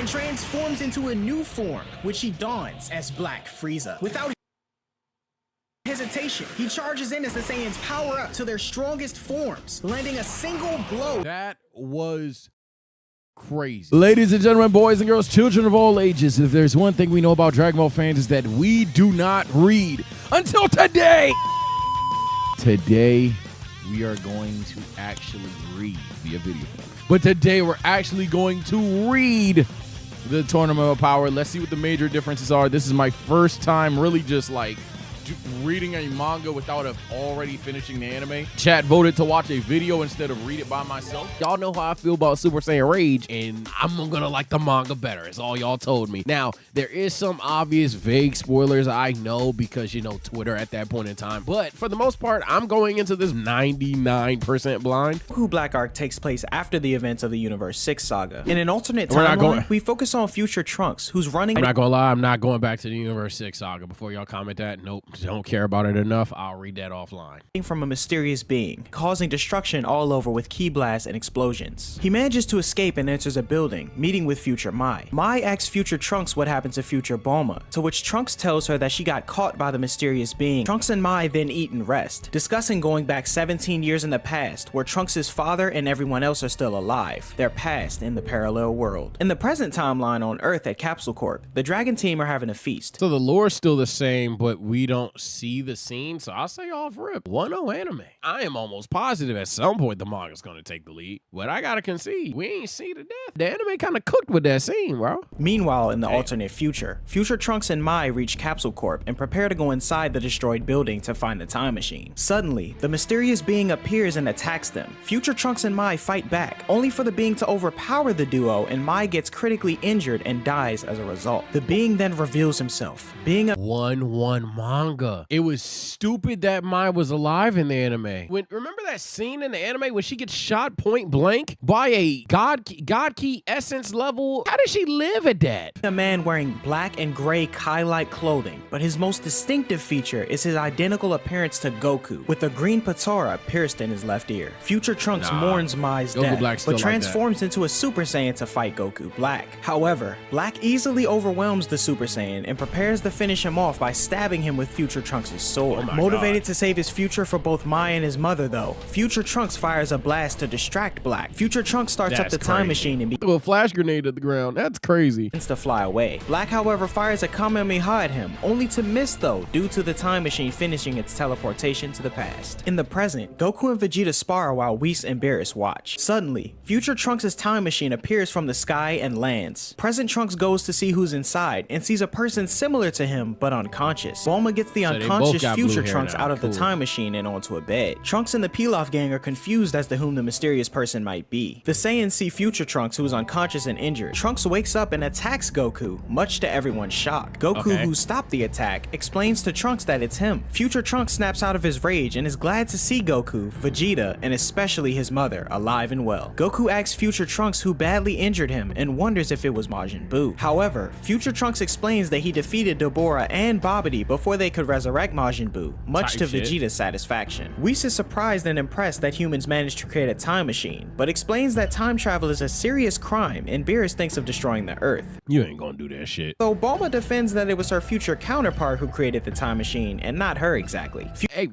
and transforms into a new form, which he dons as Black Frieza. Without hesitation, he charges in as the Saiyans power up to their strongest forms, landing a single blow. That was crazy. Ladies and gentlemen, boys and girls, children of all ages, if there's one thing we know about Dragon Ball fans is that we do not read until today. Today, we are going to actually read via video. But today, we're actually going to read the Tournament of Power. Let's see what the major differences are. This is my first time really just like reading a manga without already finishing the anime. Chat voted to watch a video instead of read it by myself. Y'all know how I feel about Super Saiyan Rage, and I'm gonna like the manga better. It's all y'all told me. Now, there is some obvious vague spoilers, I know, because, you know, Twitter at that point in time. But for the most part, I'm going into this 99% blind. Goku Black Arc takes place after the events of the Universe 6 saga. In an alternate timeline, we focus on future Trunks, who's running— I'm not gonna lie, I'm not going back to the Universe 6 saga. Before y'all comment that, nope. Don't care about it enough. I'll read that offline. From a mysterious being, causing destruction all over with ki blasts and explosions. He manages to escape and enters a building, meeting with future Mai. Mai asks future Trunks what happened to future Bulma, to which Trunks tells her that she got caught by the mysterious being. Trunks and Mai then eat and rest, discussing going back 17 years in the past, where Trunks' father and everyone else are still alive, their past in the parallel world. In the present timeline on Earth at Capsule Corp, the Dragon Team are having a feast. So the lore's still the same, but we don't see the scene, so I'll say off rip 1-0 anime. I am almost positive at some point the manga's gonna take the lead, but I gotta concede, we ain't see the death. The anime kind of cooked with that scene, bro. Meanwhile, in the alternate future, future Trunks and Mai reach Capsule Corp and prepare to go inside the destroyed building to find the time machine. Suddenly, the mysterious being appears and attacks them. Future Trunks and Mai fight back, only for the being to overpower the duo, and Mai gets critically injured and dies as a result. The being then reveals himself, being a 1-1 manga. It was stupid that Mai was alive in the anime. Remember that scene in the anime when she gets shot point blank by a God Key essence level? How did she live at that? A man wearing black and gray Kai-like clothing, but his most distinctive feature is his identical appearance to Goku, with a green Patara pierced in his left ear. Future Trunks mourns Mai's death, but transforms into a Super Saiyan to fight Goku Black. However, Black easily overwhelms the Super Saiyan and prepares to finish him off by stabbing him with Future Trunks' sword. Motivated to save his future for both Mai and his mother, though, Future Trunks fires a blast to distract Black. Future Trunks starts up the time machine and threw a flash grenade at the ground. That's crazy. Begins to fly away. Black, however, fires a Kamehameha at him, only to miss though, due to the time machine finishing its teleportation to the past. In the present, Goku and Vegeta spar while Whis and Beerus watch. Suddenly, Future Trunks' time machine appears from the sky and lands. Present Trunks goes to see who's inside and sees a person similar to him but unconscious. Bulma gets the unconscious Future Trunks out of the time machine and onto a bed. Trunks and the Pilaf gang are confused as to whom the mysterious person might be. The Saiyans see Future Trunks, who is unconscious and injured. Trunks wakes up and attacks Goku, much to everyone's shock. Goku, who stopped the attack, explains to Trunks that it's him. Future Trunks snaps out of his rage and is glad to see Goku, Vegeta, and especially his mother alive and well. Goku asks Future Trunks who badly injured him and wonders if it was Majin Buu. However, Future Trunks explains that he defeated Dabura and Babidi before they could resurrect Majin Buu, much to Vegeta's satisfaction. Whis is surprised and impressed that humans managed to create a time machine, but explains that time travel is a serious crime and Beerus thinks of destroying the Earth. You ain't gonna do that shit. So Bulma defends that it was her future counterpart who created the time machine and not her exactly. Hey,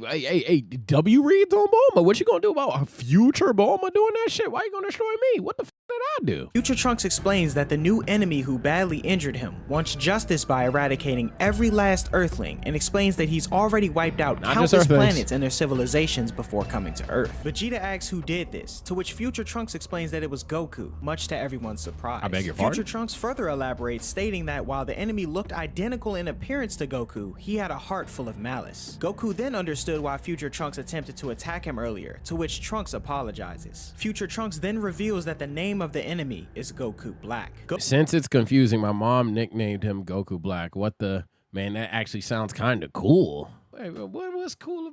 W reads on Bulma. What you gonna do about a future Bulma doing that shit? Why you gonna destroy me? What the f did I do? Future Trunks explains that the new enemy who badly injured him wants justice by eradicating every last Earthling, and explains that he's already wiped out countless planets and their civilizations before coming to Earth. Vegeta asks who did this, to which Future Trunks explains that it was Goku, much to everyone's surprise. I beg your pardon? Future Trunks further elaborates, stating that while the enemy looked identical in appearance to Goku, he had a heart full of malice. Goku then understood why Future Trunks attempted to attack him earlier, to which Trunks apologizes. Future Trunks then reveals that the name of the enemy is Goku Black. Since it's confusing, my mom nicknamed him Goku Black. What the man? That actually sounds kind of cool. Wait, what's cool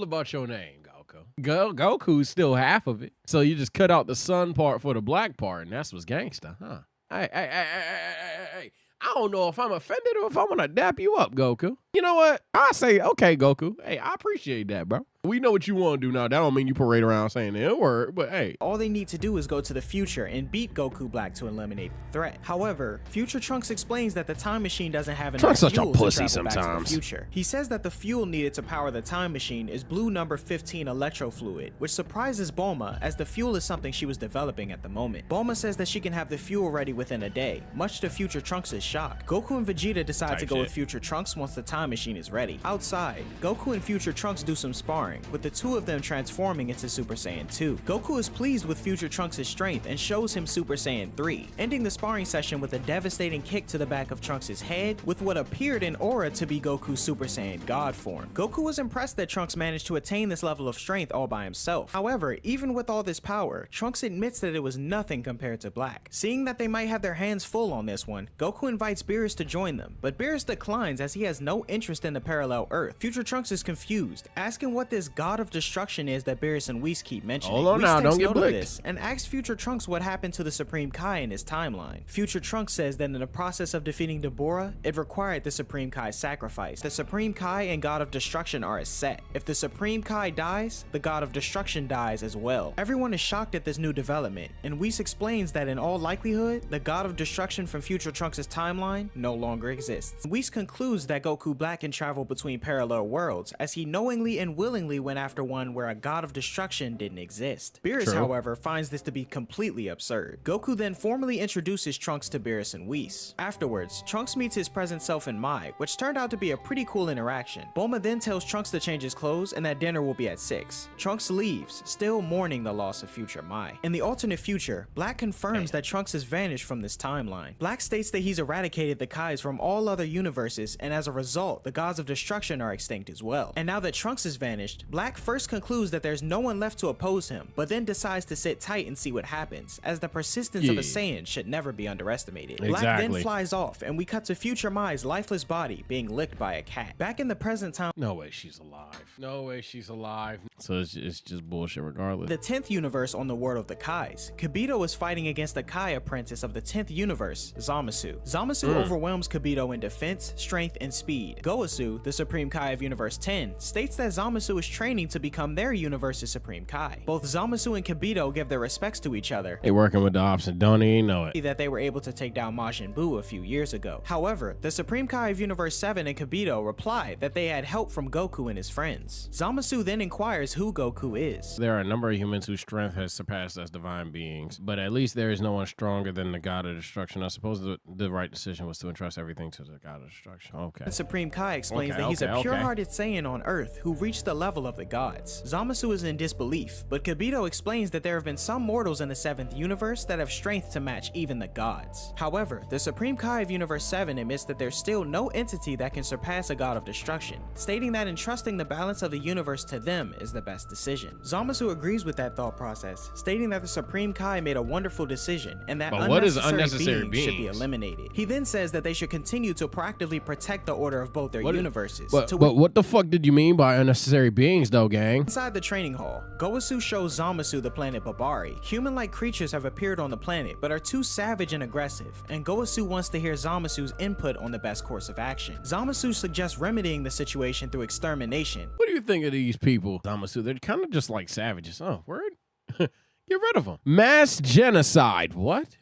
about your name, Goku? Goku's still half of it, so you just cut out the sun part for the black part, and that's what's gangsta, huh? Hey, I don't know if I'm offended or if I'm gonna dap you up, Goku. You know what? I say, okay, Goku. Hey, I appreciate that, bro. We know what you want to do now. That don't mean you parade around saying the N-word, but hey. All they need to do is go to the future and beat Goku Black to eliminate the threat. However, Future Trunks explains that the time machine doesn't have enough Trunks such a fuel to pussy travel back to the sometimes. future. He says that the fuel needed to power the time machine is blue number 15 electro fluid, which surprises Bulma as the fuel is something she was developing at the moment. Bulma says that she can have the fuel ready within a day, much to Future Trunks' shock. Goku and Vegeta decide to go with Future Trunks once the time machine is ready. Outside, Goku and Future Trunks do some sparring, with the two of them transforming into Super Saiyan 2. Goku is pleased with Future Trunks' strength and shows him Super Saiyan 3, ending the sparring session with a devastating kick to the back of Trunks' head with what appeared in aura to be Goku's Super Saiyan God form. Goku was impressed that Trunks managed to attain this level of strength all by himself. However, even with all this power, Trunks admits that it was nothing compared to Black. Seeing that they might have their hands full on this one, Goku invites Beerus to join them, but Beerus declines as he has no interest in the parallel Earth. Future Trunks is confused, asking what this God of Destruction is that Beerus and Whis keep mentioning. Hold on now, don't get blicked. And asks Future Trunks what happened to the Supreme Kai in his timeline. Future Trunks says that in the process of defeating Deborah, it required the Supreme Kai's sacrifice. The Supreme Kai and God of Destruction are a set. If the Supreme Kai dies, the God of Destruction dies as well. Everyone is shocked at this new development, and Whis explains that in all likelihood, the God of Destruction from Future Trunks' timeline no longer exists. Whis concludes that Goku Black can travel between parallel worlds, as he knowingly and willingly went after one where a God of Destruction didn't exist. Beerus, however, finds this to be completely absurd. Goku then formally introduces Trunks to Beerus and Whis. Afterwards, Trunks meets his present self in Mai, which turned out to be a pretty cool interaction. Bulma then tells Trunks to change his clothes and that dinner will be at 6. Trunks leaves, still mourning the loss of future Mai. In the alternate future, Black confirms that Trunks has vanished from this timeline. Black states that he's eradicated the Kais from all other universes, and as a result, the gods of destruction are extinct as well. And now that Trunks has vanished, Black first concludes that there's no one left to oppose him, but then decides to sit tight and see what happens, as the persistence of a Saiyan should never be underestimated. Black then flies off, and we cut to future Mai's lifeless body being licked by a cat. Back in the present time, no way she's alive. No way she's alive. So it's just bullshit regardless. The 10th universe on the world of the Kais, Kibito is fighting against the Kai apprentice of the 10th universe, Zamasu. Zamasu overwhelms Kibito in defense, strength, and speed. Goasu, the Supreme Kai of Universe 10, states that Zamasu is training to become their universe's Supreme Kai. Both Zamasu and Kibito give their respects to each other. They working with the ops and don't even know it. That they were able to take down Majin Buu a few years ago. However, the Supreme Kai of Universe 7 and Kibito replied that they had help from Goku and his friends. Zamasu then inquires who Goku is. There are a number of humans whose strength has surpassed as divine beings, but at least there is no one stronger than the God of Destruction. I suppose the right decision was to entrust everything to the God of Destruction. Okay. The Supreme Kai explains that he's a pure-hearted Saiyan on Earth who reached the level of the gods. Zamasu is in disbelief, but Kibito explains that there have been some mortals in the 7th universe that have strength to match even the gods. However, the Supreme Kai of Universe 7 admits that there's still no entity that can surpass a God of Destruction, stating that entrusting the balance of the universe to them is the best decision. Zamasu agrees with that thought process, stating that the Supreme Kai made a wonderful decision and that unnecessary beings should be eliminated. He then says that they should continue to proactively protect the order of both their universes. But what the fuck did you mean by unnecessary beings though, gang? Inside the training hall, Goasu shows Zamasu the planet Babari. Human-like creatures have appeared on the planet, but are too savage and aggressive, and Goasu wants to hear Zamasu's input on the best course of action. Zamasu suggests remedying the situation through extermination. What do you think of these people, Zamasu? They're kind of just like savages. Oh, word? Get rid of them. Mass genocide. What?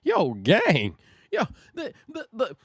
Yo, gang. Yo,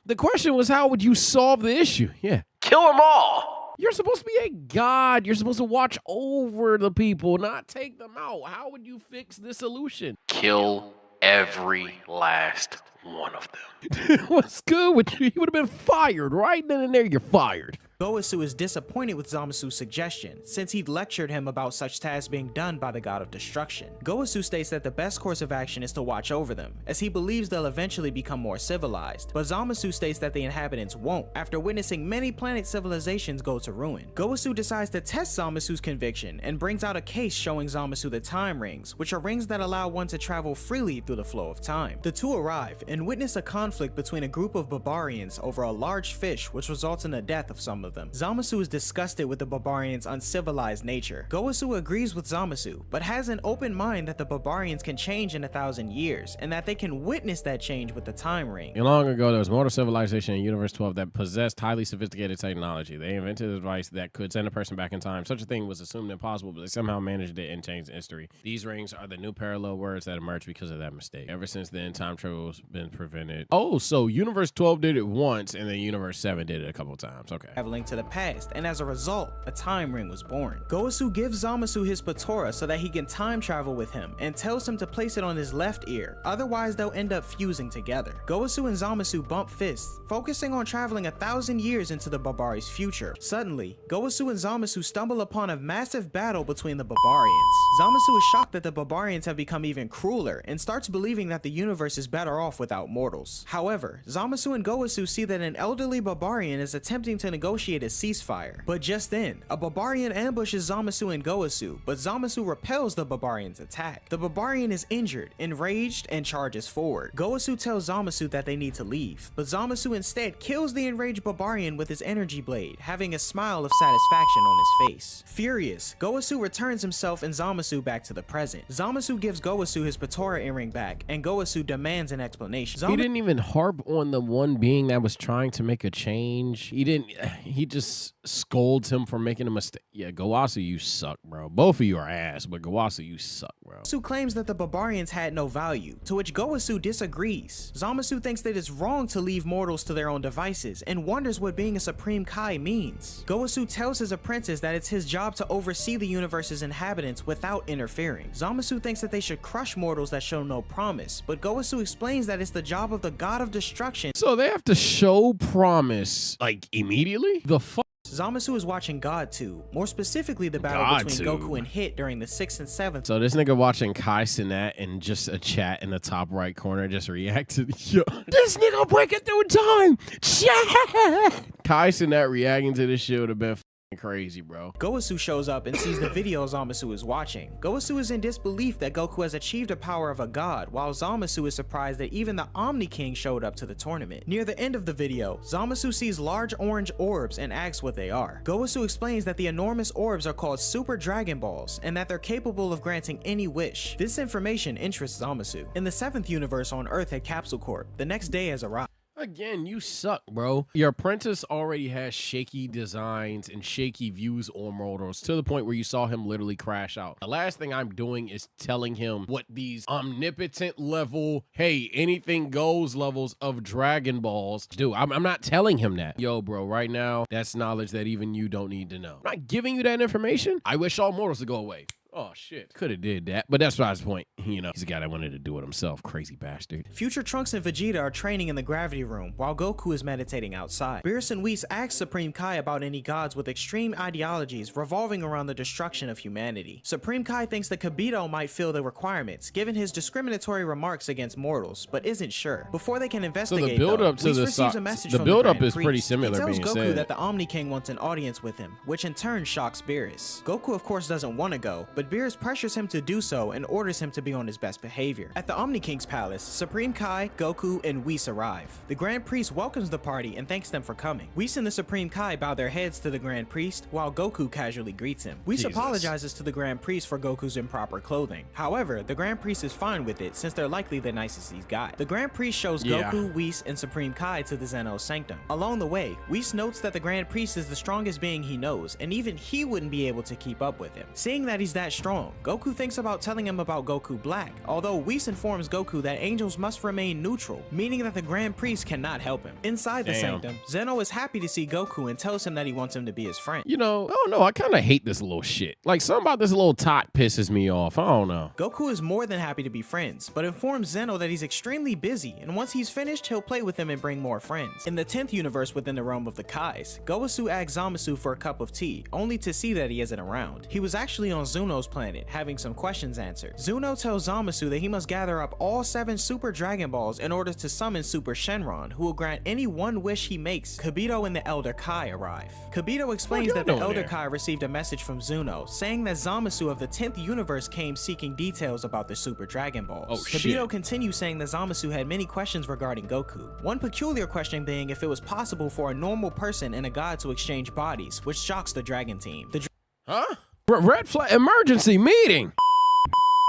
the question was, how would you solve the issue? Yeah. Kill them all. You're supposed to be a god. You're supposed to watch over the people, not take them out. How would you fix this solution? Kill every last one of them. What's good with you? You would have been fired right then and there. You're fired. Goasu is disappointed with Zamasu's suggestion, since he'd lectured him about such tasks being done by the God of Destruction. Goasu states that the best course of action is to watch over them, as he believes they'll eventually become more civilized, but Zamasu states that the inhabitants won't, after witnessing many planet civilizations go to ruin. Goasu decides to test Zamasu's conviction, and brings out a case showing Zamasu the time rings, which are rings that allow one to travel freely through the flow of time. The two arrive, and witness a conflict between a group of barbarians over a large fish, which results in the death of some of of them. Zamasu is disgusted with the barbarians' uncivilized nature. Gowasu agrees with Zamasu, but has an open mind that the barbarians can change in 1,000 years, and that they can witness that change with the time ring. Long ago, there was mortal civilization in Universe 12 that possessed highly sophisticated technology. They invented a device that could send a person back in time. Such a thing was assumed impossible, but they somehow managed it and changed history. These rings are the new parallel words that emerged because of that mistake. Ever since then, time travel has been prevented. Oh, so Universe 12 did it once, and then Universe 7 did it a couple times. Okay. Traveling to the past, and as a result, a time ring was born. Gowasu gives Zamasu his Patora so that he can time travel with him, and tells him to place it on his left ear, otherwise they'll end up fusing together. Gowasu and Zamasu bump fists, focusing on traveling 1,000 years into the Barbari's future. Suddenly, Gowasu and Zamasu stumble upon a massive battle between the Barbarians. Zamasu is shocked that the Barbarians have become even crueler, and starts believing that the universe is better off without mortals. However, Zamasu and Gowasu see that an elderly Barbarian is attempting to negotiate a ceasefire. But just then, a Barbarian ambushes Zamasu and Gowasu, but Zamasu repels the Barbarian's attack. The Barbarian is injured, enraged, and charges forward. Gowasu tells Zamasu that they need to leave, but Zamasu instead kills the enraged Barbarian with his energy blade, having a smile of satisfaction on his face. Furious, Gowasu returns himself and Zamasu back to the present. Zamasu gives Gowasu his Patora earring back, and Gowasu demands an explanation. He didn't even harp on the one being that was trying to make a change. He just scolds him for making a mistake. Yeah, Gowasu, you suck, bro. Both of you are ass, but Gowasu, you suck, bro. Zamasu claims that the Barbarians had no value, to which Gowasu disagrees. Zamasu thinks that it's wrong to leave mortals to their own devices, and wonders what being a Supreme Kai means. Gowasu tells his apprentice that it's his job to oversee the universe's inhabitants without interfering. Zamasu thinks that they should crush mortals that show no promise, but Gowasu explains that it's the job of the god of destruction. So they have to show promise, like, immediately? The fuck? Zamasu is watching God 2, more specifically the battle between Goku and Hit during the 6th and 7th. So this nigga watching Kai Cenat and just a chat in the top right corner just reacted. Yo, this nigga breaking through time. Chat. Kai Cenat reacting to this shit would have been crazy, bro. Gowasu shows up and sees the video Zamasu is watching. Gowasu is in disbelief that Goku has achieved the power of a god, while Zamasu is surprised that even the Omni King showed up to the tournament. Near the end of the video, Zamasu sees large orange orbs and asks what they are. Gowasu explains that the enormous orbs are called Super Dragon Balls, and that they're capable of granting any wish. This information interests Zamasu. In the 7th universe on Earth at Capsule Corp, the next day has arrived. Again, you suck, bro. Your apprentice already has shaky designs and shaky views on mortals to the point where you saw him literally crash out. The last thing I'm doing is telling him what these omnipotent level, hey, anything goes levels of Dragon Balls do. I'm not telling him that. Yo, bro, right now, that's knowledge that even you don't need to know. I'm not giving you that information. I wish all mortals to go away. Oh, shit. Could have did that, but that's not his point. You know, he's a guy that wanted to do it himself. Crazy bastard. Future Trunks and Vegeta are training in the gravity room, while Goku is meditating outside. Beerus and Whis ask Supreme Kai about any gods with extreme ideologies revolving around the destruction of humanity. Supreme Kai thinks that Kibito might fill the requirements, given his discriminatory remarks against mortals, but isn't sure. Before they can investigate, so the build-up to receives a message the from build-up the is pretty similar. He tells being Goku said that the Omni King wants an audience with him, which in turn shocks Beerus. Goku, of course, doesn't want to go, but Beerus pressures him to do so and orders him to be on his best behavior. At the Omni King's palace, Supreme Kai, Goku, and Whis arrive. The Grand Priest welcomes the party and thanks them for coming. Whis and the Supreme Kai bow their heads to the Grand Priest, while Goku casually greets him. Whis apologizes to the Grand Priest for Goku's improper clothing. However, the Grand Priest is fine with it since they're likely the nicest he's got. The Grand Priest shows Goku, Whis, and Supreme Kai to the Zeno Sanctum. Along the way, Whis notes that the Grand Priest is the strongest being he knows, and even he wouldn't be able to keep up with him. Seeing that he's that strong, Goku thinks about telling him about Goku Black, although Whis informs Goku that angels must remain neutral, meaning that the Grand Priest cannot help him. Inside the Sanctum, Zeno is happy to see Goku and tells him that he wants him to be his friend. You know, I don't know, I kind of hate this little shit. Like, something about this little tot pisses me off. I don't know. Goku is more than happy to be friends, but informs Zeno that he's extremely busy, and once he's finished, he'll play with him and bring more friends. In the 10th universe within the realm of the Kais, Gowasu asks Zamasu for a cup of tea, only to see that he isn't around. He was actually on Zuno Zuno's planet, having some questions answered. Zuno tells Zamasu that he must gather up all 7 Super Dragon Balls in order to summon Super Shenron, who will grant any one wish he makes. Kibito and the Elder Kai arrive. Kibito explains that the Elder Kai received a message from Zuno, saying that Zamasu of the 10th universe came seeking details about the Super Dragon Balls. Kibito continues saying that Zamasu had many questions regarding Goku. One peculiar question being if it was possible for a normal person and a god to exchange bodies, which shocks the Dragon team. Red flag emergency meeting.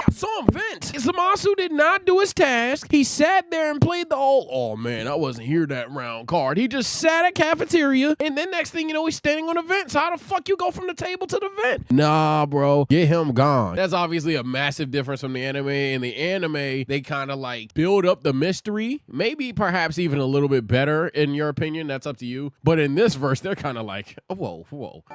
I saw him vent. Zamasu did not do his task. He sat there and played the whole, oh man, I wasn't here that round card. He just sat at cafeteria, and then next thing you know, he's standing on the vent. So how the fuck you go from the table to the vent? Nah, bro, get him gone. That's obviously a massive difference from the anime. In the anime, they kind of like build up the mystery, maybe perhaps even a little bit better in your opinion. That's up to you. But in this verse, they're kind of like, whoa,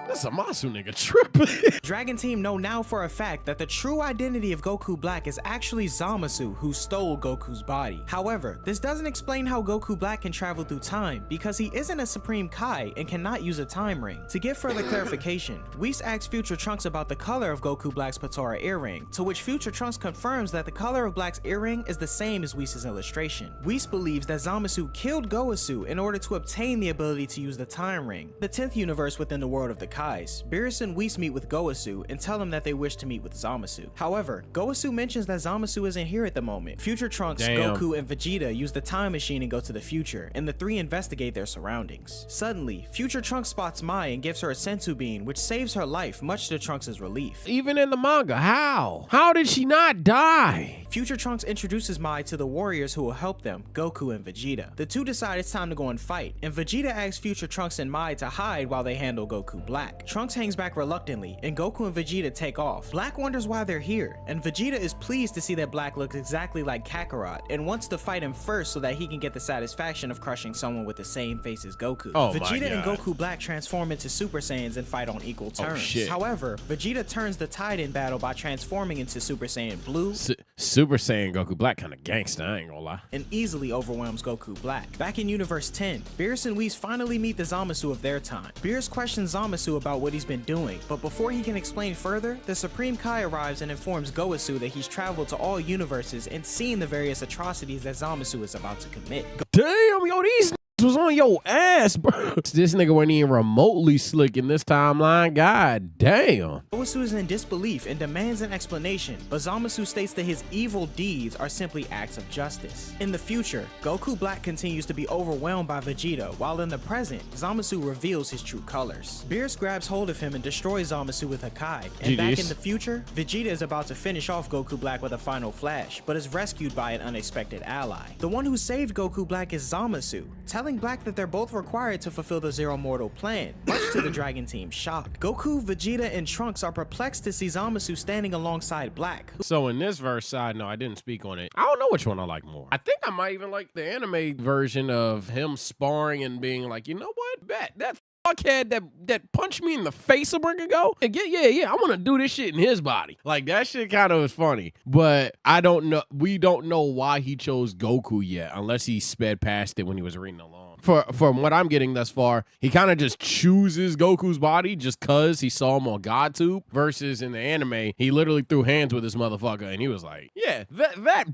this Zamasu nigga tripping. Dragon team know now for a fact that the true identity of Goku Black is actually Zamasu, who stole Goku's body. However, this doesn't explain how Goku Black can travel through time, because he isn't a Supreme Kai and cannot use a time ring. To get further clarification, Whis asks Future Trunks about the color of Goku Black's Patora earring, to which Future Trunks confirms that the color of Black's earring is the same as Whis' illustration. Whis believes that Zamasu killed Goku in order to obtain the ability to use the time ring. The 10th universe within the world of the Kais, Beerus and Whis meet with Goku and tell him that they wish to meet with Zamasu. However, Goku mentions that Zamasu isn't here at the moment. Future Trunks, Goku, and Vegeta use the time machine and go to the future, and the 3 investigate their surroundings. Suddenly, Future Trunks spots Mai and gives her a senzu bean, which saves her life, much to Trunks' relief. Even in the manga, how? How did she not die? Future Trunks introduces Mai to the warriors who will help them, Goku and Vegeta. The two decide it's time to go and fight, and Vegeta asks Future Trunks and Mai to hide while they handle Goku Black. Trunks hangs back reluctantly, and Goku and Vegeta take off. Black wonders why they're here, and Vegeta is pleased to see that Black looks exactly like Kakarot and wants to fight him first so that he can get the satisfaction of crushing someone with the same face as Goku. Vegeta and Goku Black transform into Super Saiyans and fight on equal terms. However, Vegeta turns the tide in battle by transforming into Super Saiyan Blue. Super Saiyan Goku Black kind of gangsta, I ain't gonna lie. And easily overwhelms Goku Black. Back in Universe 10, Beerus and Whis finally meet the Zamasu of their time. Beerus questions Zamasu about what he's been doing, but before he can explain further, the Supreme Kai arrives and informs Goku that he's traveled to all universes and seen the various atrocities that Zamasu is about to commit. Damn, yo, these was on your ass, bro. This nigga wasn't even remotely slick in this timeline. God damn. Goku is in disbelief and demands an explanation, but Zamasu states that his evil deeds are simply acts of justice. In the future, Goku Black continues to be overwhelmed by Vegeta, while in the present, Zamasu reveals his true colors. Beerus grabs hold of him and destroys Zamasu with a Kai, and back in the future, Vegeta is about to finish off Goku Black with a final flash, but is rescued by an unexpected ally. The one who saved Goku Black is Zamasu, telling Black that they're both required to fulfill the Zero Mortal plan, much to the Dragon team's shock. Goku, Vegeta, and Trunks are perplexed to see Zamasu standing alongside Black. So in this verse, side note, I didn't speak on it. I don't know which one I like more. I think I might even like the anime version of him sparring and being like, you know what? Bet that fuckhead that punched me in the face a brick ago. And yeah, I want to do this shit in his body. Like, that shit kind of was funny. But I don't know. We don't know why he chose Goku yet, unless he sped past it when he was reading along. From what I'm getting thus far, he kind of just chooses Goku's body just cause he saw him on GodTube, versus in the anime, he literally threw hands with this motherfucker and he was like, yeah, that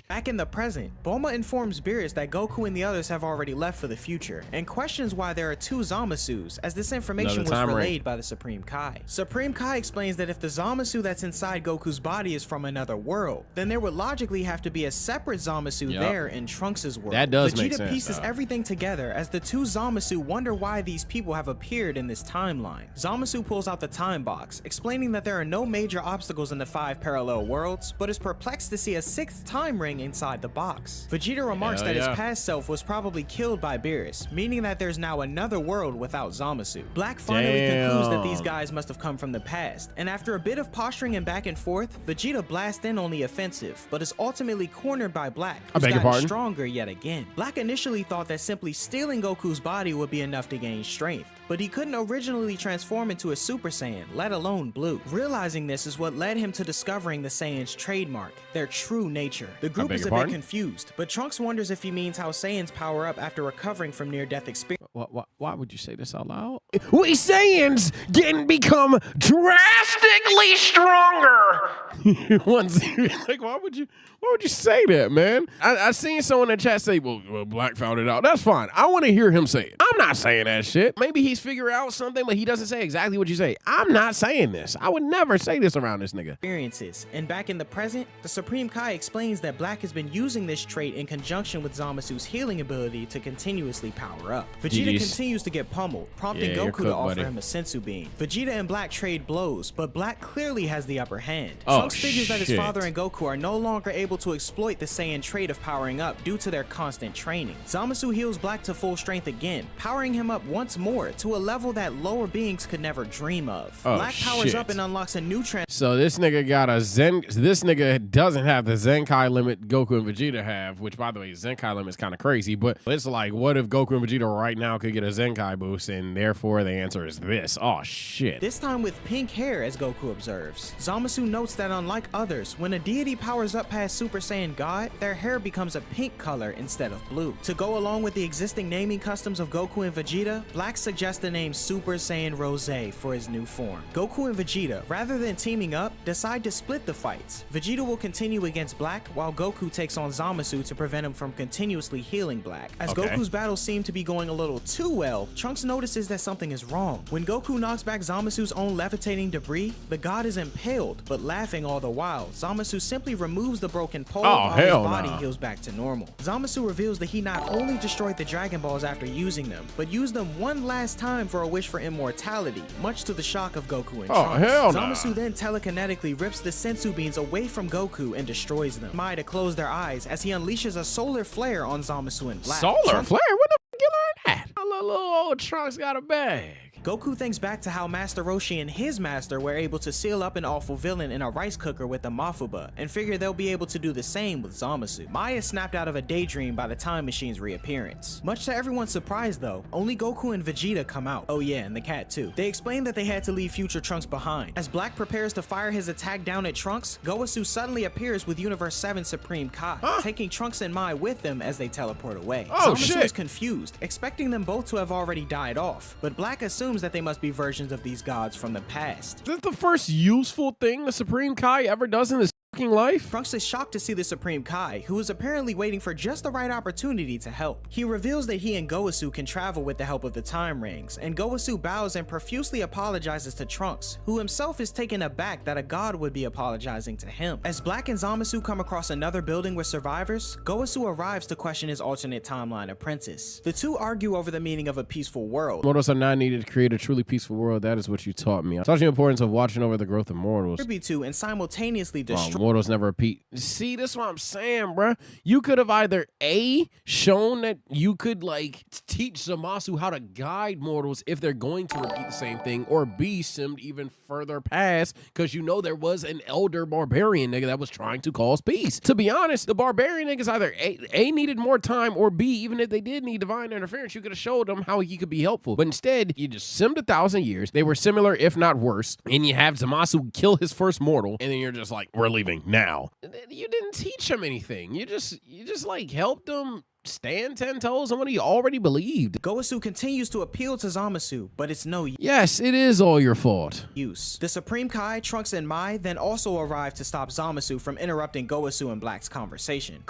Back in the present, Bulma informs Beerus that Goku and the others have already left for the future, and questions why there are 2 Zamasus, as this information was relayed by the Supreme Kai. Supreme Kai explains that if the Zamasu that's inside Goku's body is from another world, then there would logically have to be a separate Zamasu there in Trunks' world. That does make sense. Vegeta pieces everything together as the 2 Zamasu wonder why these people have appeared in this timeline. Zamasu pulls out the time box, explaining that there are no major obstacles in the 5 parallel worlds, but is perplexed to see a 6th time ring inside the box. Vegeta remarks that his past self was probably killed by Beerus, meaning that there's now another world without Zamasu. Black finally concludes that these guys must have come from the past, and after a bit of posturing and back and forth, Vegeta blasts in on the offensive, but is ultimately cornered by Black, who's gotten stronger yet again. Black initially thought that simply stealing Goku's body would be enough to gain strength, but he couldn't originally transform into a Super Saiyan, let alone Blue. Realizing this is what led him to discovering the Saiyans' trademark, their true nature. The group is a bit confused, but Trunks wonders if he means how Saiyans power up after recovering from near-death experience. Why would you say this out loud? We Saiyans didn't become drastically stronger. Like, why would you say that, man? I seen someone in the chat say, well, Black found it out. That's fine. I want to hear him say it. I'm not saying that shit. Maybe he's figuring out something, but he doesn't say exactly what you say. I'm not saying this. I would never say this around this nigga. Experiences. And back in the present, the Supreme Kai explains that Black has been using this trait in conjunction with Zamasu's healing ability to continuously power up. Vegeta continues to get pummeled, prompting Goku to offer him a sensu bean. Vegeta and Black trade blows, but Black clearly has the upper hand. Trunks figures that his father and Goku are no longer able to exploit the Saiyan trait of powering up due to their constant training. Zamasu heals Black to full strength again, powering him up once more to a level that lower beings could never dream of. Black powers up and unlocks a new So this nigga got a Zen. This nigga doesn't have the Zenkai limit Goku and Vegeta have, which by the way, Zenkai limit is kind of crazy, but it's like, what if Goku and Vegeta right now could get a Zenkai boost, and therefore the answer is this. Oh shit. This time with pink hair, as Goku observes. Zamasu notes that unlike others, when a deity powers up past Super Saiyan God, their hair becomes a pink color instead of blue. To go along with the existing naming customs of Goku and Vegeta, Black suggests the name Super Saiyan Rose for his new form. Goku and Vegeta, rather than teaming up, decide to split the fights. Vegeta will continue against Black, while Goku takes on Zamasu to prevent him from continuously healing Black. As Goku's battles seem to be going a little too well, Trunks notices that something is wrong. When Goku knocks back Zamasu's own levitating debris, the god is impaled, but laughing all the while. Zamasu simply removes the broken pole while his body heals back to normal. Zamasu reveals that he not only destroyed the Dragon Balls after using them, but used them one last time for a wish for immortality, much to the shock of Goku and Trunks. Zamasu then telekinetically rips the sensu beans away from Goku and destroys them. Mai to close their eyes as he unleashes a solar flare on Zamasu and Black. Solar flare? What the fuck you learn that? Little old Trunks got a bag. Goku thinks back to how Master Roshi and his master were able to seal up an awful villain in a rice cooker with a Mafuba, and figure they'll be able to do the same with Zamasu. Mai is snapped out of a daydream by the time machine's reappearance. Much to everyone's surprise though, only Goku and Vegeta come out. Oh yeah, and the cat too. They explain that they had to leave future Trunks behind. As Black prepares to fire his attack down at Trunks, Gowasu suddenly appears with Universe 7 Supreme Kai, taking Trunks and Mai with them as they teleport away. Zamasu is confused, expecting them both to have already died off, but Black assumes that they must be versions of these gods from the past. Is this the first useful thing the Supreme Kai ever does in his life? Trunks is shocked to see the Supreme Kai, who is apparently waiting for just the right opportunity to help. He reveals that he and Gowasu can travel with the help of the time rings, and Gowasu bows and profusely apologizes to Trunks, who himself is taken aback that a god would be apologizing to him. As Black and Zamasu come across another building with survivors, Gowasu arrives to question his alternate timeline apprentice. The two argue over the meaning of a peaceful world. Mortals are not needed to create a truly peaceful world. That is what you taught me. I taught you the importance of watching over the growth of mortals. Tribute to and simultaneously destroy. Mortals never repeat. See, this is what I'm saying, bruh. You could have either A, shown that you could like teach Zamasu how to guide mortals if they're going to repeat the same thing, or B, simmed even further past because you know there was an elder barbarian nigga that was trying to cause peace. To be honest, the barbarian niggas either A needed more time, or B, even if they did need divine interference, you could have showed them how he could be helpful. But instead, you just simmed 1,000 years. They were similar, if not worse, and you have Zamasu kill his first mortal, and then you're just like, we're leaving now. You didn't teach him anything. You just like helped him stand 10 toes on what he already believed. Gowasu continues to appeal to Zamasu, but it's no use. Yes, it is all your fault. The Supreme Kai, Trunks, and Mai then also arrive to stop Zamasu from interrupting Gowasu and Black's conversation.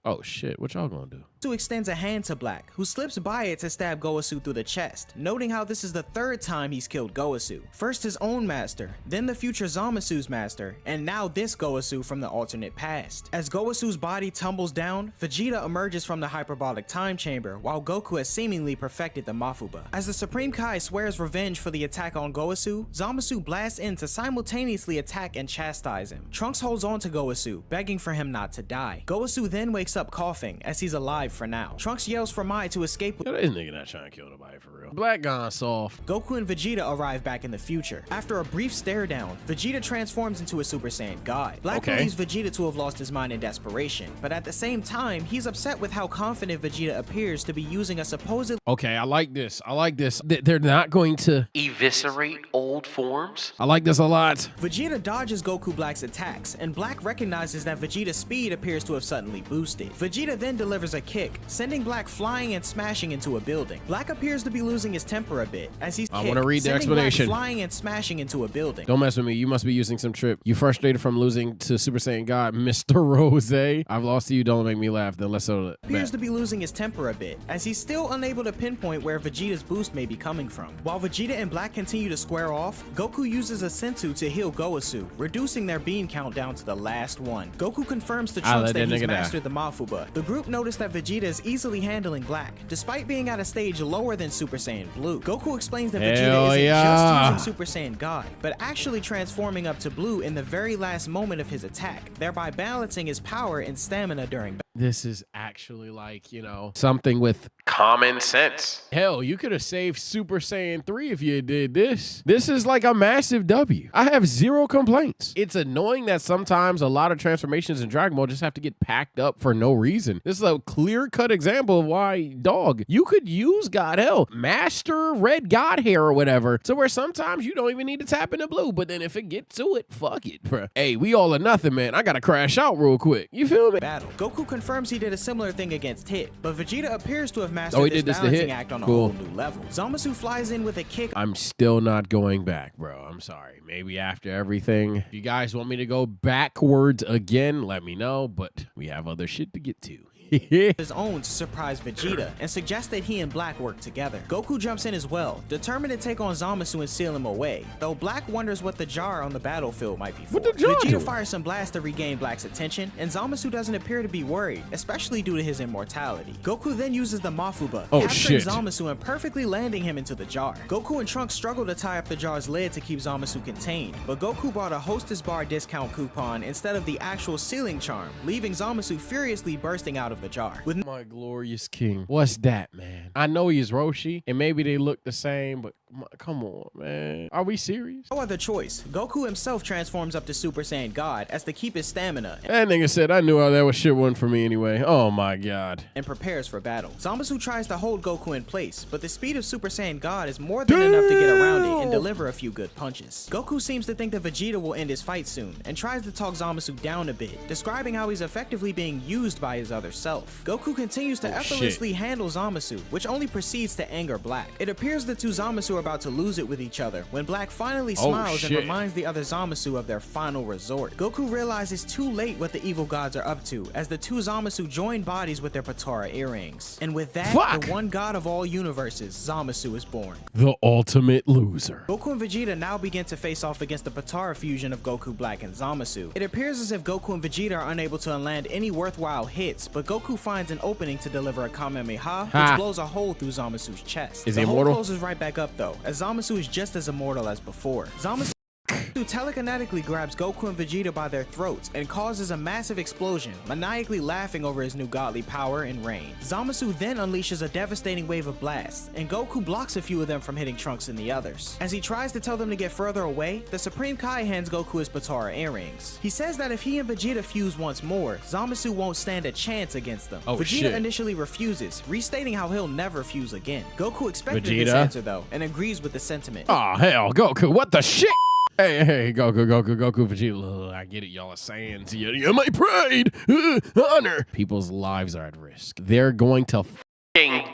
Oh shit, what y'all gonna do? Extends a hand to Black, who slips by it to stab Gowasu through the chest, noting how this is the third time he's killed Gowasu. First his own master, then the future Zamasu's master, and now this Gowasu from the alternate past. As Gowasu's body tumbles down, Vegeta emerges from the hyperbolic time chamber, while Goku has seemingly perfected the Mafuba. As the Supreme Kai swears revenge for the attack on Gowasu, Zamasu blasts in to simultaneously attack and chastise him. Trunks holds on to Gowasu, begging for him not to die. Gowasu then wakes up coughing, as he's alive for now. Trunks yells for Mai to escape. Yo, this nigga not trying to kill nobody for real. Black gone soft. Goku and Vegeta arrive back in the future. After a brief stare down, Vegeta transforms into a Super Saiyan God. Black believes Vegeta to have lost his mind in desperation, but at the same time, he's upset with how confident Vegeta appears to be using a supposed. Okay, I like this. They're not going to eviscerate old old forms? I like this a lot. Vegeta dodges Goku Black's attacks, and Black recognizes that Vegeta's speed appears to have suddenly boosted. Vegeta then delivers a kick, sending Black flying and smashing into a building. Black appears to be losing his temper a bit as he's I want to read the explanation. Black flying and smashing into a building. Don't mess with me. You must be using some trip. You frustrated from losing to Super Saiyan God, Mr. Rose. I've lost to you. Don't make me laugh. Then let's settle it. Appears to be losing his temper a bit as he's still unable to pinpoint where Vegeta's boost may be coming from. While Vegeta and Black continue to square off, Goku uses a Senzu to heal Goku, reducing their beam count down to the last one. Goku confirms to Trunks that he's mastered the Mafuba. The group notice that Vegeta is easily handling Black, despite being at a stage lower than Super Saiyan Blue. Goku explains that Vegeta isn't just using Super Saiyan God, but actually transforming up to Blue in the very last moment of his attack, thereby balancing his power and stamina during battle. This is actually like, you know, something with Common sense. hell, you could have saved Super Saiyan 3 if you did this. This is like a massive W. I have zero complaints. It's annoying that sometimes a lot of transformations in Dragon Ball just have to get packed up for no reason. This is a clear-cut example of why, dog, you could use God, hell, Master Red God Hair or whatever, to where sometimes you don't even need to tap into Blue, but then if it gets to it, fuck it, bruh. Hey, we all or nothing, man. I gotta crash out real quick. You feel me? Battle. Goku confirms he did a similar thing against Hit, but Vegeta appears to have mastered he this did this to balancing Hit? act on a Cool. whole new level. Zamasu flies in with a kick. I'm still not going back, bro. I'm sorry. Maybe after everything. If you guys want me to go backwards again, let me know, but we have other shit to get to. His own to surprise Vegeta and suggests that he and Black work together. Goku jumps in as well, determined to take on Zamasu and seal him away, though Black wonders what the jar on the battlefield might be for. What the jar Vegeta doing? fires some blasts to regain Black's attention, and Zamasu doesn't appear to be worried, especially due to his immortality. Goku then uses the Mafuba, Oh, capturing shit. Zamasu and perfectly landing him into the jar. Goku and Trunks struggle to tie up the jar's lid to keep Zamasu contained, but Goku brought a Hostess Bar discount coupon instead of the actual sealing charm, leaving Zamasu furiously bursting out of the jar. With My glorious king. What's that, man? I know he's Roshi, and maybe they look the same, but come on, man. Are we serious? no other choice, Goku himself transforms up to Super Saiyan God as to keep his stamina That nigga said I knew how that was shit one for me anyway. Oh my god. and prepares for battle. Zamasu tries to hold Goku in place, but the speed of Super Saiyan God is more than enough to get around it and deliver a few good punches. Goku seems to think that Vegeta will end his fight soon and tries to talk Zamasu down a bit, describing how he's effectively being used by his other self. Goku continues to effortlessly handle Zamasu, which only proceeds to anger Black. It appears the two Zamasu are about to lose it with each other when Black finally smiles and reminds the other Zamasu of their final resort. Goku realizes too late what the evil gods are up to as the two Zamasu join bodies with their Patara earrings. And with that, the one god of all universes, Zamasu, is born. The ultimate loser. Goku and Vegeta now begin to face off against the Patara fusion of Goku Black and Zamasu. It appears as if Goku and Vegeta are unable to land any worthwhile hits, but Goku finds an opening to deliver a Kamehameha, which blows a hole through Zamasu's chest. Is he the hole immortal? closes right back up though, as Zamasu is just as immortal as before. Zamasu telekinetically grabs Goku and Vegeta by their throats and causes a massive explosion, maniacally laughing over his new godly power and reign. Zamasu then unleashes a devastating wave of blasts, and Goku blocks a few of them from hitting Trunks and the others. As he tries to tell them to get further away, the Supreme Kai hands Goku his Patara earrings. He says that if he and Vegeta fuse once more, Zamasu won't stand a chance against them. Vegeta initially refuses, restating how he'll never fuse again. Goku expected this answer though, and agrees with the sentiment. Oh hell, Goku, what the shit? Hey, Goku, Vegeta. I get it, y'all are saying to you, my pride, honor. People's lives are at risk. They're going to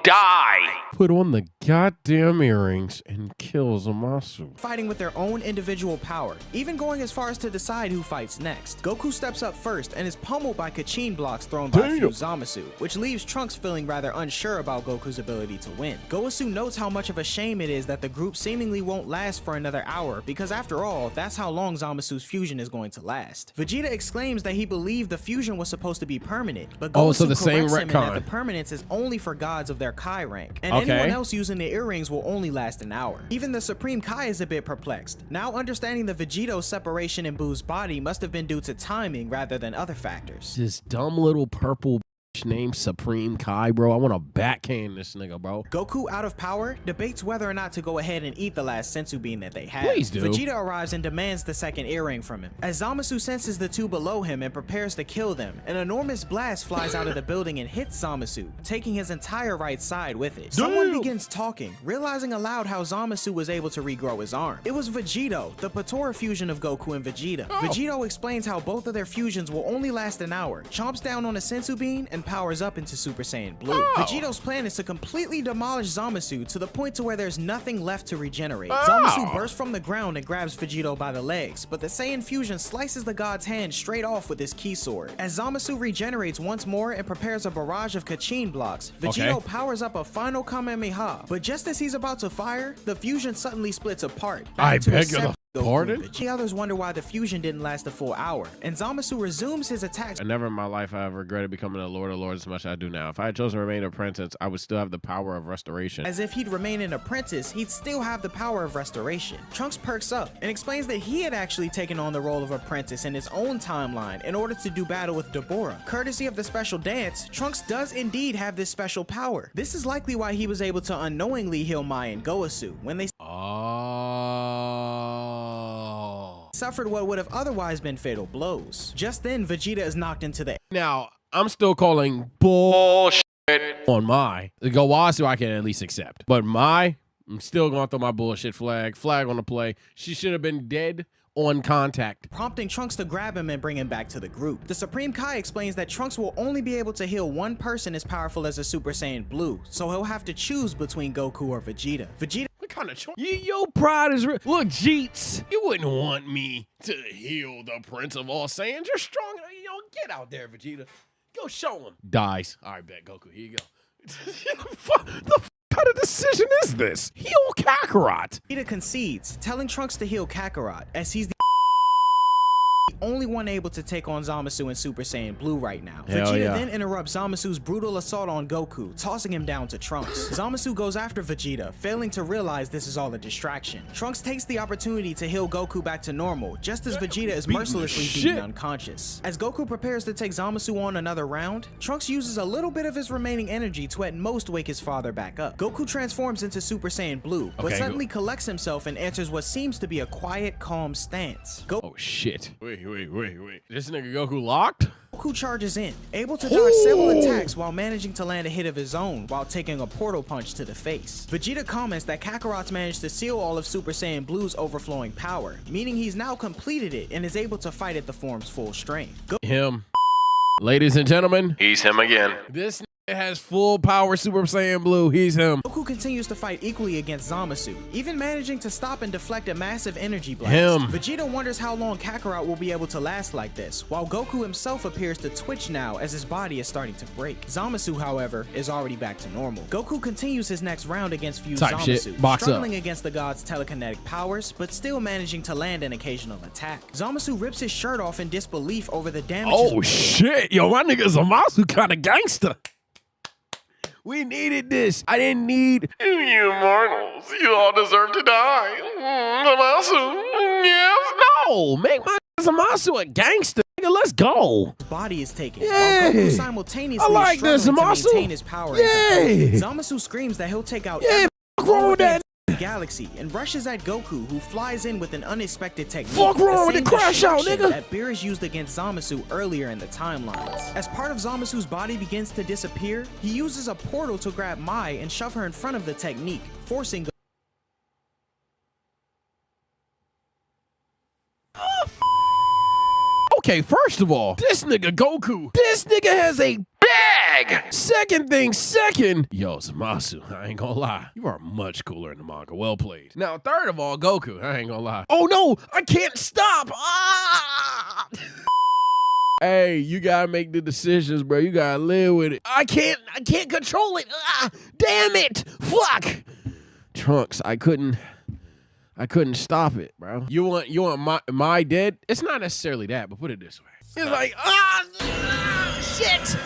Die. put on the goddamn earrings and kill Zamasu. Fighting with their own individual power, even going as far as to decide who fights next. Goku steps up first and is pummeled by Kachin blocks thrown by a few Zamasu, which leaves Trunks feeling rather unsure about Goku's ability to win. Goku notes how much of a shame it is that the group seemingly won't last for another hour, because after all, that's how long Zamasu's fusion is going to last. Vegeta exclaims that he believed the fusion was supposed to be permanent, but Goku so the same corrects him in that retcon. the permanence is only for gods of their Kai rank, and anyone else using the earrings will only last an hour. Even the Supreme Kai is a bit perplexed, now understanding the Vegito's separation in Boo's body must have been due to timing rather than other factors. This dumb little purple named Supreme Kai, bro. I want to backhand this nigga, bro. Goku, out of power, debates whether or not to go ahead and eat the last sensu bean that they have. Please do. Vegeta arrives and demands the second earring from him. As Zamasu senses the two below him and prepares to kill them, an enormous blast flies out of the building and hits Zamasu, taking his entire right side with it. Someone begins talking, realizing aloud how Zamasu was able to regrow his arm. It was Vegito, the Patora fusion of Goku and Vegeta. Vegito explains how both of their fusions will only last an hour, chomps down on a sensu bean, and powers up into Super Saiyan Blue. Vegito's plan is to completely demolish Zamasu to the point to where there's nothing left to regenerate. Zamasu bursts from the ground and grabs Vegito by the legs, but the Saiyan fusion slices the god's hand straight off with his key sword. As Zamasu regenerates once more and prepares a barrage of Kachin blocks, Vegito powers up a final Kamehameha, but just as he's about to fire, the fusion suddenly splits apart. I beg your pardon? The others wonder why the fusion didn't last a full hour, and Zamasu resumes his attacks. Never in my life have regretted becoming a Lord of Lords as much as I do now. If I had chosen to remain an apprentice, I would still have the power of restoration. As if he'd remain an apprentice, he'd still have the power of restoration. Trunks perks up and explains that he had actually taken on the role of apprentice in his own timeline in order to do battle with Deborah. Courtesy of the special dance, Trunks does indeed have this special power. This is likely why he was able to unknowingly heal Mai and Goasu when they suffered what would have otherwise been fatal blows. Just then, Vegeta is knocked into the... Now, I'm still calling bullshit on Mai. The Gowasu I can at least accept. But Mai, I'm still going to throw my bullshit flag on the play. She should have been dead on contact, prompting Trunks to grab him and bring him back to the group. The Supreme Kai explains that Trunks will only be able to heal one person as powerful as a Super Saiyan Blue, so he'll have to choose between Goku or Vegeta. What kind of choice? Your pride is real. Look, Jeets, you wouldn't want me to heal the Prince of all Saiyans. You're strong. Get out there, Vegeta. Go show him. Dies. All right, bet Goku. Here you go. The kind of decision is this? Heal Kakarot. Vegeta concedes, telling Trunks to heal Kakarot, as he's the only one able to take on Zamasu and Super Saiyan Blue right now. Vegeta then interrupts Zamasu's brutal assault on Goku, tossing him down to Trunks. Zamasu goes after Vegeta, failing to realize this is all a distraction. Trunks takes the opportunity to heal Goku back to normal, just as Vegeta is mercilessly beaten unconscious. As Goku prepares to take Zamasu on another round, Trunks uses a little bit of his remaining energy to at most wake his father back up. Goku transforms into Super Saiyan Blue, but suddenly collects himself and enters what seems to be a quiet, calm stance. Oh shit. Wait. This nigga Goku locked? Goku charges in, able to dodge several attacks while managing to land a hit of his own while taking a portal punch to the face. Vegeta comments that Kakarot's managed to seal all of Super Saiyan Blue's overflowing power, meaning he's now completed it and is able to fight at the form's full strength. Him. Ladies and gentlemen, he's him again. This has full power Super Saiyan Blue. He's him. Goku continues to fight equally against Zamasu, even managing to stop and deflect a massive energy blast. Vegeta wonders how long Kakarot will be able to last like this, while Goku himself appears to twitch now as his body is starting to break. Zamasu, however, is already back to normal. Goku continues his next round against fused Zamasu, struggling against the god's telekinetic powers, but still managing to land an occasional attack. Zamasu rips his shirt off in disbelief over the damage. Oh shit, yo, my nigga Zamasu kind of gangster. We needed this. I didn't need... You mortals, you all deserve to die. Zamasu, yes. No, make my Zamasu a gangster. Nigga, let's go. His body is taken. While Goku simultaneously struggling to maintain his power. Zamasu screams that he'll take out every galaxy and rushes at Goku, who flies in with an unexpected technique. Fuck wrong with the crash out, nigga. That Beerus used against Zamasu earlier in the timelines. As part of Zamasu's body begins to disappear, he uses a portal to grab Mai and shove her in front of the technique, forcing Okay, first of all, this nigga Goku, this nigga has a bag. Second, yo, Zamasu, I ain't gonna lie, you are much cooler in the manga. Well played. Now, third of all, Goku, I ain't gonna lie. Oh no, I can't stop. Ah! Hey, you gotta make the decisions, bro. You gotta live with it. I can't control it. Ah, damn it. Fuck. Trunks, I couldn't stop it, bro. You want my dead? It's not necessarily that, but put it this way. It's like, shit.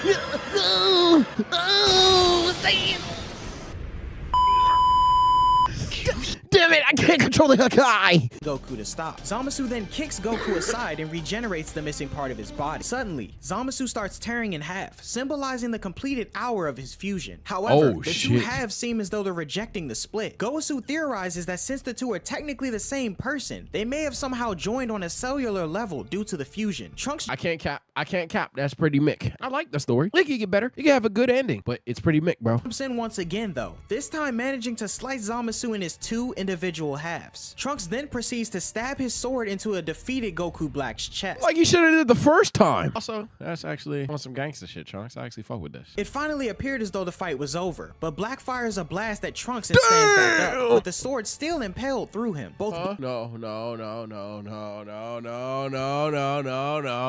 Damn it, I can't control controlling her guy. Goku to stop. Zamasu then kicks Goku aside and regenerates the missing part of his body. Suddenly, Zamasu starts tearing in half, symbolizing the completed hour of his fusion. However, the two halves seem as though they're rejecting the split. Goku theorizes that since the two are technically the same person, they may have somehow joined on a cellular level due to the fusion. Trunks... I can't cap. That's pretty Mick. I like the story. It can get better. It can have a good ending, but it's pretty Mick, bro. Jumps in once again, though, this time managing to slice Zamasu in his two individual halves. Trunks then proceeds to stab his sword into a defeated Goku Black's chest. Like you should have did the first time. Also, that's actually on some gangster shit, Trunks. I actually fuck with this. It finally appeared as though the fight was over, but Black fires a blast at Trunks and stands back up, with the sword still impaled through him. Both No.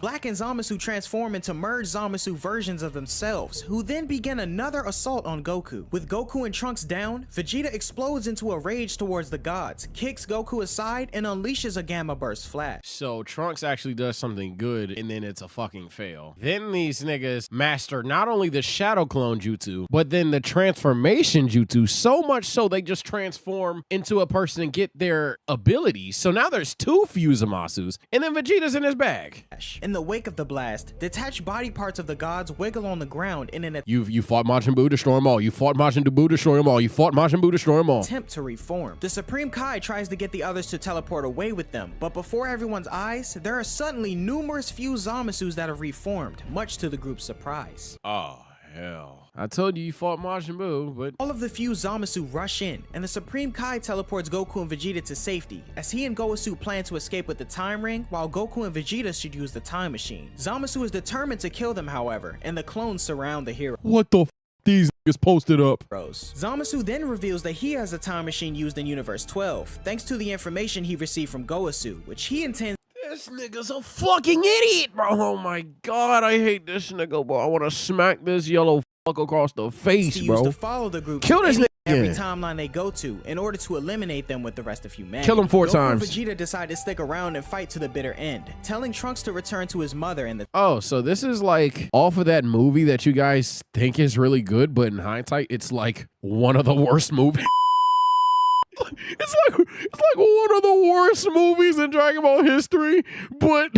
Black and Zamasu transform into merged Zamasu versions of themselves, who then begin another assault on Goku. With Goku and Trunks down, Vegeta explodes into a rage towards the gods, kicks Goku aside, and unleashes a Gamma Burst Flash. So Trunks actually does something good, and then it's a fucking fail. Then these niggas master not only the Shadow Clone Jutsu, but then the transformation Jutsu, so much so they just transform into a person and get their abilities. So now there's two Fusamasus, and then Vegeta's in his bag. In the wake of the blast, detached body parts of the gods wiggle on the ground in an You fought Majin Buu, destroy them all. You fought Majin Buu, destroy them all. You fought Majin Buu, destroy them all. attempt to reform. The Supreme Kai tries to get the others to teleport away with them, but before everyone's eyes, there are suddenly numerous fused Zamasus that have reformed, much to the group's surprise. Oh, hell. I told you fought Majin Buu, but... All of the fused Zamasu rush in, and the Supreme Kai teleports Goku and Vegeta to safety, as he and Goku plan to escape with the Time Ring, while Goku and Vegeta should use the Time Machine. Zamasu is determined to kill them, however, and the clones surround the hero. What the f*** these niggas posted up? Zamasu then reveals that he has a time machine used in Universe 12, thanks to the information he received from Goku, which he intends. This nigga's a fucking idiot, bro. Oh my god, I hate this nigga, bro. I want to smack this yellow fuck across the face, bro. To follow the group. Kill this nigga. Every timeline they go to, in order to eliminate them with the rest of humanity. Kill him 4 Goku times. And Vegeta decide to stick around and fight to the bitter end, telling Trunks to return to his mother and the. Oh, so this is like off of that movie that you guys think is really good, but in hindsight, it's like one of the worst movies. It's like one of the worst movies in Dragon Ball history, but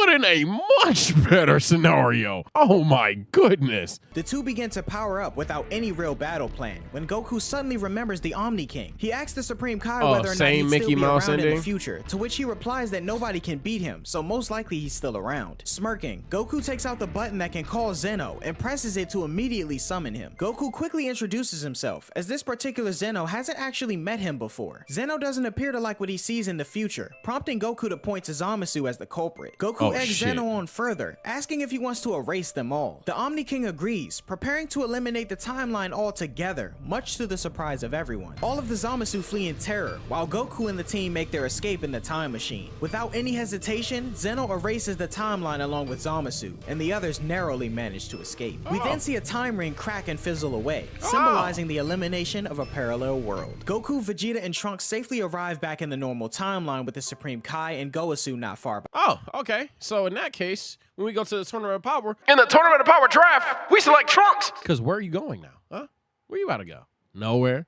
in a much better scenario. Oh my goodness. The two begin to power up without any real battle plan, when Goku suddenly remembers the Omni King. He asks the Supreme Kai whether or not he'd still be around in the future, to which he replies that nobody can beat him, so most likely he's still around. Smirking, Goku takes out the button that can call Zeno and presses it to immediately summon him. Goku quickly introduces himself, as this particular Zeno hasn't actually met him before. Zeno doesn't appear to like what he sees in the future, prompting Goku to point to Zamasu as the culprit. Goku eggs Zeno on further, asking if he wants to erase them all. The Omni King agrees, preparing to eliminate the timeline altogether, much to the surprise of everyone. All of the Zamasu flee in terror, while Goku and the team make their escape in the time machine. Without any hesitation, Zeno erases the timeline along with Zamasu, and the others narrowly manage to escape. We then see a time ring crack and fizzle away, symbolizing the elimination of a parallel world. Goku, Vegeta, and Trunks safely arrive back in the normal timeline with the Supreme Kai and Goku not far behind. Oh, okay. So in that case, when we go to the Tournament of Power, In the Tournament of Power draft, we select Trunks. because where are you going now? Huh? Where you about to go? Nowhere.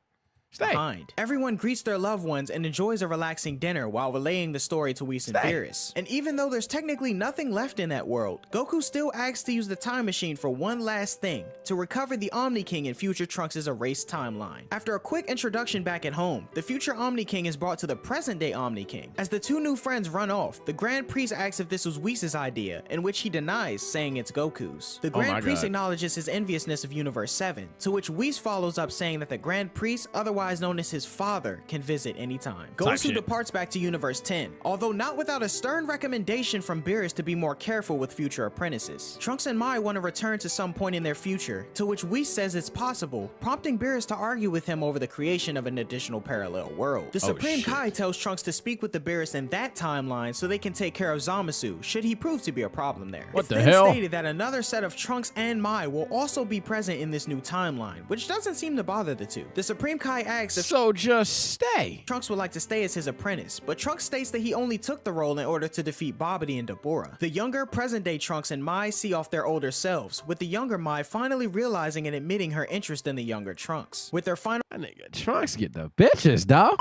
Stay. Everyone greets their loved ones and enjoys a relaxing dinner while relaying the story to Whis and Beerus. And even though there's technically nothing left in that world, Goku still asks to use the time machine for one last thing, to recover the Omni King in future Trunks' erased timeline. After a quick introduction back at home, the future Omni King is brought to the present day Omni King. As the two new friends run off, the Grand Priest asks if this was Whis' idea, in which he denies, saying it's Goku's. The Grand Priest acknowledges his enviousness of Universe 7, to which Whis follows up saying that the Grand Priest, otherwise known as his father, can visit anytime. Goku departs back to Universe 10, although not without a stern recommendation from Beerus to be more careful with future apprentices. Trunks and Mai want to return to some point in their future, to which Whis says it's possible, prompting Beerus to argue with him over the creation of an additional parallel world. The Supreme Kai tells Trunks to speak with the Beerus in that timeline so they can take care of Zamasu, should he prove to be a problem there. What the then hell? Stated that another set of Trunks and Mai will also be present in this new timeline, which doesn't seem to bother the two. The Supreme Kai asks if So just stay. Trunks would like to stay as his apprentice, but Trunks states that he only took the role in order to defeat Babidi and Deborah. The younger, present-day Trunks and Mai see off their older selves, with the younger Mai finally realizing and admitting her interest in the younger Trunks. With their final That nigga Trunks get the bitches, dawg.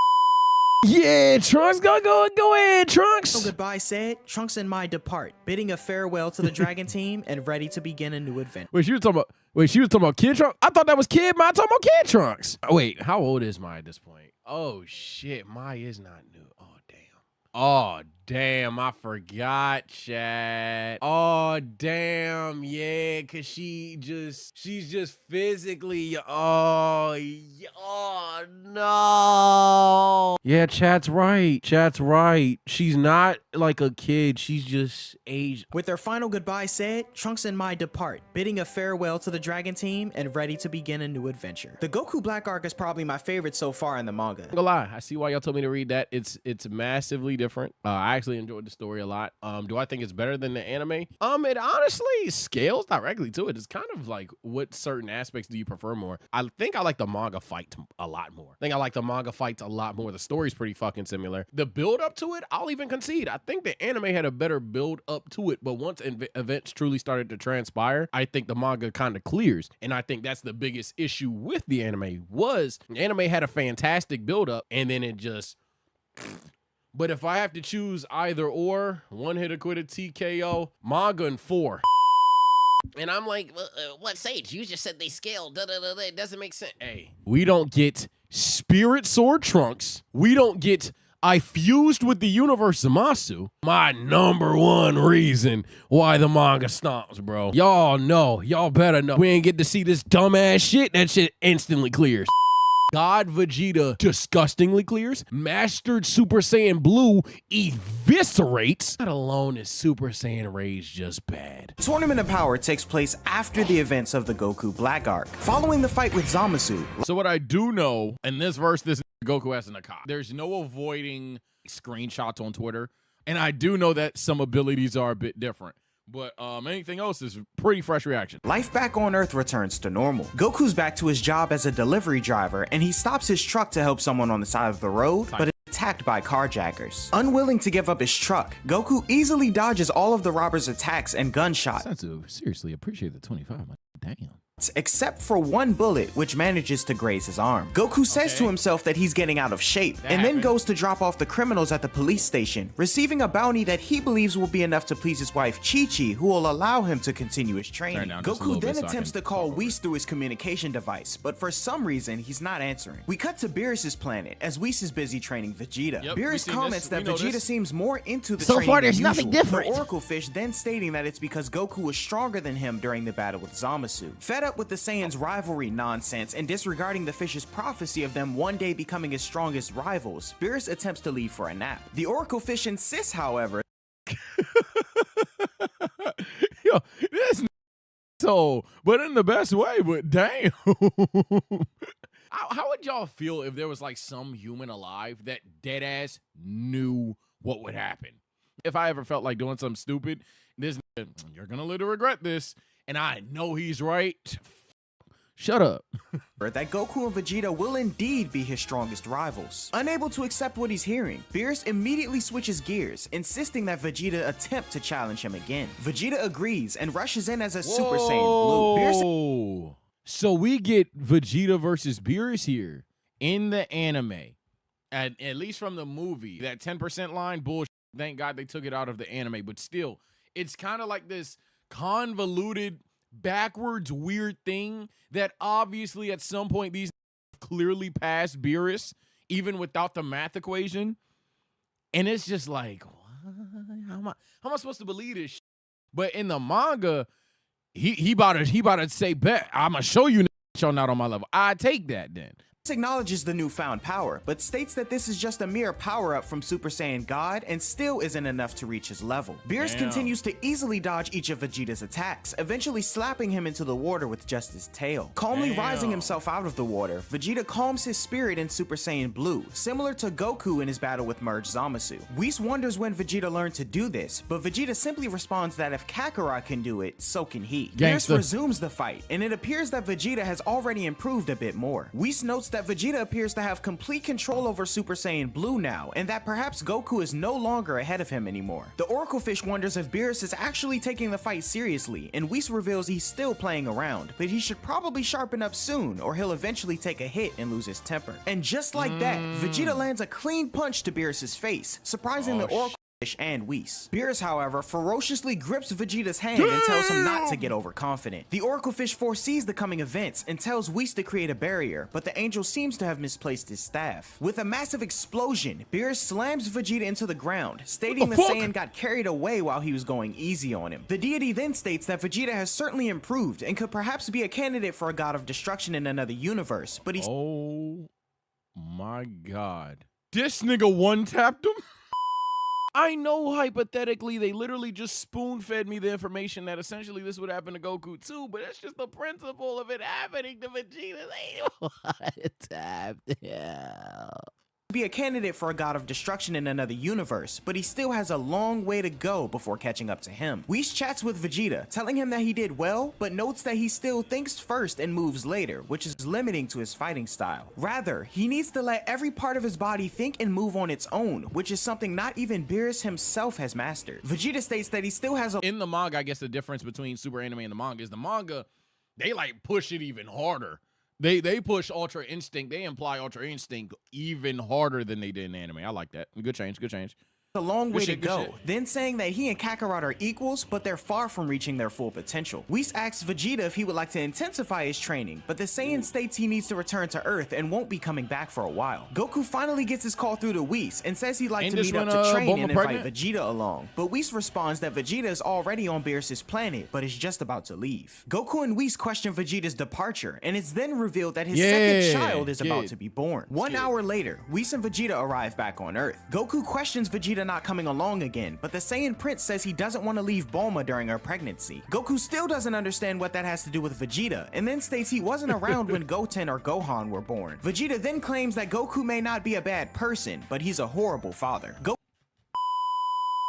Yeah, Trunks, go ahead, Trunks. Goodbye said, Trunks and Mai depart, bidding a farewell to the Dragon Team and ready to begin a new adventure. Wait, she was talking about Kid Trunks? I thought that was Kid Mai talking about Kid Trunks. Oh, wait, how old is Mai at this point? Oh, shit, Mai is not new. Oh, damn, I forgot, chat. Oh, damn, yeah, because she's just physically, oh, no. Yeah, chat's right. She's not like a kid. She's just aged. With their final goodbye said, Trunks and Mai depart, bidding a farewell to the Dragon Team and ready to begin a new adventure. The Goku Black arc is probably my favorite so far in the manga. I'm gonna lie, I see why y'all told me to read that. It's massively different. I actually enjoyed the story a lot. Do I think it's better than the anime? It honestly scales directly to it. It's kind of like, what certain aspects do you prefer more? I think I like the manga fight a lot more. The story's pretty fucking similar. The build up to it, I'll even concede. I think the anime had a better build up to it, but once events truly started to transpire, I think the manga kind of clears. And I think that's the biggest issue with the anime was the anime had a fantastic build up and then it just... But if I have to choose either or, one hit acquitted TKO, manga and 4. And I'm like, what, Sage? You just said they scaled. It doesn't make sense. Hey, we don't get Spirit Sword Trunks. We don't get I fused with the universe Zamasu. My #1 reason why the manga stomps, bro. Y'all know. Y'all better know. We ain't get to see this dumbass shit. That shit instantly clears. God Vegeta disgustingly clears. Mastered Super Saiyan Blue eviscerates. That alone is Super Saiyan Rage just bad. Tournament of Power takes place after the events of the Goku Black arc, following the fight with Zamasu. So what I do know, in this verse, this Goku has an Akatsuki. There's no avoiding screenshots on Twitter. And I do know that some abilities are a bit different. But anything else is pretty fresh reaction. Life back on Earth returns to normal. Goku's back to his job as a delivery driver, and he stops his truck to help someone on the side of the road, but is attacked by carjackers. Unwilling to give up his truck, Goku easily dodges all of the robbers' attacks and gunshots. Satsu, seriously, appreciate the 25. Damn. Except for one bullet, which manages to graze his arm. Goku says to himself that he's getting out of shape, and then goes to drop off the criminals at the police station, receiving a bounty that he believes will be enough to please his wife Chi-Chi, who will allow him to continue his training. Goku then attempts to call Whis through his communication device, but for some reason, he's not answering. We cut to Beerus' planet, as Whis is busy training Vegeta. Beerus comments that Vegeta seems more into the training than usual. Nothing different. The Oracle Fish then stating that it's because Goku was stronger than him during the battle with Zamasu. Fed up with the Saiyans' rivalry nonsense and disregarding the fish's prophecy of them one day becoming his strongest rivals, Beerus attempts to leave for a nap. The Oracle Fish insists, however, yo, this so, but in the best way, but damn. How would y'all feel if there was like some human alive that dead ass knew what would happen? If I ever felt like doing something stupid, you're gonna live to regret this, and I know he's right. Shut up. that Goku and Vegeta will indeed be his strongest rivals. Unable to accept what he's hearing, Beerus immediately switches gears, insisting that Vegeta attempt to challenge him again. Vegeta agrees and rushes in as a Super Saiyan Blue. So we get Vegeta versus Beerus here in the anime. At least from the movie. That 10% line, bullshit. Thank God they took it out of the anime. But still, it's kind of like this convoluted, backwards weird thing that obviously at some point these clearly passed Beerus even without the math equation, and it's just like, what? How am I supposed to believe this shit? But in the manga, he about to say, bet I'm gonna show you y'all not on my level. I take that then. Acknowledges the newfound power, but states that this is just a mere power-up from Super Saiyan God and still isn't enough to reach his level. Beerus continues to easily dodge each of Vegeta's attacks, eventually slapping him into the water with just his tail. Calmly rising himself out of the water, Vegeta calms his spirit in Super Saiyan Blue, similar to Goku in his battle with Merged Zamasu. Whis wonders when Vegeta learned to do this, but Vegeta simply responds that if Kakarot can do it, so can he. Beerus resumes the fight, and it appears that Vegeta has already improved a bit more. Whis notes that Vegeta appears to have complete control over Super Saiyan Blue now, and that perhaps Goku is no longer ahead of him anymore. The Oracle Fish wonders if Beerus is actually taking the fight seriously, and Whis reveals he's still playing around, but he should probably sharpen up soon, or he'll eventually take a hit and lose his temper. And just like that, Vegeta lands a clean punch to Beerus' face, surprising the Oracle Fish and Whis. Beerus, however, ferociously grips Vegeta's hand and tells him not to get overconfident. The Oracle Fish foresees the coming events and tells Whis to create a barrier, but the angel seems to have misplaced his staff. With a massive explosion, Beerus slams Vegeta into the ground, stating the Saiyan got carried away while he was going easy on him. The deity then states that Vegeta has certainly improved and could perhaps be a candidate for a god of destruction in another universe, but he's— Oh my God. This nigga one-tapped him? I know hypothetically they literally just spoon-fed me the information that essentially this would happen to Goku too, but it's just the principle of it happening to Vegeta. They one-tapped him. Be a candidate for a god of destruction in another universe, but he still has a long way to go before catching up to him. Whis chats with Vegeta, telling him that he did well, but notes that he still thinks first and moves later, which is limiting to his fighting style. Rather, he needs to let every part of his body think and move on its own, which is something not even Beerus himself has mastered. Vegeta states that he still has a— In the manga, I guess the difference between Super Anime and the manga is the manga, they like push it even harder. They push Ultra Instinct. They imply Ultra Instinct even harder than they did in anime. I like that. Good change. Good change. A long way to go, then saying that he and Kakarot are equals, but they're far from reaching their full potential. Whis asks Vegeta if he would like to intensify his training, but the Saiyan states he needs to return to Earth and won't be coming back for a while. Goku finally gets his call through to Whis and says he'd like to meet up to train and invite Vegeta along, but Whis responds that Vegeta is already on Beerus' planet, but is just about to leave. Goku and Whis question Vegeta's departure, and it's then revealed that his second child is about to be born. 1 hour later, Whis and Vegeta arrive back on Earth. Goku questions Vegeta not coming along again, but the Saiyan Prince says he doesn't want to leave Bulma during her pregnancy. Goku still doesn't understand what that has to do with Vegeta, and then states he wasn't around when Goten or Gohan were born. Vegeta then claims that Goku may not be a bad person, but he's a horrible father.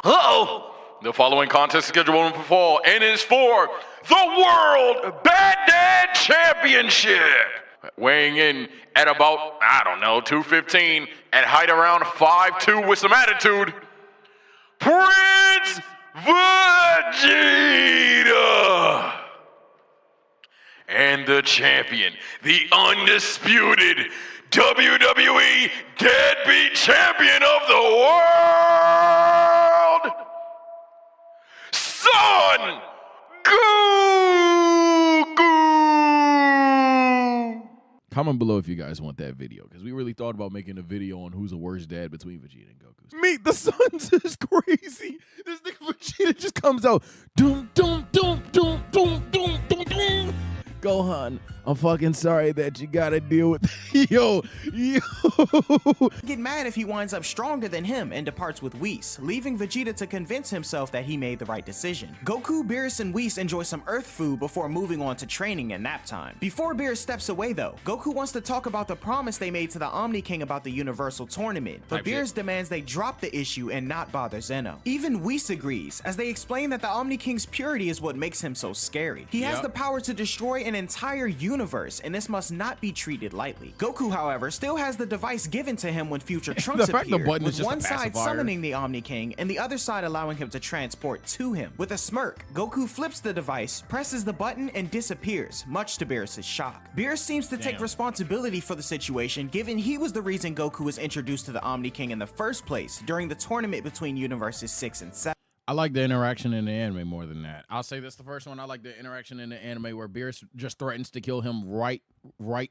Uh-oh! The following contest is scheduled for fall and is for the World Bad Dad Championship. Weighing in at about, I don't know, 215, at height around 5'2" with some attitude, Prince Vegeta! And the champion, the undisputed WWE Deadbeat Champion of the World, Son Goku! Comment below if you guys want that video, because we really thought about making a video on who's the worst dad between Vegeta and Goku. Meet the Sons is crazy. This nigga Vegeta just comes out. Doom, doom, doom, doom, doom, doom, doom, doom. Gohan, I'm fucking sorry that you gotta deal with yo. Get mad if he winds up stronger than him and departs with Whis, leaving Vegeta to convince himself that he made the right decision. Goku, Beerus, and Whis enjoy some Earth food before moving on to training and nap time. Before Beerus steps away though, Goku wants to talk about the promise they made to the Omni King about the Universal Tournament, but Beerus demands they drop the issue and not bother Zeno. Even Whis agrees, as they explain that the Omni King's purity is what makes him so scary. He has the power to destroy an entire universe, and this must not be treated lightly. Goku, however, still has the device given to him when future Trunks appeared, with one side summoning the Omni King and the other side allowing him to transport to him. With a smirk, Goku flips the device, presses the button, and disappears, much to Beerus' shock. Beerus seems to take responsibility for the situation, given he was the reason Goku was introduced to the Omni King in the first place during the tournament between universes 6 and 7. I like the interaction in the anime more than that. I'll say this the first one. I like the interaction in the anime where Beerus just threatens to kill him right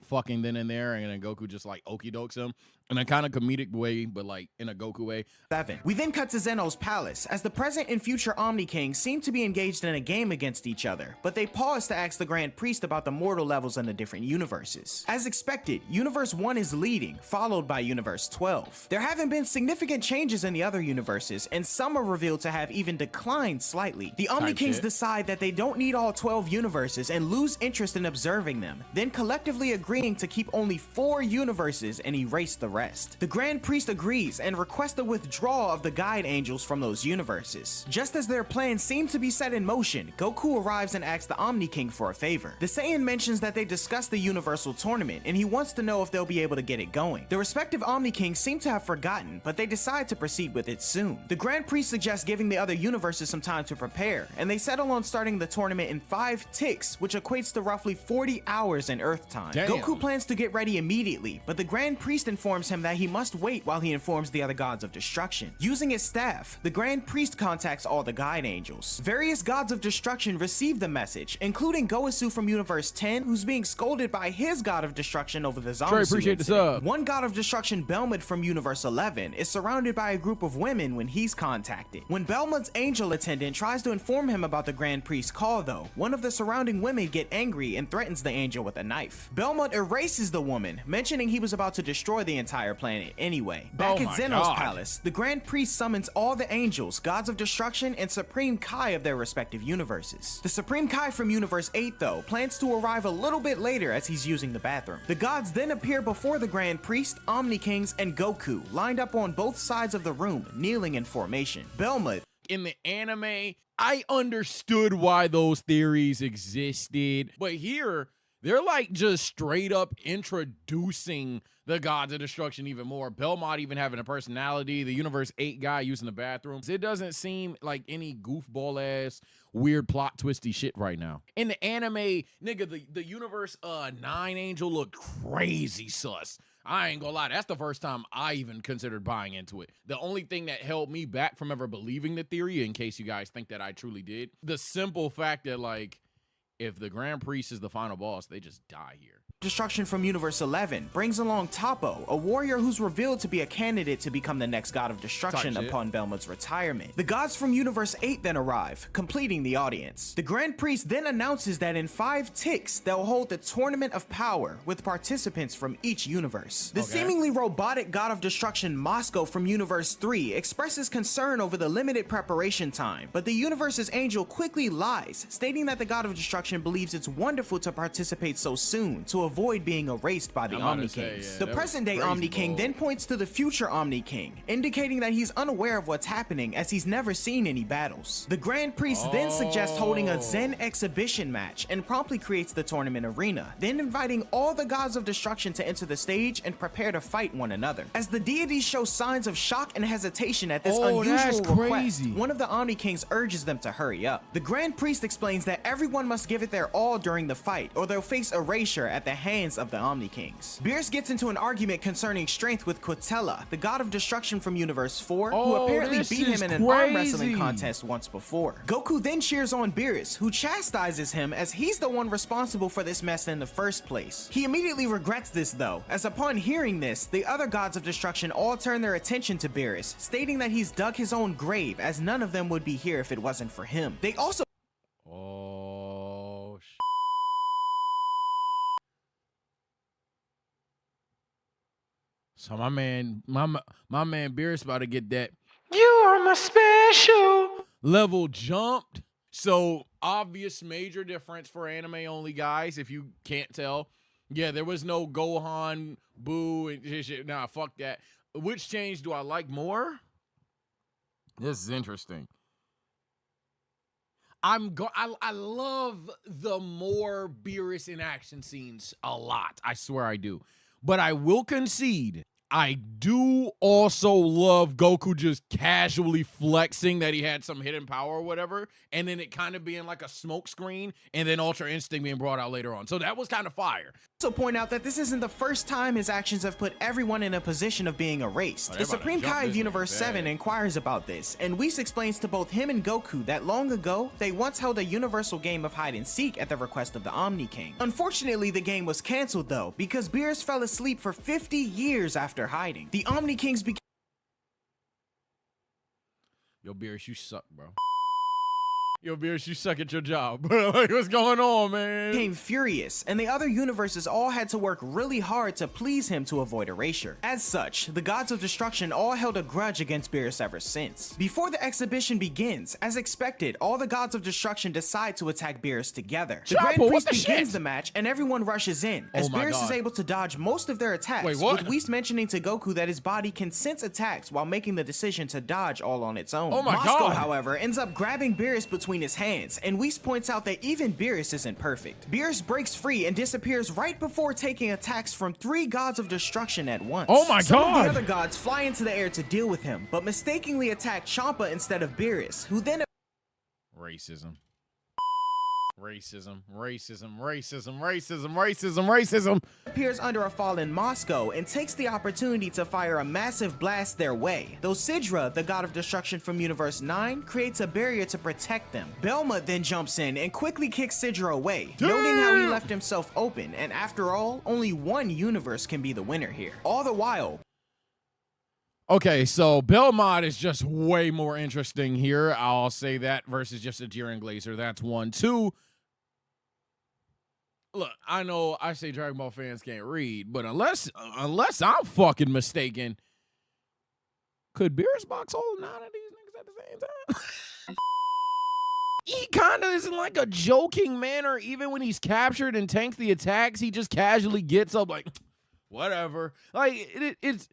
fucking then and there, and then Goku just like okie dokes him in a kind of comedic way, but like in a Goku way. 7. We then cut to Zeno's palace, as the present and future Omni Kings seem to be engaged in a game against each other, but they pause to ask the Grand Priest about the mortal levels in the different universes. As expected, Universe 1 is leading, followed by Universe 12. There haven't been significant changes in the other universes, and some are revealed to have even declined slightly. The Omni Kings decide that they don't need all 12 universes and lose interest in observing them, then collectively collectively agreeing to keep only 4 universes and erase the rest. The Grand Priest agrees and requests the withdrawal of the guide angels from those universes. Just as their plans seem to be set in motion, Goku arrives and asks the Omni King for a favor. The Saiyan mentions that they discussed the Universal Tournament and he wants to know if they'll be able to get it going. The respective Omni Kings seem to have forgotten, but they decide to proceed with it soon. The Grand Priest suggests giving the other universes some time to prepare, and they settle on starting the tournament in 5 ticks, which equates to roughly 40 hours in Earth time. Damn. Goku plans to get ready immediately, but the Grand Priest informs him that he must wait while he informs the other gods of destruction. Using his staff, the Grand Priest contacts all the guide angels. Various gods of destruction receive the message, including Goku from Universe 10, who's being scolded by his god of destruction over the zombie. Appreciate the sub. One god of destruction, Belmont from Universe 11, is surrounded by a group of women when he's contacted. When Belmont's angel attendant tries to inform him about the Grand Priest's call though, one of the surrounding women get angry and threatens the angel with a knife. Belmont erases the woman, mentioning he was about to destroy the entire planet anyway. Back at Zeno's palace, the Grand Priest summons all the angels, gods of destruction, and Supreme Kai of their respective universes. The Supreme Kai from Universe 8 though plans to arrive a little bit later as he's using the bathroom. The gods then appear before the Grand Priest, Omni Kings, and Goku, lined up on both sides of the room, kneeling in formation. Belmont in the anime, I understood why those theories existed, but here they're like just straight up introducing the gods of destruction even more. Belmont even having a personality, the Universe 8 guy using the bathrooms. It doesn't seem like any goofball ass weird plot twisty shit right now. In the anime, nigga, the Universe 9 angel looked crazy sus. I ain't gonna lie, that's the first time I even considered buying into it. The only thing that held me back from ever believing the theory, in case you guys think that I truly did, the simple fact that, like, if the Grand Priest is the final boss, they just die here. Destruction from Universe 11 brings along Toppo, a warrior who's revealed to be a candidate to become the next god of destruction upon Belmont's retirement. The gods from Universe 8 then arrive, completing the audience. The Grand Priest then announces that in 5 ticks, they'll hold the Tournament of Power with participants from each universe. The seemingly robotic god of destruction Moscow from Universe 3 expresses concern over the limited preparation time, but the universe's angel quickly lies, stating that the god of destruction believes it's wonderful to participate so soon to avoid being erased by the Omni Kings. The present-day Omni King then points to the future Omni King, indicating that he's unaware of what's happening as he's never seen any battles. The Grand Priest then suggests holding a Zen exhibition match and promptly creates the tournament arena, then inviting all the gods of destruction to enter the stage and prepare to fight one another. As the deities show signs of shock and hesitation at this unusual request, one of the Omni Kings urges them to hurry up. The Grand Priest explains that everyone must give it their all during the fight, or they'll face erasure at the hands of the Omni Kings. Beerus gets into an argument concerning strength with Quintella, the god of destruction from Universe 4, who apparently beat him in an arm wrestling contest once before. Goku then cheers on Beerus, who chastises him as he's the one responsible for this mess in the first place. He immediately regrets this though, as upon hearing this, the other gods of destruction all turn their attention to Beerus, stating that he's dug his own grave as none of them would be here if it wasn't for him. They also So my man Beerus about to get that "you are my special" level jumped. So obvious major difference for anime only guys, if you can't tell. Yeah, there was no Gohan, Boo, and shit. Nah, fuck that. Which change do I like more? This is interesting. I love the more Beerus in action scenes a lot. I swear I do. But I will concede, I do also love Goku just casually flexing that he had some hidden power or whatever, and then it kind of being like a smoke screen, and then Ultra Instinct being brought out later on. So that was kind of fire. Also point out that this isn't the first time his actions have put everyone in a position of being erased. The Supreme Kai of Universe 7 inquires about this, and Whis explains to both him and Goku that long ago, they once held a universal game of hide and seek at the request of the Omni King. Unfortunately, the game was cancelled though, because Beerus fell asleep for 50 years after hiding. The Omni Kings became— Yo, Beerus, you suck, bro. Yo, Beerus, you suck at your job. Like, what's going on, man? Became furious, and the other universes all had to work really hard to please him to avoid erasure. As such, the gods of destruction all held a grudge against Beerus ever since. Before the exhibition begins, as expected, all the gods of destruction decide to attack Beerus together. The Grand Chopper, Priest what the begins shit? the match, and everyone rushes in, as Oh my Beerus is God. able to dodge most of their attacks, Wait, what? with Whis mentioning to Goku that his body can sense attacks while making the decision to dodge all on its own. Oh my Moscow, God. however, ends up grabbing Beerus between his hands, and Whis points out that even Beerus isn't perfect. Beerus breaks free and disappears right before taking attacks from 3 gods of destruction at once. Oh my Some of God. the other gods fly into the air to deal with him, but mistakenly attack Champa instead of Beerus, who then Racism. Racism, racism, racism, racism, racism, racism. appears under a fallen Moscow and takes the opportunity to fire a massive blast their way. Though Sidra, the god of destruction from Universe 9, creates a barrier to protect them. Belma then jumps in and quickly kicks Sidra away, noting how he left himself open, and after all, only one universe can be the winner here. All the while, Okay, so Belmont is just way more interesting here. I'll say that versus just a Jiren Glazer. That's 1. 2. Look, I know I say Dragon Ball fans can't read, but unless I'm fucking mistaken, could Beerus box all 9 of these niggas at the same time? He kind of is in like a joking manner. Even when he's captured and tanks the attacks, he just casually gets up like, whatever. Like, it's...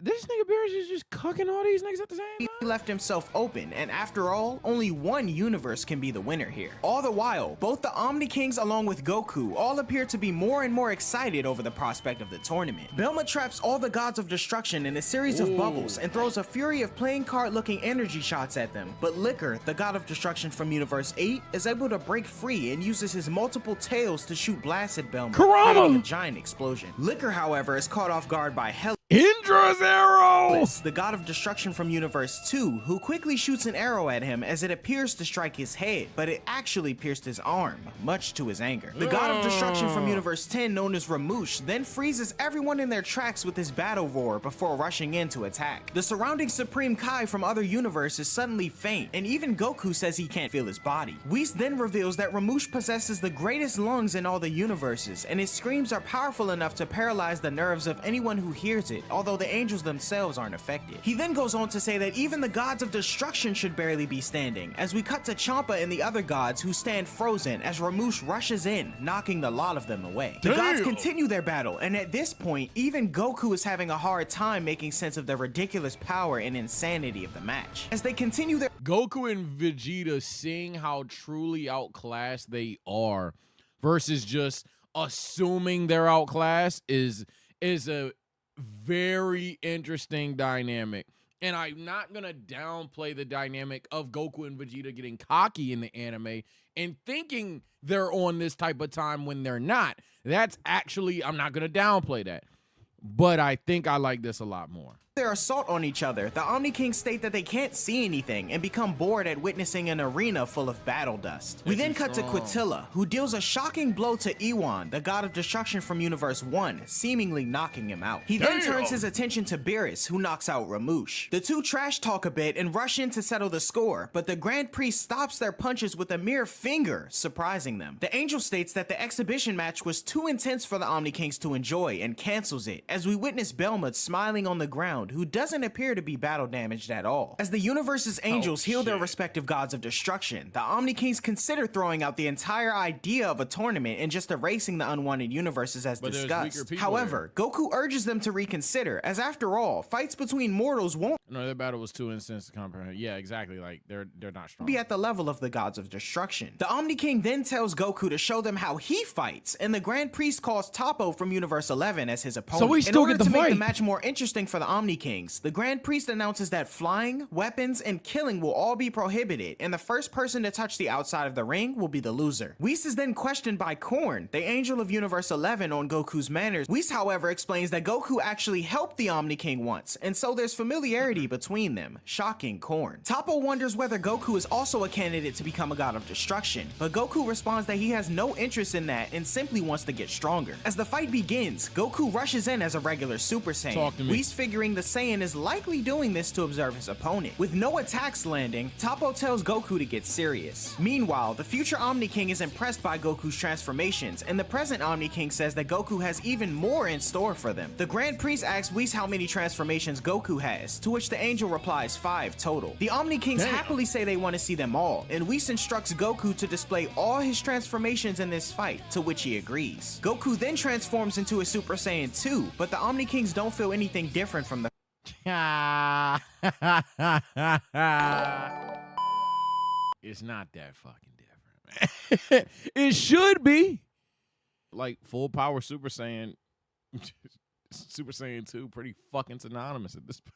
This nigga Beerus is just cucking all these niggas at the same he time? left himself open, and after all, only one universe can be the winner here. All the while, both the Omni Kings along with Goku all appear to be more and more excited over the prospect of the tournament. Belma traps all the gods of destruction in a series of bubbles and throws a fury of playing card looking energy shots at them, but Liquor, the god of destruction from Universe 8, is able to break free and uses his multiple tails to shoot blasts at Belma, Karama! creating a giant explosion. Liquor, however, is caught off guard by Indra's arrow! the god of destruction from Universe 2, who quickly shoots an arrow at him as it appears to strike his head, but it actually pierced his arm, much to his anger. The god of destruction from Universe 10, known as Ramush, then freezes everyone in their tracks with his battle roar before rushing in to attack. The surrounding Supreme Kai from other universes suddenly faint, and even Goku says he can't feel his body. Whis then reveals that Ramush possesses the greatest lungs in all the universes, and his screams are powerful enough to paralyze the nerves of anyone who hears it, although the angels themselves aren't affected. He then goes on to say that even the gods of destruction should barely be standing, as we cut to Champa and the other gods who stand frozen as Ramush rushes in, knocking the lot of them away. The gods continue their battle, and at this point, even Goku is having a hard time making sense of the ridiculous power and insanity of the match. As they continue their Goku and Vegeta seeing how truly outclassed they are versus just assuming they're outclassed is a very interesting dynamic. And I'm not going to downplay the dynamic of Goku and Vegeta getting cocky in the anime and thinking they're on this type of time when they're not. That's actually, I'm not going to downplay that. But I think I like this a lot more. their assault on each other, the Omni Kings state that they can't see anything and become bored at witnessing an arena full of battle dust. We then cut to Quintilla, who deals a shocking blow to Ewan, the god of destruction from Universe 1, seemingly knocking him out. He then turns his attention to Beerus, who knocks out Ramush. The two trash talk a bit and rush in to settle the score, but the Grand Priest stops their punches with a mere finger, surprising them. The Angel states that the exhibition match was too intense for the Omni Kings to enjoy and cancels it, as we witness Belmont smiling on the ground, who doesn't appear to be battle damaged at all. As the universe's angels heal their respective gods of destruction, the Omni Kings consider throwing out the entire idea of a tournament and just erasing the unwanted universes as discussed. However, Goku urges them to reconsider, as after all, fights between mortals won't No, that battle was too intense to comprehend. Yeah, exactly. Like they're not strong. be at the level of the gods of destruction. The Omni King then tells Goku to show them how he fights, and the Grand Priest calls Toppo from Universe 11 as his opponent. So we still in order get the to make fight. the match more interesting for the Omni Kings, the Grand Priest announces that flying, weapons, and killing will all be prohibited, and the first person to touch the outside of the ring will be the loser. Whis is then questioned by Korn, the Angel of Universe 11, on Goku's manners. Whis, however, explains that Goku actually helped the Omni King once, and so there's familiarity parity between them, shocking Korn. Toppo wonders whether Goku is also a candidate to become a god of destruction, but Goku responds that he has no interest in that and simply wants to get stronger. As the fight begins, Goku rushes in as a regular Super Saiyan, Whis figuring the Saiyan is likely doing this to observe his opponent. With no attacks landing, Toppo tells Goku to get serious. Meanwhile, the future Omni King is impressed by Goku's transformations, and the present Omni King says that Goku has even more in store for them. The Grand Priest asks Whis how many transformations Goku has, to which the angel replies 5 total. The Omni Kings happily say they want to see them all, and Whis instructs Goku to display all his transformations in this fight, to which he agrees. Goku then transforms into a Super Saiyan 2, but the Omni Kings don't feel anything different from the It's not that fucking different, man. It should be. Like, full power Super Saiyan, Super Saiyan 2, pretty fucking synonymous at this point.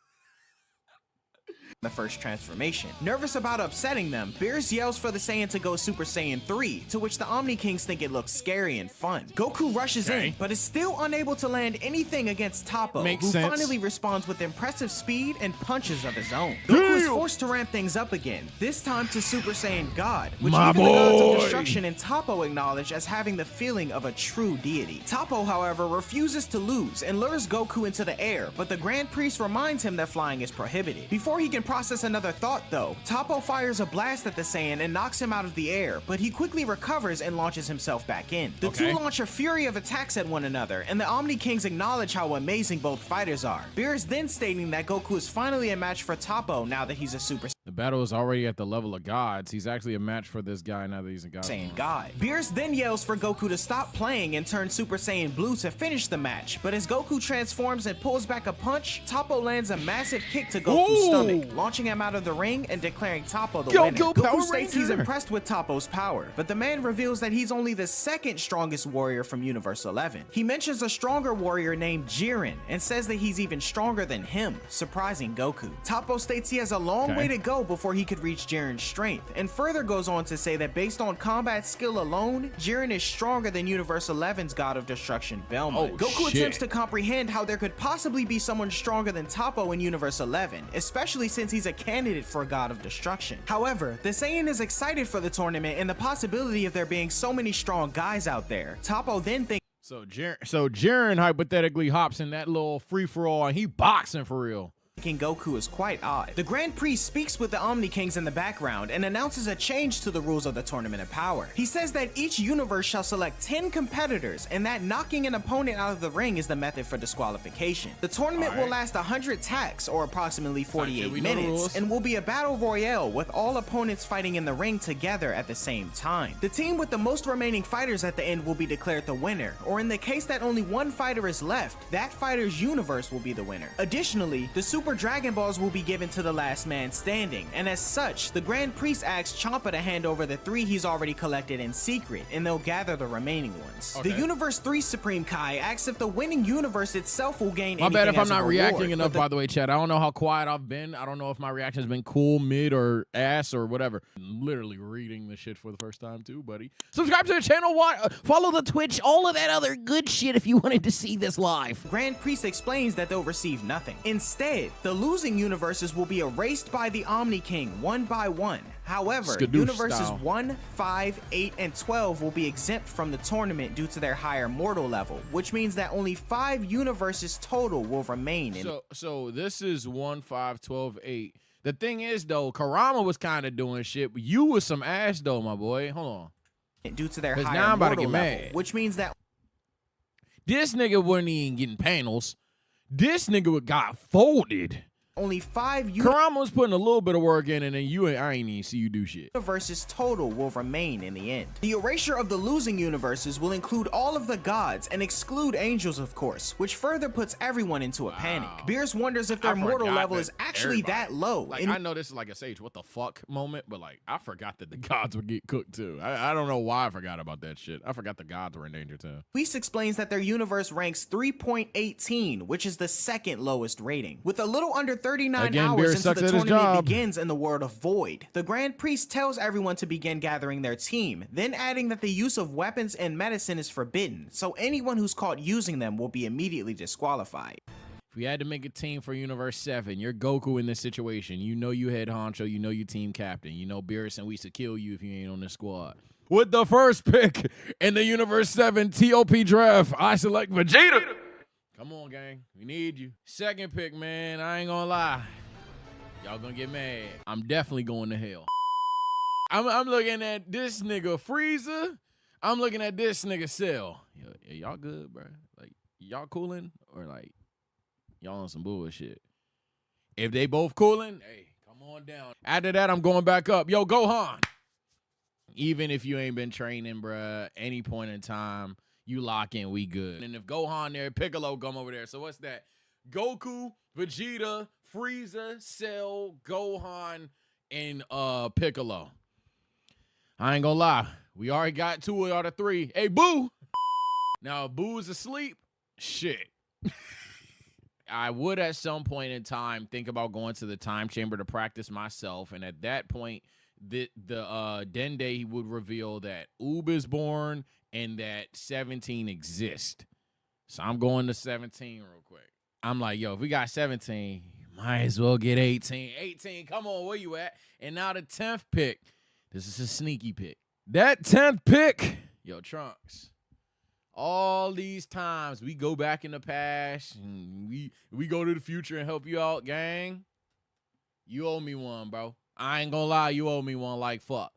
The first transformation. Nervous about upsetting them, Beerus yells for the Saiyan to go Super Saiyan 3, to which the Omni Kings think it looks scary and fun. Goku rushes in, but is still unable to land anything against Toppo, who finally responds with impressive speed and punches of his own. Goku is forced to ramp things up again, this time to Super Saiyan God, which even the gods of destruction and Toppo acknowledge as having the feeling of a true deity. Toppo, however, refuses to lose and lures Goku into the air, but the Grand Priest reminds him that flying is prohibited. Before he can process another thought though, Toppo fires a blast at the Saiyan and knocks him out of the air, but he quickly recovers and launches himself back in. The two launch a fury of attacks at one another, and the Omni Kings acknowledge how amazing both fighters are. Beerus then stating that Goku is finally a match for Toppo now that he's a Super The battle is already at the level of gods. He's actually a match for this guy now that he's a god. Saiyan God. Beerus then yells for Goku to stop playing and turn Super Saiyan Blue to finish the match, but as Goku transforms and pulls back a punch, Toppo lands a massive kick to Goku's stomach, launching him out of the ring and declaring Toppo the winner. Goku states he's impressed with Toppo's power, but the man reveals that he's only the second strongest warrior from Universe 11. He mentions a stronger warrior named Jiren and says that he's even stronger than him, surprising Goku. Toppo states he has a long way to go before he could reach Jiren's strength, and further goes on to say that based on combat skill alone, Jiren is stronger than Universe 11's God of Destruction, Belmont. Goku attempts to comprehend how there could possibly be someone stronger than Toppo in Universe 11, especially since he's a candidate for a God of Destruction. However, the Saiyan is excited for the tournament and the possibility of there being so many strong guys out there. Toppo then thinks Jiren hypothetically hops in that little free-for-all and he boxing for real. Goku is quite odd. The Grand Priest speaks with the Omni Kings in the background and announces a change to the rules of the Tournament of Power. He says that each universe shall select 10 competitors and that knocking an opponent out of the ring is the method for disqualification. The tournament will last 100 tacks, or approximately 48 minutes, and will be a battle royale with all opponents fighting in the ring together at the same time. The team with the most remaining fighters at the end will be declared the winner, or in the case that only one fighter is left, that fighter's universe will be the winner. Additionally, the Super Dragon Balls will be given to the last man standing, and as such, the Grand Priest asks Champa to hand over the 3 he's already collected in secret, and they'll gather the remaining ones. The Universe 3 Supreme Kai asks if the winning universe itself will gain anything. My bad if I'm not reacting reward, enough, by the way, chat. I don't know how quiet I've been. I don't know if my reaction has been cool, mid, or ass, or whatever. I'm literally reading the shit for the first time, too, buddy. Subscribe to the channel, follow the Twitch, all of that other good shit if you wanted to see this live. Grand Priest explains that they'll receive nothing. Instead, the losing universes will be erased by the Omni King one by one. However, universes 1, 5, 8, and 12 will be exempt from the tournament due to their higher mortal level, which means that only 5 universes total will remain in. So this is 1, 5, 12, 8. The thing is, though, Karama was kind of doing shit, but you was some ass, though, my boy. Hold on. Due to their higher now I'm about to mortal get level, mad. which means that this nigga wasn't even getting panels. This nigga got folded. Only 5 Karama was putting a little bit of work in, and then I ain't even see you do shit. Universes total will remain in the end. The erasure of the losing universes will include all of the gods and exclude angels, of course, which further puts everyone into a panic. Beerus wonders if their mortal level is actually that low. Like, I know this is like a Sage what the fuck moment, but like I forgot that the gods would get cooked too. I don't know why I forgot about that shit. I forgot the gods were in danger too. Whis explains that their universe ranks 3.18, which is the second lowest rating. With a little under 39 hours into the tournament begins in the world of Void. The Grand Priest tells everyone to begin gathering their team, then adding that the use of weapons and medicine is forbidden, so anyone who's caught using them will be immediately disqualified. If we had to make a team for Universe 7, you're Goku in this situation. You know you head honcho. You know you team captain. You know Beerus and we should kill you if you ain't on this squad. With the first pick in the Universe 7 TOP draft, I select Vegeta. Come on, gang. We need you. Second pick, man. I ain't gonna lie. Y'all gonna get mad. I'm definitely going to hell. I'm looking at this nigga Frieza. I'm looking at this nigga Cell. Y'all good, bro? Like, y'all cooling? Or like, y'all on some bullshit? If they both cooling, hey, come on down. After that, I'm going back up. Yo, Gohan. Even if you ain't been training, bruh, any point in time, you lock in, we good. And if Gohan there, Piccolo come over there. So what's that? Goku, Vegeta, Frieza, Cell, Gohan, and Piccolo. I ain't gonna lie. We already got 2 out of 3. Hey, Boo. Now, if Boo's asleep, shit. I would at some point in time think about going to the time chamber to practice myself. And at that point, the Dende would reveal that Oob is born and that 17 exists. So I'm going to 17 real quick. I'm like, yo, if we got 17, might as well get 18. 18, come on, where you at? And now the 10th pick. This is a sneaky pick. That 10th pick, yo, Trunks. All these times we go back in the past and we go to the future and help you out, gang. You owe me one, bro. I ain't gonna lie, you owe me one like fuck.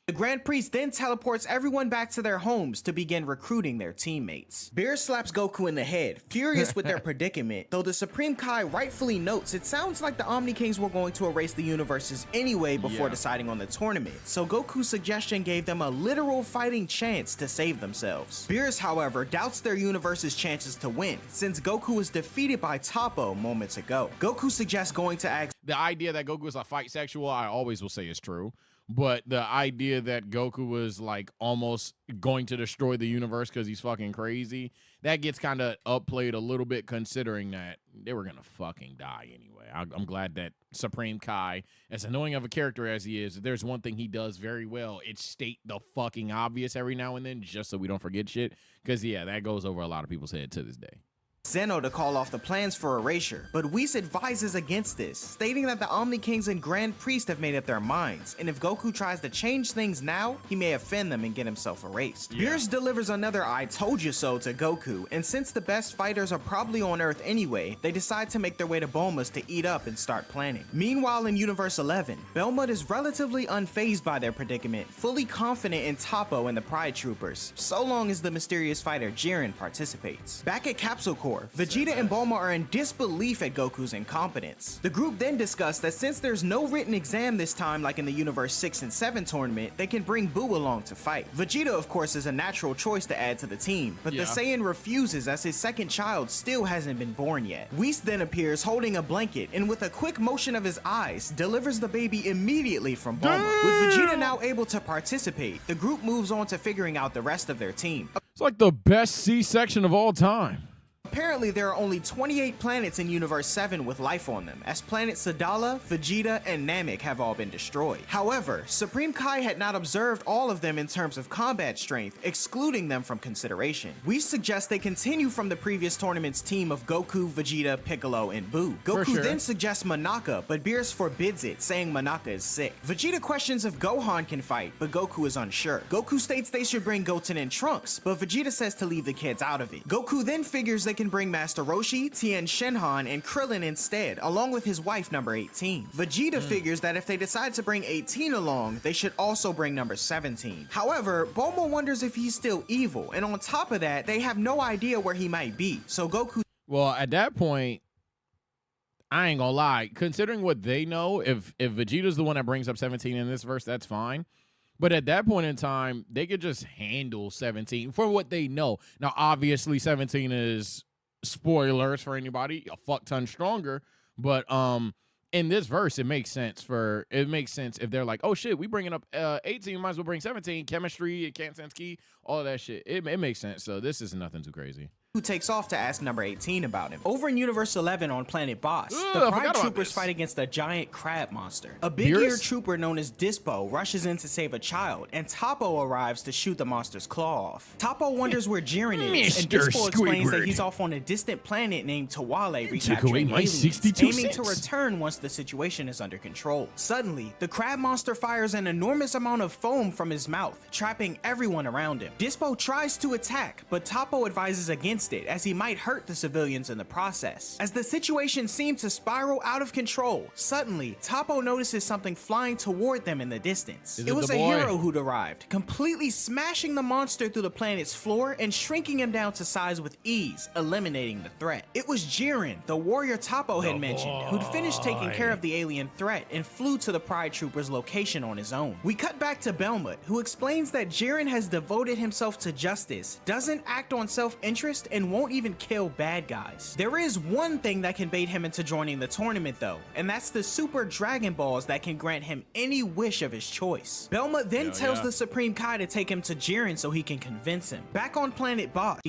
The Grand Priest then teleports everyone back to their homes to begin recruiting their teammates. Beerus slaps Goku in the head, furious with their predicament, though the Supreme Kai rightfully notes it sounds like the Omni Kings were going to erase the universes anyway before deciding on the tournament, so Goku's suggestion gave them a literal fighting chance to save themselves. Beerus, however, doubts their universe's chances to win, since Goku was defeated by Toppo moments ago. Goku suggests going to ask the idea that Goku is a fight sexual, I always will say is true. But the idea that Goku was like almost going to destroy the universe because he's fucking crazy, that gets kind of upplayed a little bit considering that they were going to fucking die anyway. I'm glad that Supreme Kai, as annoying of a character as he is, there's one thing he does very well. It's state the fucking obvious every now and then just so we don't forget shit. Because, yeah, that goes over a lot of people's head to this day. Zeno to call off the plans for erasure, but Whis advises against this, stating that the Omni Kings and Grand Priest have made up their minds, and if Goku tries to change things now, he may offend them and get himself erased. Beerus delivers another I told you so to Goku, and since the best fighters are probably on Earth anyway, they decide to make their way to Bulma's to eat up and start planning. Meanwhile in Universe 11, Belmont is relatively unfazed by their predicament, fully confident in Toppo and the Pride Troopers, so long as the mysterious fighter Jiren participates. Back at Capsule Corp, Vegeta and Bulma are in disbelief at Goku's incompetence. The group then discussed that since there's no written exam this time like in the Universe 6 and 7 tournament, they can bring Buu along to fight. Vegeta, of course, is a natural choice to add to the team, but the Saiyan refuses as his second child still hasn't been born yet. Whis then appears holding a blanket and with a quick motion of his eyes, delivers the baby immediately from Bulma. With Vegeta now able to participate, the group moves on to figuring out the rest of their team. It's like the best C-section of all time. Apparently, there are only 28 planets in Universe 7 with life on them, as planets Sadala, Vegeta, and Namek have all been destroyed. However, Supreme Kai had not observed all of them in terms of combat strength, excluding them from consideration. We suggest they continue from the previous tournament's team of Goku, Vegeta, Piccolo, and Buu. Goku then suggests Monaka, but Beerus forbids it, saying Monaka is sick. Vegeta questions if Gohan can fight, but Goku is unsure. Goku states they should bring Goten and Trunks, but Vegeta says to leave the kids out of it. Goku then figures they can bring Master Roshi, Tien Shinhan, and Krillin instead, along with his wife number 18. Vegeta figures that if they decide to bring 18 along, they should also bring number 17. However, Bulma wonders if he's still evil, and on top of that, they have no idea where he might be, so Goku... Well, at that point, I ain't gonna lie, considering what they know, if Vegeta's the one that brings up 17 in this verse, that's fine. But at that point in time, they could just handle 17 for what they know. Now, obviously, 17 is, spoilers for anybody, a fuck ton stronger. But in this verse, it makes sense if they're like, oh shit, we bringing up 18, might as well bring 17. Chemistry, can't sense key, all of that shit. It makes sense. So this is nothing too crazy. who takes off to ask number 18 about him. Over in Universe 11 on planet Boss, I the forgot Pride about Troopers this. fight against a giant crab monster. A big-eared Beerus? trooper known as Dispo rushes in to save a child, and Topo arrives to shoot the monster's claw off. Topo wonders where Jiren is, and Mr. Dispo explains that Squidward. he's off on a distant planet named Tawale took recapturing away my aliens, 62 aiming to cents. return once the situation is under control. Suddenly, the crab monster fires an enormous amount of foam from his mouth, trapping everyone around him. Dispo tries to attack, but Topo advises against it as he might hurt the civilians in the process. As the situation seemed to spiral out of control, suddenly, Topo notices something flying toward them in the distance. Is It it was the a boy? hero who'd arrived, completely smashing the monster through the planet's floor and shrinking him down to size with ease, eliminating the threat. It was Jiren, the warrior Topo had mentioned, who'd finished taking care of the alien threat and flew to the Pride Trooper's location on his own. We cut back to Belmont, who explains that Jiren has devoted himself to justice, doesn't act on self-interest, and won't even kill bad guys. There is one thing that can bait him into joining the tournament though, and that's the Super Dragon Balls that can grant him any wish of his choice. Belmont then tells the Supreme Kai to take him to Jiren so he can convince him. Back on planet Boss,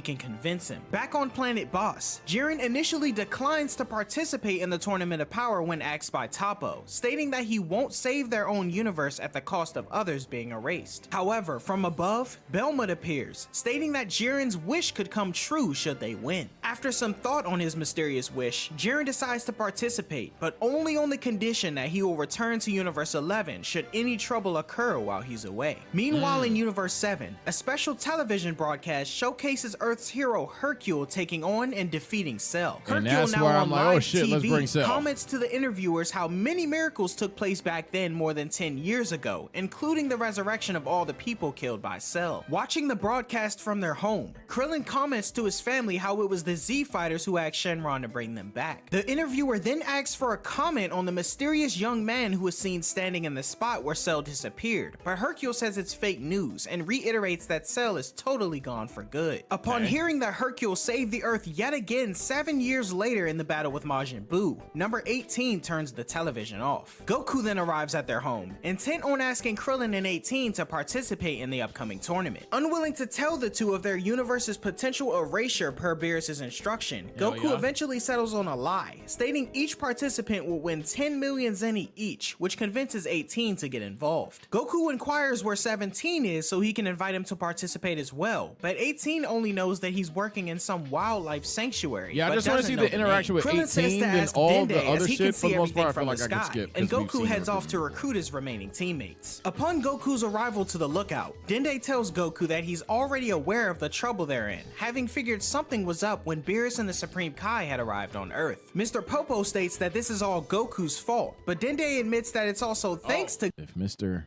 Jiren initially declines to participate in the Tournament of Power when asked by Topo, stating that he won't save their own universe at the cost of others being erased. However, from above, Belmont appears, stating that Jiren's wish could come true should they win. After some thought on his mysterious wish, Jiren decides to participate, but only on the condition that he will return to Universe 11 should any trouble occur while he's away. Meanwhile, in Universe 7, a special television broadcast showcases Earth's hero Hercule taking on and defeating Cell. And Hercule, that's now where on I'm like, live oh shit, let's bring TV, Cell. comments to the interviewers how many miracles took place back then more than 10 years ago, including the resurrection of all the people killed by Cell. Watching the broadcast from their home, Krillin comments to his family how it was the Z Fighters who asked Shenron to bring them back. The interviewer then asks for a comment on the mysterious young man who was seen standing in the spot where Cell disappeared, but Hercule says it's fake news and reiterates that Cell is totally gone for good. Upon hearing that Hercule saved the Earth yet again 7 years later in the battle with Majin Buu, number 18 turns the television off. Goku then arrives at their home, intent on asking Krillin and 18 to participate in the upcoming tournament. Unwilling to tell the two of their universe's potential erasure per Beerus' instruction, Goku eventually settles on a lie, stating each participant will win 10 million zeni each, which convinces 18 to get involved. Goku inquires where 17 is so he can invite him to participate as well, but 18 only knows that he's working in some wildlife sanctuary. Yeah, I but just want to doesn't see know the interaction name. with Krillin says 18 to and ask all Dende the other as he can shit. For see the most part, I everything feel from like the I can sky, skip. and 'cause we've Goku seen heads off everything. to recruit his remaining teammates. Upon Goku's arrival to the lookout, Dende tells Goku that he's already aware of the trouble they're in, having figured something was up when Beerus and the Supreme Kai had arrived on Earth. Mr. Popo states that this is all Goku's fault, but Dende admits that it's also thanks to If Mr.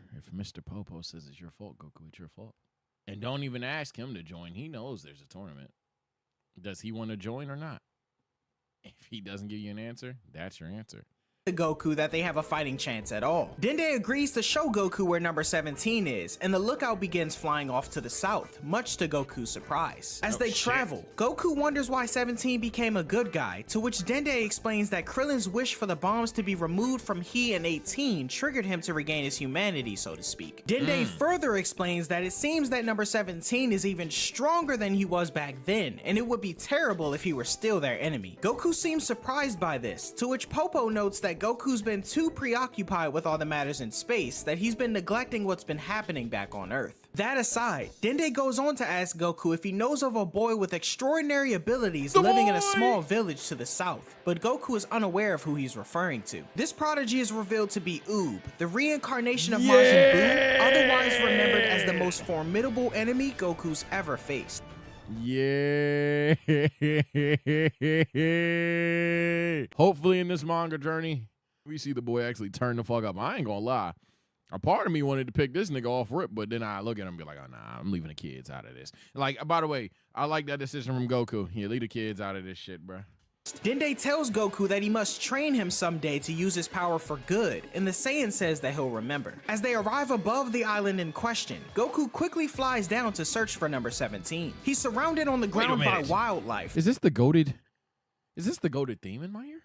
Popo says it's your fault, Goku, it's your fault. And don't even ask him to join. He knows there's a tournament. Does he want to join or not? If he doesn't give you an answer, that's your answer. Goku that they have a fighting chance at all. Dende agrees to show Goku where number 17 is, and the lookout begins flying off to the south, much to Goku's surprise. As they travel, Goku wonders why 17 became a good guy, to which Dende explains that Krillin's wish for the bombs to be removed from he and 18 triggered him to regain his humanity, so to speak. Dende further explains that it seems that number 17 is even stronger than he was back then, and it would be terrible if he were still their enemy. Goku seems surprised by this, to which Popo notes that Goku's been too preoccupied with all the matters in space that he's been neglecting what's been happening back on Earth. That aside, Dende goes on to ask Goku if he knows of a boy with extraordinary abilities living in a small village to the south, but Goku is unaware of who he's referring to. This prodigy is revealed to be Oob, the reincarnation of Majin Buu, otherwise remembered as the most formidable enemy Goku's ever faced. Yeah. Hopefully in this manga journey, we see the boy actually turn the fuck up. I ain't gonna lie. A part of me wanted to pick this nigga off rip, but then I look at him and be like, oh, nah, I'm leaving the kids out of this. Like, by the way, I like that decision from Goku. Yeah, leave the kids out of this shit, bruh. Dende tells Goku that he must train him someday to use his power for good, and the Saiyan says that he'll remember. As they arrive above the island in question, Goku quickly flies down to search for number 17. He's surrounded on the ground by wildlife. Is this the goated theme in my ear?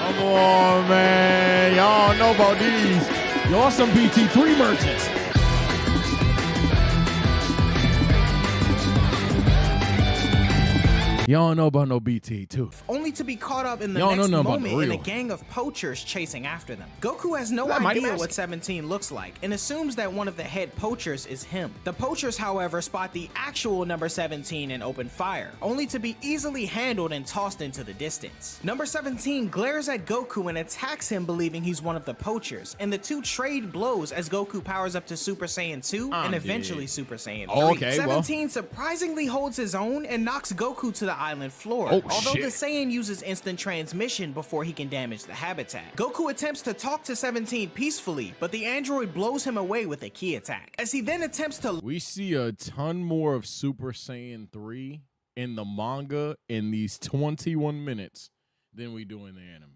Oh Come on, man. Y'all know about these. Y'all some BT3 merchants. Y'all don't know about no BT2. Only to be caught up in the Y'all next know about moment the in a real. gang of poachers chasing after them. Goku has no That Mighty idea Mask? what 17 looks like and assumes that one of the head poachers is him. The poachers, however, spot the actual number 17 and open fire, only to be easily handled and tossed into the distance. Number 17 glares at Goku and attacks him, believing he's one of the poachers, and the two trade blows as Goku powers up to Super Saiyan 2 and eventually Super Saiyan 3. Okay, well. 17 surprisingly holds his own and knocks Goku to the island floor, Oh, although shit. the Saiyan uses instant transmission before he can damage the habitat. Goku attempts to talk to 17 peacefully, but the android blows him away with a key attack. As he then attempts to We see a ton more of Super Saiyan 3 in the manga in these 21 minutes than we do in the anime.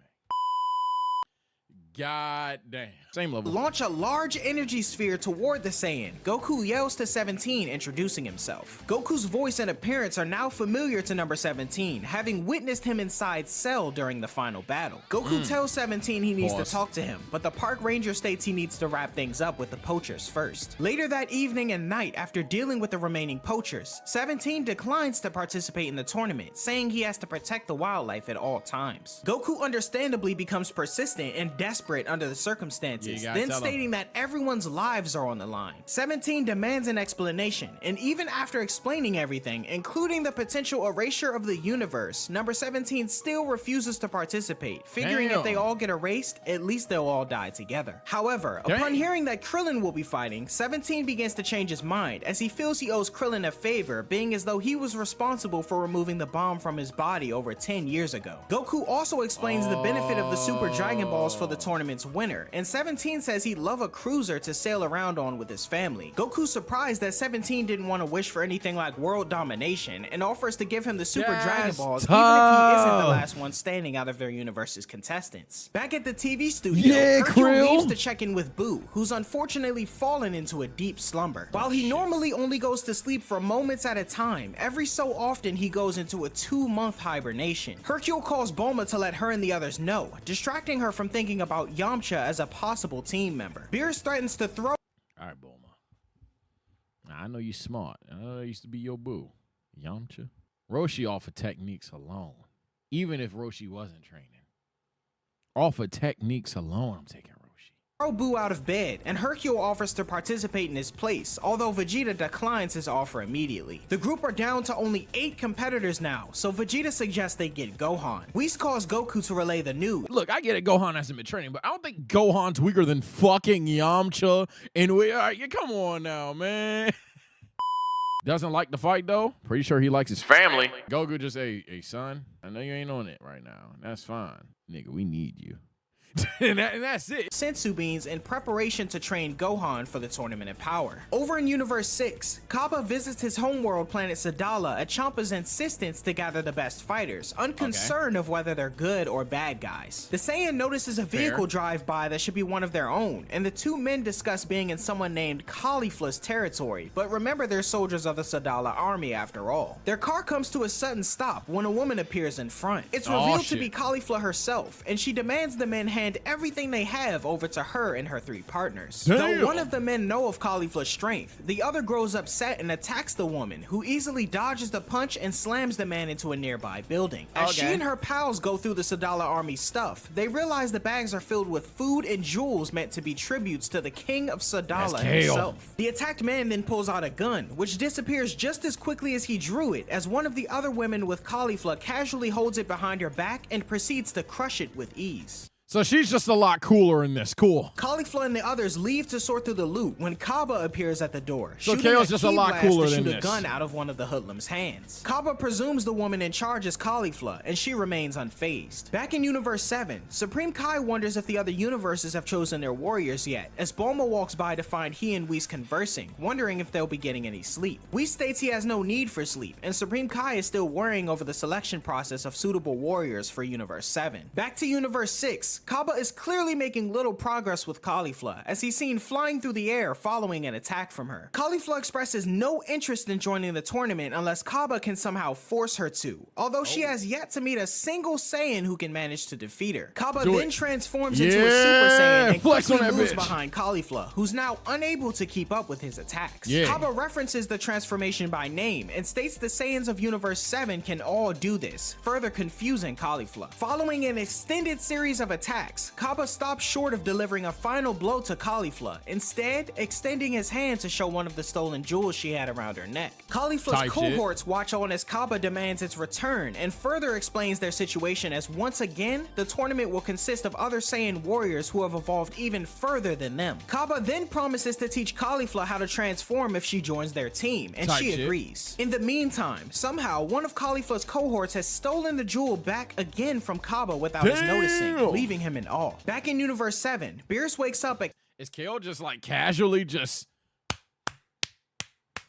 God damn. Same level. launch a large energy sphere toward the Saiyan, Goku yells to 17, introducing himself. Goku's voice and appearance are now familiar to number 17, having witnessed him inside Cell during the final battle. Goku tells 17 he needs Pause. to talk to him, but the park ranger states he needs to wrap things up with the poachers first. Later that evening and night, after dealing with the remaining poachers, 17 declines to participate in the tournament, saying he has to protect the wildlife at all times. Goku understandably becomes persistent and desperate under the circumstances, Yeah, you gotta then tell him. stating that everyone's lives are on the line. 17 demands an explanation, and even after explaining everything, including the potential erasure of the universe, number 17 still refuses to participate, figuring if they Damn. all get erased, at least they'll all die together. However, upon Damn. hearing that Krillin will be fighting, 17 begins to change his mind, as he feels he owes Krillin a favor, being as though he was responsible for removing the bomb from his body over 10 years ago. Goku also explains the benefit of the Super Dragon Balls for the tournament's winner, and 17 says he'd love a cruiser to sail around on with his family. Goku's surprised that 17 didn't want to wish for anything like world domination, and offers to give him the Super Dragon That's Balls even if he isn't the tough. last one standing out of their universe's contestants. Back at the TV studio, Yeah, Hercule Krill. leaves to check in with Boo, who's unfortunately fallen into a deep slumber. While he normally only goes to sleep for moments at a time, every so often he goes into a 2-month hibernation. Hercule calls Bulma to let her and the others know, distracting her from thinking about Yamcha as a possible team member. Beerus threatens to throw All right, Bulma. I know you smart. I know I used to be your boo. Yamcha. Roshi off of techniques alone. Even if Roshi wasn't training. Off of techniques alone, I'm taking Roshi. Boo out of bed, and Hercule offers to participate in his place, although Vegeta declines his offer immediately. The group are down to only 8 competitors now, so Vegeta suggests they get Gohan. Whis calls Goku to relay the news. Look, I get it. Gohan hasn't been training, but I don't think Gohan's weaker than fucking Yamcha. And come on now, man. Doesn't like the fight though. Pretty sure he likes his Family. Goku just, hey, son, I know you ain't on it right now. That's fine. Nigga, we need you. and that's it. Sensu beans in preparation to train Gohan for the Tournament of Power. Over in Universe 6, Kappa visits his homeworld planet Sadala at Champa's insistence to gather the best fighters, unconcerned of whether they're good or bad guys. The Saiyan notices a vehicle drive by that should be one of their own, and the two men discuss being in someone named Caulifla's territory, but remember they're soldiers of the Sadala army after all. Their car comes to a sudden stop when a woman appears in front. It's revealed to shit. be Caulifla herself, and she demands the men hand everything they have over to her and her 3 partners. Damn. Though one of the men know of Caulifla's strength, the other grows upset and attacks the woman, who easily dodges the punch and slams the man into a nearby building. As she and her pals go through the Sadala army's stuff, they realize the bags are filled with food and jewels meant to be tributes to the king of Sadala That's Kale. himself. The attacked man then pulls out a gun, which disappears just as quickly as he drew it, as one of the other women with Caulifla casually holds it behind her back and proceeds to crush it with ease. So she's just a lot cooler in this. Cool. Caulifla and the others leave to sort through the loot when Kaba appears at the door, So shooting Kale's a just a key lot blast cooler to than shoot a this. gun out of one of the hoodlums' hands. Kaba presumes the woman in charge is Caulifla, and she remains unfazed. Back in Universe 7, Supreme Kai wonders if the other universes have chosen their warriors yet, as Bulma walks by to find he and Whis conversing, wondering if they'll be getting any sleep. Whis states he has no need for sleep, and Supreme Kai is still worrying over the selection process of suitable warriors for Universe 7. Back to Universe 6, attacks. Kaba is clearly making little progress with Caulifla, as he's seen flying through the air following an attack from her. Caulifla expresses no interest in joining the tournament unless Kaba can somehow force her to, although she has yet to meet a single Saiyan who can manage to defeat her. Kaba then transforms into a Super Saiyan and quickly moves behind Caulifla, who's now unable to keep up with his attacks. Kaba references the transformation by name and states the Saiyans of Universe 7 can all do this, further confusing Caulifla. Following an extended series of attacks, Kaba stops short of delivering a final blow to Caulifla, instead extending his hand to show one of the stolen jewels she had around her neck. Caulifla's cohorts watch on as Kaba demands its return and further explains their situation as once again, the tournament will consist of other Saiyan warriors who have evolved even further than them. Kaba then promises to teach Caulifla how to transform if she joins their team, and she agrees. In the meantime, somehow one of Caulifla's cohorts has stolen the jewel back again from Kaba without his noticing, leaving him in awe. Back in Universe 7, Beerus wakes up at— Is KO just like casually just...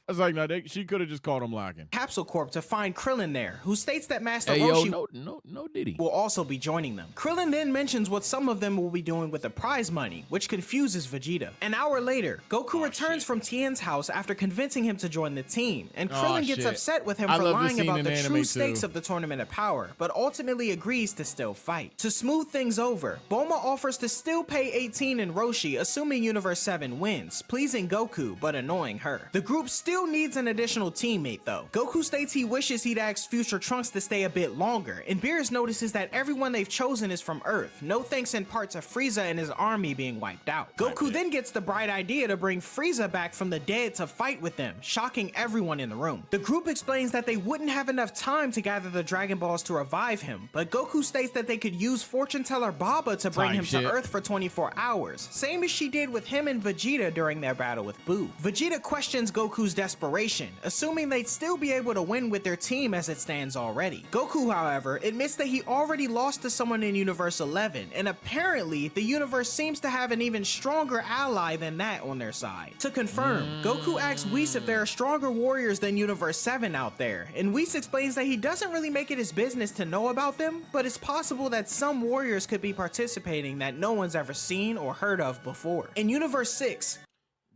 I was like, no, she could have just called him lacking. Capsule Corp to find Krillin there, who states that Master Roshi no Diddy will also be joining them. Krillin then mentions what some of them will be doing with the prize money, which confuses Vegeta. An hour later, Goku returns from Tien's house after convincing him to join the team, and Krillin gets upset with him for lying about the true stakes of the Tournament of Power, but ultimately agrees to still fight. To smooth things over, Bulma offers to still pay 18 in Roshi, assuming Universe 7 wins, pleasing Goku but annoying her. The group still needs an additional teammate though. Goku states he wishes he'd asked Future Trunks to stay a bit longer, and Beerus notices that everyone they've chosen is from Earth, no thanks in part to Frieza and his army being wiped out. Goku then gets the bright idea to bring Frieza back from the dead to fight with them, shocking everyone in the room. The group explains that they wouldn't have enough time to gather the Dragon Balls to revive him, but Goku states that they could use Fortune Teller Baba to bring him to Earth for 24 hours, same as she did with him and Vegeta during their battle with Boo. Vegeta questions Goku's desperation, assuming they'd still be able to win with their team as it stands already. Goku, however, admits that he already lost to someone in Universe 11, and apparently the universe seems to have an even stronger ally than that on their side. To confirm, Goku asks Whis if there are stronger warriors than Universe 7 out there, and Whis explains that he doesn't really make it his business to know about them, but it's possible that some warriors could be participating that no one's ever seen or heard of before. In Universe 6,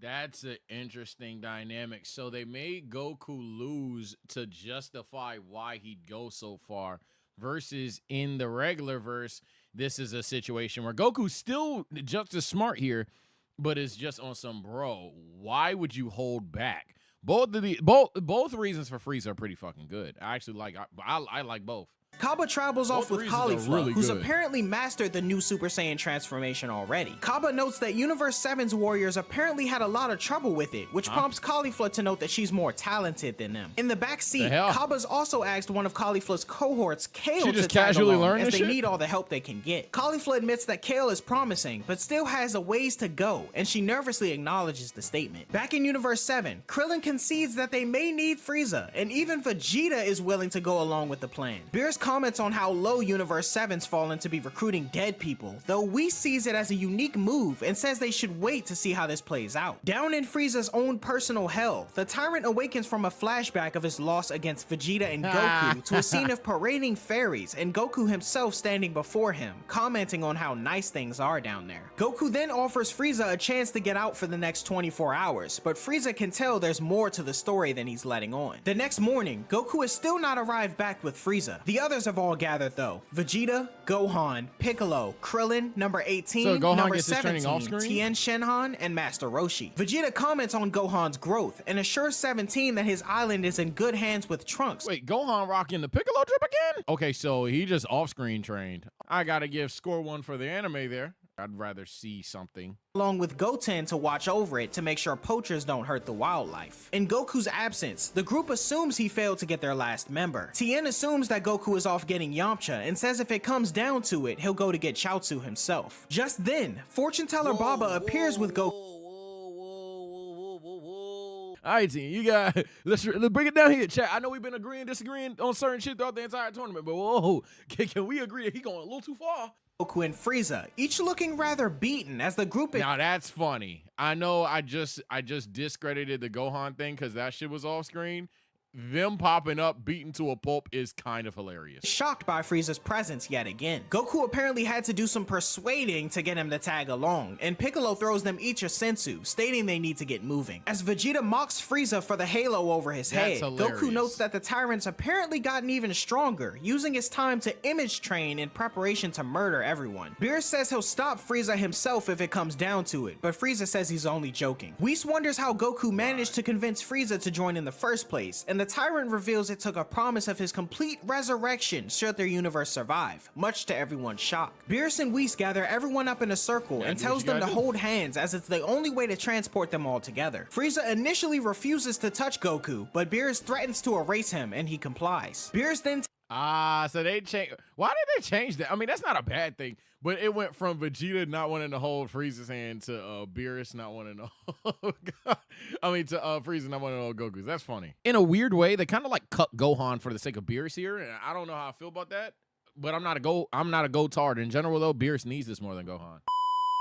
that's an interesting dynamic. So they made Goku lose to justify why he'd go so far, versus in the regular verse, this is a situation where Goku's still just as smart here, but is just on some bro. Why would you hold back? Both reasons for Frieza are pretty fucking good. I actually like I like both. Kaba travels off with Caulifla, who's apparently mastered the new Super Saiyan transformation already. Kaba notes that Universe 7's warriors apparently had a lot of trouble with it, which prompts Caulifla to note that she's more talented than them. In the back seat, Kaba's also asked one of Caulifla's cohorts, Kale, to tag along as they need all the help they can get. Caulifla admits that Kale is promising, but still has a ways to go, and she nervously acknowledges the statement. Back in Universe 7, Krillin concedes that they may need Frieza, and even Vegeta is willing to go along with the plan. Beerus comments on how low Universe 7's fallen to be recruiting dead people, though Whis sees it as a unique move and says they should wait to see how this plays out. Down in Frieza's own personal hell, the Tyrant awakens from a flashback of his loss against Vegeta and Goku to a scene of parading fairies and Goku himself standing before him, commenting on how nice things are down there. Goku then offers Frieza a chance to get out for the next 24 hours, but Frieza can tell there's more to the story than he's letting on. The next morning, Goku has still not arrived back with Frieza. The others have all gathered though. Vegeta, Gohan, Piccolo, Krillin, number 18, number 17, Tien Shinhan, and Master Roshi. Vegeta comments on Gohan's growth and assures 17 that his island is in good hands with Trunks. Wait, Gohan rocking the Piccolo drip again? Okay, so he just off-screen trained. I gotta give score 1 for the anime there. I'd rather see something. Along with Goten to watch over it to make sure poachers don't hurt the wildlife. In Goku's absence, the group assumes he failed to get their last member. Tien assumes that Goku is off getting Yamcha and says if it comes down to it, he'll go to get Chaozu himself. Just then, Fortune Teller Baba appears with Goku. All right, team, you got, let's bring it down here, chat. I know we've been agreeing, disagreeing on certain shit throughout the entire tournament, but whoa, can we agree that he going a little too far? Goku and Frieza, each looking rather beaten as the group— Now that's funny. I know I just discredited the Gohan thing because that shit was off screen. them popping up, beaten to a pulp is kind of hilarious. Shocked by Frieza's presence yet again. Goku apparently had to do some persuading to get him to tag along, and Piccolo throws them each a sensu, stating they need to get moving. As Vegeta mocks Frieza for the halo over his head, Goku notes that the tyrant's apparently gotten even stronger, using his time to image train in preparation to murder everyone. Beerus says he'll stop Frieza himself if it comes down to it, but Frieza says he's only joking. Whis wonders how Goku managed to convince Frieza to join in the first place, and the tyrant reveals it took a promise of his complete resurrection should their universe survive, much to everyone's shock. Beerus and Whis gather everyone up in a circle and tells them to hold hands as it's the only way to transport them all together. Frieza initially refuses to touch Goku, but Beerus threatens to erase him and he complies. Beerus then So they changed. Why did they change that? I mean, that's not a bad thing, but it went from Vegeta not wanting to hold Frieza's hand to Beerus not wanting to hold, to Frieza not wanting to hold Goku's. That's funny. In a weird way, they kind of like cut Gohan for the sake of Beerus here, and I don't know how I feel about that, but I'm not a Gotard. In general, though, Beerus needs this more than Gohan.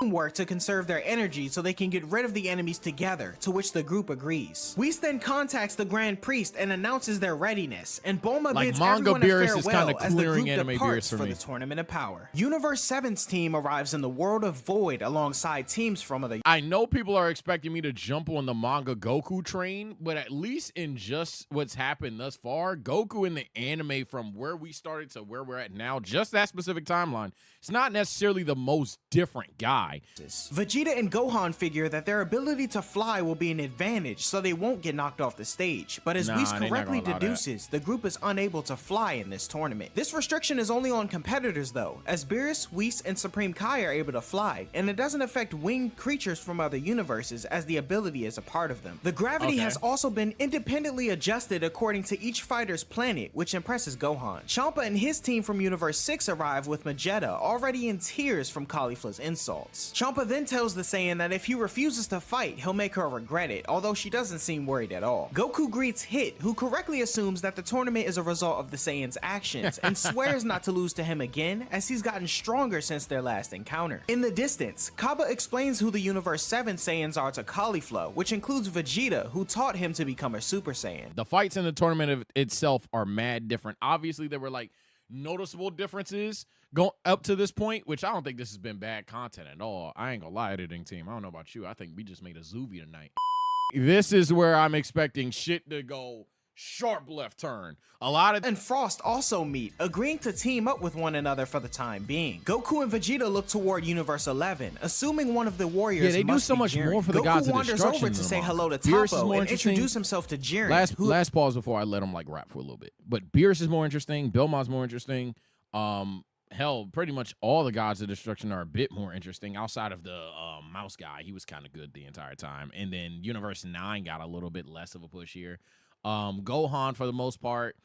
Work to conserve their energy so they can get rid of the enemies together, to which the group agrees. Whis then contacts the Grand Priest and announces their readiness, and Bulma bids everyone a farewell as the group departs for the Tournament of Power. Universe 7's team arrives in the world of Void alongside teams from other. I know people are expecting me to jump on the manga Goku train, but at least in just what's happened thus far, Goku in the anime from where we started to where we're at now, just that specific timeline, it's not necessarily the most different guy. Vegeta and Gohan figure that their ability to fly will be an advantage, so they won't get knocked off the stage. But as Whis correctly deduces, the group is unable to fly in this tournament. This restriction is only on competitors though, as Beerus, Whis, and Supreme Kai are able to fly, and it doesn't affect winged creatures from other universes as the ability is a part of them. The gravity has also been independently adjusted according to each fighter's planet, which impresses Gohan. Champa and his team from Universe 6 arrive with Vegeta already in tears from Caulifla's insults. Champa then tells the Saiyan that if he refuses to fight, he'll make her regret it, although she doesn't seem worried at all. Goku greets Hit, who correctly assumes that the tournament is a result of the Saiyan's actions, and swears not to lose to him again, as he's gotten stronger since their last encounter. In the distance, Kaba explains who the Universe 7 Saiyans are to Caulifla, which includes Vegeta, who taught him to become a Super Saiyan. The fights in the tournament itself are mad different. Obviously, there were like noticeable differences going up to this point, which I don't think this has been bad content at all. I ain't gonna lie, editing team. I don't know about you. I think we just made a Zuvi tonight. This is where I'm expecting shit to go sharp left turn. And Frost also meet, agreeing to team up with one another for the time being. Goku and Vegeta look toward Universe 11, assuming one of the warriors they do so much more for the gods of destruction. Goku wanders over to say hello to Toppo and introduce himself to Jiren. Last pause before I let him like rap for a little bit. But Beerus is more interesting. Belmont's more interesting. Hell, pretty much all the gods of destruction are a bit more interesting outside of the mouse guy. He was kind of good the entire time. And then Universe 9 got a little bit less of a push here. Gohan, for the most part,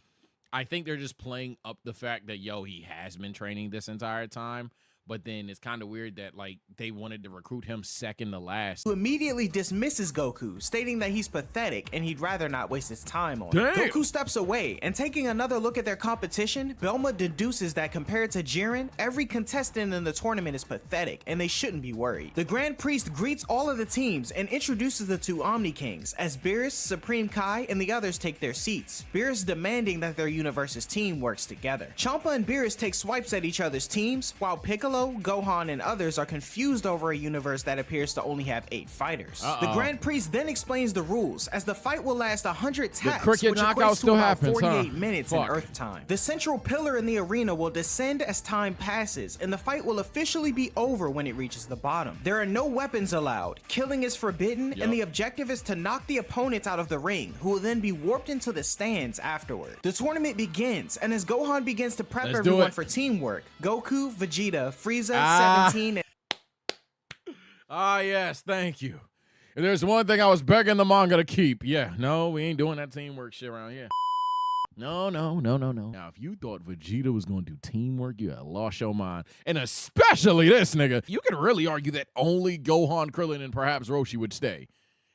I think they're just playing up the fact that, he has been training this entire time. But then it's kind of weird that, like, they wanted to recruit him second to last. Who immediately dismisses Goku, stating that he's pathetic and he'd rather not waste his time on it. Goku steps away, and taking another look at their competition, Bulma deduces that compared to Jiren, every contestant in the tournament is pathetic, and they shouldn't be worried. The Grand Priest greets all of the teams and introduces the two Omni Kings, as Beerus, Supreme Kai, and the others take their seats, Beerus demanding that their universe's team works together. Champa and Beerus take swipes at each other's teams, while Piccolo, Gohan, and others are confused over a universe that appears to only have 8 fighters. The Grand Priest then explains the rules, as the fight will last 100 taps, which equates to about 48 minutes in Earth time. The central pillar in the arena will descend as time passes, and the fight will officially be over when it reaches the bottom. There are no weapons allowed, killing is forbidden, and the objective is to knock the opponent out of the ring, who will then be warped into the stands afterward. The tournament begins, and as Gohan begins to prep everyone for teamwork, Goku, Vegeta, Frieza, 17, and yes, thank you. If there's one thing I was begging the manga to keep, no, we ain't doing that teamwork shit around here. No. Now, if you thought Vegeta was going to do teamwork, you had lost your mind. And especially this nigga. You can really argue that only Gohan, Krillin, and perhaps Roshi would stay.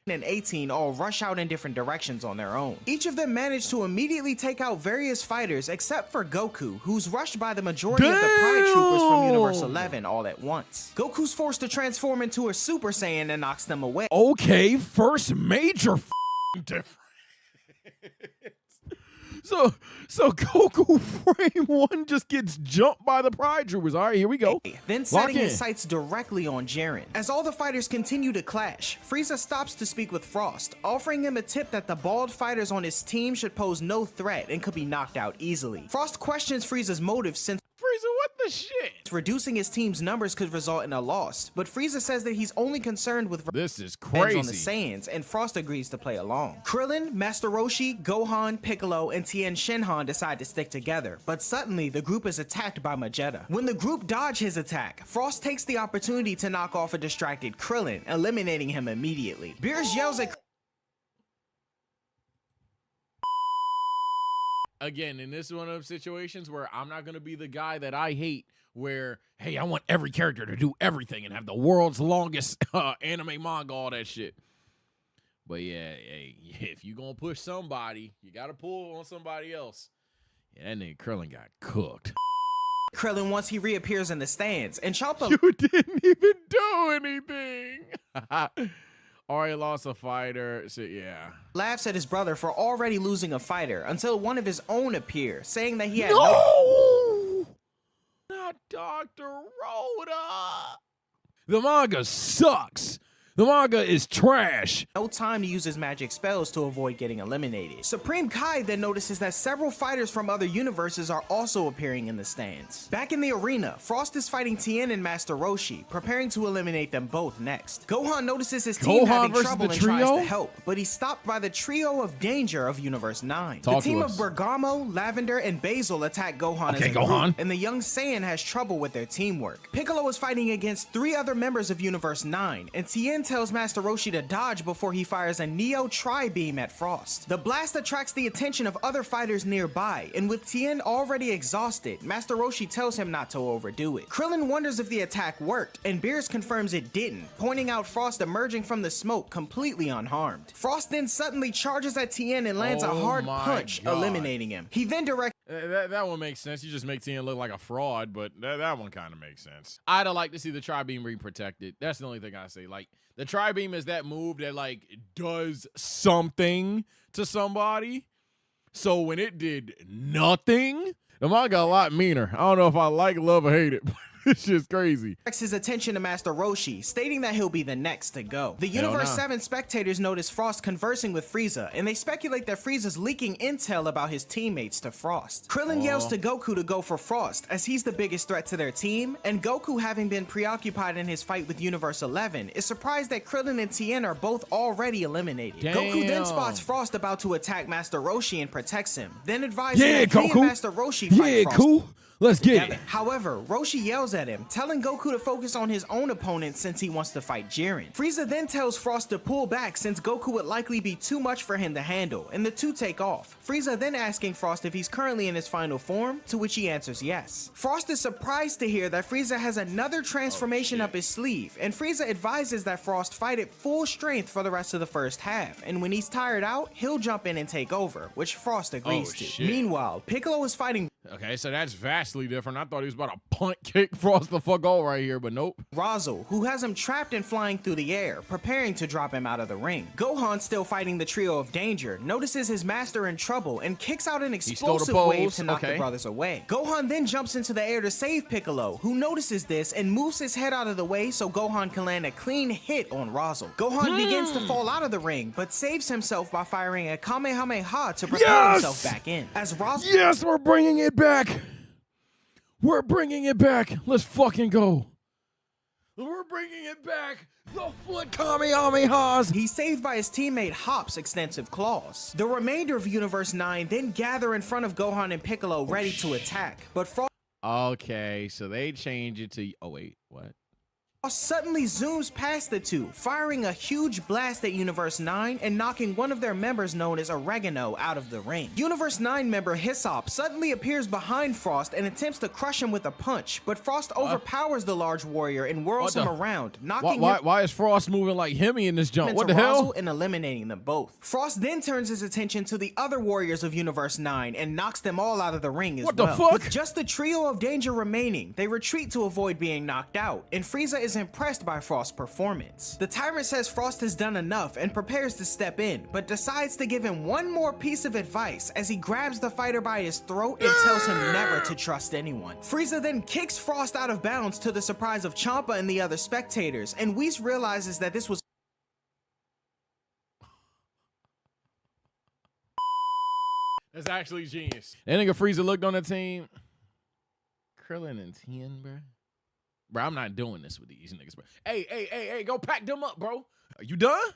And 18 all rush out in different directions on their own. Each of them managed to immediately take out various fighters except for Goku, who's rushed by the majority of the Pride Troopers from Universe 11 all at once. Goku's forced to transform into a Super Saiyan and knocks them away. Okay, first major difference. So Goku frame one just gets jumped by the Pride Troopers. All right, here we go. Then setting his sights directly on Jiren. As all the fighters continue to clash, Frieza stops to speak with Frost, offering him a tip that the bald fighters on his team should pose no threat and could be knocked out easily. Frost questions Frieza's motives since Frieza, what the shit? reducing his team's numbers could result in a loss, but Frieza says that he's only concerned with This is revenge crazy. on the Saiyans, and Frost agrees to play along. Krillin, Master Roshi, Gohan, Piccolo, and Tien Shinhan decide to stick together, but suddenly the group is attacked by Vegeta. When the group dodge his attack, Frost takes the opportunity to knock off a distracted Krillin, eliminating him immediately. Beerus yells at Again, and this is one of those situations where I'm not going to be the guy that I hate where, hey, I want every character to do everything and have the world's longest anime manga, all that shit. But yeah, hey, if you going to push somebody, you got to pull on somebody else. Yeah, that nigga Krillin got cooked. Krillin once he reappears in the stands, and Champa You didn't even do anything. Already lost a fighter, so yeah. laughs at his brother for already losing a fighter until one of his own appear, saying that he had No! Not Dr. Rhoda. The manga sucks. The manga is trash. no time to use his magic spells to avoid getting eliminated. Supreme Kai then notices that several fighters from other universes are also appearing in the stands. Back in the arena, Frost is fighting Tien and Master Roshi, preparing to eliminate them both next. Gohan notices his team Gohan having versus trouble the and tries trio? to help, but he's stopped by the trio of danger of Universe 9. Talk the to team us. of Bergamo, Lavender, and Basil attack Gohan Okay, as a Gohan. group, and the young Saiyan has trouble with their teamwork. Piccolo is fighting against 3 other members of Universe 9, and Tien tells Master Roshi to dodge before he fires a Neo Tri-Beam at Frost. The blast attracts the attention of other fighters nearby, and with Tien already exhausted, Master Roshi tells him not to overdo it. Krillin wonders if the attack worked, and Beerus confirms it didn't, pointing out Frost emerging from the smoke completely unharmed. Frost then suddenly charges at Tien and lands a Oh hard my punch, God. eliminating him. He then directs That one makes sense. You just make Tien look like a fraud, but that one kind of makes sense. I'd have liked to see the Tri-Beam re-protected. That's the only thing I say. Like, the Tri-Beam is that move that, like, does something to somebody. So when it did nothing, the manga a lot meaner. I don't know if I like, love, or hate it, but it's just crazy. his attention to Master Roshi, stating that he'll be the next to go. The Hell Universe nah. 7 spectators notice Frost conversing with Frieza, and they speculate that Frieza's leaking intel about his teammates to Frost. Krillin yells to Goku to go for Frost, as he's the biggest threat to their team, and Goku, having been preoccupied in his fight with Universe 11, is surprised that Krillin and Tien are both already eliminated. Goku then Damn. spots Frost about to attack Master Roshi and protects him, then advising Yeah, that he Goku. and Master Roshi fight Yeah, Frost cool. Let's get together. it. However, Roshi yells at him, telling Goku to focus on his own opponent since he wants to fight Jiren. Frieza then tells Frost to pull back since Goku would likely be too much for him to handle, and the two take off. Frieza then asking Frost if he's currently in his final form, to which he answers yes. Frost is surprised to hear that Frieza has another transformation up his sleeve, and Frieza advises that Frost fight at full strength for the rest of the first half, and when he's tired out, he'll jump in and take over, which Frost agrees to. Shit. Meanwhile, Piccolo is fighting Okay, so that's vastly different. I thought he was about to punt kick Frost the fuck all right here, but nope. Razzle, who has him trapped and flying through the air, preparing to drop him out of the ring. Gohan, still fighting the trio of danger, notices his master in trouble and kicks out an stole the explosive wave pose, to knock the okay. brothers away. Gohan then jumps into the air to save Piccolo, who notices this and moves his head out of the way so Gohan can land a clean hit on Razzle. Gohan begins to fall out of the ring, but saves himself by firing a Kamehameha to propel Yes! himself back in. As Razzle Yes, we're bringing it back. We're bringing it back. Let's fucking go. We're bringing it back. The foot Kamehamehas. he's saved by his teammate Hop's extensive claws. The remainder of Universe 9 then gather in front of Gohan and Piccolo ready to attack, but Frost Okay, so they change it to. Oh wait, what? suddenly zooms past the two, firing a huge blast at Universe 9 and knocking one of their members known as Oregano out of the ring. Universe 9 member Hyssop suddenly appears behind Frost and attempts to crush him with a punch, but Frost overpowers the large warrior and whirls What him the- around, knocking him Why is Frost moving like Hemi in this jump? into What the Razzle hell? and eliminating them both. Frost then turns his attention to the other warriors of Universe 9 and knocks them all out of the ring as What the well. fuck? With just the trio of danger remaining, they retreat to avoid being knocked out, and Frieza is is impressed by Frost's performance. The tyrant says Frost has done enough and prepares to step in, but decides to give him one more piece of advice as he grabs the fighter by his throat and tells him never to trust anyone. Frieza then kicks Frost out of bounds to the surprise of Champa and the other spectators, and Whis realizes that this was That's actually genius. That nigga Frieza looked on the team. Krillin and Tien, bro. Bro, I'm not doing this with these niggas, bro. Hey, go pack them up, bro. Are you done?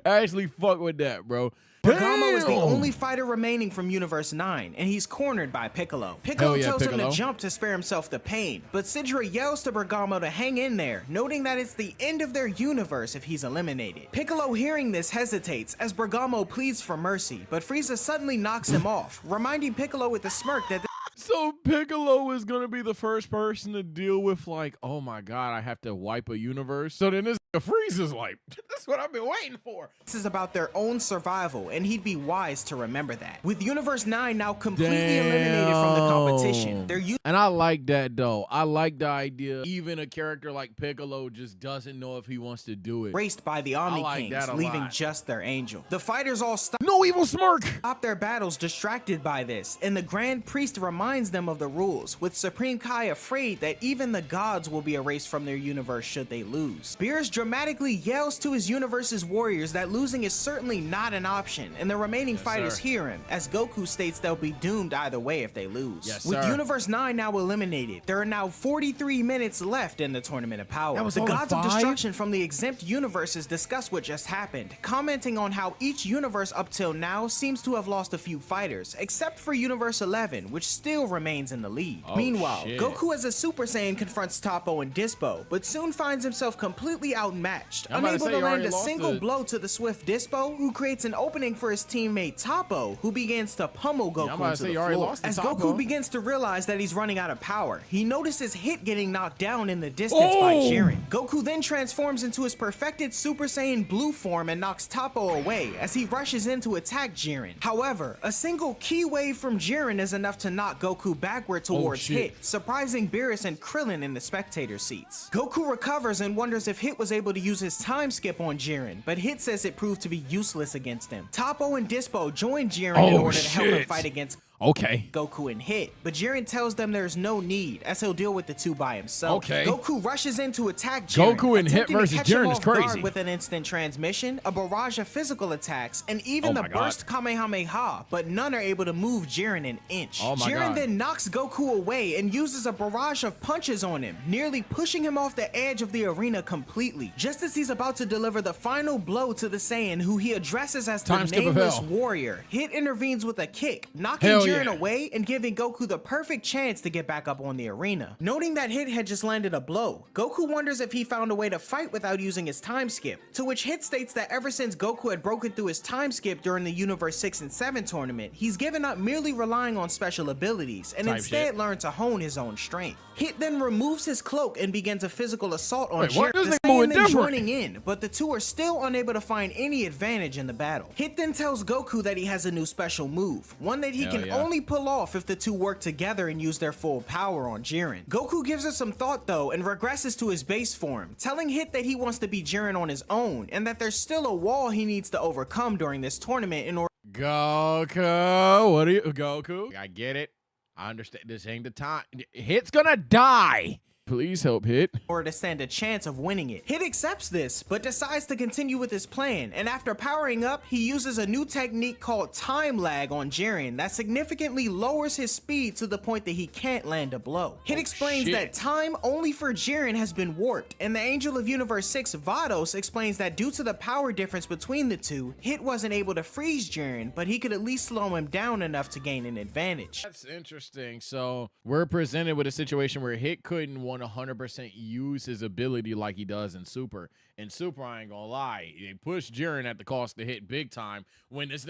I actually fuck with that, bro. Bergamo is the only fighter remaining from Universe 9, and he's cornered by Piccolo. Piccolo tells him to jump to spare himself the pain, but Sidra yells to Bergamo to hang in there, noting that it's the end of their universe if he's eliminated. Piccolo, hearing this, hesitates as Bergamo pleads for mercy, but Frieza suddenly knocks him off, reminding Piccolo with a smirk that so Piccolo is gonna be the first person to deal with, like, oh my god, I have to wipe a universe. So then this Frieza's like, that's what I've been waiting for. This is about their own survival, and he'd be wise to remember that. With Universe 9 now completely eliminated from the competition, and I like that though. I like the idea. Even a character like Piccolo just doesn't know if he wants to do it. Raced by the Omni Kings, leaving just their angel. The fighters all stop evil smirk. Stop their battles distracted by this, and the Grand Priest reminds them of the rules, with Supreme Kai afraid that even the gods will be erased from their universe should they lose. Beerus dramatically yells to his universe's warriors that losing is certainly not an option, and the remaining fighters hear him, as Goku states they'll be doomed either way if they lose. With Universe 9 now eliminated, there are now 43 minutes left in the Tournament of Power. The gods of destruction from the exempt universes discuss what just happened, commenting on how each universe up till now seems to have lost a few fighters, except for Universe 11, which still remains in the lead. Meanwhile, Goku as a Super Saiyan confronts Toppo and Dispo, but soon finds himself completely outmatched, unable to land a single blow to the swift Dispo, who creates an opening for his teammate Toppo, who begins to pummel Goku into the floor. As Goku begins to realize that he's running out of power, he notices Hit getting knocked down in the distance by Jiren. Goku then transforms into his perfected Super Saiyan blue form and knocks Toppo away as he rushes in to attack Jiren. However, a single ki wave from Jiren is enough to knock Goku backward towards Hit, surprising Beerus and Krillin in the spectator seats. Goku recovers and wonders if Hit was able to use his time skip on Jiren, but Hit says it proved to be useless against him. Toppo and Dispo join Jiren in order to help him fight against Goku and Hit, but Jiren tells them there's no need, as he'll deal with the two by himself. Goku rushes in to attack Jiren, Goku and Hit versus Jiren is crazy. With an instant transmission, a barrage of physical attacks, and even the burst Kamehameha, but none are able to move Jiren an inch. Jiren then knocks Goku away and uses a barrage of punches on him, nearly pushing him off the edge of the arena completely. Just as he's about to deliver the final blow to the Saiyan, who he addresses as the nameless warrior, Hit intervenes with a kick, knocking Jiren away and giving Goku the perfect chance to get back up on the arena. Noting that Hit had just landed a blow, Goku wonders if he found a way to fight without using his time skip, to which Hit states that ever since Goku had broken through his time skip during the Universe 6 and 7 tournament, he's given up merely relying on special abilities and instead learned to hone his own strength. Hit then removes his cloak and begins a physical assault on Jiren, the Saiyan then joining in, but the two are still unable to find any advantage in the battle. Hit then tells Goku that he has a new special move, one that he can only pull off if the two work together and use their full power on Jiren. Goku gives it some thought though and regresses to his base form, telling Hit that he wants to beat Jiren on his own and that there's still a wall he needs to overcome during this tournament in order. Goku, what are you, Goku? I get it. I understand. This ain't the time. Hit's gonna die. Please help Hit. Or to stand a chance of winning it. Hit accepts this, but decides to continue with his plan, and after powering up, he uses a new technique called time lag on Jiren that significantly lowers his speed to the point that he can't land a blow. Hit explains that time only for Jiren has been warped, and the Angel of Universe 6 Vados explains that due to the power difference between the two, Hit wasn't able to freeze Jiren, but he could at least slow him down enough to gain an advantage. That's interesting. So we're presented with a situation where Hit couldn't 100% use his ability like he does in Super. In Super, I ain't gonna lie, they push Jiren at the cost to Hit big time. When this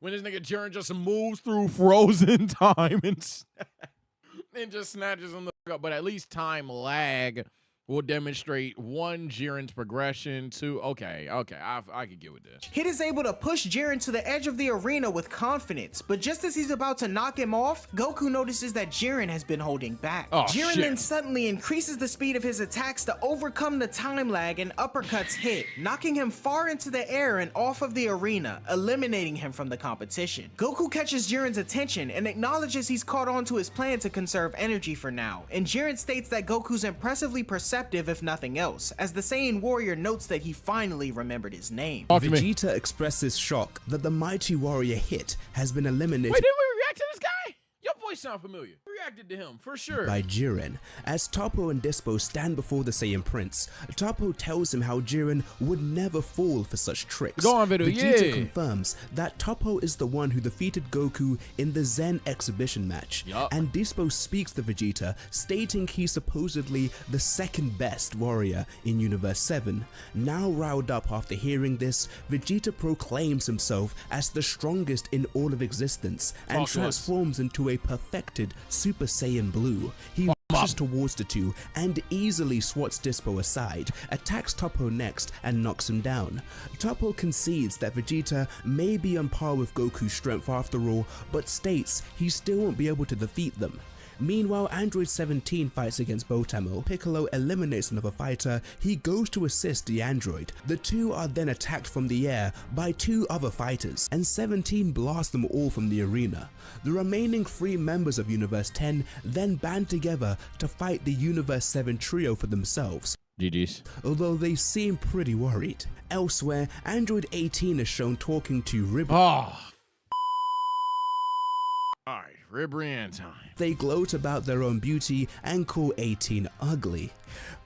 nigga Jiren just moves through frozen time and just snatches him the fuck up. But at least time lag will demonstrate one, Jiren's progression, two, okay, I can get with this. Hit is able to push Jiren to the edge of the arena with confidence, but just as he's about to knock him off, Goku notices that Jiren has been holding back. Oh, Jiren shit. then suddenly increases the speed of his attacks to overcome the time lag and uppercuts Hit, knocking him far into the air and off of the arena, eliminating him from the competition. Goku catches Jiren's attention and acknowledges he's caught on to his plan to conserve energy for now, and Jiren states that Goku's impressively perceptive if nothing else, as the Saiyan warrior notes that he finally remembered his name. Vegeta expresses shock that the mighty warrior Hit has been eliminated. Wait, didn't we react to this guy? Your voice sound familiar. We reacted to him, for sure. By Jiren. As Toppo and Dispo stand before the Saiyan Prince, Toppo tells him how Jiren would never fall for such tricks. Go on, Vegeta, Vegeta confirms that Toppo is the one who defeated Goku in the Zen exhibition match. Yup. And Dispo speaks to Vegeta, stating he's supposedly the second best warrior in Universe 7. Now riled up after hearing this, Vegeta proclaims himself as the strongest in all of existence and Talk to us. transforms into a perfected Super Saiyan Blue. He rushes towards the two and easily swats Dispo aside, attacks Toppo next and knocks him down. Toppo concedes that Vegeta may be on par with Goku's strength after all, but states he still won't be able to defeat them. Meanwhile, Android 17 fights against Botamo. Piccolo eliminates another fighter. He goes to assist the android. The two are then attacked from the air by two other fighters, and 17 blasts them all from the arena. The remaining 3 members of Universe 10 then band together to fight the Universe 7 trio for themselves, GG's. although they seem pretty worried. Elsewhere, Android 18 is shown talking to Rib. Oh. Alright, Ribrian time. They gloat about their own beauty and call 18 ugly.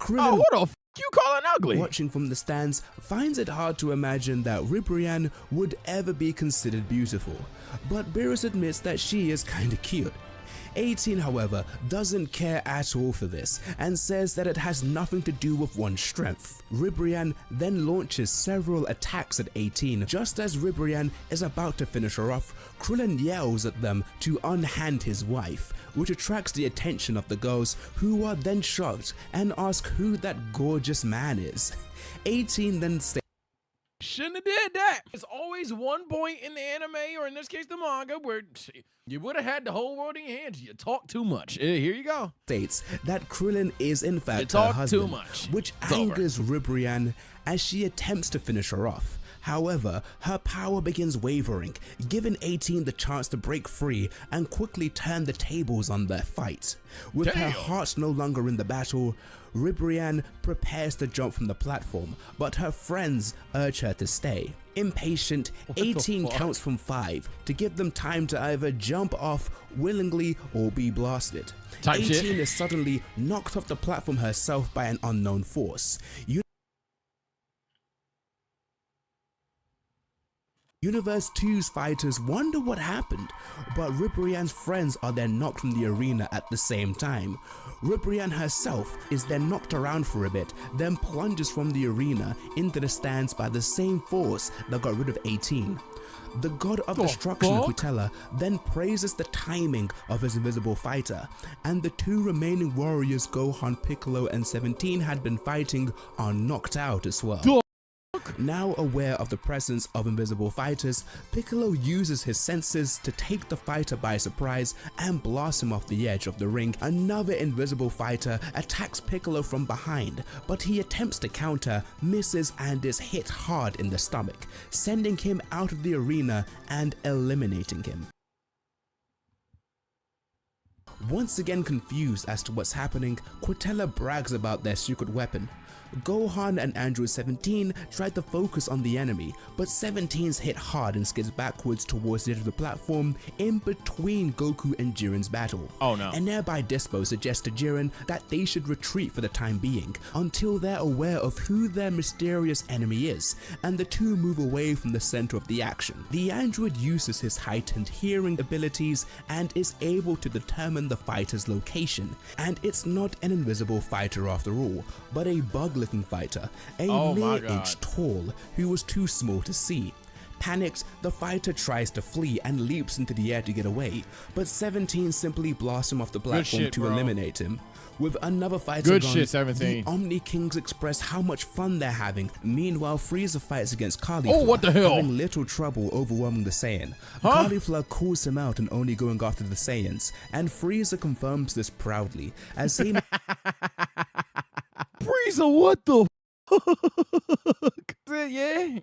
Krillin, Oh, what the f you calling ugly? watching from the stands, finds it hard to imagine that Ribrian would ever be considered beautiful, but Beerus admits that she is kinda cute. 18, however, doesn't care at all for this and says that it has nothing to do with one's strength. Ribrian then launches several attacks at 18. Just as Ribrian is about to finish her off, Krillin yells at them to unhand his wife, which attracts the attention of the girls, who are then shocked and ask who that gorgeous man is. 18 then states, Shouldn't have did that. There's always one point in the anime, or in this case the manga, where you would have had the whole world in your hands. You talk too much. Here you go. that Krillin is in fact her talk husband, too much. which It's over. angers Ribrian as she attempts to finish her off. However, her power begins wavering, giving 18 the chance to break free and quickly turn the tables on their fight. With her Damn. heart no longer in the battle, Ribrian prepares to jump from the platform, but her friends urge her to stay. Impatient, 18 fuck? counts from 5 to give them time to either jump off willingly or be blasted. Type 18 shit. is suddenly knocked off the platform herself by an unknown force. Universe 2's fighters wonder what happened, but Ribrian's friends are then knocked from the arena at the same time. Ribrian herself is then knocked around for a bit, then plunges from the arena into the stands by the same force that got rid of 18. The god of destruction, fuck? Kutella, then praises the timing of his invisible fighter, and the 2 remaining warriors Gohan, Piccolo, and 17 had been fighting are knocked out as well. Now aware of the presence of invisible fighters, Piccolo uses his senses to take the fighter by surprise and blast him off the edge of the ring. Another invisible fighter attacks Piccolo from behind, but he attempts to counter, misses, and is hit hard in the stomach, sending him out of the arena and eliminating him. Once again confused as to what's happening, Quintella brags about their secret weapon. Gohan and Android 17 try to focus on the enemy, but 17's hit hard and skids backwards towards the edge of the platform in between Goku and Jiren's battle. Oh no. And nearby Dispo suggests to Jiren that they should retreat for the time being until they're aware of who their mysterious enemy is, and the two move away from the center of the action. The android uses his heightened hearing abilities and is able to determine the fighter's location, and it's not an invisible fighter after all, but a bug-looking fighter, a Oh my mere God. inch tall who was too small to see. Panicked, the fighter tries to flee and leaps into the air to get away, but 17 simply blasts him off the platform to eliminate him. With another fighter gone, the Omni Kings express how much fun they're having. Meanwhile, Frieza fights against Caulifla, having little trouble overwhelming the Saiyan. Caulifla calls him out and only going after the Saiyans, and Frieza confirms this proudly, as he Frieza, what the yeah,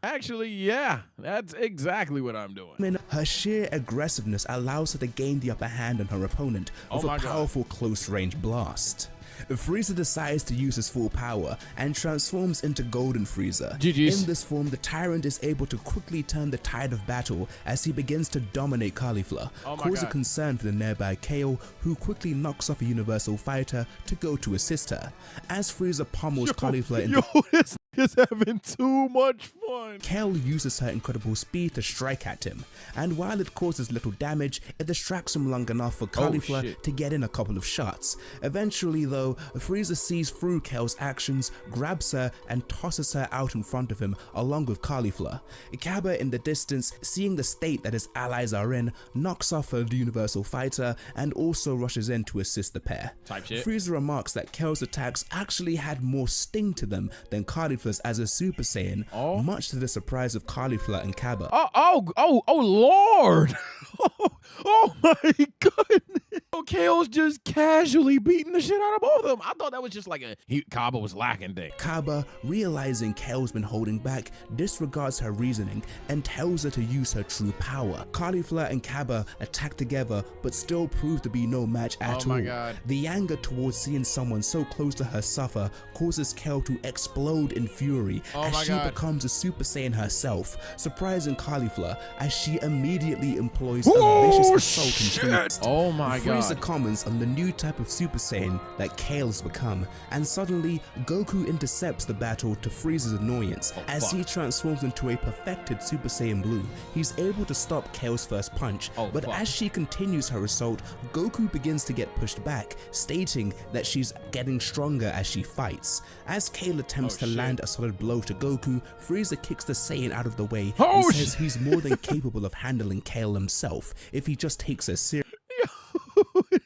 Actually, yeah, that's exactly what I'm doing. Her sheer aggressiveness allows her to gain the upper hand on her opponent with a powerful close-range blast. Frieza decides to use his full power and transforms into Golden Frieza. GG's. In this form, the Tyrant is able to quickly turn the tide of battle as he begins to dominate Caulifla, causing concern for the nearby Kale, who quickly knocks off a Universal Fighter to go to assist her. As Frieza pummels Caulifla into this is having too much fun. Kale uses her incredible speed to strike at him, and while it causes little damage, it distracts him long enough for Caulifla to get in a couple of shots. Eventually though, Frieza sees through Kale's actions, grabs her and tosses her out in front of him along with Caulifla. Cabba in the distance, seeing the state that his allies are in, knocks off her Universal Fighter and also rushes in to assist the pair. Frieza remarks that Kale's attacks actually had more sting to them than Caulifla's as a Super Saiyan, much to the surprise of Caulifla and Cabba. Oh Lord! Oh my goodness! Kale's just casually beating the shit out of both of them. I thought that was just like Cabba was lacking thing. Cabba, realizing Kale's been holding back, disregards her reasoning and tells her to use her true power. Caulifla and Cabba attack together but still prove to be no match at all. The anger towards seeing someone so close to her suffer causes Kale to explode in fury as she becomes a Super Saiyan herself, surprising Caulifla as she immediately employs a vicious assault and Frieza comments on the new type of Super Saiyan that Kale's become, and suddenly Goku intercepts the battle to Frieza's annoyance. As he transforms into a perfected Super Saiyan Blue, he's able to stop Kale's first punch, but as she continues her assault, Goku begins to get pushed back, stating that she's getting stronger as she fights. As Kale attempts to land a solid blow to Goku, Frieza kicks the Saiyan out of the way and says he's more than capable of handling Kale himself if he just takes her seriously.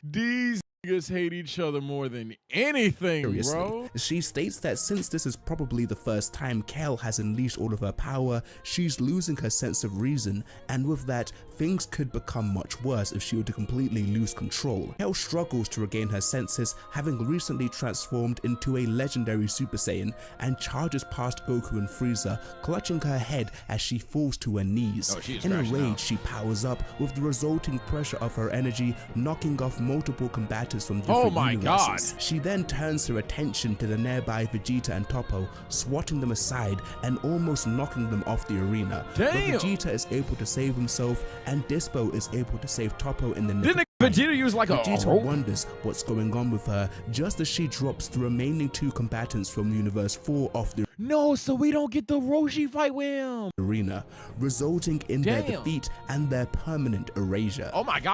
These niggas hate each other more than anything, bro. She states that since this is probably the first time Kale has unleashed all of her power, she's losing her sense of reason, and with that, things could become much worse if she were to completely lose control. Kale struggles to regain her senses, having recently transformed into a legendary Super Saiyan, and charges past Goku and Frieza, clutching her head as she falls to her knees. In a rage, she powers up, with the resulting pressure of her energy knocking off multiple combatants from different universes. She then turns her attention to the nearby Vegeta and Toppo, swatting them aside and almost knocking them off the arena. But Vegeta is able to save himself, and Dispo is able to save Toppo in the next. Vegeta used like Vegeta wonders what's going on with her just as she drops the remaining two combatants from Universe 4 off the so we don't get the Roshi fight with him. Arena, resulting in their defeat and their permanent erasure.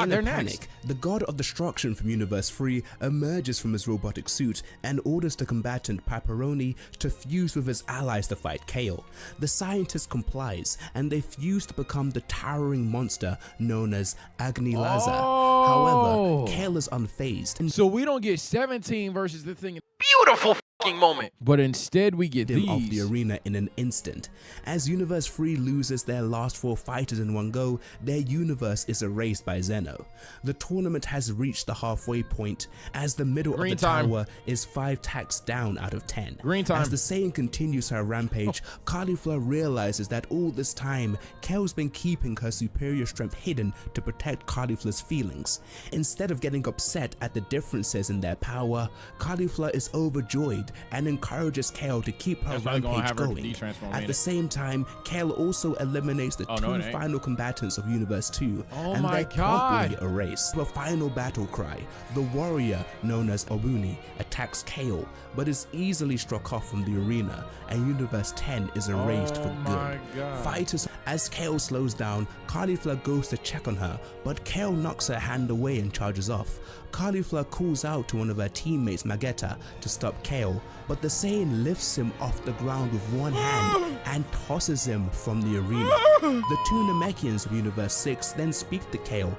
They're next. The God of Destruction from Universe 3 emerges from his robotic suit and orders the combatant Pepperoni to fuse with his allies to fight Kale. The scientist complies, and they fuse to become the towering monster known as Agni Laza. However, Kale is unfazed. So we don't get 17 versus the thing. Beautiful moment. But instead we get these off the arena in an instant. As Universe 3 loses their last 4 fighters in one go, their universe is erased by Zeno. The tournament has reached the halfway point, as the middle of the tower is 5 tacks down out of 10. As the Saiyan continues her rampage, Caulifla realizes that all this time, Kale's been keeping her superior strength hidden to protect Caulifla's feelings. Instead of getting upset at the differences in their power, Caulifla is overjoyed and encourages Kale to keep her rampage going. At the same time, Kale also eliminates the 2 final combatants of Universe 2, and they're promptly erased. The final battle cry, the warrior known as Obuni attacks Kale, but is easily struck off from the arena, and Universe 10 is erased for good. Fighters, as Kale slows down, Caulifla goes to check on her, but Kale knocks her hand away and charges off. Caulifla calls out to one of her teammates, Magetta, to stop Kale, but the Saiyan lifts him off the ground with one hand and tosses him from the arena. The two Namekians of Universe 6 then speak to Kale.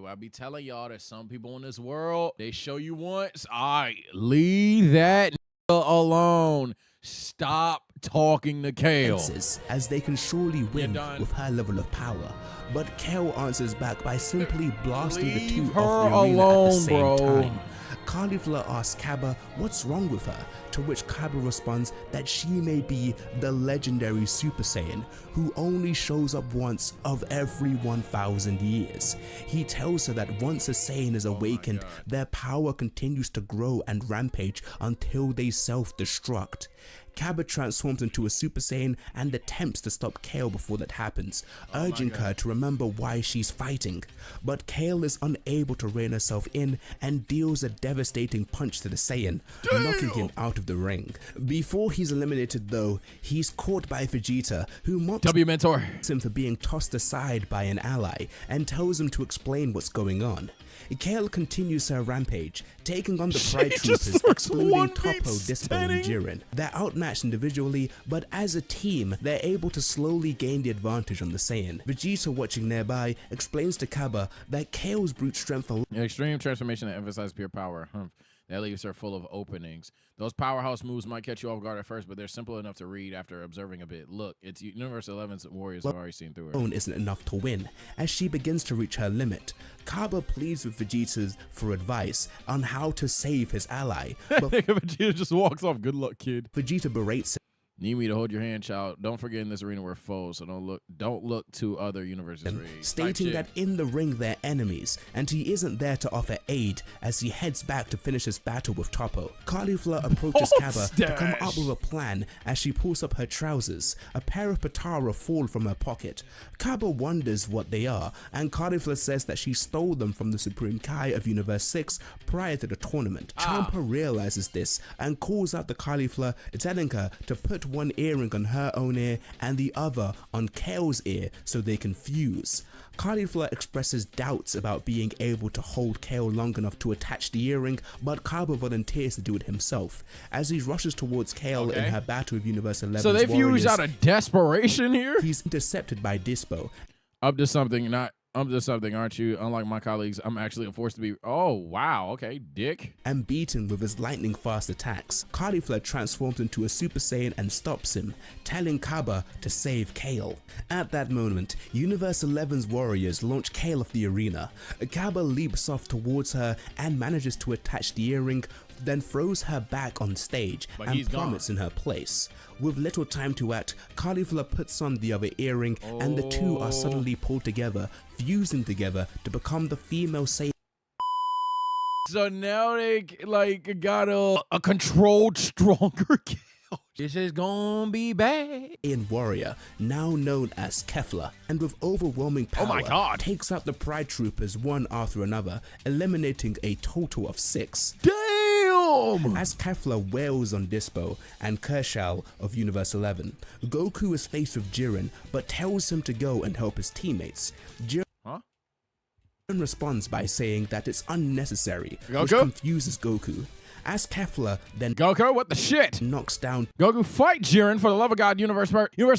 I be telling y'all that some people in this world, they show you once, alright, leave that alone. Stop talking to Kale. As they can surely win with her level of power. But Kale answers back by simply blasting the two off the arena at the same time. Caulifla asks Cabba what's wrong with her, to which Cabba responds that she may be the legendary Super Saiyan who only shows up once of every 1,000 years. He tells her that once a Saiyan is awakened, their power continues to grow and rampage until they self-destruct. Cabba transforms into a Super Saiyan and attempts to stop Kale before that happens, urging her to remember why she's fighting. But Kale is unable to rein herself in and deals a devastating punch to the Saiyan, knocking him out of the ring. Before he's eliminated though, he's caught by Vegeta, who mocks him for being tossed aside by an ally and tells him to explain what's going on. Kale continues her rampage, taking on the Pride Troopers, excluding Toppo, Dispo, and Jiren. They're outmatched individually, but as a team, they're able to slowly gain the advantage on the Saiyan. Vegeta, watching nearby, explains to Cabba that Kale's brute strength extreme transformation that emphasizes pure power. That leaves her full of openings. Those powerhouse moves might catch you off guard at first, but they're simple enough to read after observing a bit. Look, it's Universe 11's warriors have already seen through her. Isn't enough to win, as she begins to reach her limit. Cabba pleads with Vegeta for advice on how to save his ally. But Vegeta just walks off. Good luck, kid. Vegeta berates him. Need me to hold your hand, child. Don't forget in this arena we're foes, so don't look to other universes. Stating that in the ring they're enemies, and he isn't there to offer aid as he heads back to finish his battle with Toppo. Caulifla approaches Cabba to come up with a plan as she pulls up her trousers. A pair of Patara fall from her pocket. Cabba wonders what they are, and Caulifla says that she stole them from the Supreme Kai of Universe 6 prior to the tournament. Champa realizes this and calls out the Caulifla, telling her to put one earring on her own ear and the other on Kale's ear so they can fuse. Caulifla expresses doubts about being able to hold Kale long enough to attach the earring, but Cabba volunteers to do it himself. As he rushes towards Kale in her battle with Universe 11's so they warriors, fuse out of desperation here? He's intercepted by Dispo. Up to something, aren't you? Unlike my colleagues, I'm actually forced to be. Oh, wow. Okay, dick. And beaten with his lightning fast attacks. Caulifla transforms into a Super Saiyan and stops him, telling Cabba to save Kale. At that moment, Universe 11's warriors launch Kale off the arena. Cabba leaps off towards her and manages to attach the earring, then throws her back on stage and plummets in her place. With little time to act, Caulifla puts on the other earring and the two are suddenly pulled together, fusing together to become the female Saiyan. So now they got a controlled, stronger Kale. This is gonna be bad. In warrior, now known as Kefla, and with overwhelming power, takes out the Pride Troopers one after another, eliminating a total of 6. As Kefla wails on Dispo and Kershaw of Universe 11, Goku is faced with Jiren, but tells him to go and help his teammates. Jiren responds by saying that it's unnecessary, which confuses Goku. As Kefla then Goku, what the shit? Knocks down Goku, fight Jiren for the love of God. Universe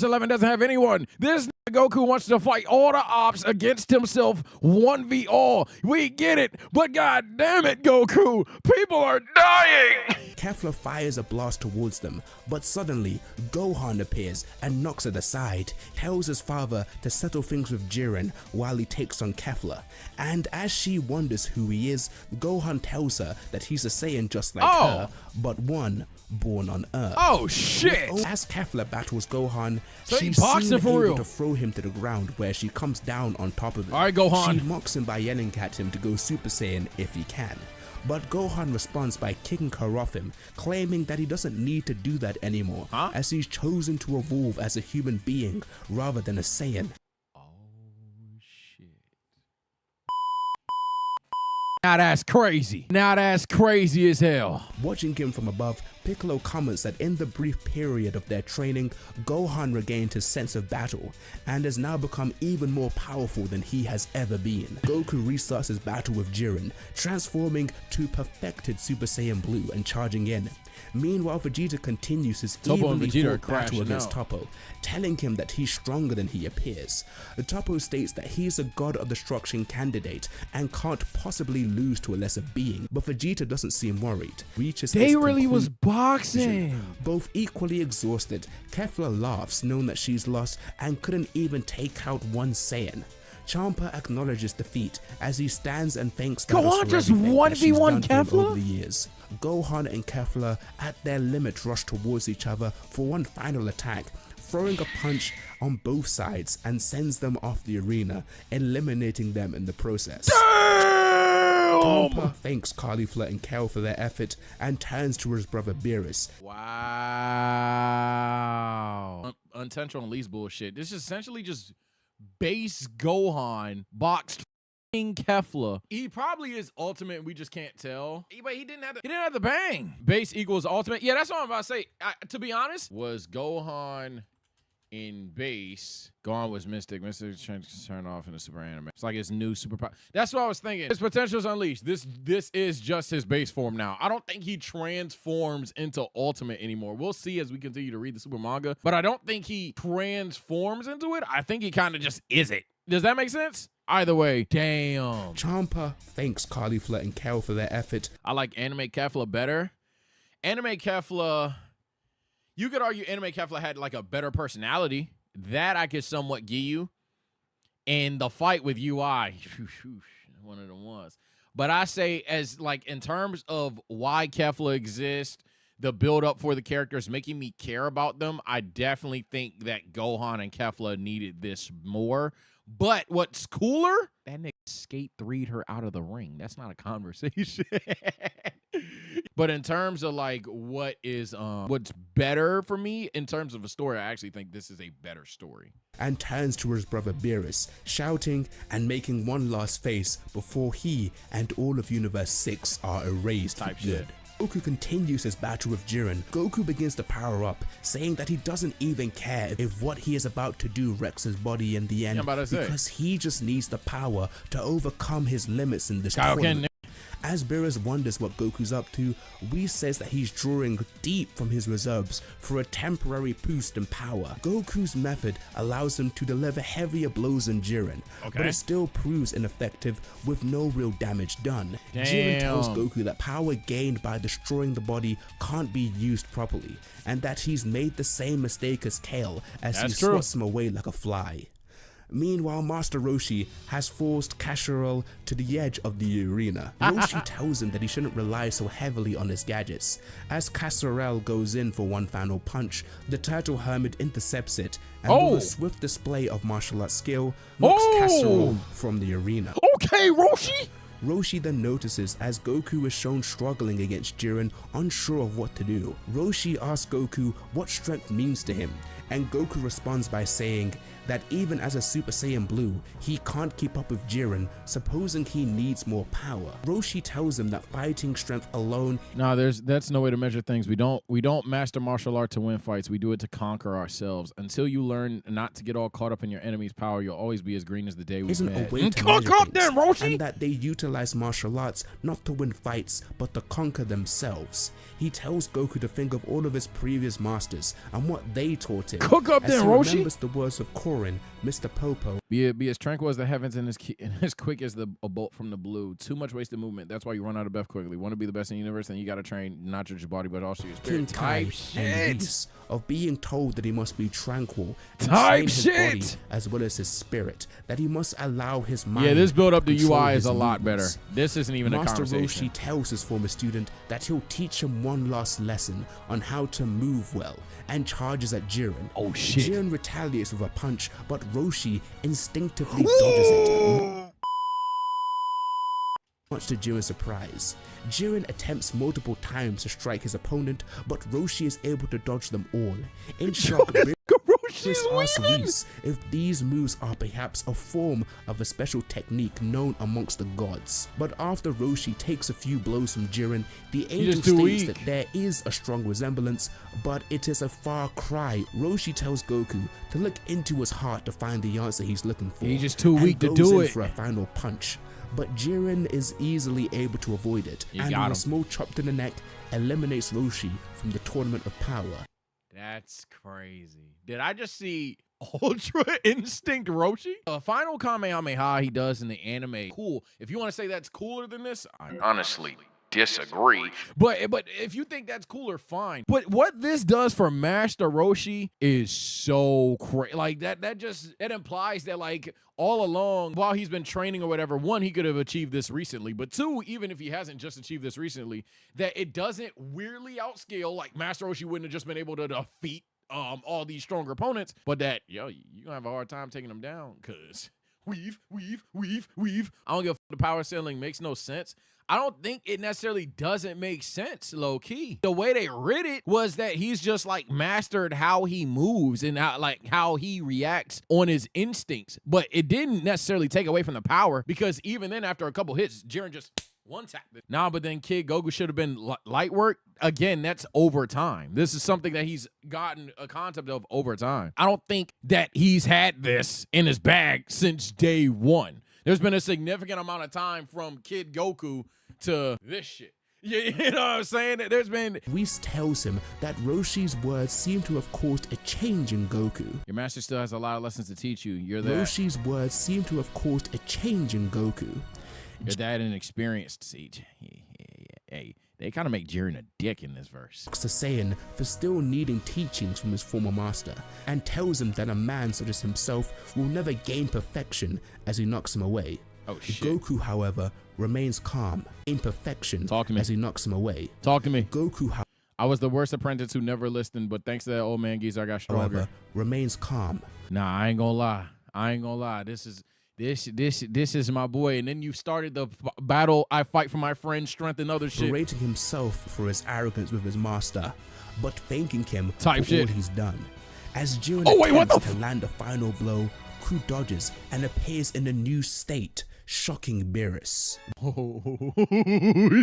11 doesn't have anyone. This Goku wants to fight all the ops against himself 1v all. We get it, but god damn it, Goku, people are dying. Kefla fires a blast towards them, but suddenly Gohan appears and knocks it aside, tells his father to settle things with Jiren while he takes on Kefla. And as she wonders who he is, Gohan tells her that he's a Saiyan just like her, but one born on Earth. Oh shit! As Kefla battles Gohan, so she's soon able to throw him to the ground, where she comes down on top of him. Alright, Gohan. She mocks him by yelling at him to go Super Saiyan if he can. But Gohan responds by kicking her off him, claiming that he doesn't need to do that anymore, as he's chosen to evolve as a human being rather than a Saiyan. Now that's crazy. Now that's crazy as hell. Watching him from above, Piccolo comments that in the brief period of their training, Gohan regained his sense of battle and has now become even more powerful than he has ever been. Goku restarts his battle with Jiren, transforming to perfected Super Saiyan Blue and charging in. Meanwhile, Vegeta continues his evenly fought battle against Toppo, telling him that he's stronger than he appears. Toppo states that he's a god of destruction candidate and can't possibly lose to a lesser being, but Vegeta doesn't seem worried. They really was boxing. Both equally exhausted, Kefla laughs, knowing that she's lost and couldn't even take out one Saiyan. Champa acknowledges defeat as he stands and thanks Gohan for just everything that she's 1v1 done for him Kefla? over the years. Gohan and Kefla at their limit rush towards each other for one final attack, throwing a punch on both sides and sends them off the arena, eliminating them in the process. Champa thanks Caulifla and Kel for their effort and turns to his brother Beerus. Wow. Unintentional Lee's bullshit. This is essentially just base Gohan boxed Kefla. He probably is ultimate, we just can't tell. But he didn't have the bang. Base equals ultimate. Yeah, that's what I'm about to say. To be honest, was Gohan in base. Gohan was Mystic. Mystic turned off in the super anime. It's like his new superpower. That's what I was thinking. His potential is unleashed. This is just his base form now. I don't think he transforms into ultimate anymore. We'll see as we continue to read the super manga, but I don't think he transforms into it. I think he kind of just is it. Does that make sense? Either way, damn. Champa thanks Caulifla and Kel for their effort. I like Anime Kefla better. Anime Kefla, you could argue Anime Kefla had like a better personality. That I could somewhat give you. And the fight with UI, one of them was. But I say as like in terms of why Kefla exists, the build up for the characters, making me care about them, I definitely think that Gohan and Kefla needed this more. But what's cooler, that nigga skate 3'd her out of the ring. That's not a conversation. But in terms of like what is what's better for me in terms of a story, I actually think this is a better story. And turns to his brother Beerus, shouting and making one last face before he and all of Universe 6 are erased for good. Goku continues his battle with Jiren. Goku begins to power up, saying that he doesn't even care if what he is about to do wrecks his body in the end, because he just needs the power to overcome his limits in this tournament. As Beerus wonders what Goku's up to, Whis says that he's drawing deep from his reserves for a temporary boost in power. Goku's method allows him to deliver heavier blows than Jiren, but it still proves ineffective with no real damage done. Jiren tells Goku that power gained by destroying the body can't be used properly, and that he's made the same mistake as Kale as he swats him away like a fly. Meanwhile, Master Roshi has forced Kasharel to the edge of the arena. Roshi tells him that he shouldn't rely so heavily on his gadgets. As Kasharel goes in for one final punch, the Turtle Hermit intercepts it and with a swift display of martial arts skill, knocks Kasharel from the arena. Okay, Roshi! Roshi then notices as Goku is shown struggling against Jiren, unsure of what to do. Roshi asks Goku what strength means to him, and Goku responds by saying that even as a Super Saiyan Blue, he can't keep up with Jiren, supposing he needs more power. Roshi tells him that fighting strength alone... No, that's no way to measure things. We don't master martial art to win fights. We do it to conquer ourselves. Until you learn not to get all caught up in your enemy's power, you'll always be as green as the day we met. Isn't a way to measure things, and that they utilize martial arts not to win fights, but to conquer themselves. He tells Goku to think of all of his previous masters and what they taught him. Cook up then, Roshi! Remembers the words of Korin, Mr. Popo. Be as tranquil as the heavens and as quick as a bolt from the blue. Too much wasted movement. That's why you run out of breath quickly. Want to be the best in the universe, then you got to train not just your body, but also your spirit. Type shit! Of being told that he must be tranquil and type train his shit! body as well as his spirit. That he must allow his mind. Yeah, this build up to control UI is his a lot movements. better. This isn't even Master a conversation. Roshi tells his former student that he'll teach him one last lesson on how to move well, and charges at Jiren. Oh shit. Jiren retaliates with a punch, but Roshi instinctively dodges it. Much to Jiren's surprise, Jiren attempts multiple times to strike his opponent, but Roshi is able to dodge them all. In shock, Chris asks Whis if these moves are perhaps a form of a special technique known amongst the gods. But after Roshi takes a few blows from Jiren, the angel states that there is a strong resemblance, but it is a far cry. Roshi tells Goku to look into his heart to find the answer he's looking for. He's just too weak to do it. For a final punch, but Jiren is easily able to avoid it, and with a small chop to the neck, eliminates Roshi from the Tournament of Power. That's crazy. Did I just see Ultra Instinct Roshi? The final Kamehameha he does in the anime, cool. If you want to say that's cooler than this, I Honestly disagree. But if you think that's cooler, fine. But what this does for Master Roshi is so crazy. Like that implies that like all along while he's been training or whatever, one, he could have achieved this recently, but two, even if he hasn't just achieved this recently, that it doesn't weirdly outscale. Like Master Roshi wouldn't have just been able to defeat all these stronger opponents, but that you're gonna have a hard time taking them down because weave. I don't give a fuck. The power ceiling makes no sense. I don't think it necessarily doesn't make sense, low key. The way they read it was that he's just like mastered how he moves and how he reacts on his instincts. But it didn't necessarily take away from the power, because even then, after a couple hits, Jiren just one-tapped it. Nah, but then Kid Goku should have been light work. Again, that's over time. This is something that he's gotten a concept of over time. I don't think that he's had this in his bag since day one. There's been a significant amount of time from Kid Goku to this shit. Yeah, you know what I'm saying? There's been... Whis tells him that Roshi's words seem to have caused a change in Goku. Your master still has a lot of lessons to teach you. You're there. Roshi's words seem to have caused a change in Goku. Your dad inexperienced, Siege. Hey, they kind of make Jiren a dick in this verse. The Saiyan for still needing teachings from his former master, and tells him that a man such as himself will never gain perfection as he knocks him away. Oh shit. Goku, however, remains calm in perfection as he knocks him away. Talk to me. Goku, I was the worst apprentice who never listened, but thanks to that old man geezer, I got stronger. However, remains calm. Nah, I ain't gonna lie. This is my boy. And then you started the battle. I fight for my friend's strength and other shit. Berating himself for his arrogance with his master, but thanking him for all he's done. As Jiren attempts to land a final blow, Goku dodges and appears in a new state, shocking Beerus. Oh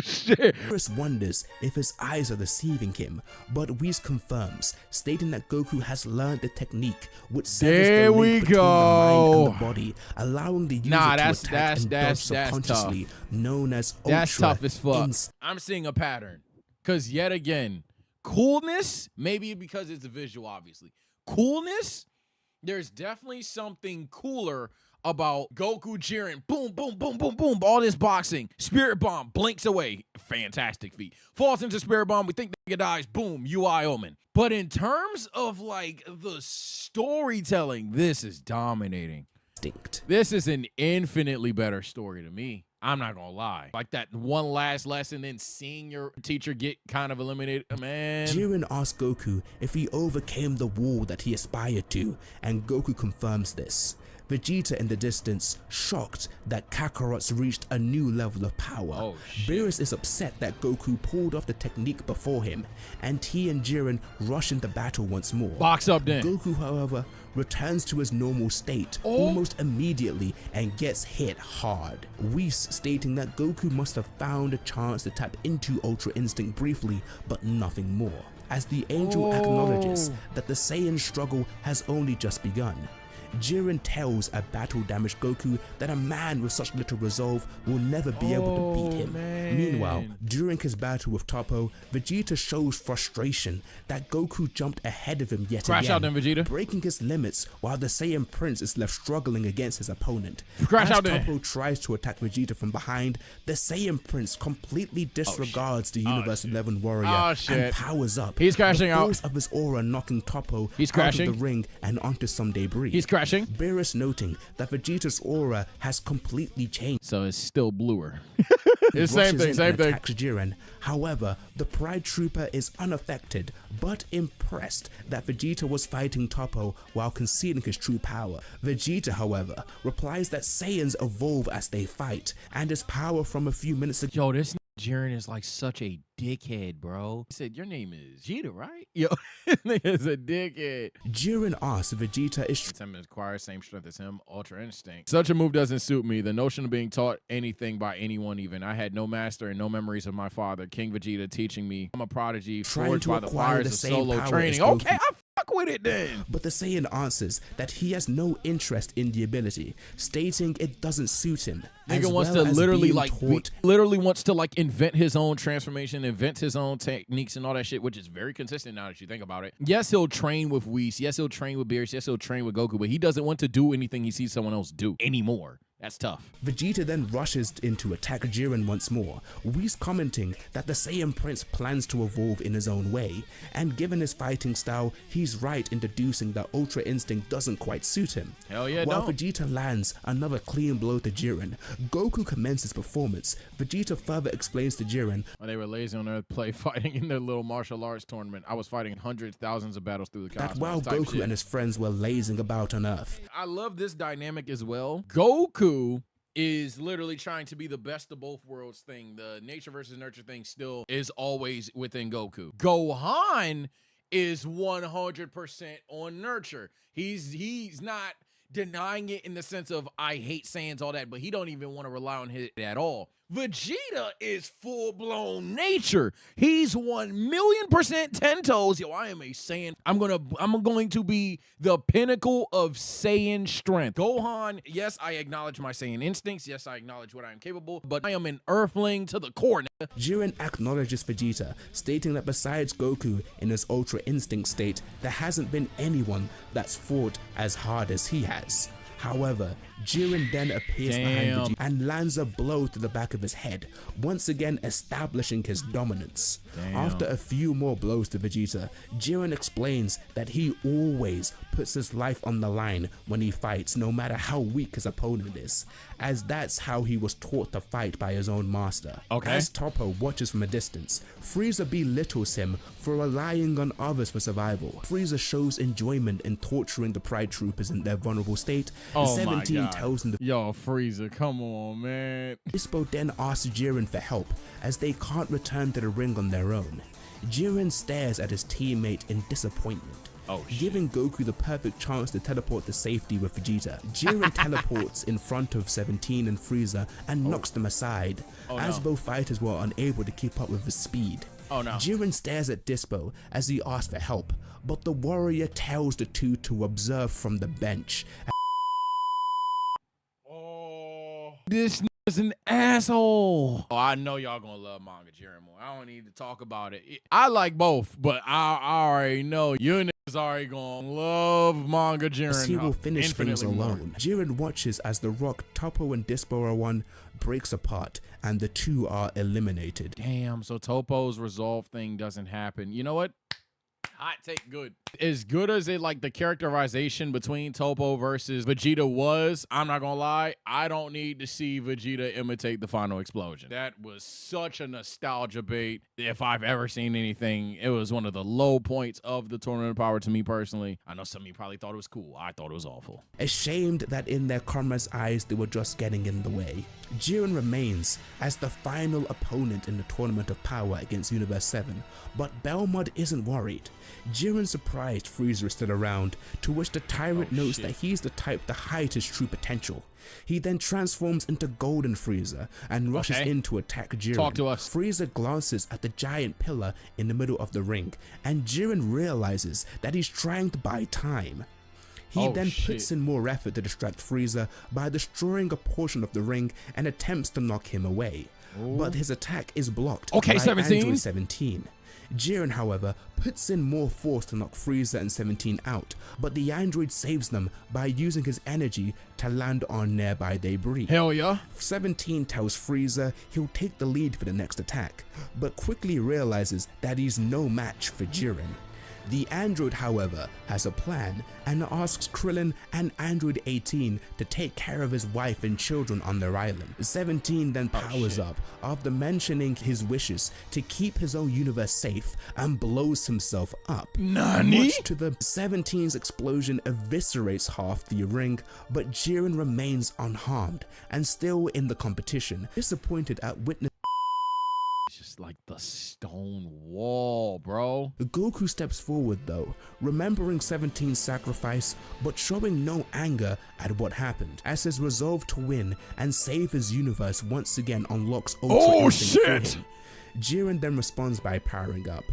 shit. Beerus wonders if his eyes are deceiving him, but Whis confirms, stating that Goku has learned the technique which severs the link between the mind and the body, allowing the user to attack and dodge subconsciously, known as Ultra. That's tough as fuck. I'm seeing a pattern, because yet again, coolness, maybe because it's a visual, obviously. Coolness, there's definitely something cooler about Goku Jiren. Boom, boom, boom, boom, boom. All this boxing. Spirit Bomb blinks away. Fantastic feat. Falls into Spirit Bomb. We think the nigga dies. Boom. UI Omen. But in terms of like the storytelling, this is dominating. This is an infinitely better story to me. I'm not gonna lie. Like that one last lesson, then seeing your teacher get kind of eliminated, man. Jiren asks Goku if he overcame the wall that he aspired to, and Goku confirms this. Vegeta in the distance, shocked that Kakarot's reached a new level of power. Oh, Beerus is upset that Goku pulled off the technique before him, and he and Jiren rush into battle once more. Box up then. Goku, however, returns to his normal state almost immediately and gets hit hard. Whis stating that Goku must have found a chance to tap into Ultra Instinct briefly, but nothing more, as the angel acknowledges that the Saiyan struggle has only just begun. Jiren tells a battle-damaged Goku that a man with such little resolve will never be able to beat him. Man. Meanwhile, during his battle with Toppo, Vegeta shows frustration that Goku jumped ahead of him yet Crash again, out then, Vegeta. breaking his limits while the Saiyan Prince is left struggling against his opponent. Crash As out then. Toppo tries to attack Vegeta from behind, the Saiyan Prince completely disregards the Universe 11 warrior and powers up. He's crashing the out. force of his aura knocking Toppo crashing out of the ring and onto some debris. He's crashing. Beerus noting that Vegeta's aura has completely changed. So it's still bluer. It's same thing. Attacks Jiren. However, the Pride Trooper is unaffected, but impressed that Vegeta was fighting Toppo while concealing his true power. Vegeta, however, replies that Saiyans evolve as they fight, and his power from a few minutes ago. Yo, this Jiren is like such a dickhead, bro. He said, your name is Vegeta, right? Yo, nigga's a dickhead. Jiren asks Vegeta is Him acquires same strength as him, Ultra Instinct. Such a move doesn't suit me. The notion of being taught anything by anyone even. I had no master and no memories of my father, King Vegeta, teaching me. I'm a prodigy, forged by the fires of solo training. Okay, I fuck with it then. But the Saiyan answers that he has no interest in the ability, stating it doesn't suit him. Nigga wants to literally literally wants to like invent his own transformation, invent his own techniques and all that shit, which is very consistent now that you think about it. Yes, he'll train with Whis. Yes, he'll train with Beerus. Yes, he'll train with Goku, but he doesn't want to do anything he sees someone else do anymore. That's tough. Vegeta then rushes in to attack Jiren once more, Whis commenting that the Saiyan Prince plans to evolve in his own way, and given his fighting style, he's right in deducing that Ultra Instinct doesn't quite suit him. Hell yeah, While don't. Vegeta lands another clean blow to Jiren, Goku commences performance. Vegeta further explains to Jiren, when they were lazy on Earth play fighting in their little martial arts tournament, I was fighting hundreds, thousands of battles through the cosmos. that while Goku and his friends were lazing about on Earth. I love this dynamic as well. Goku is literally trying to be the best of both worlds thing. The nature versus nurture thing still is always within Goku. Gohan is 100% on nurture. He's not denying it in the sense of I hate Saiyans, all that, but he don't even want to rely on it at all. Vegeta is full-blown nature. He's 1,000,000% 10 toes. Yo, I am a Saiyan. I'm going to be the pinnacle of Saiyan strength. Gohan, yes, I acknowledge my Saiyan instincts. Yes, I acknowledge what I am capable, but I am an earthling to the core. Jiren acknowledges Vegeta, stating that besides Goku in his Ultra Instinct state, there hasn't been anyone that's fought as hard as he has. However, Jiren then appears behind Vegeta and lands a blow to the back of his head, once again establishing his dominance. After a few more blows to Vegeta, Jiren explains that he always puts his life on the line when he fights, no matter how weak his opponent is, as that's how he was taught to fight by his own master. As Toppo watches from a distance, Frieza belittles him for relying on others for survival. Frieza shows enjoyment in torturing the Pride Troopers in their vulnerable state. 17 tells him Yo, Frieza, come on, man. Dispo then asks Jiren for help, as they can't return to the ring on their own. Jiren stares at his teammate in disappointment, giving Goku the perfect chance to teleport to safety with Vegeta. Jiren teleports in front of 17 and Frieza and knocks them aside, as both fighters were unable to keep up with his speed. Jiren stares at Dispo as he asks for help, but the warrior tells the two to observe from the bench. This is an asshole. Oh, I know y'all gonna love Manga Jiren more. I don't need to talk about it. I like both, but I already know you niggas already gonna love Manga Jiren. He will finish things alone. Jiren watches as the rock Toppo and Dispo are one breaks apart and the two are eliminated. Damn, so Toppo's resolve thing doesn't happen. You know what? Hot take, good. As good as it, like the characterization between Toppo versus Vegeta was, I'm not gonna lie, I don't need to see Vegeta imitate the final explosion. That was such a nostalgia bait. If I've ever seen anything, it was one of the low points of the Tournament of Power to me personally. I know some of you probably thought it was cool. I thought it was awful. Ashamed that in their comrades' eyes they were just getting in the way, Jiren remains as the final opponent in the Tournament of Power against Universe 7, but Belmod isn't worried. Jiren surprised Frieza is still around, to which the tyrant notes that he's the type to hide his true potential. He then transforms into Golden Frieza and rushes in to attack Jiren. Talk to us. Frieza glances at the giant pillar in the middle of the ring, and Jiren realizes that he's trying to buy time. He then puts in more effort to distract Frieza by destroying a portion of the ring and attempts to knock him away. But his attack is blocked by 17. Jiren, however, puts in more force to knock Frieza and 17 out, but the android saves them by using his energy to land on nearby debris. Hell yeah. 17 tells Frieza he'll take the lead for the next attack, but quickly realizes that he's no match for Jiren. The android, however, has a plan and asks Krillin and Android 18 to take care of his wife and children on their island. 17 then powers up after mentioning his wishes to keep his own universe safe and blows himself up. Nani? Much to the 17's explosion eviscerates half the ring, but Jiren remains unharmed and still in the competition. Disappointed at witnessing is like the stone wall, bro. Goku steps forward though, remembering 17's sacrifice, but showing no anger at what happened, as his resolve to win and save his universe once again unlocks Ultra Instinct for him. Jiren then responds by powering up,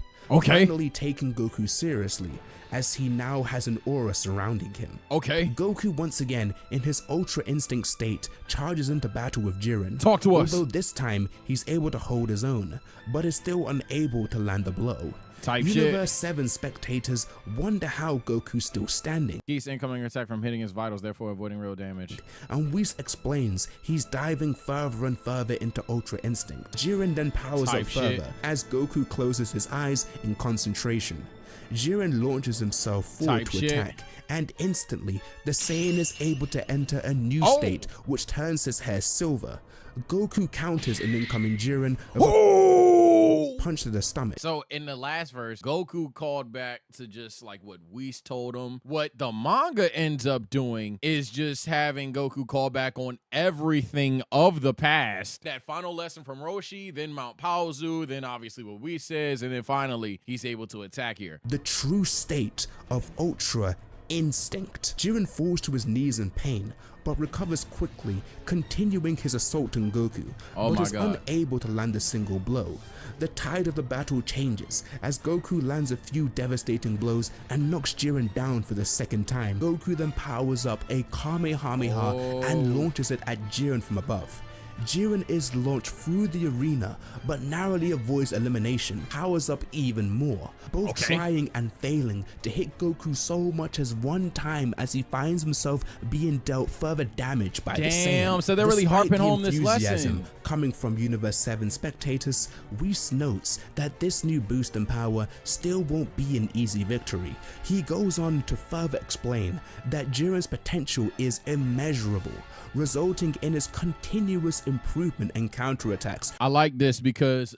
finally taking Goku seriously, as he now has an aura surrounding him. Goku once again, in his Ultra Instinct state, charges into battle with Jiren. Talk to us. Although this time, he's able to hold his own, but is still unable to land a blow. Universe 7 spectators wonder how Goku's still standing. He's incoming attack from hitting his vitals, therefore avoiding real damage. And Whis explains he's diving further and further into Ultra Instinct. Jiren then powers up further as Goku closes his eyes in concentration. Jiren launches himself forward to attack, and instantly the Saiyan is able to enter a new state, which turns his hair silver. Goku counters an incoming Jiren with a punch to the stomach. So in the last verse, Goku called back to just like what Whis told him. What the manga ends up doing is just having Goku call back on everything of the past. That final lesson from Roshi, then Mount Paozu, then obviously what Whis says, and then finally he's able to attack here. The true state of Ultra Instinct. Jiren falls to his knees in pain, but recovers quickly, continuing his assault on Goku, but is unable to land a single blow. The tide of the battle changes as Goku lands a few devastating blows and knocks Jiren down for the second time. Goku then powers up a Kamehameha and launches it at Jiren from above. Jiren is launched through the arena, but narrowly avoids elimination, powers up even more, both trying and failing to hit Goku so much as one time as he finds himself being dealt further damage by the Saiyan. So they're really harping home this lesson. Coming from Universe 7 spectators, Whis notes that this new boost in power still won't be an easy victory. He goes on to further explain that Jiren's potential is immeasurable, resulting in his continuous improvement and counterattacks. I like this because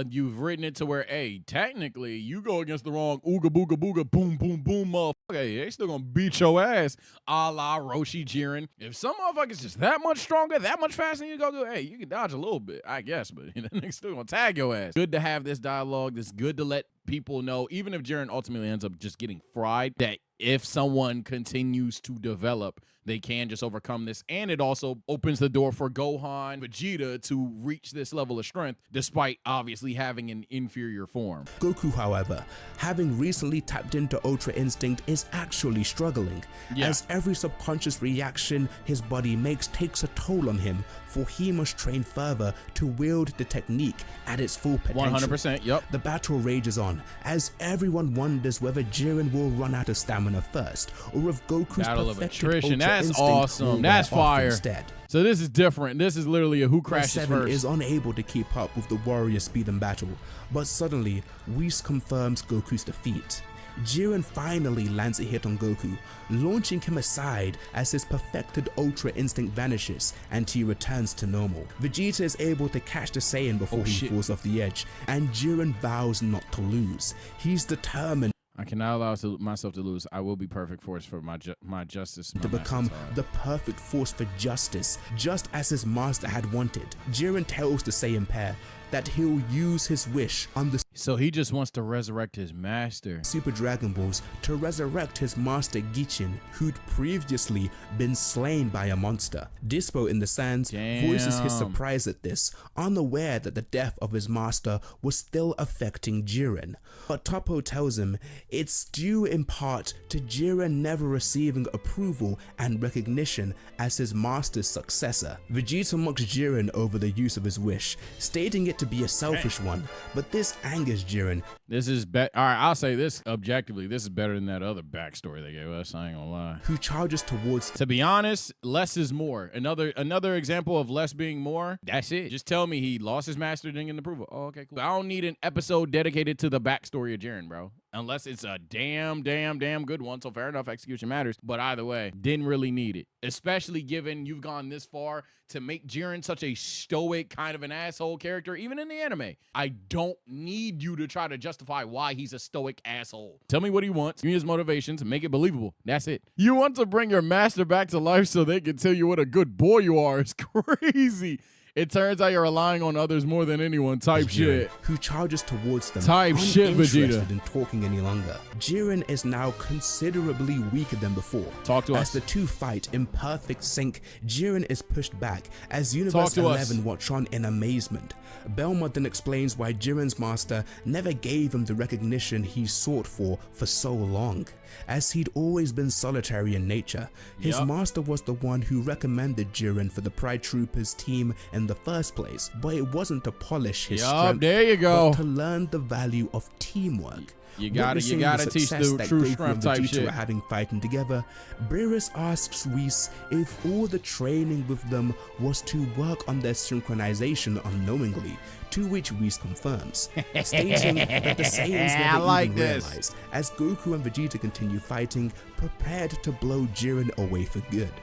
you've written it to where, hey, technically you go against the wrong ooga booga booga boom boom boom motherfucker, hey, they still gonna beat your ass, a la Roshi Jiren. If some motherfucker's just that much stronger, that much faster than you, go, hey, you can dodge a little bit, I guess, but that nigga's still gonna tag your ass. Good to have this dialogue. It's good to let people know, even if Jiren ultimately ends up just getting fried, that if someone continues to develop, they can just overcome this. And it also opens the door for Gohan, Vegeta to reach this level of strength, despite obviously having an inferior form. Goku, however, having recently tapped into Ultra Instinct, is actually struggling, as every subconscious reaction his body makes takes a toll on him, for he must train further to wield the technique at its full potential. 100%, yep. The battle rages on, as everyone wonders whether Jiren will run out of stamina first, or if Goku's battle of perfected attrition. Ultra That's Instinct awesome. will That's wear off fire. instead. So this is different. This is literally a who crashes 7 first. is unable to keep up with the warrior speed in battle, but suddenly Whis confirms Goku's defeat. Jiren finally lands a hit on Goku, launching him aside as his perfected Ultra Instinct vanishes and he returns to normal. Vegeta is able to catch the Saiyan before he falls off the edge, and Jiren vows not to lose. He's determined I cannot allow myself to lose. I will be perfect force for my justice. to become the perfect force for justice, just as his master had wanted. Jiren tells the Saiyan pair that he'll use his wish on the So he just wants to resurrect his master. Super Dragon Balls to resurrect his master Gichin, who'd previously been slain by a monster. Dispo in the sands voices his surprise at this, unaware that the death of his master was still affecting Jiren. But Toppo tells him it's due in part to Jiren never receiving approval and recognition as his master's successor. Vegeta mocks Jiren over the use of his wish, stating it to be a selfish one, but this angers Jiren. This is all right, I'll say this objectively, this is better than that other backstory they gave us, I ain't gonna lie. Who charges towards To be honest, less is more. Another example of less being more. That's it. Just tell me he lost his master, didn't get an approval. Oh, okay, cool. I don't need an episode dedicated to the backstory of Jiren, bro. Unless it's a damn good one. So fair enough, execution matters. But either way, didn't really need it. Especially given you've gone this far to make Jiren such a stoic kind of an asshole character, even in the anime. I don't need you to try to justify why he's a stoic asshole. Tell me what he wants, give me his motivations, and make it believable. That's it. You want to bring your master back to life so they can tell you what a good boy you are. It's crazy. It turns out you're relying on others more than anyone type shit. Who charges towards them, Type shit, Vegeta. uninterested in talking any longer. Jiren is now considerably weaker than before. Talk to us. As the two fight in perfect sync, Jiren is pushed back as Universe 11 watch on in amazement. Belmont then explains why Jiren's master never gave him the recognition he sought for so long. As he'd always been solitary in nature, his master was the one who recommended Jiren for the Pride Troopers team in the first place, but it wasn't to polish his strength, there you go. but to learn the value of teamwork. You gotta teach the true strength type shit. Are having fighting together, Beerus asks Whis if all the training with them was to work on their synchronization unknowingly, to which Whis confirms, stating that the Saiyans never even realized, as Goku and Vegeta continue fighting, prepared to blow Jiren away for good.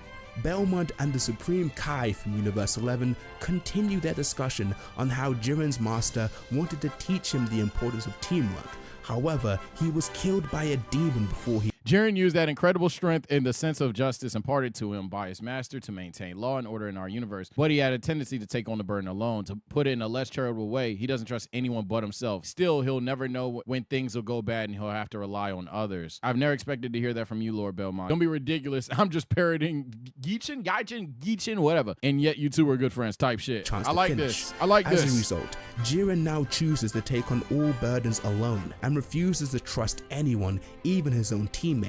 Belmont and the Supreme Kai from Universe 11 continue their discussion on how Jiren's master wanted to teach him the importance of teamwork. However, he was killed by a demon before he... Jiren used that incredible strength and the sense of justice imparted to him by his master to maintain law and order in our universe, but he had a tendency to take on the burden alone. To put it in a less charitable way, he doesn't trust anyone but himself. Still, he'll never know when things will go bad and he'll have to rely on others. I've never expected to hear that from you, Lord Belmont. Don't be ridiculous. I'm just parroting Gichin, whatever. And yet you two are good friends type shit. I like this. I like this. As a result, Jiren now chooses to take on all burdens alone and refuses to trust anyone, even his own teammates.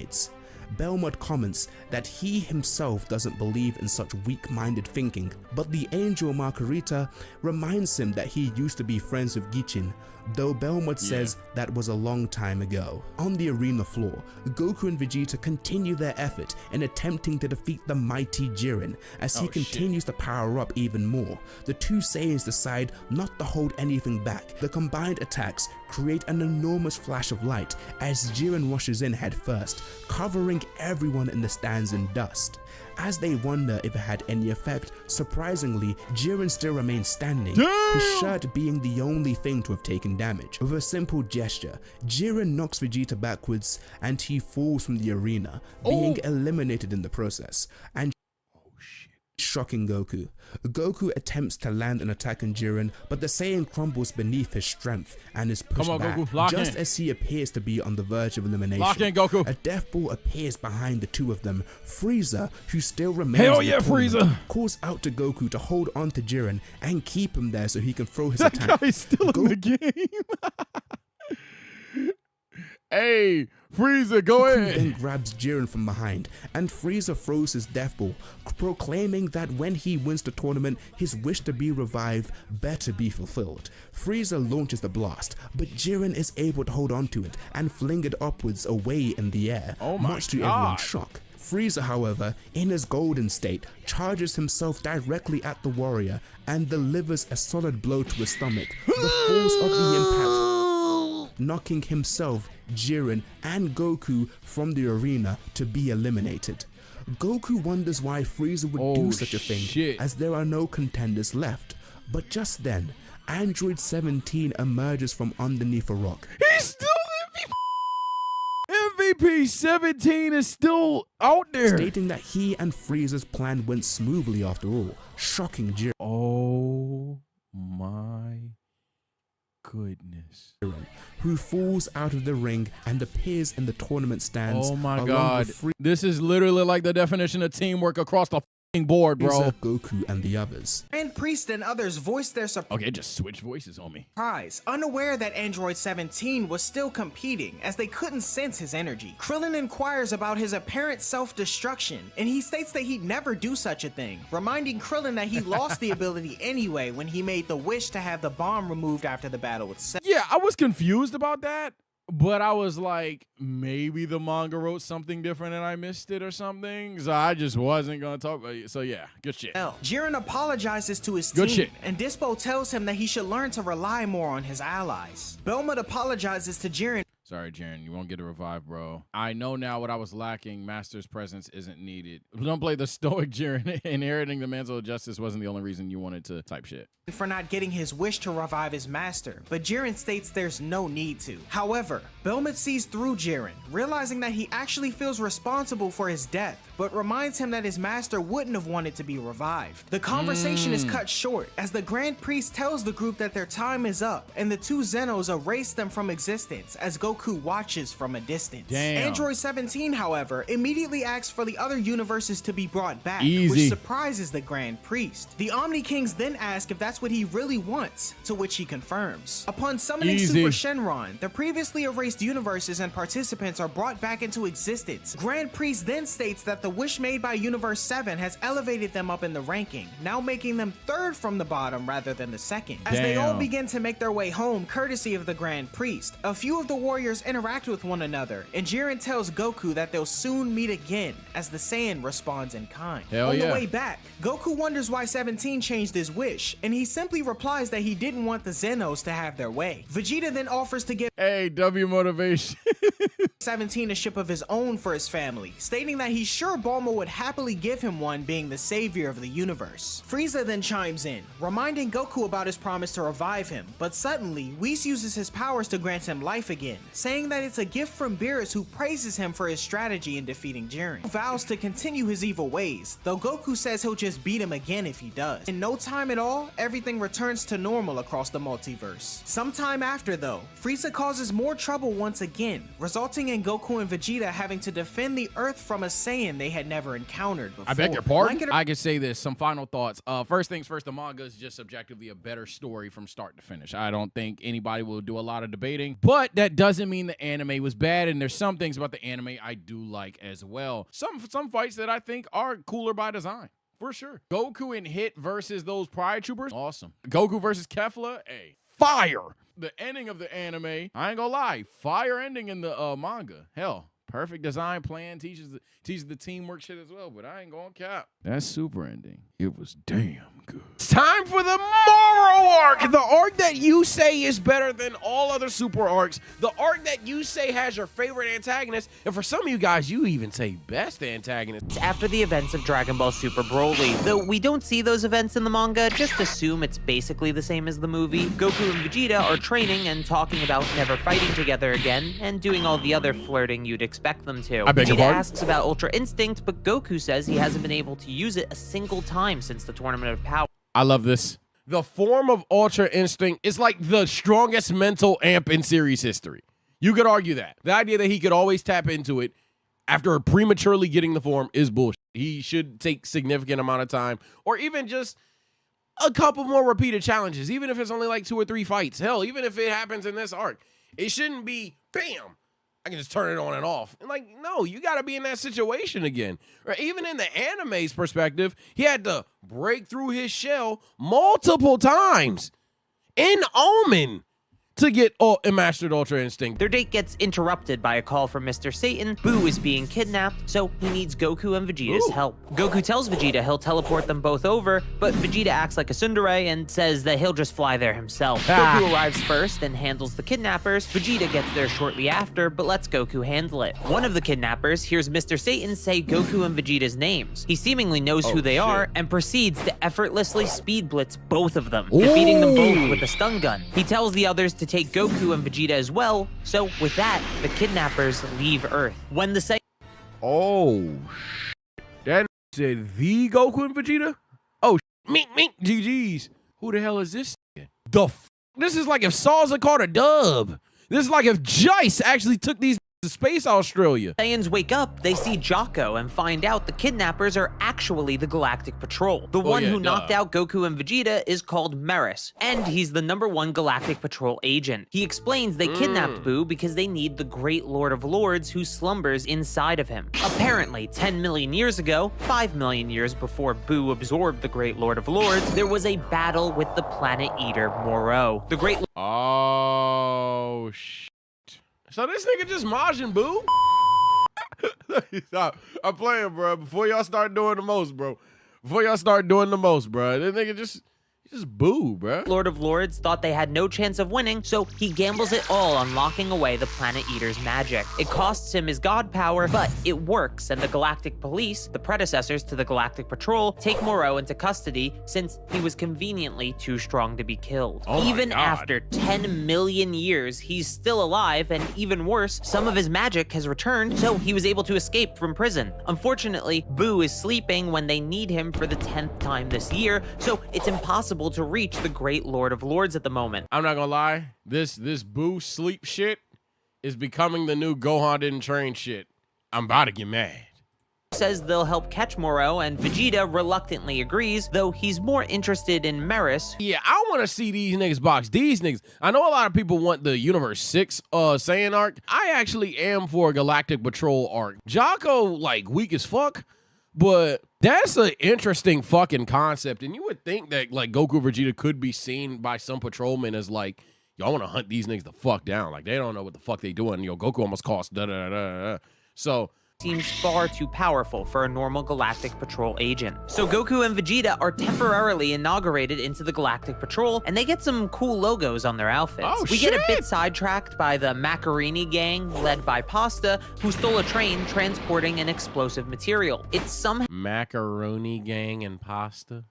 Belmont comments that he himself doesn't believe in such weak-minded thinking, but the angel Margarita reminds him that he used to be friends with Gichin, though Belmont says that was a long time ago. On the arena floor, Goku and Vegeta continue their effort in attempting to defeat the mighty Jiren as he continues to power up even more. The two Saiyans decide not to hold anything back. The combined attacks create an enormous flash of light as Jiren rushes in head first, covering everyone in the stands in dust. As they wonder if it had any effect, surprisingly, Jiren still remains standing, his shirt being the only thing to have taken damage. With a simple gesture, Jiren knocks Vegeta backwards and he falls from the arena, being eliminated in the process, and shocking Goku. Goku attempts to land an attack on Jiren, but the Saiyan crumbles beneath his strength and is pushed back, Goku. just as he appears to be on the verge of elimination. Lock in, Goku. A death ball appears behind the two of them. Frieza, who still remains in the tournament, Frieza, calls out to Goku to hold on to Jiren and keep him there so he can throw his attack. That guy's still in the game. Hey, Frieza, go ahead. Then grabs Jiren from behind, and Frieza throws his death ball, proclaiming that when he wins the tournament, his wish to be revived better be fulfilled. Frieza launches the blast, but Jiren is able to hold on to it and fling it upwards away in the air, much to everyone's shock. Frieza, however, in his golden state, charges himself directly at the warrior and delivers a solid blow to his stomach. The force of the impact knocking himself, Jiren, and Goku from the arena to be eliminated. Goku wonders why Frieza would do such a thing, as there are no contenders left. But just then, Android 17 emerges from underneath a rock. He's still MVP! MVP 17 is still out there, stating that he and Frieza's plan went smoothly after all, shocking Jiren. Oh my goodness. Who falls out of the ring and appears in the tournament stands. Oh my god. This is literally like the definition of teamwork across the board, bro. Goku and the others. And Priest and others voiced their surprise. Okay, just switch voices on me. Unaware that Android 17 was still competing, as they couldn't sense his energy. Krillin inquires about his apparent self-destruction, and he states that he'd never do such a thing, reminding Krillin that he lost the ability anyway when he made the wish to have the bomb removed after the battle with Cell. Yeah, I was confused about that. But I was like, maybe the manga wrote something different and I missed it or something. So I just wasn't going to talk about it. So yeah, good shit. Jiren apologizes to his team, and Dispo tells him that he should learn to rely more on his allies. Belmont apologizes to Jiren. Sorry, Jiren, you won't get a revive, bro. I know now what I was lacking. Master's presence isn't needed. Don't play the stoic Jiren. Inheriting the mantle of justice wasn't the only reason you wanted to type shit. For not getting his wish to revive his master, but Jiren states there's no need to. However, Belmont sees through Jiren, realizing that he actually feels responsible for his death, but reminds him that his master wouldn't have wanted to be revived. The conversation is cut short as the Grand Priest tells the group that their time is up, and the two Zenos erase them from existence as Goku watches from a distance. Damn. Android 17, however, immediately asks for the other universes to be brought back, Easy. which surprises the Grand Priest. The Omni Kings then ask if that's what he really wants, to which he confirms. Upon summoning Easy. Super Shenron, the previously erased universes and participants are brought back into existence. Grand Priest then states that the wish made by Universe 7 has elevated them up in the ranking, now making them third from the bottom rather than the second. As they all Damn. begin to make their way home courtesy of the Grand Priest, a few of the warriors interact with one another, and Jiren tells Goku that they'll soon meet again, as the Saiyan responds in kind. Hell On yeah. the way back, Goku wonders why 17 changed his wish, and he simply replies that he didn't want the Zenos to have their way. Vegeta then offers to give Hey, W motivation. 17 a ship of his own for his family, stating that he's sure Bulma would happily give him one, being the savior of the universe. Frieza then chimes in, reminding Goku about his promise to revive him, but suddenly, Whis uses his powers to grant him life again, saying that it's a gift from Beerus, who praises him for his strategy in defeating Jiren. Vows to continue his evil ways, though Goku says he'll just beat him again if he does. In no time at all, everything returns to normal across the multiverse. Sometime after though, Frieza causes more trouble once again, resulting in Goku and Vegeta having to defend the Earth from a Saiyan they had never encountered before. I beg your pardon? Like it or- I can say this. Some final thoughts. First things first, the manga is just objectively a better story from start to finish. I don't think anybody will do a lot of debating, but that doesn't mean the anime was bad, and there's some things about the anime I do like as well. Some fights that I think are cooler by design. For sure. Goku and Hit versus those Pride Troopers. Awesome. Goku versus Kefla. Hey, fire. The ending of the anime, I ain't gonna lie, fire ending in the manga. Hell, perfect design plan, teaches the teamwork shit as well, but I ain't gonna cap. That super ending, it was damn good. It's time for the Moro arc. The arc that you say is better than all other super arcs. The arc that you say has your favorite antagonist. And for some of you guys, you even say best antagonist. After the events of Dragon Ball Super Broly. Though we don't see those events in the manga, just assume it's basically the same as the movie. Goku and Vegeta are training and talking about never fighting together again, and doing all the other flirting you'd expect them to. I beg your Vegeta pardon? asks about Ultra Instinct, but Goku says he hasn't been able to use it a single time since the Tournament of Power. I love this. The form of Ultra Instinct is like the strongest mental amp in series history. You could argue that. The idea that he could always tap into it after prematurely getting the form is bullshit. He should take significant amount of time, or even just a couple more repeated challenges, even if it's only like 2 or 3 fights. Hell, even if it happens in this arc, it shouldn't be, bam, I can just turn it on and off. And like, no, you got to be in that situation again. Or even in the anime's perspective, he had to break through his shell multiple times in Omen to get mastered Ultra Instinct. Their date gets interrupted by a call from Mr. Satan. Boo is being kidnapped, so he needs Goku and Vegeta's help. Goku tells Vegeta he'll teleport them both over, but Vegeta acts like a tsundere and says that he'll just fly there himself. Goku arrives first and handles the kidnappers. Vegeta gets there shortly after, but lets Goku handle it. One of the kidnappers hears Mr. Satan say Goku and Vegeta's names. He seemingly knows who they are and proceeds to effortlessly speed blitz both of them, defeating them both with a stun gun. He tells the others to take Goku and Vegeta as well, so with that, the kidnappers leave Earth. When the That said the Goku and Vegeta? Oh, mink, GG's. Who the hell is this? This is like if Salsa caught a dub. This is like if Jice actually took these to Space Australia. Saiyans wake up, they see Jocko and find out the kidnappers are actually the Galactic Patrol. The one who knocked out Goku and Vegeta is called Meris, and he's the #1 Galactic Patrol agent. He explains they kidnapped Boo because they need the Great Lord of Lords who slumbers inside of him. Apparently, 10 million years ago, 5 million years before Boo absorbed the Great Lord of Lords, there was a battle with the Planet Eater Moro. The Great Oh, shit. So this nigga just Majin Buu? Stop. I'm playing, bro. Before y'all start doing the most, bro. This nigga just Just boo, bruh. Lord of Lords thought they had no chance of winning, so he gambles it all on locking away the Planet Eater's magic. It costs him his god power, but it works, and the Galactic Police, the predecessors to the Galactic Patrol, take Moreau into custody since he was conveniently too strong to be killed. Oh my Even God. after 10 million years, he's still alive, and even worse, some of his magic has returned, so he was able to escape from prison. Unfortunately, Boo is sleeping when they need him for the 10th time this year, so it's impossible to reach the great Lord of Lords at the moment. I'm not gonna lie, this Boo sleep shit is becoming the new Gohan didn't train shit. I'm about to get mad. Says they'll help catch Moreau, and Vegeta reluctantly agrees, though he's more interested in Maris. Yeah, I want to see these niggas box. These niggas. I know a lot of people want the Universe 6 Saiyan arc. I actually am for a Galactic Patrol arc. Jocko, like, weak as fuck, but that's an interesting fucking concept. And you would think that, like, Goku Vegeta could be seen by some patrolmen as, like, yo, I want to hunt these niggas the fuck down. Like, they don't know what the fuck they doing. Yo, Goku almost cost da-da-da-da-da. So Seems far too powerful for a normal Galactic Patrol agent. So Goku and Vegeta are temporarily inaugurated into the Galactic Patrol, and they get some cool logos on their outfits. Oh, we get a shit! bit sidetracked by the Macarini gang, led by Pasta, who stole a train transporting an explosive material. It's somehow Macaroni gang and pasta.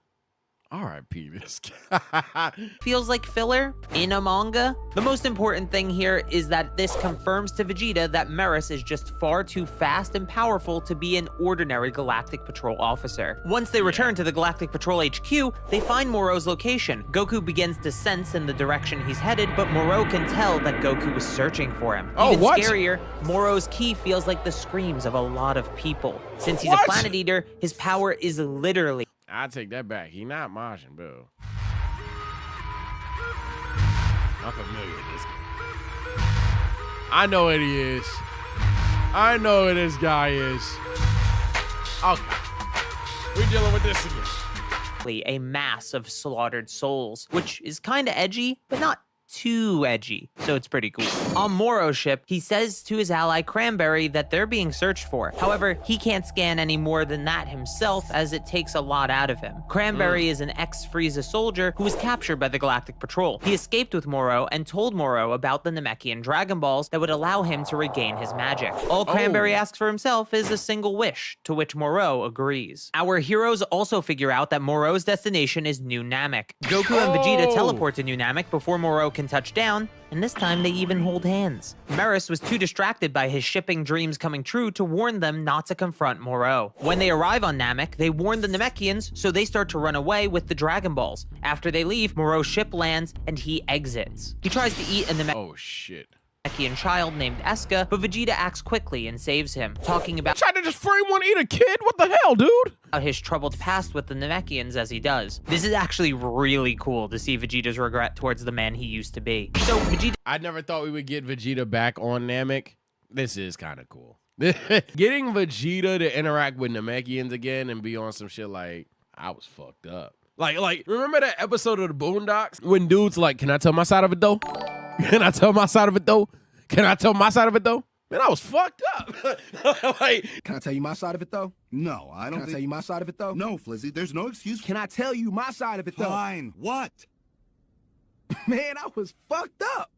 R.I.P. this guy. feels like filler in a manga. The most important thing here is that this confirms to Vegeta that Maris is just far too fast and powerful to be an ordinary Galactic Patrol officer. Once they return to the Galactic Patrol HQ, they find Moreau's location. Goku begins to sense in the direction he's headed, but Moreau can tell that Goku is searching for him. Oh, Even what? scarier, Moreau's ki feels like the screams of a lot of people. Since he's What? a planet eater, his power is literally I take that back. He not Martian, bro. I'm familiar with this guy. I know what he is. I know who this guy is. Okay. We're dealing with this again. a mass of slaughtered souls, which is kinda edgy, but not too edgy, so it's pretty cool. On Moro's ship, he says to his ally Cranberry that they're being searched for. However, he can't scan any more than that himself, as it takes a lot out of him. Cranberry is an ex-Frieza soldier who was captured by the Galactic Patrol. He escaped with Moro and told Moro about the Namekian Dragon Balls that would allow him to regain his magic. All Cranberry asks for himself is a single wish, to which Moro agrees. Our heroes also figure out that Moro's destination is New Namek. Goku and Vegeta teleport to New Namek before Moro can touch down, and this time they even hold hands. Maris was too distracted by his shipping dreams coming true to warn them not to confront Moro. When they arrive on Namek, they warn the Namekians, so they start to run away with the Dragon Balls. After they leave, Moro's ship lands, and he exits. He tries to eat a Namekian Oh, shit. child named Eska, but Vegeta acts quickly and saves him, talking about Tried to just frame one, eat a kid? What the hell, dude? his troubled past with the Namekians as he does. This is actually really cool to see Vegeta's regret towards the man he used to be. So Vegeta I never thought we would get Vegeta back on Namek. This is kind of cool. Getting Vegeta to interact with Namekians again and be on some shit like, I was fucked up. Like, remember that episode of the Boondocks when dudes like, can I tell my side of it though? Can I tell my side of it though? Can I tell my side of it though? Man, I was fucked up. Like, Can I tell you my side of it though? No, I don't Can I tell you my side of it though? No, Flizzy, there's no excuse. Can I tell you my side of it though? Fine. What? Man, I was fucked up.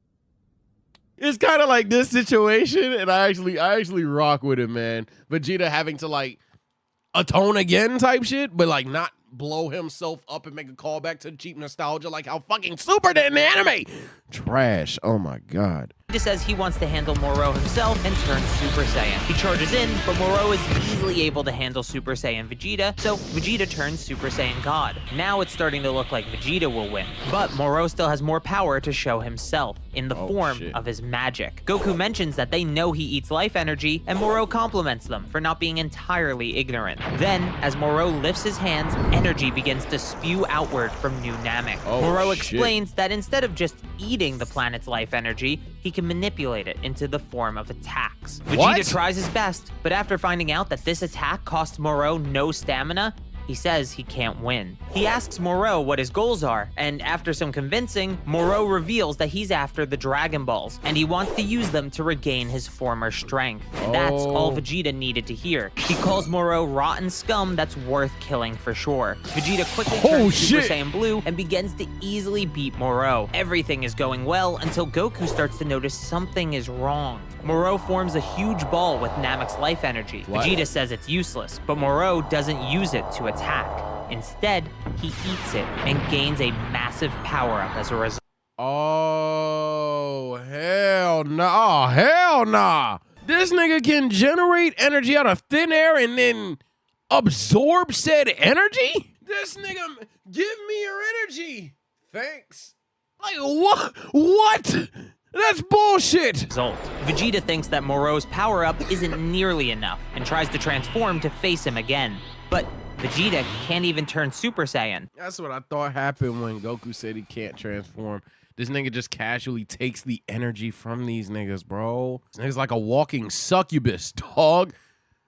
it's kind of like this situation, and I actually rock with it, man. Vegeta having to like atone again type shit, but like not blow himself up and make a callback to cheap nostalgia like how fucking Super did in the anime. Trash. Oh my god. says he wants to handle Moro himself and turns Super Saiyan. He charges in, but Moro is easily able to handle Super Saiyan Vegeta, so Vegeta turns Super Saiyan God. Now it's starting to look like Vegeta will win, but Moro still has more power to show himself in the form shit. of his magic. Goku mentions that they know he eats life energy, and Moro compliments them for not being entirely ignorant. Then, as Moro lifts his hands, energy begins to spew outward from New Namek. Oh, Moro shit. explains that instead of just eating the planet's life energy, he can manipulate it into the form of attacks. Vegeta What? tries his best, but after finding out that this attack costs Moro no stamina, he says he can't win. He asks Moreau what his goals are, and after some convincing, Moreau reveals that he's after the Dragon Balls, and he wants to use them to regain his former strength. That's all Vegeta needed to hear. He calls Moreau rotten scum that's worth killing for sure. Vegeta quickly turns Super Saiyan Blue and begins to easily beat Moreau. Everything is going well until Goku starts to notice something is wrong. Moreau forms a huge ball with Namek's life energy. Vegeta says it's useless, but Moreau doesn't use it to attack. Instead, he eats it and gains a massive power-up as a result. Oh, hell nah. Oh, hell nah. This nigga can generate energy out of thin air and then absorb said energy? This nigga, give me your energy. Thanks. Like, what? What? That's bullshit. Vegeta thinks that Moreau's power-up isn't nearly enough and tries to transform to face him again. But Vegeta can't even turn Super Saiyan. That's what I thought happened when Goku said he can't transform. This nigga just casually takes the energy from these niggas, bro. This nigga's like a walking succubus, dog.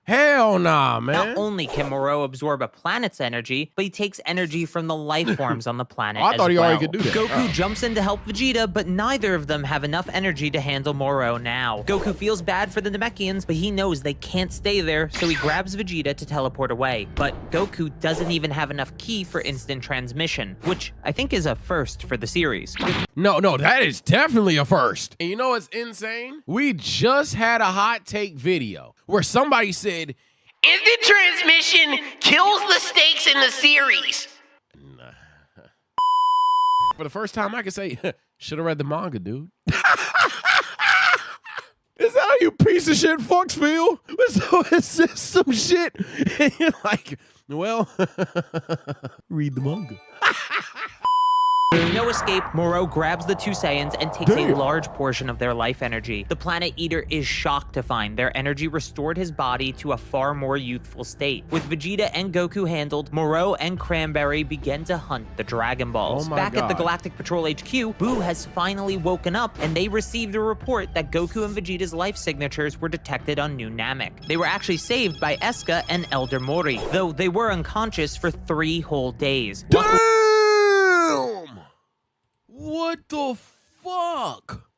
Hell nah, man. Not only can Moreau absorb a planet's energy, but he takes energy from the life forms on the planet I thought he already could do that. Goku jumps in to help Vegeta, but neither of them have enough energy to handle Moreau now. Goku feels bad for the Namekians, but he knows they can't stay there, so he grabs Vegeta to teleport away. But Goku doesn't even have enough ki for instant transmission, which I think is a first for the series. No, that is definitely a first. And you know what's insane? We just had a hot take video where somebody said, instant transmission kills the stakes in the series. For the first time, I can say, should have read the manga, dude. Is that how you piece of shit fucks feel? So it's just some shit. And you're like, well, read the manga. With no escape, Moreau grabs the two Saiyans and takes a large portion of their life energy. The Planet Eater is shocked to find their energy restored his body to a far more youthful state. With Vegeta and Goku handled, Moreau and Cranberry begin to hunt the Dragon Balls. Back at the Galactic Patrol HQ, Boo has finally woken up, and they received a report that Goku and Vegeta's life signatures were detected on New Namek. They were actually saved by Eska and Elder Mori, though they were unconscious for 3 whole days. What the fuck?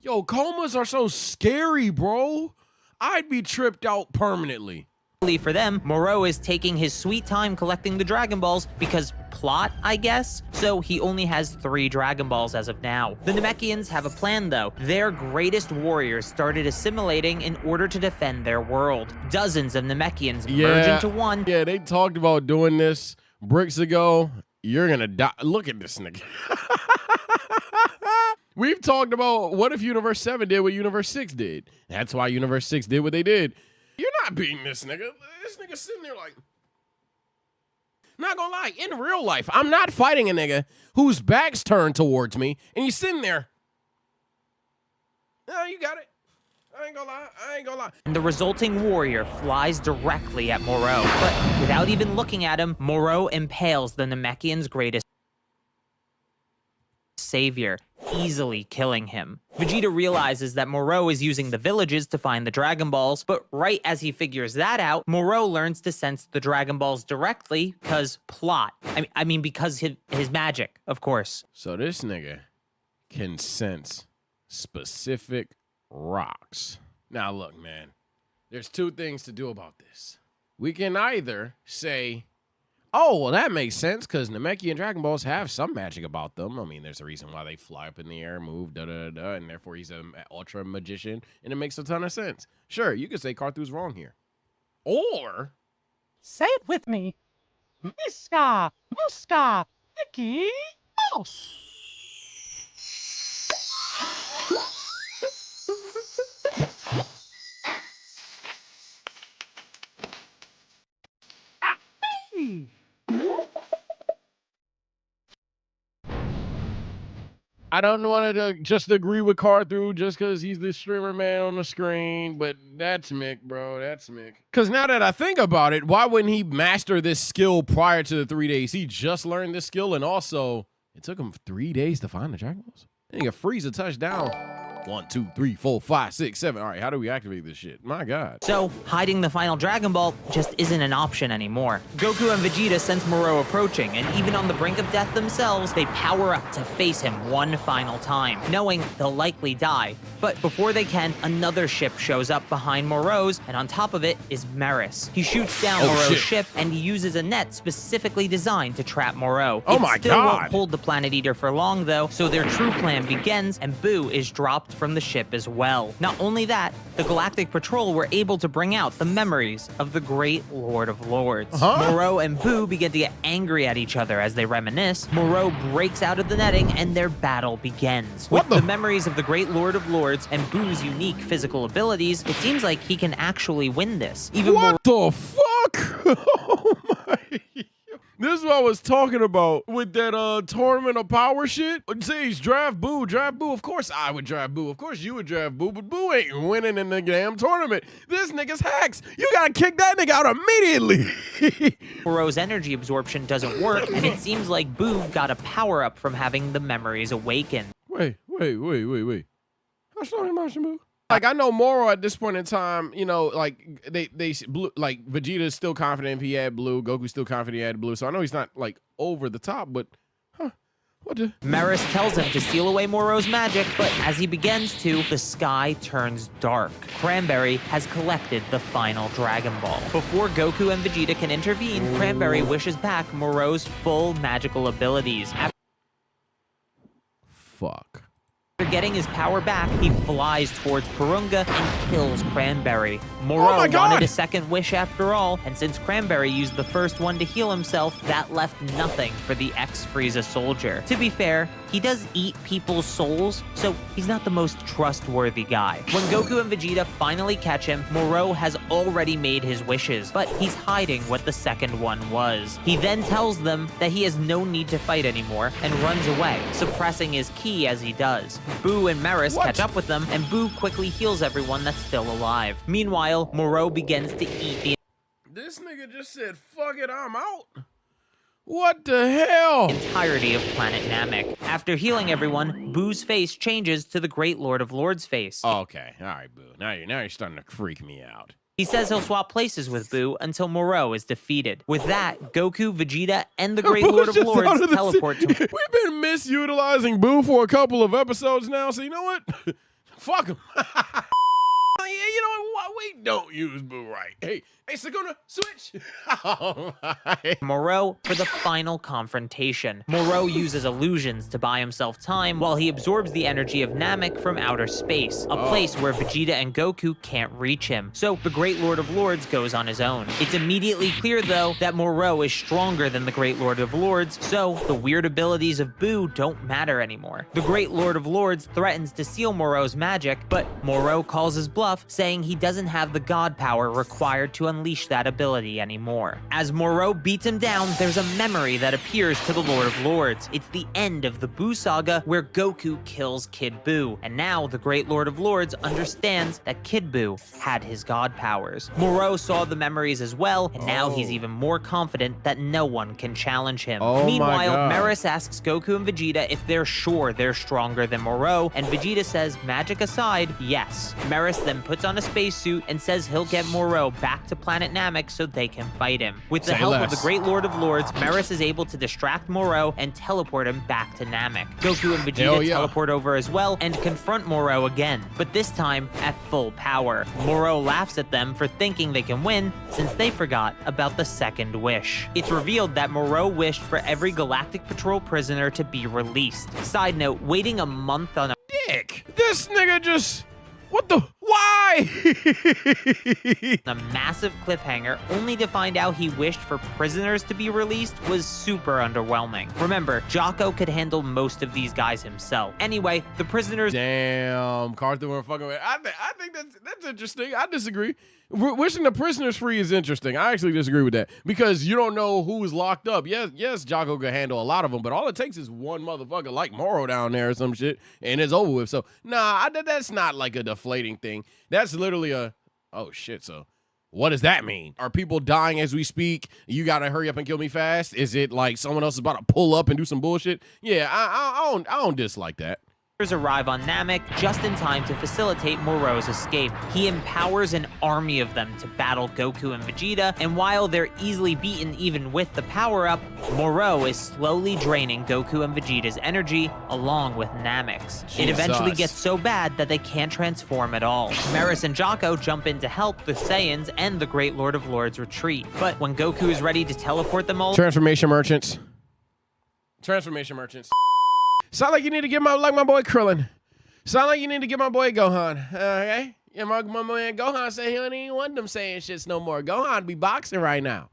Yo, comas are so scary, bro. I'd be tripped out permanently. For them, Moreau is taking his sweet time collecting the Dragon Balls because plot, I guess? So he only has 3 Dragon Balls as of now. The Namekians have a plan though. Their greatest warriors started assimilating in order to defend their world. Dozens of Namekians merge into one. Yeah, they talked about doing this bricks ago. You're gonna die. Look at this nigga. We've talked about what if Universe 7 did what Universe 6 did. That's why Universe 6 did what they did. You're not beating this nigga. This nigga sitting there like, not gonna lie, in real life, I'm not fighting a nigga whose back's turned towards me, and he's sitting there. No, you got it. I ain't gonna lie. And the resulting warrior flies directly at Moreau. But without even looking at him, Moreau impales the Namekian's greatest savior, easily killing him. Vegeta realizes that Moreau is using the villages to find the Dragon Balls, but right as he figures that out, Moreau learns to sense the Dragon Balls directly because plot. I mean because his magic, of course. So this nigga can sense specific rocks. Now look, man, there's 2 things to do about this. We can either say, oh, well, that makes sense because Namekian Dragon Balls have some magic about them. I mean, there's a reason why they fly up in the air, move, da-da-da-da, and therefore he's an ultra magician, and it makes a ton of sense. Sure, you could say Carthu's wrong here. Or... say it with me. Miska, Muska, Mickey Mouse. I don't want to just agree with Carthu just because he's the streamer man on the screen, but that's Mick, bro. That's Mick. Because now that I think about it, why wouldn't he master this skill prior to the 3 days? He just learned this skill, and also it took him 3 days to find the Dragon Balls. He could freeze a touchdown. 1, 2, 3, 4, 5, 6, 7. All right, how do we activate this shit? My God. So, hiding the final Dragon Ball just isn't an option anymore. Goku and Vegeta sense Moro approaching, and even on the brink of death themselves, they power up to face him one final time, knowing they'll likely die. But before they can, another ship shows up behind Moro's, and on top of it is Maris. He shoots down Moro's ship, and he uses a net specifically designed to trap Moro. Oh my It still God. won't hold the Planet Eater for long, though, so their true plan begins, and Boo is dropped from the ship as well. Not only that, the Galactic Patrol were able to bring out the memories of the great Lord of Lords. Moro and Boo begin to get angry at each other as they reminisce. Moro breaks out of the netting, and their battle begins. With the memories of the great Lord of Lords and Boo's unique physical abilities, it seems like he can actually win this. Even What the fuck? Oh my. This is what I was talking about with that tournament of power shit. Sage, draft Boo. Of course I would draft Boo. Of course you would draft Boo, but Boo ain't winning in the damn tournament. This nigga's hacks. You gotta kick that nigga out immediately. Moro's energy absorption doesn't work, and it seems like Boo got a power-up from having the memories awakened. Wait. How strong am I, Boo? Like, I know Moro at this point in time, you know, like, they blue, like, Vegeta's still confident if he had blue, Goku's still confident he had blue, so I know he's not, like, over the top, but, what the? Maris tells him to steal away Moro's magic, but as he begins to, the sky turns dark. Cranberry has collected the final Dragon Ball. Before Goku and Vegeta can intervene, Cranberry wishes back Moro's full magical abilities. Fuck. After getting his power back, he flies towards Purunga and kills Cranberry. Moro wanted a second wish after all, and since Cranberry used the first one to heal himself, that left nothing for the ex-Frieza soldier. To be fair, he does eat people's souls, so he's not the most trustworthy guy. When Goku and Vegeta finally catch him, Moro has already made his wishes, but he's hiding what the second one was. He then tells them that he has no need to fight anymore and runs away, suppressing his ki as he does. Boo and Maris catch up with them, and Boo quickly heals everyone that's still alive. Meanwhile, Moro begins to eat the This nigga just said, fuck it, I'm out. What the hell? entirety of planet Namek. After healing everyone, Boo's face changes to the Great Lord of Lords face. Okay, all right, Boo. Now you're starting to freak me out. He says he'll swap places with Boo until Moro is defeated. With that, Goku, Vegeta, and the Great Lord of Lords teleport to... We've been misutilizing Boo for a couple of episodes now, so you know what? Fuck him. Yeah, you know what? We don't use Boo right. Hey, Saguna, switch. All right. Moro for the final confrontation. Moro uses illusions to buy himself time while he absorbs the energy of Namek from outer space, a place where Vegeta and Goku can't reach him. So the Great Lord of Lords goes on his own. It's immediately clear, though, that Moro is stronger than the Great Lord of Lords, so the weird abilities of Boo don't matter anymore. The Great Lord of Lords threatens to steal Moro's magic, but Moro calls his bluff, saying he doesn't have the god power required to unleash that ability anymore. As Moro beats him down, there's a memory that appears to the Lord of Lords. It's the end of the Boo saga where Goku kills Kid Buu, and now the Great Lord of Lords understands that Kid Buu had his god powers. Moro saw the memories as well, and now he's even more confident that no one can challenge him. Meanwhile, Maris asks Goku and Vegeta if they're sure they're stronger than Moro, and Vegeta says, magic aside, yes. Maris then puts on a spacesuit and says he'll get Moro back to planet Namek so they can fight him. With the help of the Great Lord of Lords, Maris is able to distract Moro and teleport him back to Namek. Goku and Vegeta teleport over as well and confront Moro again, but this time at full power. Moro laughs at them for thinking they can win since they forgot about the second wish. It's revealed that Moro wished for every Galactic Patrol prisoner to be released. Side note, waiting a month on a dick. This nigga just... What the... Why? a massive cliffhanger, only to find out he wished for prisoners to be released, was super underwhelming. Remember, Jocko could handle most of these guys himself. Anyway, the prisoners... Damn, Carter were fucking with... I think that's interesting. I disagree. Wishing the prisoners free is interesting. I actually disagree with that because you don't know who's locked up. Yes, Jocko can handle a lot of them, but all it takes is one motherfucker like Moro down there or some shit, and it's over with. So, nah, that's not like a deflating thing. That's literally a, oh shit, so what does that mean? Are people dying as we speak? You gotta hurry up and kill me fast? Is it like someone else is about to pull up and do some bullshit? Yeah, I don't dislike that. arrive on Namek just in time to facilitate Moro's escape. He empowers an army of them to battle Goku and Vegeta, and while they're easily beaten even with the power-up, Moro is slowly draining Goku and Vegeta's energy along with Namek's. It eventually gets so bad that they can't transform at all. Maris and Jocko jump in to help the Saiyans and the Great Lord of Lords retreat, but when Goku is ready to teleport them all— Transformation merchants. Transformation merchants. Sound like you need to get my boy Krillin. Sound like you need to get my boy Gohan. Okay? Yeah, my man Gohan said he don't even want them saying shits no more. Gohan be boxing right now.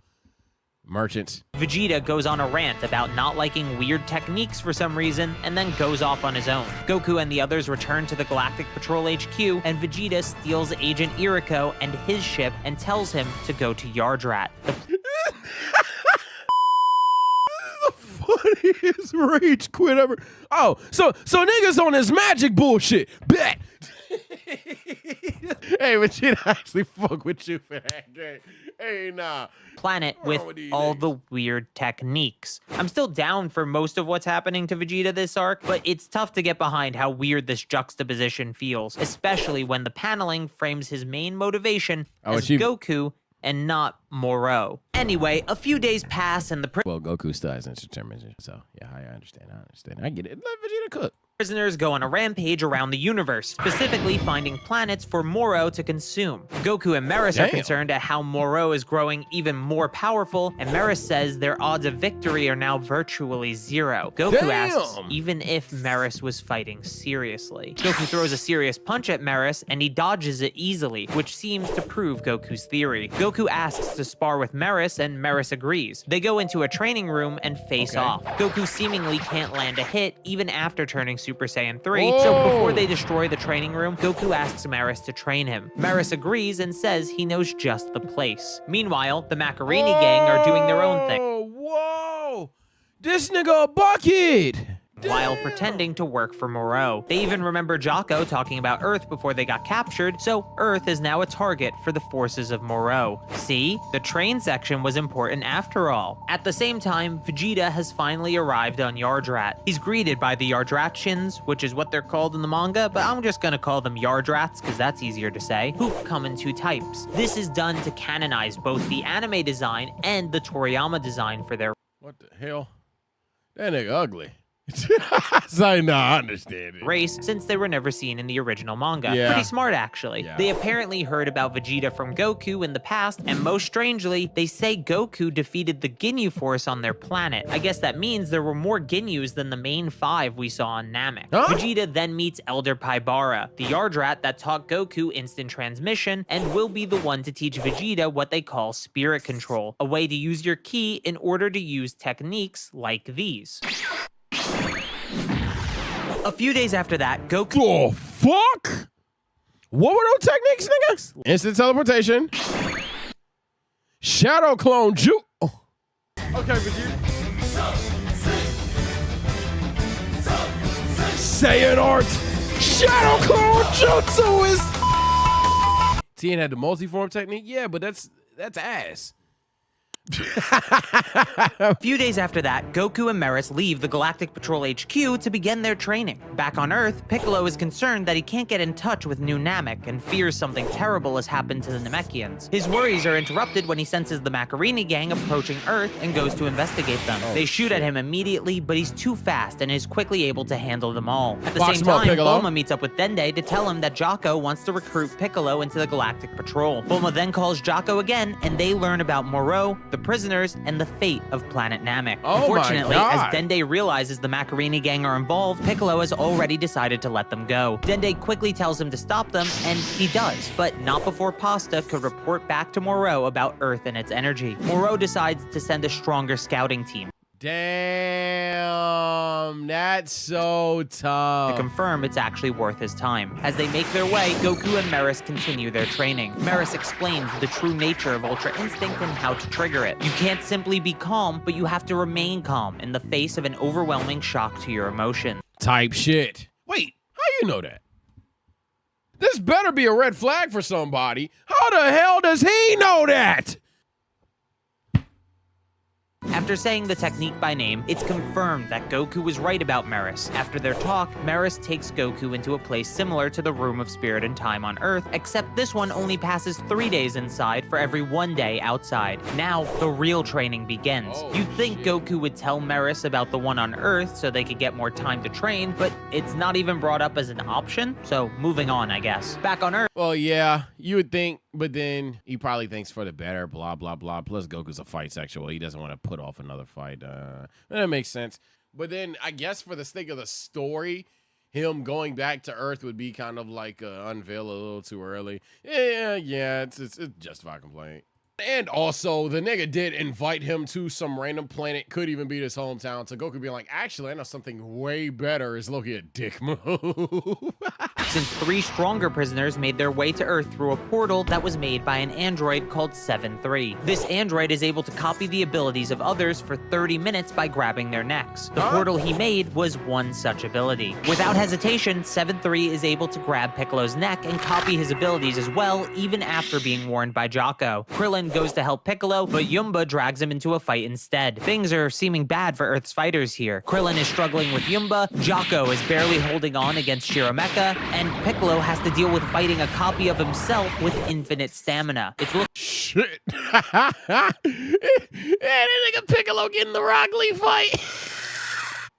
Merchants. Vegeta goes on a rant about not liking weird techniques for some reason, and then goes off on his own. Goku and the others return to the Galactic Patrol HQ, and Vegeta steals Agent Iriko and his ship and tells him to go to Yardrat. Funniest rage quit ever. Oh, so niggas on this magic bullshit. Bet. Hey, but she actually fuck with you for that game. Hey, nah. Planet with all the weird techniques. I'm still down for most of what's happening to Vegeta this arc, but it's tough to get behind how weird this juxtaposition feels, especially when the paneling frames his main motivation as Goku and not Moro. Anyway, a few days pass and the well, Goku still has determination, so yeah, I understand. I get it. Let Vegeta cook. prisoners go on a rampage around the universe, specifically finding planets for Moro to consume. Goku and Maris are concerned at how Moro is growing even more powerful, and Maris says their odds of victory are now virtually zero. Goku asks even if Maris was fighting seriously. Goku throws a serious punch at Maris, and he dodges it easily, which seems to prove Goku's theory. Goku asks to spar with Maris, and Maris agrees. They go into a training room and face off. Goku seemingly can't land a hit, even after turning Super Saiyan 3, so before they destroy the training room, Goku asks Maris to train him. Maris agrees and says he knows just the place. Meanwhile, the Macarini gang are doing their own thing. Whoa! This nigga a bucket! While pretending to work for Moro. They even remember Jocko talking about Earth before they got captured, so Earth is now a target for the forces of Moro. See? The train section was important after all. At the same time, Vegeta has finally arrived on Yardrat. He's greeted by the Yardratians, which is what they're called in the manga, but I'm just gonna call them Yardrats because that's easier to say, who come in two types. This is done to canonize both the anime design and the Toriyama design for their— What the hell? That nigga ugly. So, no, I understand it. Race, since they were never seen in the original manga. Pretty smart, actually. They apparently heard about Vegeta from Goku in the past, and most strangely, they say Goku defeated the Ginyu Force on their planet. I guess that means there were more Ginyus than the main 5 we saw on Namek. Vegeta then meets Elder Paibara, the Yardrat that taught Goku instant transmission, and will be the one to teach Vegeta what they call spirit control, a way to use your ki in order to use techniques like these. A few days after that, Goku— Oh, fuck? What were those techniques, niggas? Instant teleportation. Shadow clone juke. Oh. Okay, Vegeta. Saiyan art. Shadow clone jutsu is... Tien had the multi-form technique? Yeah, but that's ass. A few days after that, Goku and Maris leave the Galactic Patrol HQ to begin their training. Back on Earth, Piccolo is concerned that he can't get in touch with New Namek and fears something terrible has happened to the Namekians. His worries are interrupted when he senses the Macarini gang approaching Earth and goes to investigate them. They shoot at him immediately, but he's too fast and is quickly able to handle them all. At the same time, Bulma meets up with Dende to tell him that Jocko wants to recruit Piccolo into the Galactic Patrol. Bulma then calls Jocko again, and they learn about Moro, the prisoners, and the fate of planet Namek. Unfortunately, as Dende realizes the Macarini gang are involved, Piccolo has already decided to let them go. Dende quickly tells him to stop them, and he does, but not before Pasta could report back to Moro about Earth and its energy. Moro decides to send a stronger scouting team. Damn, that's so tough. To confirm it's actually worth his time. As they make their way, Goku and Maris continue their training. Maris explains the true nature of Ultra Instinct and how to trigger it. You can't simply be calm, but you have to remain calm in the face of an overwhelming shock to your emotion. Type shit. Wait, how you know that? This better be a red flag for somebody. How the hell does he know that? After saying the technique by name, it's confirmed that Goku was right about Meris. After their talk, Meris takes Goku into a place similar to the Room of Spirit and Time on Earth, except this one only passes 3 days inside for every 1 day outside. Now, the real training begins. You'd think Goku would tell Meris about the one on Earth so they could get more time to train, but it's not even brought up as an option, so moving on, I guess. Back on Earth. Well, yeah, you would think, but then he probably thinks for the better, blah, blah, blah. Plus, Goku's a fight sexual. He doesn't want to put off another fight. That makes sense. But then I guess for the sake of the story, him going back to Earth would be kind of like unveil a little too early. Yeah, it's justified complaint. And also, the nigga did invite him to some random planet, could even be his hometown. So Goku being like, actually, I know something way better is looking at dick move. Since 3 stronger prisoners made their way to Earth through a portal that was made by an android called 7-3. This android is able to copy the abilities of others for 30 minutes by grabbing their necks. The portal he made was one such ability. Without hesitation, 7-3 is able to grab Piccolo's neck and copy his abilities as well, even after being warned by Jocko. Krillin goes to help Piccolo, but Yumba drags him into a fight instead. Things are seeming bad for Earth's fighters here. Krillin is struggling with Yumba, Jocko is barely holding on against Shiromecha, and Piccolo has to deal with fighting a copy of himself with infinite stamina. It's shit. Yeah, that nigga Piccolo getting the Rock Lee fight.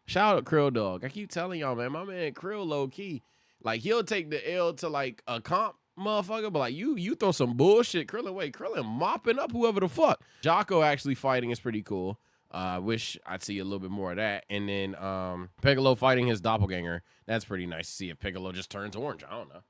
Shout out Krill Dog. I keep telling y'all, man, my man Krill low key. Like, he'll take the L to like a comp motherfucker, but like you throw some bullshit. Krillin mopping up whoever the fuck. Jocko actually fighting is pretty cool. Wish I'd see a little bit more of that. And then Piccolo fighting his doppelganger. That's pretty nice to see if Piccolo just turns orange. I don't know.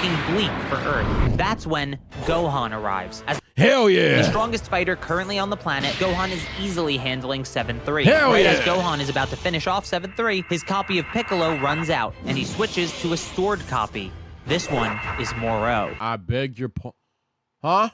looking bleak for Earth. That's when Gohan arrives. As Hell yeah! the strongest fighter currently on the planet, Gohan is easily handling 7-3. Hell yeah! As Gohan is about to finish off 7-3, his copy of Piccolo runs out, and he switches to a stored copy. This one is Moro. I beg your pardon. Huh?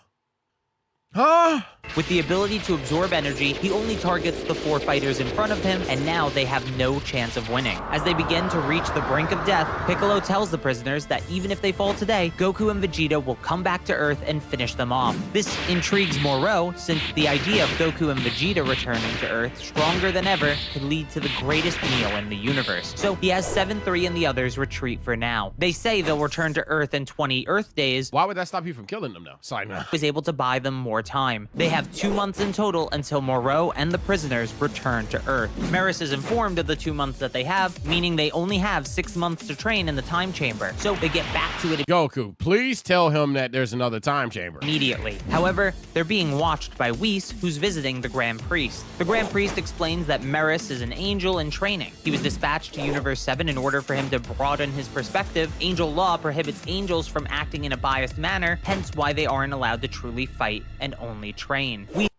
Huh? With the ability to absorb energy, he only targets the 4 fighters in front of him, and now they have no chance of winning. As they begin to reach the brink of death, Piccolo tells the prisoners that even if they fall today, Goku and Vegeta will come back to Earth and finish them off. This intrigues Moro, since the idea of Goku and Vegeta returning to Earth stronger than ever could lead to the greatest meal in the universe. So he has 7-3 and the others retreat for now. They say they'll return to Earth in 20 Earth days. Why would that stop you from killing them, though? Sorry, man. Was able to buy them more time. They have 2 months in total until Moro and the prisoners return to Earth. Meris is informed of the 2 months that they have, meaning they only have 6 months to train in the time chamber. So they get back to it Goku, please tell him that there's another time chamber. Immediately. However, they're being watched by Whis, who's visiting the Grand Priest. The Grand Priest explains that Meris is an angel in training. He was dispatched to Universe 7 in order for him to broaden his perspective. Angel law prohibits angels from acting in a biased manner, hence why they aren't allowed to truly fight and only train. He's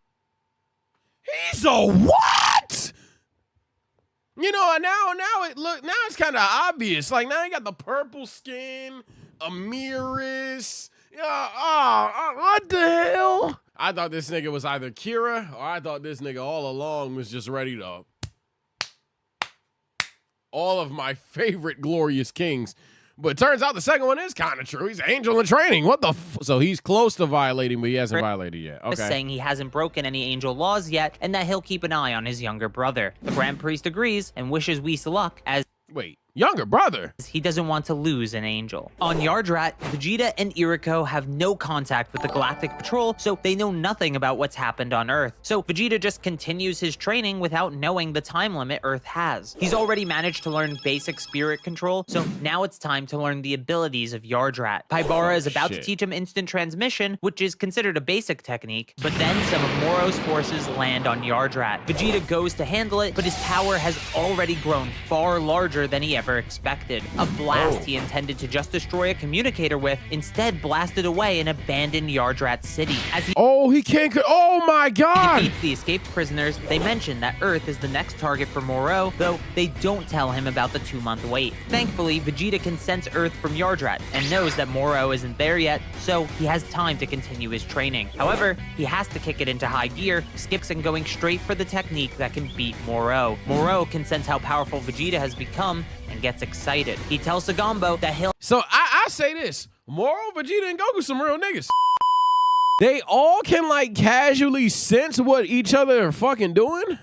a what? You know, now it's kind of obvious. Like, now he got the purple skin, a Miris. What the hell? I thought this nigga was either Kira, or I thought this nigga all along was just ready to all of my favorite glorious kings. But it turns out the second one is kind of true. He's angel in training. What the f? So he's close to violating, but he hasn't violated yet. Okay. Saying he hasn't broken any angel laws yet, and that he'll keep an eye on his younger brother. The Grand Priest agrees and wishes Whis luck, as wait, younger brother? He doesn't want to lose an angel. On Yardrat, Vegeta and Iriko have no contact with the Galactic Patrol, so they know nothing about what's happened on Earth. So Vegeta just continues his training without knowing the time limit Earth has. He's already managed to learn basic spirit control, so now it's time to learn the abilities of Yardrat. Paibara is about to teach him instant transmission, which is considered a basic technique, but then some of Moro's forces land on Yardrat. Vegeta goes to handle it, but his power has already grown far larger than he ever expected. A blast he intended to just destroy a communicator with instead blasted away and abandoned Yardrat City. As he he can't. Oh my God! defeats the escaped prisoners, they mention that Earth is the next target for Moro, though they don't tell him about the 2-month wait. Thankfully, Vegeta can sense Earth from Yardrat and knows that Moro isn't there yet, so he has time to continue his training. However, he has to kick it into high gear, skips and going straight for the technique that can beat Moro. Moro can sense how powerful Vegeta has become and gets excited. He tells Sagambo that he'll— So I say this, Moro, Vegeta, and Goku some real niggas. They all can like casually sense what each other are fucking doing.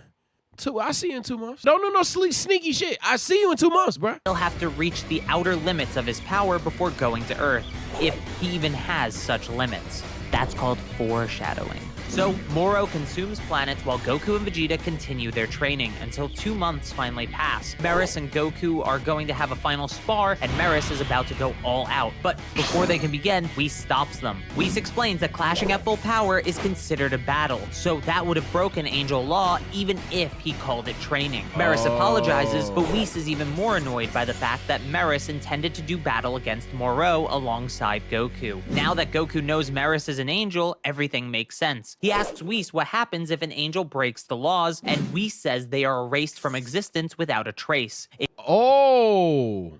I see you in 2 months. No, sneaky shit. I see you in 2 months, bro. He'll have to reach the outer limits of his power before going to Earth, if he even has such limits. That's called foreshadowing. So, Moro consumes planets while Goku and Vegeta continue their training until 2 months finally pass. Meris and Goku are going to have a final spar, and Meris is about to go all out. But before they can begin, Whis stops them. Whis explains that clashing at full power is considered a battle, so that would have broken Angel Law even if he called it training. Meris apologizes, but Whis is even more annoyed by the fact that Meris intended to do battle against Moro alongside Goku. Now that Goku knows Meris is an angel, everything makes sense. He asks Whis what happens if an angel breaks the laws, and Whis says they are erased from existence without a trace. It's the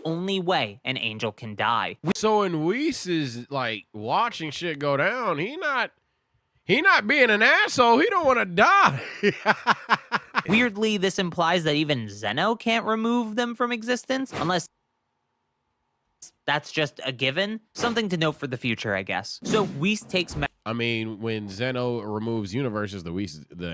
only way an angel can die. So when Whis is like watching shit go down, he not being an asshole. He don't want to die. Weirdly, this implies that even Zeno can't remove them from existence, unless that's just a given. Something to note for the future, I guess. So Whis takes... I mean, when Zeno removes universes, the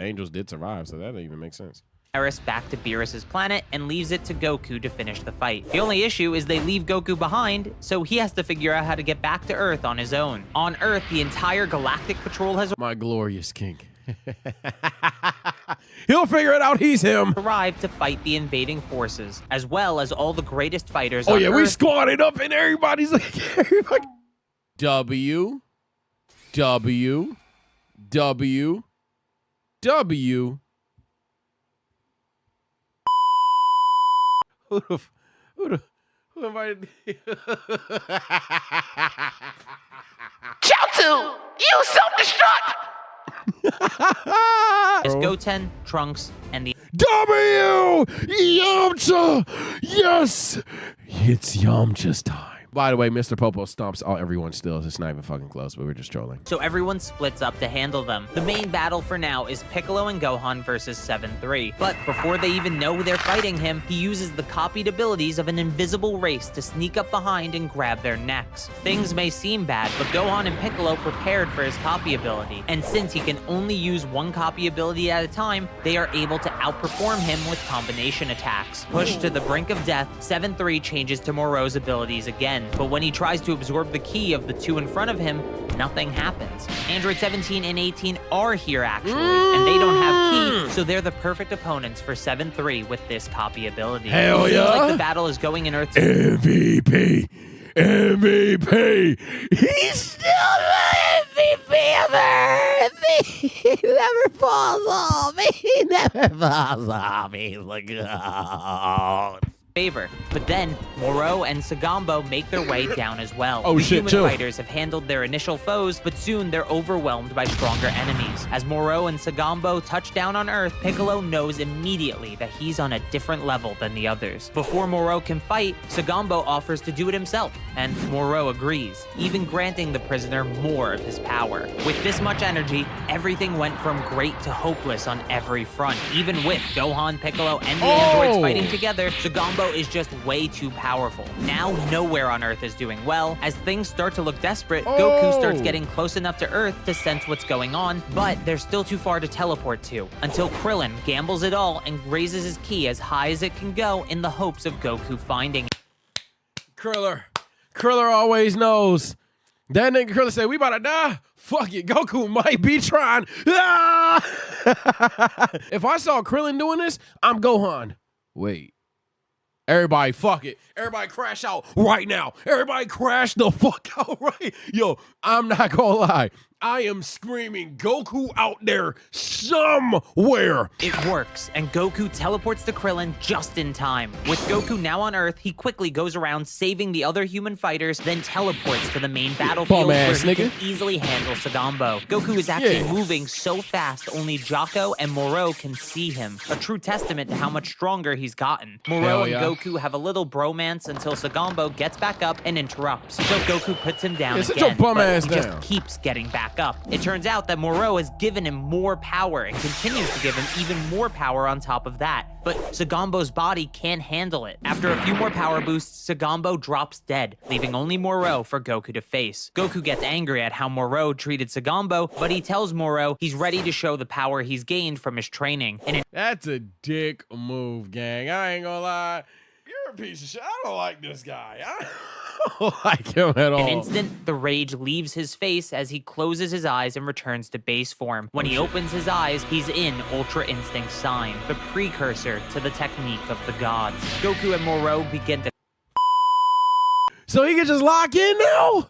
angels did survive, so that doesn't even make sense. Meris back to Beerus's planet and leaves it to Goku to finish the fight. The only issue is they leave Goku behind, so he has to figure out how to get back to Earth on his own. On Earth, the entire Galactic Patrol has... My glorious king. He'll figure it out. He's him. Arrived to fight the invading forces, as well as all the greatest fighters on Earth. We squatted up and everybody's like... W. Who invited me? Chaozu, you self-destruct! It's Goten, Trunks, and the... W! Yamcha! Yes! It's Yamcha's time. By the way, Mr. Popo stomps everyone still. It's not even fucking close, but we're just trolling. So everyone splits up to handle them. The main battle for now is Piccolo and Gohan versus 7-3. But before they even know they're fighting him, he uses the copied abilities of an invisible race to sneak up behind and grab their necks. Things may seem bad, but Gohan and Piccolo prepared for his copy ability. And since he can only use one copy ability at a time, they are able to outperform him with combination attacks. Pushed to the brink of death, 7-3 changes to Moro's abilities again. But when he tries to absorb the ki of the two in front of him, nothing happens. Android 17 and 18 are here actually, and they don't have ki, so they're the perfect opponents for 7-3 with this copy ability. Hell it yeah! seems like the battle is going in Earth. MVP! He's still the MVP of Earth! He never falls off! He never falls off! He's the GOAT! Favor. But then, Moro and Sagambo make their way down as well. Oh, the shit, human chill. fighters have handled their initial foes, but soon they're overwhelmed by stronger enemies. As Moro and Sagambo touch down on Earth, Piccolo knows immediately that he's on a different level than the others. Before Moro can fight, Sagambo offers to do it himself, and Moro agrees, even granting the prisoner more of his power. With this much energy, everything went from great to hopeless on every front. Even with Gohan, Piccolo, and the androids fighting together, Sagambo is just way too powerful. Now, nowhere on Earth is doing well. As things start to look desperate, Goku starts getting close enough to Earth to sense what's going on, but they're still too far to teleport to, until Krillin gambles it all and raises his ki as high as it can go in the hopes of Goku finding it. Kriller always knows. That nigga Kriller said, we about to die? Fuck it, Goku might be trying. Ah! If I saw Krillin doing this, I'm Gohan. Wait. Everybody, fuck it. Everybody crash out right now. Everybody crash the fuck out right. Yo, I'm not gonna lie. I am screaming Goku out there somewhere. It works, and Goku teleports to Krillin just in time. With Goku now on Earth, he quickly goes around saving the other human fighters, then teleports to the main battlefield where he can easily handle Sagambo. Goku is actually moving so fast only Jocko and Moro can see him. A true testament to how much stronger he's gotten. Moro and Goku have a little bromance until Sagambo gets back up and interrupts. So Goku puts him down again, but he just keeps getting back back up. It turns out that Moro has given him more power and continues to give him even more power on top of that. But Sagambo's body can't handle it. After a few more power boosts, Sagambo drops dead, leaving only Moro for Goku to face. Goku gets angry at how Moro treated Sagambo, but he tells Moro he's ready to show the power he's gained from his training. And That's a dick move, gang. I ain't gonna lie. You're a piece of shit. I don't like this guy. I don't like him at all. in an instant, the rage leaves his face as he closes his eyes and returns to base form. When he opens his eyes, he's in Ultra Instinct Sign, the precursor to the technique of the gods. Goku and Moro begin to So he can just lock in now?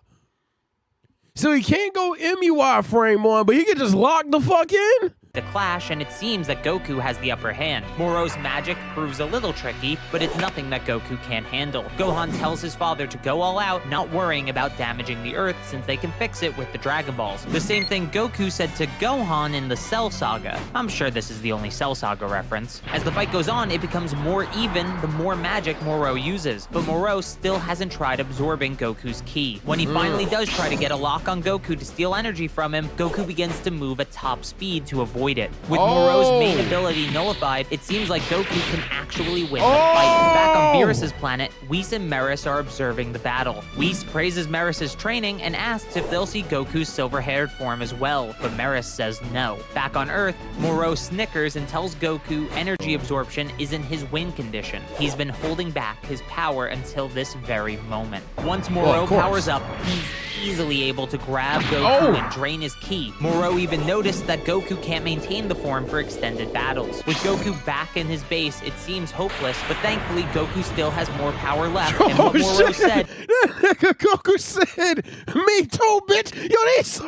So he can't go MUI frame on, but he can just lock the fuck in? clash, and it seems that Goku has the upper hand. Moro's magic proves a little tricky, but it's nothing that Goku can't handle. Gohan tells his father to go all out, not worrying about damaging the Earth since they can fix it with the Dragon Balls. The same thing Goku said to Gohan in the Cell Saga. I'm sure this is the only Cell Saga reference. As the fight goes on, it becomes more even the more magic Moro uses, but Moro still hasn't tried absorbing Goku's ki. When he finally does try to get a lock on Goku to steal energy from him, Goku begins to move at top speed to avoid it. With Moro's main ability nullified, it seems like Goku can actually win the fight. Back on Beerus's planet, Whis and Meris are observing the battle. Whis praises Meris's training and asks if they'll see Goku's silver-haired form as well, but Meris says no. Back on Earth, Moro snickers and tells Goku energy absorption isn't his win condition. He's been holding back his power until this very moment. Once Moro powers up, he's easily able to grab Goku and drain his ki. Moro even noticed that Goku can't maintain the form for extended battles. With Goku back in his base, it seems hopeless, but thankfully Goku still has more power left. And what Moro said, Goku said, me too, bitch. Yo, these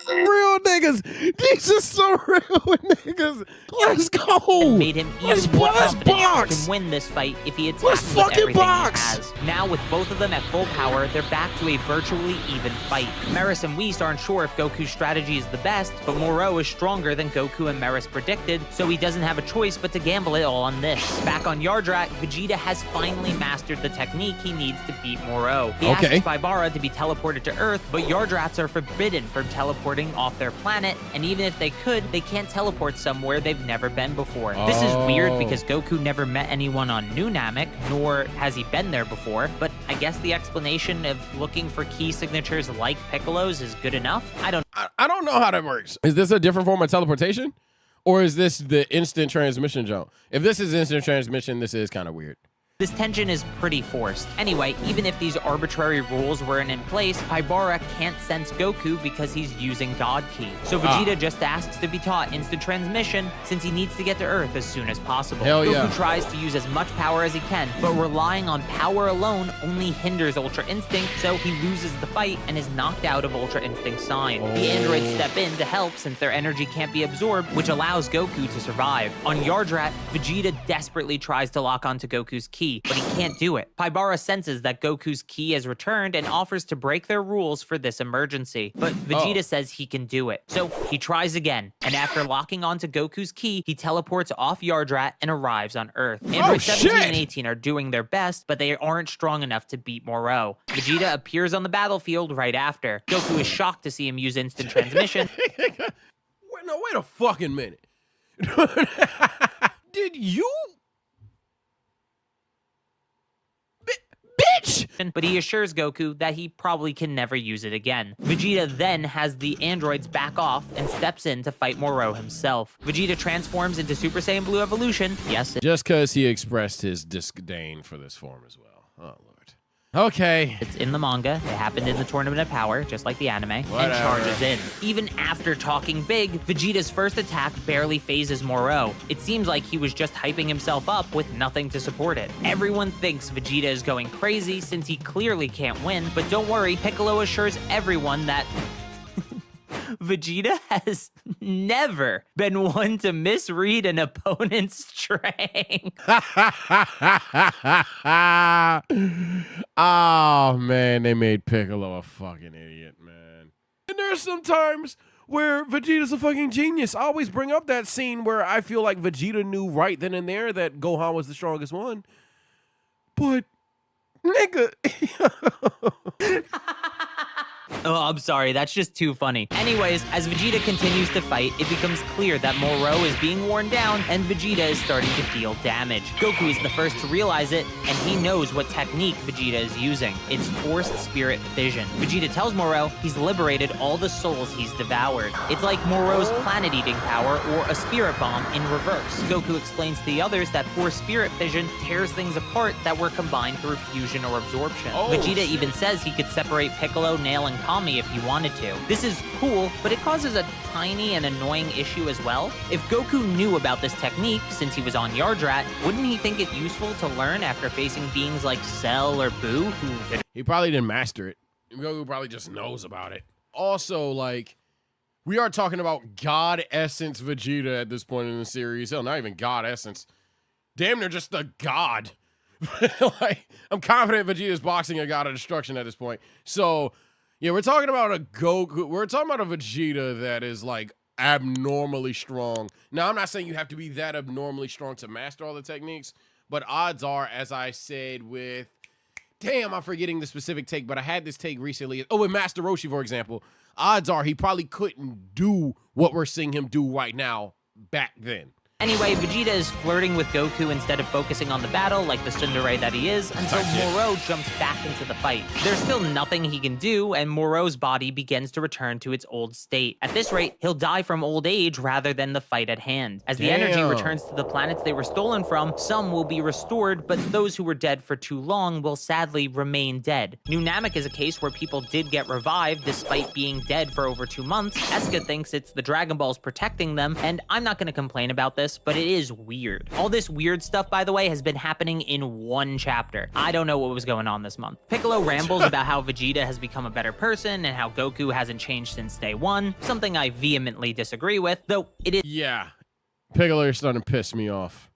some real niggas. These are some real niggas. Let's go. Made him even more confident to win this fight if he attacks with everything he has. Now with both of them at full power, they're back to a virtually even fight. Meris and Whis aren't sure if Goku's strategy is the best, but Moro is stronger than Goku and Meris predicted, so he doesn't have a choice but to gamble it all on this. Back on Yardrat, Vegeta has finally mastered the technique he needs to beat Moro. He asks Vaibara to be teleported to Earth, but Yardrats are forbidden from teleporting off their planet, and even if they could, they can't teleport somewhere they've never been before. This is weird because Goku never met anyone on New Namek, nor has he been there before, but I guess the explanation of looking for key signatures like Piccolo's is good enough? I don't know how that works. Is this a different form of teleportation? Or is this the instant transmission jump? If this is instant transmission, this is kind of weird. This tension is pretty forced. Anyway, even if these arbitrary rules weren't in place, Vaibara can't sense Goku because he's using God Ki. So Vegeta just asks to be taught instant transmission since he needs to get to Earth as soon as possible. Goku tries to use as much power as he can, but relying on power alone only hinders Ultra Instinct, so he loses the fight and is knocked out of Ultra Instinct Sign. The androids step in to help since their energy can't be absorbed, which allows Goku to survive. On Yardrat, Vegeta desperately tries to lock onto Goku's ki, but he can't do it. Vaibara senses that Goku's ki has returned and offers to break their rules for this emergency, but Vegeta says he can do it. So he tries again, and after locking onto Goku's ki, he teleports off Yardrat and arrives on Earth. Android 17 and 18 are doing their best, but they aren't strong enough to beat Moro. Vegeta appears on the battlefield right after. Goku is shocked to see him use instant transmission. Wait a fucking minute. Did you? Bitch! But he assures Goku that he probably can never use it again. Vegeta then has the androids back off and steps in to fight Moro himself. Vegeta transforms into Super Saiyan Blue Evolution. Yes. Just because he expressed his disdain for this form as well. Oh, Lord. Okay. It's in the manga. It happened in the Tournament of Power, just like the anime, and charges in. Even after talking big, Vegeta's first attack barely phases Moro. It seems like he was just hyping himself up with nothing to support it. Everyone thinks Vegeta is going crazy since he clearly can't win, but don't worry, Piccolo assures everyone that Vegeta has never been one to misread an opponent's strength. Oh, man, they made Piccolo a fucking idiot, man. And there's some times where Vegeta's a fucking genius. I always bring up that scene where I feel like Vegeta knew right then and there that Gohan was the strongest one. But, nigga... Oh, I'm sorry, that's just too funny. Anyways, as Vegeta continues to fight, it becomes clear that Moro is being worn down and Vegeta is starting to deal damage. Goku is the first to realize it, and he knows what technique Vegeta is using. It's forced spirit fission. Vegeta tells Moro he's liberated all the souls he's devoured. It's like Moro's planet-eating power or a spirit bomb in reverse. Goku explains to the others that forced spirit fission tears things apart that were combined through fusion or absorption. Vegeta even says he could separate Piccolo, Nail, and Kami if he wanted to. This is cool, but it causes a tiny and annoying issue as well. If Goku knew about this technique since he was on Yardrat, wouldn't he think it useful to learn after facing beings like Cell or Boo who... He probably didn't master it. Goku probably just knows about it. Also, like, we are talking about God Essence Vegeta at this point in the series. Hell, not even God Essence. Damn, they're just a god. Like, I'm confident Vegeta's boxing a god of destruction at this point. So, yeah, we're talking about a Goku. We're talking about a Vegeta that is, like, abnormally strong. Now, I'm not saying you have to be that abnormally strong to master all the techniques, but odds are, as I said with... Damn, I'm forgetting the specific take, but I had this take recently. Oh, with Master Roshi, for example. Odds are he probably couldn't do what we're seeing him do right now back then. Anyway, Vegeta is flirting with Goku instead of focusing on the battle like the tsundere that he is until Moro jumps back into the fight. There's still nothing he can do, and Moro's body begins to return to its old state. At this rate, he'll die from old age rather than the fight at hand. As the energy returns to the planets they were stolen from, some will be restored, but those who were dead for too long will sadly remain dead. New Namek is a case where people did get revived despite being dead for over 2 months. Asuka thinks it's the Dragon Balls protecting them, and I'm not going to complain about this, but it is weird. All this weird stuff, by the way, has been happening in 1 chapter. I don't know what was going on this month. Piccolo rambles about how Vegeta has become a better person and how Goku hasn't changed since day 1, something I vehemently disagree with, though it is— Yeah, Piccolo is starting to piss me off.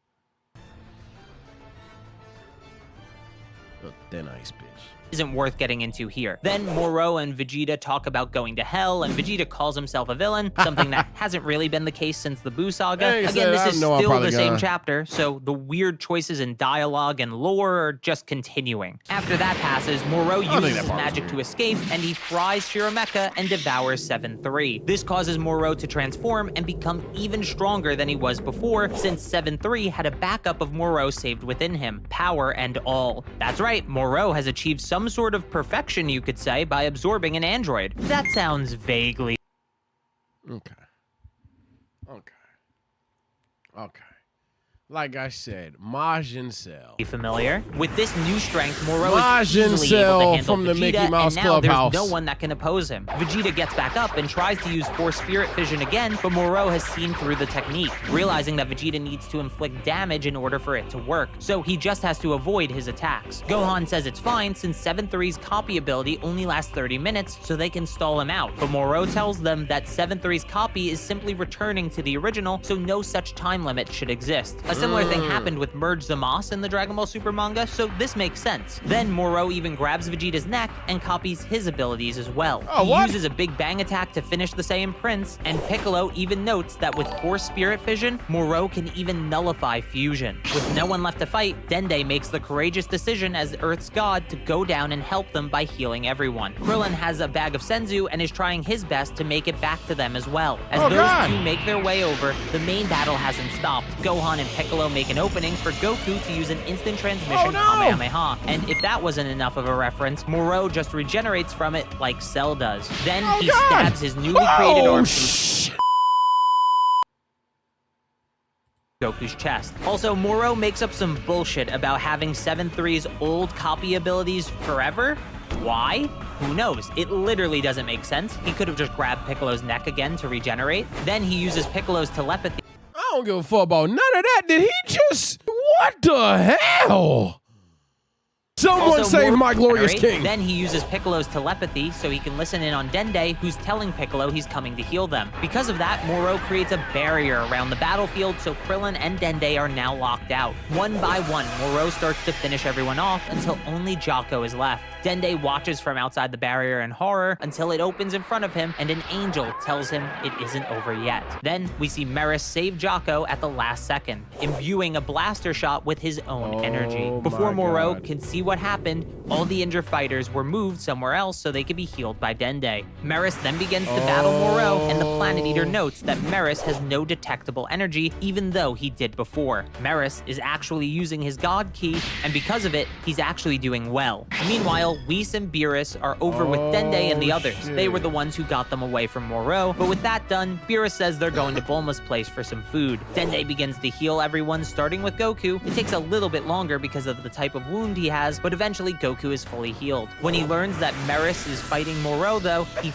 Oh, thin ice bitch. Isn't worth getting into here. Then Moro and Vegeta talk about going to hell, and Vegeta calls himself a villain, something that hasn't really been the case since the Buu saga. Again, this is still the same chapter, so the weird choices in dialogue and lore are just continuing. After that passes, Moro uses his magic to escape, and he fries Shirameka and devours 7-3. This causes Moro to transform and become even stronger than he was before, since 7-3 had a backup of Moro saved within him, power and all. That's right, Moro has achieved some sort of perfection, you could say, by absorbing an android. That sounds vaguely... Okay. Like I said, Majin Cell. Familiar? With this new strength, Moro is Majin easily Cell able to handle from the Vegeta, Mickey Mouse and now Clubhouse. There's no one that can oppose him. Vegeta gets back up and tries to use Force Spirit Fission again, but Moro has seen through the technique, realizing that Vegeta needs to inflict damage in order for it to work, so he just has to avoid his attacks. Gohan says it's fine since 7-3's copy ability only lasts 30 minutes, so they can stall him out, but Moro tells them that 7-3's copy is simply returning to the original, so no such time limit should exist. A similar thing happened with Merge Zamasu in the Dragon Ball Super manga, so this makes sense. Then Moro even grabs Vegeta's neck and copies his abilities as well. He uses a Big Bang attack to finish the Saiyan Prince, and Piccolo even notes that with Force Spirit Fission, Moro can even nullify fusion. With no one left to fight, Dende makes the courageous decision as Earth's god to go down and help them by healing everyone. Krillin has a bag of Senzu and is trying his best to make it back to them as well. As those two make their way over, the main battle hasn't stopped. Gohan and Piccolo make an opening for Goku to use an instant transmission Kamehameha, and if that wasn't enough of a reference, Moro just regenerates from it like Cell does. Then he stabs his newly created arm through Goku's chest. Also, Moro makes up some bullshit about having 7-3's old copy abilities forever. Why? Who knows? It literally doesn't make sense. He could have just grabbed Piccolo's neck again to regenerate. Then he uses Piccolo's telepathy. I don't give a fuck about none of that. Did he just... What the hell? Someone save my glorious king. Then he uses Piccolo's telepathy so he can listen in on Dende, who's telling Piccolo he's coming to heal them. Because of that, Moro creates a barrier around the battlefield, so Krillin and Dende are now locked out. One by one, Moro starts to finish everyone off until only Jocko is left. Dende watches from outside the barrier in horror until it opens in front of him and an angel tells him it isn't over yet. Then we see Meris save Jocko at the last second, imbuing a blaster shot with his own energy. Before Moro can see what happened, all the injured fighters were moved somewhere else so they could be healed by Dende. Meris then begins to battle Moro, and the Planet Eater notes that Meris has no detectable energy, even though he did before. Meris is actually using his God Key, and because of it, he's actually doing well. Meanwhile, Whis and Beerus are over with Dende and the others. Shit. They were the ones who got them away from Moro, but with that done, Beerus says they're going to Bulma's place for some food. Dende begins to heal everyone, starting with Goku. It takes a little bit longer because of the type of wound he has, but eventually Goku is fully healed. When he learns that Meris is fighting Moro, though, he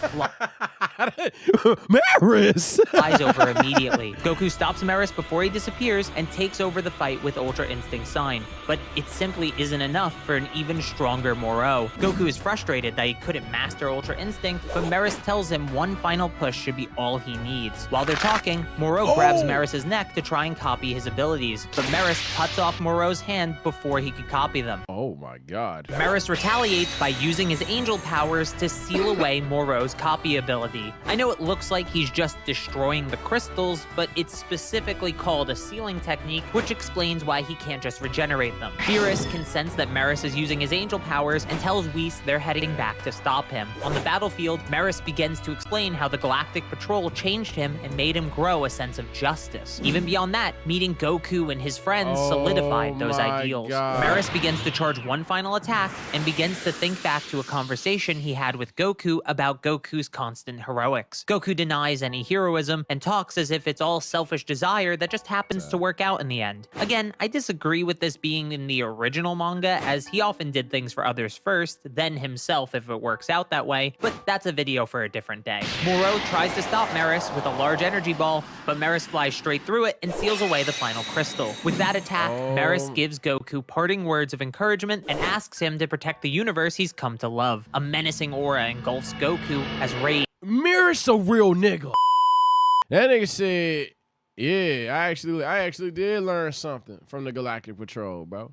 Meris! flies over immediately. Goku stops Meris before he disappears and takes over the fight with Ultra Instinct Sign, but it simply isn't enough for an even stronger Moro. Goku is frustrated that he couldn't master Ultra Instinct, but Meris tells him one final push should be all he needs. While they're talking, Moro grabs Meris' neck to try and copy his abilities, but Meris cuts off Moro's hand before he could copy them. Oh my god. Meris retaliates by using his angel powers to seal away Moro's copy ability. I know it looks like he's just destroying the crystals, but it's specifically called a sealing technique, which explains why he can't just regenerate them. Beerus can sense that Meris is using his angel powers and tells Whis they're heading back to stop him. On the battlefield, Meris begins to explain how the Galactic Patrol changed him and made him grow a sense of justice. Even beyond that, meeting Goku and his friends solidified those ideals. Meris begins to charge one final attack and begins to think back to a conversation he had with Goku about Goku's constant heroics. Goku denies any heroism and talks as if it's all selfish desire that just happens to work out in the end. Again, I disagree with this being in the original manga, as he often did things for others first, then himself if it works out that way, but that's a video for a different day. Moro tries to stop Meris with a large energy ball, but Meris flies straight through it and seals away the final crystal. With that attack, Meris gives Goku parting words of encouragement and asks him to protect the universe he's come to love. A menacing aura engulfs Goku as rage. Meris a real nigga. That nigga said, yeah, I actually did learn something from the Galactic Patrol, bro.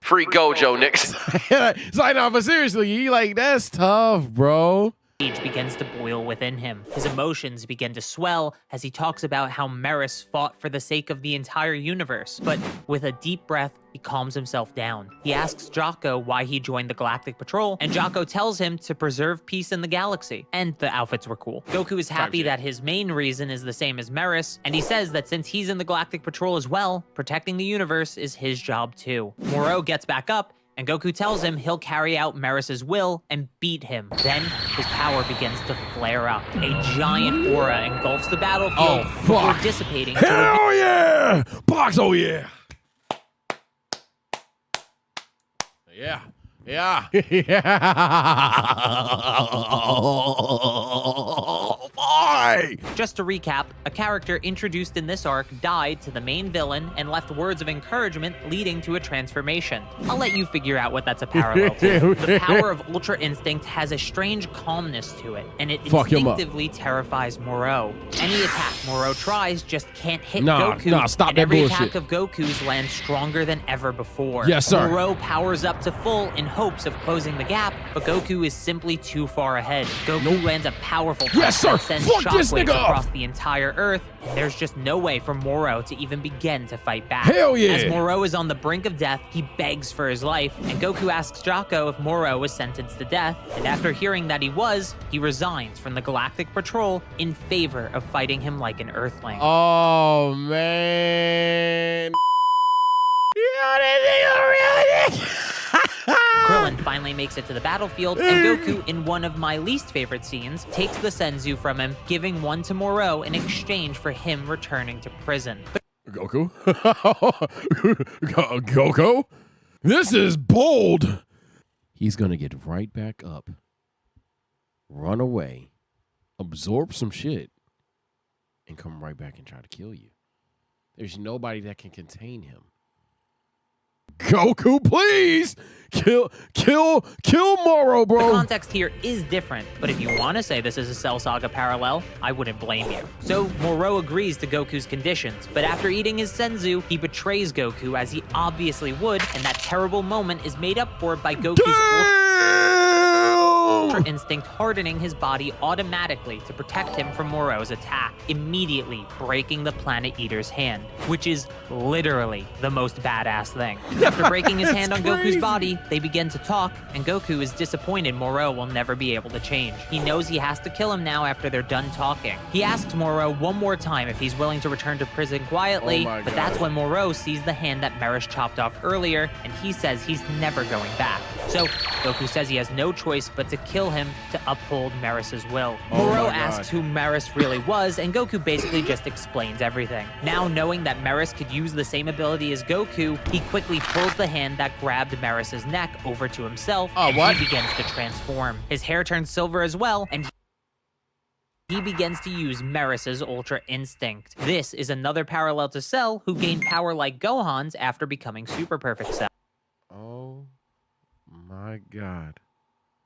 Free Gojo, Nix. It's like, no, but seriously, he like, that's tough, bro. Rage begins to boil within him. His emotions begin to swell as he talks about how Meris fought for the sake of the entire universe. But with a deep breath, he calms himself down. He asks Jocko why he joined the Galactic Patrol, and Jocko tells him to preserve peace in the galaxy. And the outfits were cool. Goku is happy that his main reason is the same as Meris, and he says that since he's in the Galactic Patrol as well, protecting the universe is his job too. Moro gets back up, and Goku tells him he'll carry out Meris' will and beat him. Then, his power begins to flare up. A giant aura engulfs the battlefield before dissipating. Hell yeah! Box, oh yeah! Yeah. Yeah. Boy! Just to recap, a character introduced in this arc died to the main villain and left words of encouragement leading to a transformation. I'll let you figure out what that's a parallel to. The power of Ultra Instinct has a strange calmness to it, and it instinctively terrifies Moro. Any attack Moro tries just can't hit Goku, stop and that every bullshit. attack of Goku's lands stronger than ever before. Yes, sir. Moro powers up to full in hopes of closing the gap, but Goku is simply too far ahead. Goku lands a powerful punch that sends shockwaves across the entire Earth, and there's just no way for Moro to even begin to fight back. Hell yeah! As Moro is on the brink of death, he begs for his life, and Goku asks Jocko if Moro was sentenced to death, and after hearing that he was, he resigns from the Galactic Patrol in favor of fighting him like an Earthling. Oh, man. Yo, this nigga really Krillin finally makes it to the battlefield, and Goku, in one of my least favorite scenes, takes the Senzu from him, giving one to Moro in exchange for him returning to prison. Goku? Goku? This is bold. He's gonna get right back up, run away, absorb some shit, and come right back and try to kill you. There's nobody that can contain him. Goku, please! Kill Moro, bro! The context here is different, but if you want to say this is a Cell Saga parallel, I wouldn't blame you. So, Moro agrees to Goku's conditions, but after eating his Senzu, he betrays Goku as he obviously would, and that terrible moment is made up for by Goku's Ultra Instinct hardening his body automatically to protect him from Morow's attack, immediately breaking the Planet Eater's hand, which is literally the most badass thing. After breaking his hand on Goku's body, they begin to talk, and Goku is disappointed Moro will never be able to change. He knows he has to kill him now after they're done talking. He asks Moro one more time if he's willing to return to prison quietly, but that's when Moro sees the hand that Maris chopped off earlier, and he says he's never going back. So Goku says he has no choice but to kill him to uphold Maris's will. Moro asks who Maris really was, and Goku basically just explains everything. Now knowing that Maris could use the same ability as Goku, he quickly pulls the hand that grabbed Maris's neck over to himself, and he begins to transform. His hair turns silver as well, and he begins to use Maris's Ultra Instinct. This is another parallel to Cell, who gained power like Gohan's after becoming Super Perfect Cell. Oh my God.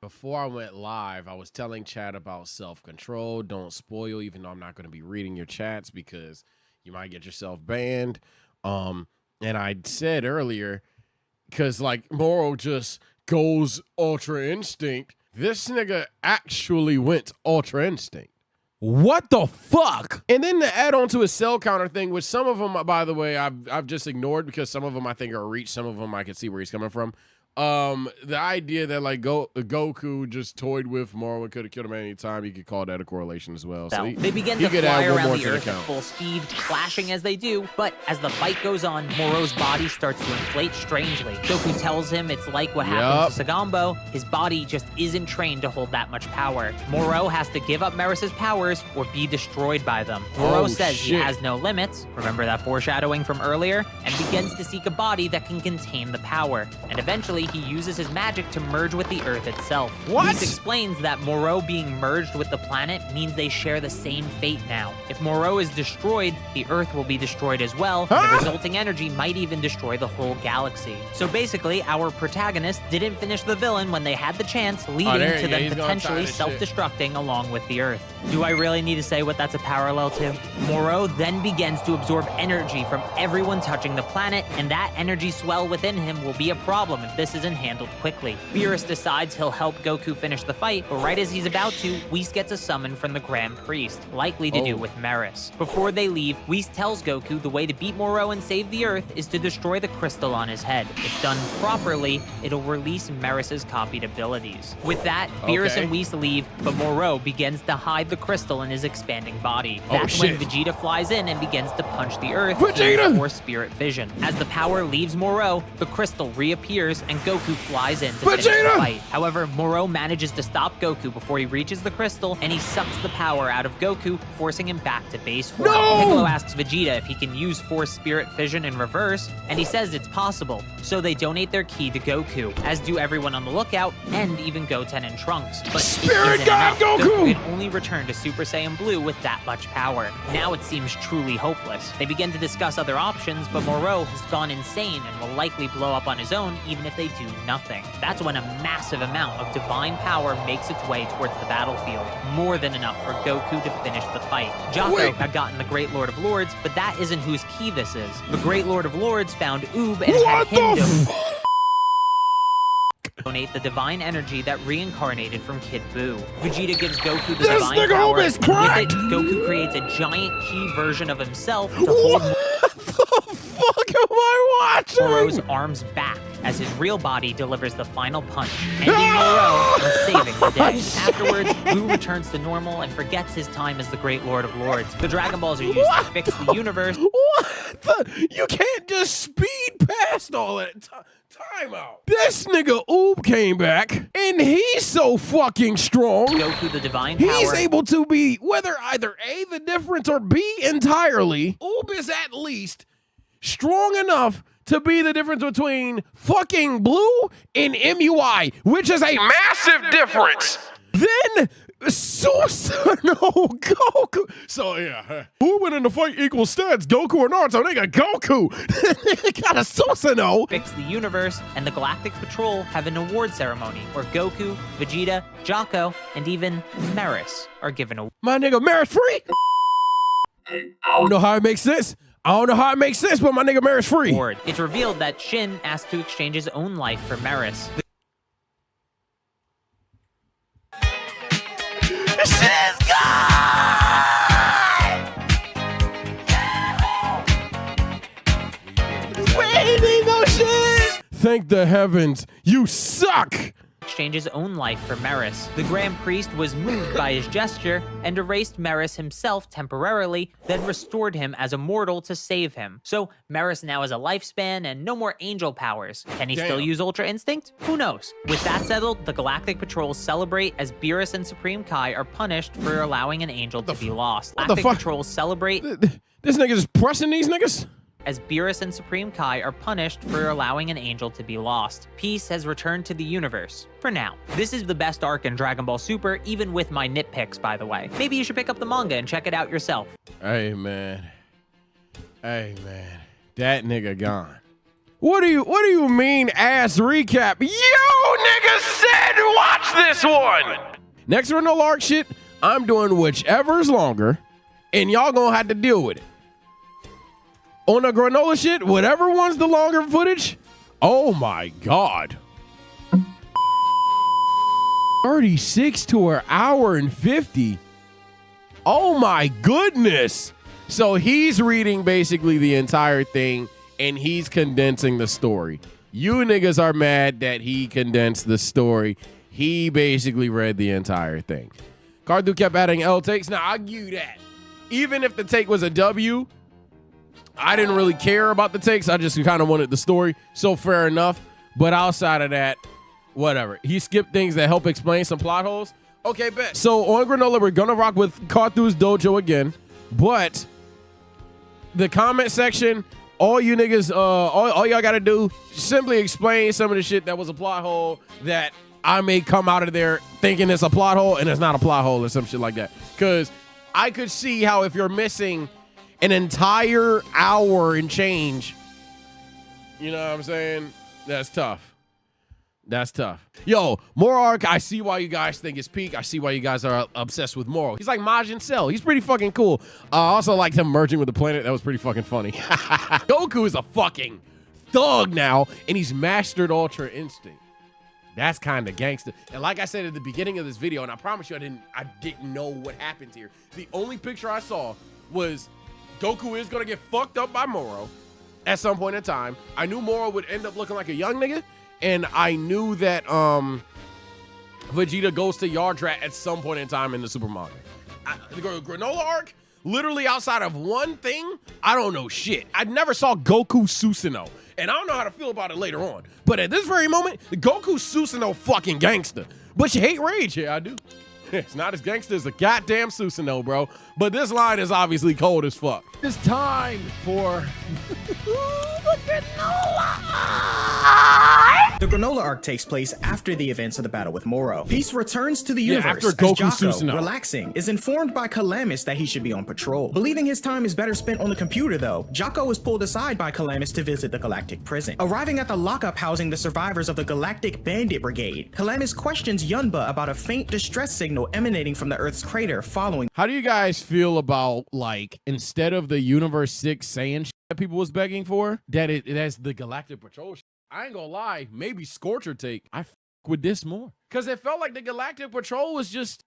Before I went live, I was telling chat about self-control. Don't spoil, even though I'm not going to be reading your chats because you might get yourself banned. And I said earlier, because like Moro just goes Ultra Instinct, this nigga actually went Ultra Instinct. What the fuck? And then to add on to his cell counter thing, which some of them, by the way, I've just ignored because some of them I think are reach, some of them I can see where he's coming from. The idea that like Goku just toyed with Moro and could have killed him at any time, you could call that a correlation as well. So they begin to fly around the Earth at full speed, clashing as they do, but as the fight goes on, Moro's body starts to inflate strangely. Goku tells him it's like what happened to Sagambo. His body just isn't trained to hold that much power. Moro has to give up Maris's powers or be destroyed by them. Moro says he has no limits, remember that foreshadowing from earlier, and begins to seek a body that can contain the power. And eventually, he uses his magic to merge with the Earth itself. This explains that Moro being merged with the planet means they share the same fate now. If Moro is destroyed, the Earth will be destroyed as well, and the resulting energy might even destroy the whole galaxy. So basically, our protagonist didn't finish the villain when they had the chance, leading to them potentially self-destructing along with the Earth. Do I really need to say what that's a parallel to? Moro then begins to absorb energy from everyone touching the planet, and that energy swell within him will be a problem if this isn't handled quickly. Beerus decides he'll help Goku finish the fight, but right as he's about to, Whis gets a summon from the Grand Priest, likely to do with Maris. Before they leave, Whis tells Goku the way to beat Moro and save the Earth is to destroy the crystal on his head. If done properly, it'll release Maris's copied abilities. With that, Beerus and Whis leave, but Moro begins to hide the crystal in his expanding body. That's when Vegeta flies in and begins to punch the Earth for Spirit Vision. As the power leaves Moro, the crystal reappears and Goku flies in to finish the fight. However, Moro manages to stop Goku before he reaches the crystal, and he sucks the power out of Goku, forcing him back to base form. Piccolo asks Vegeta if he can use Force Spirit Fission in reverse, and he says it's possible. So they donate their ki to Goku, as do everyone on the lookout, and even Goten and Trunks. But Spirit God Goku can only return to Super Saiyan Blue with that much power. Now it seems truly hopeless. They begin to discuss other options, but Moro has gone insane and will likely blow up on his own even if they do nothing. That's when a massive amount of divine power makes its way towards the battlefield, more than enough for Goku to finish the fight. Jocko had gotten the Great Lord of Lords, but that isn't whose key this is. The Great Lord of Lords found Oob and had him donate the divine energy that reincarnated from Kid Buu. Vegeta gives Goku the divine power. With it, Goku creates a giant key version of himself to hold the fuck am I watching? Moro's arms back as his real body delivers the final punch, ending Moro and saving the day. Afterwards, Buu returns to normal and forgets his time as the Great Lord of Lords. The Dragon Balls are used to fix the universe. What the? You can't just speed past all that time out. This nigga Oob came back, and he's so fucking strong. Goku, the divine power. He's able to be, whether either A, the difference, or B, entirely. Oob is at least strong enough to be the difference between fucking Blue and MUI, which is a massive difference. Then Susanoo Goku. So yeah, who went in the fight equal stats? Goku or Naruto? They got Goku. They got a Susanoo. Fix the universe, and the Galactic Patrol have an award ceremony where Goku, Vegeta, Jocko, and even Maris are given awards. My nigga Maris free. I don't know how it makes sense. but my nigga Maris free. It's revealed that Shin asked to exchange his own life for Maris. Thank the heavens, you suck! Exchange his own life for Maris. The Grand Priest was moved by his gesture and erased Maris himself temporarily, then restored him as a mortal to save him. So Maris now has a lifespan and no more angel powers. Can he still use Ultra Instinct? Who knows? With that settled, the Galactic Patrols celebrate as Beerus and Supreme Kai are punished for allowing an angel to be lost. Galactic Patrols celebrate... This nigga just pressing these niggas? As Beerus and Supreme Kai are punished for allowing an angel to be lost. Peace has returned to the universe. For now. This is the best arc in Dragon Ball Super, even with my nitpicks, by the way. Maybe you should pick up the manga and check it out yourself. Hey, man. Hey, man. That nigga gone. What do you mean, ass recap? You niggas said watch this one! Next Renault arc shit, I'm doing whichever's longer, and y'all gonna have to deal with it. On the granola shit, whatever one's the longer footage, oh my God. 36 to an hour and 50. Oh my goodness. So he's reading basically the entire thing and he's condensing the story. You niggas are mad that he condensed the story. He basically read the entire thing. Cardu kept adding L takes. Now I'll give you that. Even if the take was a W, I didn't really care about the takes. I just kind of wanted the story. So fair enough. But outside of that, whatever. He skipped things that help explain some plot holes. Okay, bet. So on Granola, we're going to rock with Carthu's Dojo again. But the comment section, all you niggas, all y'all got to do, simply explain some of the shit that was a plot hole that I may come out of there thinking it's a plot hole and it's not a plot hole or some shit like that. Because I could see how if you're missing an entire hour and change, you know what I'm saying? That's tough. That's tough. Yo, Moro arc, I see why you guys think it's peak. I see why you guys are obsessed with Moro. He's like Majin Cell. He's pretty fucking cool. I also liked him merging with the planet. That was pretty fucking funny. Goku is a fucking thug now, and he's mastered Ultra Instinct. That's kind of gangster. And like I said at the beginning of this video, and I promise you I didn't know what happened here. The only picture I saw was Goku is gonna get fucked up by Moro at some point in time. I knew Moro would end up looking like a young nigga, and I knew that Vegeta goes to Yardrat at some point in time in the Super Manga. The Granola arc, literally outside of one thing, I don't know shit. I never saw Goku Susanoo, and I don't know how to feel about it later on. But at this very moment, Goku Susanoo fucking gangster. But you hate Rage? Yeah, I do. It's not as gangster as a goddamn Susanoo, bro. But this line is obviously cold as fuck. It's time for the Granola. The Granola arc takes place after the events of the battle with Moro. Peace returns to the universe after Goku as Jocko, Susanoo, relaxing, is informed by Calamus that he should be on patrol. Believing his time is better spent on the computer though, Jocko is pulled aside by Calamus to visit the Galactic Prison. Arriving at the lockup housing the survivors of the Galactic Bandit Brigade, Calamus questions Yunba about a faint distress signal emanating from the Earth's crater following. How do you guys feel about, like, instead of the Universe 6 Saiyan shit that people was begging for, that it has the Galactic Patrol shit? I ain't gonna lie, maybe Scorcher take. I f with this more. Because it felt like the Galactic Patrol was just,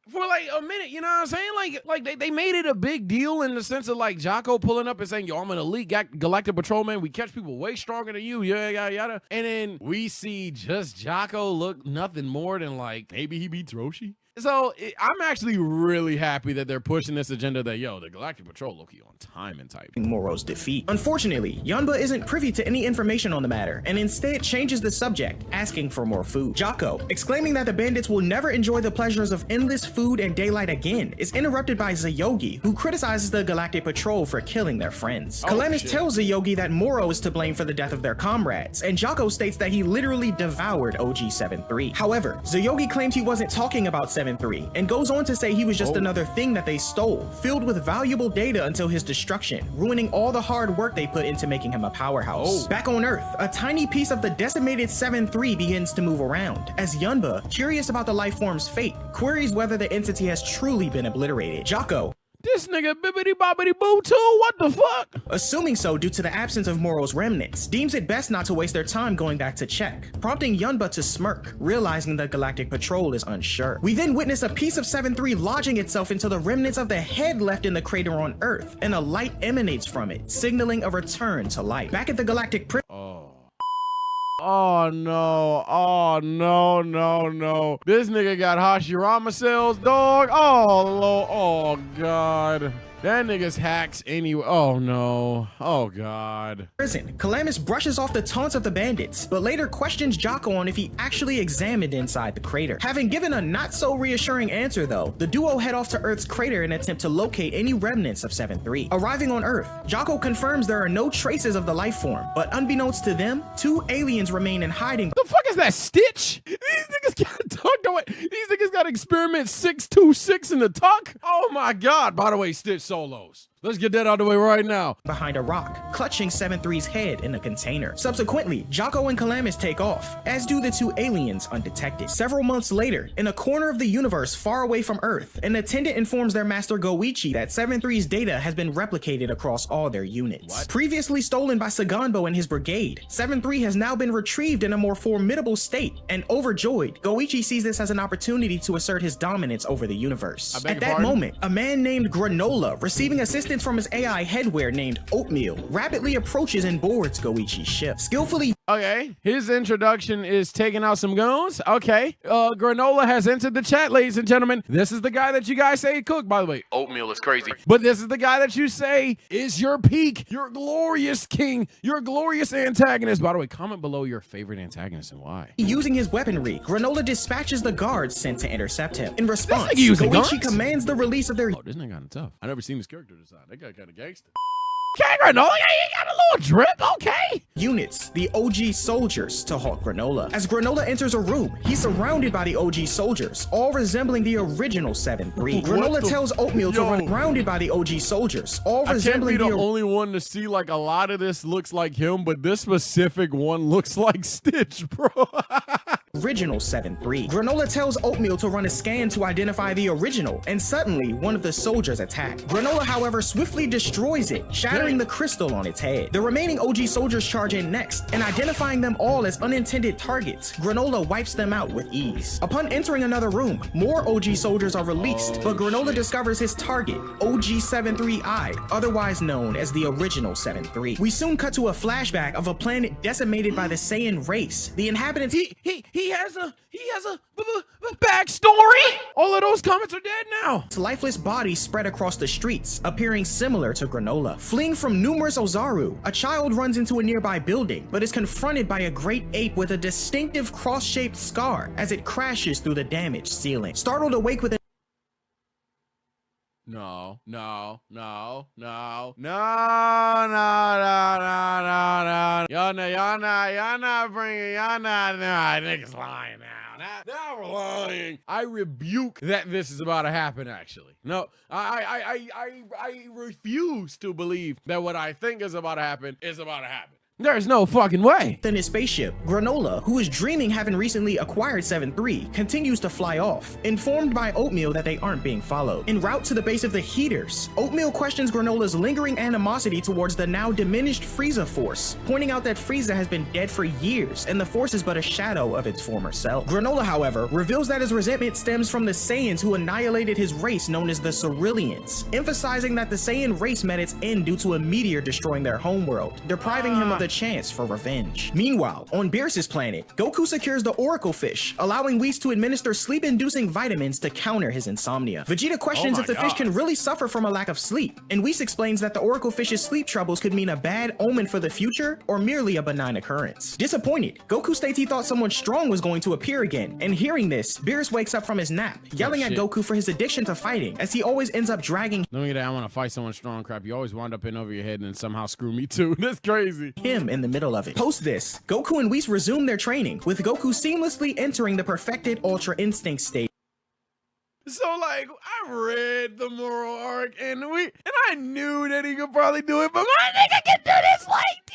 for like a minute, you know what I'm saying? Like they made it a big deal in the sense of like Jocko pulling up and saying, yo, I'm an elite Galactic Patrolman. We catch people way stronger than you, yada, yada, yada. And then we see just Jocko look nothing more than like, maybe he beats Roshi. So I'm actually really happy that they're pushing this agenda that, yo, the Galactic Patrol low-key on time and type. Moro's defeat. Unfortunately, Yunba isn't privy to any information on the matter and instead changes the subject, asking for more food. Jocko, exclaiming that the bandits will never enjoy the pleasures of endless food and daylight again, is interrupted by Zayogi, who criticizes the Galactic Patrol for killing their friends. Calamus tells Zayogi that Moro is to blame for the death of their comrades, and Jocko states that he literally devoured OG-73. However, Zayogi claims he wasn't talking about 7-3 and goes on to say he was just another thing that they stole, filled with valuable data until his destruction, ruining all the hard work they put into making him a powerhouse. Back on Earth, a tiny piece of the decimated 7-3 begins to move around, as Yunba, curious about the life form's fate, queries whether the entity has truly been obliterated. Jocko, this nigga bibbity bobbity boo too? What the fuck? Assuming so due to the absence of Moro's remnants, deems it best not to waste their time going back to check, prompting Yunba to smirk, realizing the Galactic Patrol is unsure. We then witness a piece of 7-3 lodging itself into the remnants of the head left in the crater on Earth, and a light emanates from it, signaling a return to life. Back at the Galactic Prison. Oh no. Oh no, no, no. This nigga got Hashirama cells, dog. Oh Lord. Oh God. That nigga's hacks anyway. Oh no. Oh God. Prison, Calamus brushes off the taunts of the bandits, but later questions Jocko on if he actually examined inside the crater. Having given a not so reassuring answer though, the duo head off to Earth's crater in an attempt to locate any remnants of 7-3. Arriving on Earth, Jocko confirms there are no traces of the life form, but unbeknownst to them, 2 aliens remain in hiding. The fuck is that, Stitch? These niggas got tucked away. These niggas got experiment 626 in the tuck. Oh my God. By the way, Stitch solos. Let's get that out of the way right now. Behind a rock, clutching 7-3's head in a container. Subsequently, Jocko and Calamus take off, as do the 2 aliens undetected. Several months later, in a corner of the universe far away from Earth, an attendant informs their master Goichi that 7-3's data has been replicated across all their units. What? Previously stolen by Saganbo and his brigade, 7-3 has now been retrieved in a more formidable state, and overjoyed, Goichi sees this as an opportunity to assert his dominance over the universe. At that moment, a man named Granola, receiving assistance from his AI headwear named Oatmeal, rapidly approaches and boards Goichi's ship. Skillfully. Okay, his introduction is taking out some goons. Okay, Granola has entered the chat, ladies and gentlemen. This is the guy that you guys say cook, by the way. Oatmeal is crazy. But this is the guy that you say is your peak, your glorious king, your glorious antagonist. By the way, comment below your favorite antagonist and why. Using his weaponry, Granola dispatches the guards sent to intercept him. In response, Goichi commands the release of their... Oh, this nigga kind of tough. I never seen this character design. That guy kind of gangster. Okay, Granola, you got a little drip, okay? Units, the OG soldiers, to halt Granola. As Granola enters a room, he's surrounded by the OG soldiers, all resembling the original 7-3. Granola tells Oatmeal to run surrounded by the OG soldiers, all resembling I can't be the only one to see like a lot of this looks like him, but this specific one looks like Stitch, bro. original 7-3. Granola tells Oatmeal to run a scan to identify the original, and suddenly one of the soldiers attack. Granola, however, swiftly destroys it, shattering the crystal on its head. The remaining OG soldiers charge in next, and identifying them all as unintended targets, Granola wipes them out with ease. Upon entering another room, more OG soldiers are released, but Granola discovers his target, OG 7-3I, otherwise known as the original 7-3. We soon cut to a flashback of a planet decimated by the Saiyan race. The inhabitants... He has a backstory. All of those comments are dead now. Lifeless bodies spread across the streets, appearing similar to Granola. Fleeing from numerous Ozaru, a child runs into a nearby building, but is confronted by a great ape with a distinctive cross-shaped scar as it crashes through the damaged ceiling. Startled awake with a No. Y'all not bringing, niggas lying now. Now we're lying. I rebuke that this is about to happen, actually. No, I refuse to believe that what I think is about to happen is about to happen. There's no fucking way. In his spaceship, Granola, who is dreaming having recently acquired 7-3, continues to fly off, informed by Oatmeal that they aren't being followed. En route to the base of the Heaters, Oatmeal questions Granola's lingering animosity towards the now diminished Frieza force, pointing out that Frieza has been dead for years and the force is but a shadow of its former self. Granola, however, reveals that his resentment stems from the Saiyans who annihilated his race known as the Ceruleans, emphasizing that the Saiyan race met its end due to a meteor destroying their homeworld, depriving him of the chance for revenge. Meanwhile, on Beerus's planet, Goku secures the Oracle Fish, allowing Whis to administer sleep-inducing vitamins to counter his insomnia. Vegeta questions if the fish can really suffer from a lack of sleep, and Whis explains that the Oracle Fish's sleep troubles could mean a bad omen for the future or merely a benign occurrence. Disappointed, Goku states he thought someone strong was going to appear again, and hearing this, Beerus wakes up from his nap, yelling at Goku for his addiction to fighting, as he always ends up dragging I want to fight someone strong crap. You always wind up in over your head and then somehow screw me too. That's crazy. him in the middle of it. Post this, Goku and Whis resume their training, with Goku seamlessly entering the perfected Ultra Instinct state. So like, I read the moral arc and I knew that he could probably do it, but my nigga can do this like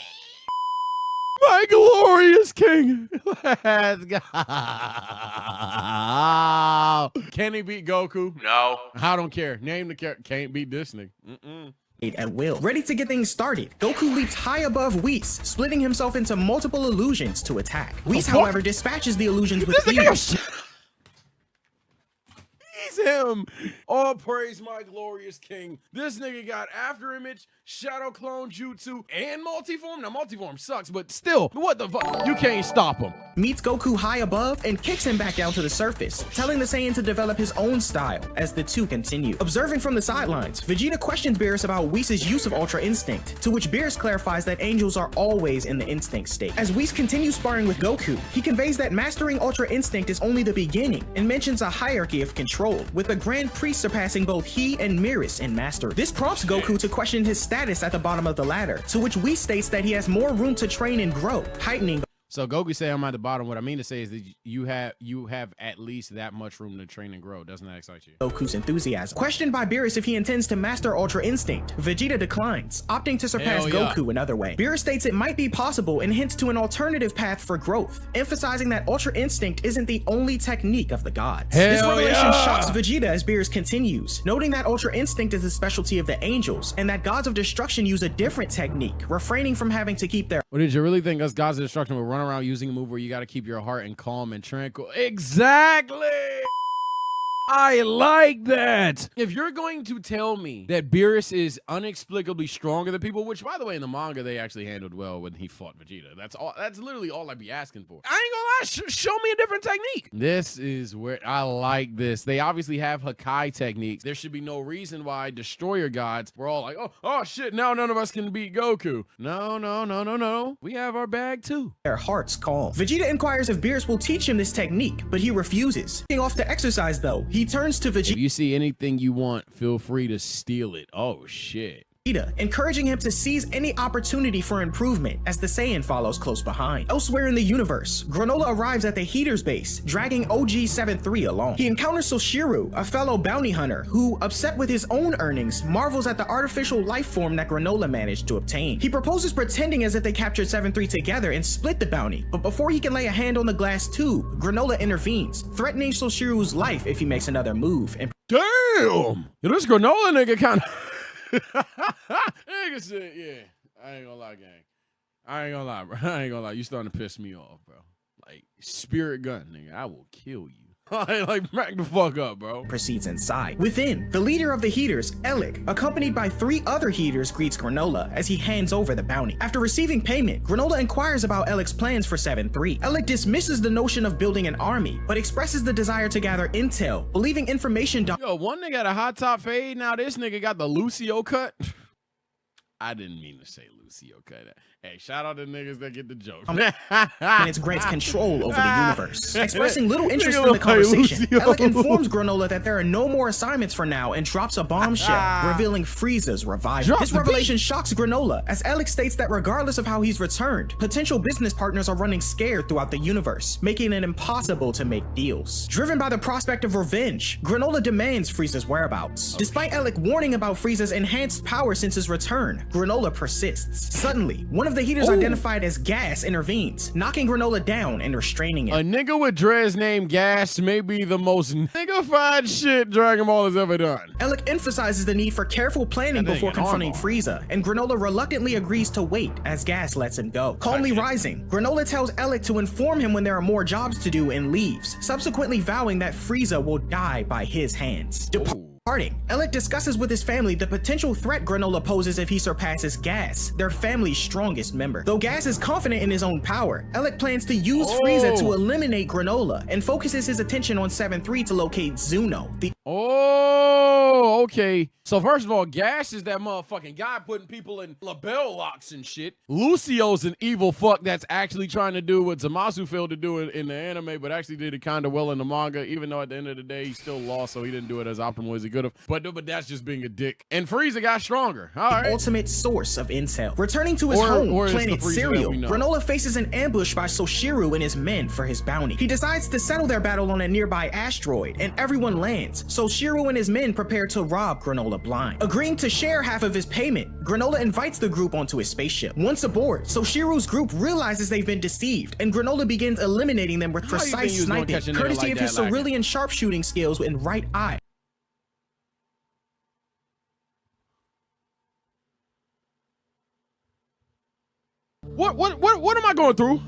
my glorious king. Let's go. Can he beat Goku? No. I don't care. Name the character. Can't beat this nigga. At will. Ready to get things started, Goku leaps high above Whis, splitting himself into multiple illusions to attack. Whis, however, dispatches the illusions with ease. He's him. All praise my glorious king. This nigga got after image, shadow clone jutsu, and multiform. Now multiform sucks, but still, what the fuck? You can't stop him. Meets Goku high above and kicks him back down to the surface, telling the Saiyan to develop his own style as the two continue. Observing from the sidelines, Vegeta questions Beerus about Whis' use of Ultra Instinct, to which Beerus clarifies that angels are always in the instinct state. As Whis continues sparring with Goku, he conveys that mastering Ultra Instinct is only the beginning and mentions a hierarchy of control, with the Grand Priest surpassing both he and Mirrus in mastery. This prompts Goku to question his status at the bottom of the ladder, to which Whis states that he has more room to train and grow, heightening. So Goku say I'm at the bottom. What I mean to say is that you have at least that much room to train and grow. Doesn't that excite you? Goku's enthusiasm. Questioned by Beerus if he intends to master Ultra Instinct, Vegeta declines, opting to surpass Goku another way. Beerus states it might be possible and hints to an alternative path for growth, emphasizing that Ultra Instinct isn't the only technique of the gods. This revelation shocks Vegeta as Beerus continues, noting that Ultra Instinct is the specialty of the angels, and that gods of destruction use a different technique, refraining from having to keep their— Or did you really think us gods of destruction will run around using a move where you got to keep your heart and calm and tranquil? Exactly. I like that. If you're going to tell me that Beerus is inexplicably stronger than people, which by the way in the manga they actually handled well when he fought Vegeta. That's literally all I'd be asking for. I ain't gonna lie, show me a different technique. This is where I like this. They obviously have Hakai techniques. There should be no reason why Destroyer gods were all like, oh shit, now none of us can beat Goku. No. We have our bag too. Their hearts calm. Vegeta inquires if Beerus will teach him this technique, but he refuses. Getting off to exercise though, he turns to Vegeta. If you see anything you want, feel free to steal it. Oh shit. Encouraging him to seize any opportunity for improvement as the Saiyan follows close behind. Elsewhere in the universe, Granola arrives at the Heater's base, dragging OG-73 along. He encounters Soshiru, a fellow bounty hunter, who, upset with his own earnings, marvels at the artificial life form that Granola managed to obtain. He proposes pretending as if they captured 7-3 together and split the bounty, but before he can lay a hand on the glass tube, Granola intervenes, threatening Soshiru's life if he makes another move. And damn! This Granola nigga kind of... Nigga said, yeah, I ain't gonna lie, gang. I ain't gonna lie, bro. I ain't gonna lie. You starting to piss me off, bro. Like, spirit gun, nigga. I will kill you. Like, back the fuck up, bro. Proceeds inside. Within, the leader of the Heaters, Elec, accompanied by 3 other Heaters, greets Granola as he hands over the bounty. After receiving payment, Granola inquires about Elec's plans for 7-3. Elec dismisses the notion of building an army, but expresses the desire to gather intel, believing information— Yo, one nigga got a hot top fade, now this nigga got the Lucio cut. I didn't mean to say Lucio cut. Hey, shout out to niggas that get the joke. And its grants control over the universe. Expressing little interest in the conversation, Elec informs Granola that there are no more assignments for now and drops a bombshell, revealing Frieza's revival. This revelation shocks Granola, as Elec states that regardless of how he's returned, potential business partners are running scared throughout the universe, making it impossible to make deals. Driven by the prospect of revenge, Granola demands Frieza's whereabouts. Despite Elec warning about Frieza's enhanced power since his return, Granola persists. Suddenly, one of the Heaters identified as Gas intervenes, knocking Granola down and restraining him. A nigga with dreads named Gas may be the most niggified shit Dragon Ball has ever done. Elec emphasizes the need for careful planning before confronting Frieza, and Granola reluctantly agrees to wait as Gas lets him go. Calmly rising, Granola tells Elec to inform him when there are more jobs to do and leaves, subsequently vowing that Frieza will die by his hands. Departing, Elec discusses with his family the potential threat Granola poses if he surpasses Gas, their family's strongest member. Though Gas is confident in his own power, Elec plans to use Frieza to eliminate Granola and focuses his attention on 7-3 to locate Zuno. Okay. So first of all, Gas is that motherfucking guy putting people in label locks and shit. Lucio's an evil fuck that's actually trying to do what Zamasu failed to do in the anime, but actually did it kind of well in the manga, even though at the end of the day he still lost, so he didn't do it as optimal as he could have. But that's just being a dick. And Frieza got stronger. All right. Ultimate source of intel. Returning to his home, planet Cereal, Granola faces an ambush by Soshiru and his men for his bounty. He decides to settle their battle on a nearby asteroid, and everyone lands. Soshiru and his men prepare to rob Granola blind. Agreeing to share half of his payment, Granola invites the group onto his spaceship. Once aboard, Soshiru's group realizes they've been deceived, and Granola begins eliminating them with precise sniping, courtesy of his cerulean sharpshooting skills and right eye. What am I going through?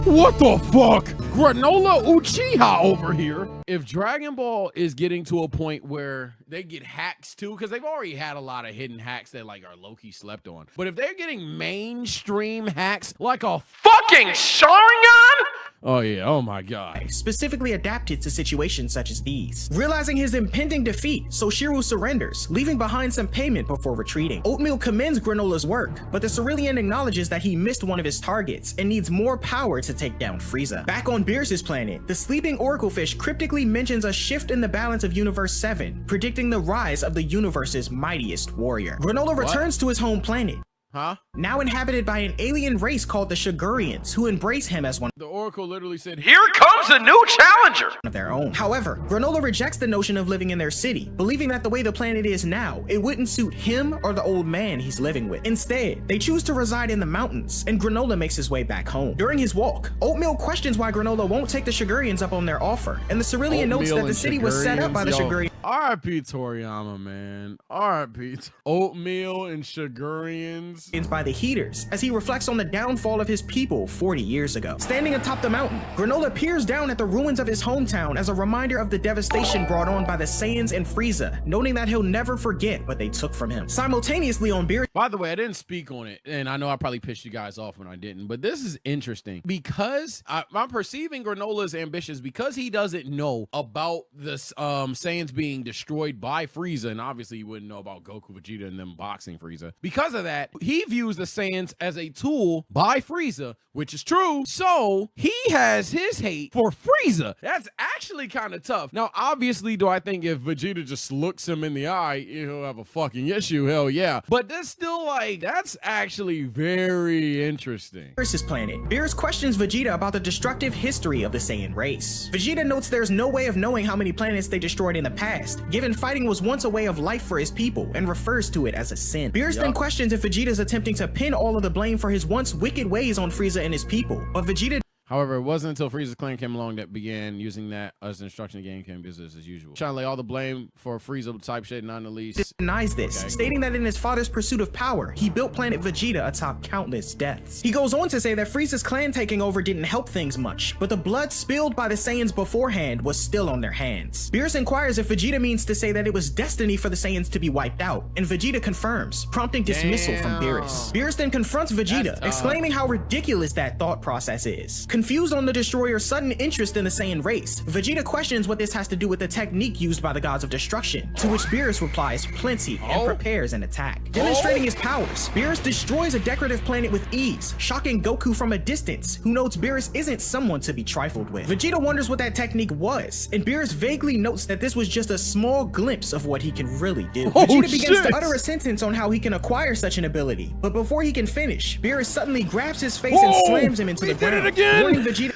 What the fuck? Granola Uchiha over here. If Dragon Ball is getting to a point where they get hacks too, because they've already had a lot of hidden hacks that like are low-key slept on. But if they're getting mainstream hacks like a Fucking Sharingan? oh yeah, oh my god. specifically adapted to situations such as these. Realizing his impending defeat, Soshiro surrenders, leaving behind some payment before retreating. Oatmeal commends Granola's work, but the Cerulean acknowledges that he missed one of his targets and needs more power to take down Frieza. Back on Beerus' planet, the sleeping Oracle Fish cryptically mentions a shift in the balance of Universe 7, predicting the rise of the universe's mightiest warrior. Granola returns to his home planet, Huh? now inhabited by an alien race called the Shigurians, who embrace him as one The Oracle literally said, Here comes a new challenger. of their own. However, Granola rejects the notion of living in their city, believing that the way the planet is now, it wouldn't suit him or the old man he's living with. Instead, they choose to reside in the mountains, and Granola makes his way back home. During his walk, Oatmeal questions why Granola won't take the Shigurians up on their offer, and the Cerulean notes that the city was set up by the Shigurians R.I.P. Toriyama, man. R.I.P. Oatmeal and Shigurians. by the Heaters, as he reflects on the downfall of his people 40 years ago. Standing atop the mountain, Granola peers down at the ruins of his hometown as a reminder of the devastation brought on by the Saiyans and Frieza, noting that he'll never forget what they took from him. Simultaneously on Beerus' By the way, I didn't speak on it, and I know I probably pissed you guys off when I didn't, but this is interesting because I'm perceiving Granola's ambitions because he doesn't know about this Saiyans being destroyed by Frieza, and obviously he wouldn't know about Goku, Vegeta, and them boxing Frieza. Because of that, he views the Saiyans as a tool by Frieza, which is true. So he has his hate for Frieza. That's actually kind of tough. Now, obviously, do I think if Vegeta just looks him in the eye, he'll have a fucking issue? Hell yeah. But that's still like, that's actually very interesting. planet, Beerus questions Vegeta about the destructive history of the Saiyan race. Vegeta notes there's no way of knowing how many planets they destroyed in the past, given fighting was once a way of life for his people, and refers to it as a sin. Beerus then questions if Vegeta's attempting to pin all of the blame for his once wicked ways on Frieza and his people, but Vegeta However, it wasn't until Frieza's clan came along that began using that as an instruction to game came business as usual. Trying to lay all the blame for Frieza type shit, not in the least. denies this, stating that in his father's pursuit of power, he built planet Vegeta atop countless deaths. He goes on to say that Frieza's clan taking over didn't help things much, but the blood spilled by the Saiyans beforehand was still on their hands. Beerus inquires if Vegeta means to say that it was destiny for the Saiyans to be wiped out, and Vegeta confirms, prompting dismissal from Beerus. Beerus then confronts Vegeta, exclaiming how ridiculous that thought process is. Confused on the Destroyer's sudden interest in the Saiyan race, Vegeta questions what this has to do with the technique used by the gods of destruction, to which Beerus replies plenty and prepares an attack. Demonstrating his powers, Beerus destroys a decorative planet with ease, shocking Goku from a distance, who notes Beerus isn't someone to be trifled with. Vegeta wonders what that technique was, and Beerus vaguely notes that this was just a small glimpse of what he can really do. Vegeta begins to utter a sentence on how he can acquire such an ability, but before he can finish, Beerus suddenly grabs his face and slams him into the ground, warning Vegeta.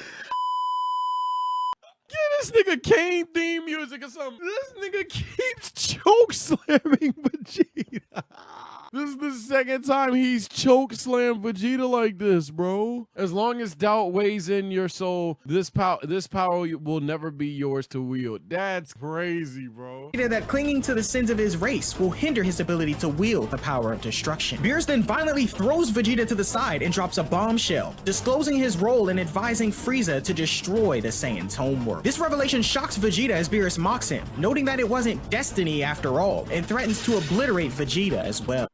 This nigga Kane theme music or something. This nigga keeps choke slamming Vegeta. This is the second time he's choke slammed Vegeta like this, bro. As long as doubt weighs in your soul, this power will never be yours to wield. That's crazy, bro. That clinging to the sins of his race will hinder his ability to wield the power of destruction. Beerus then violently throws Vegeta to the side and drops a bombshell, disclosing his role in advising Frieza to destroy the Saiyans' homeworld. This revelation shocks Vegeta as Beerus mocks him, noting that it wasn't destiny after all, and threatens to obliterate Vegeta as well.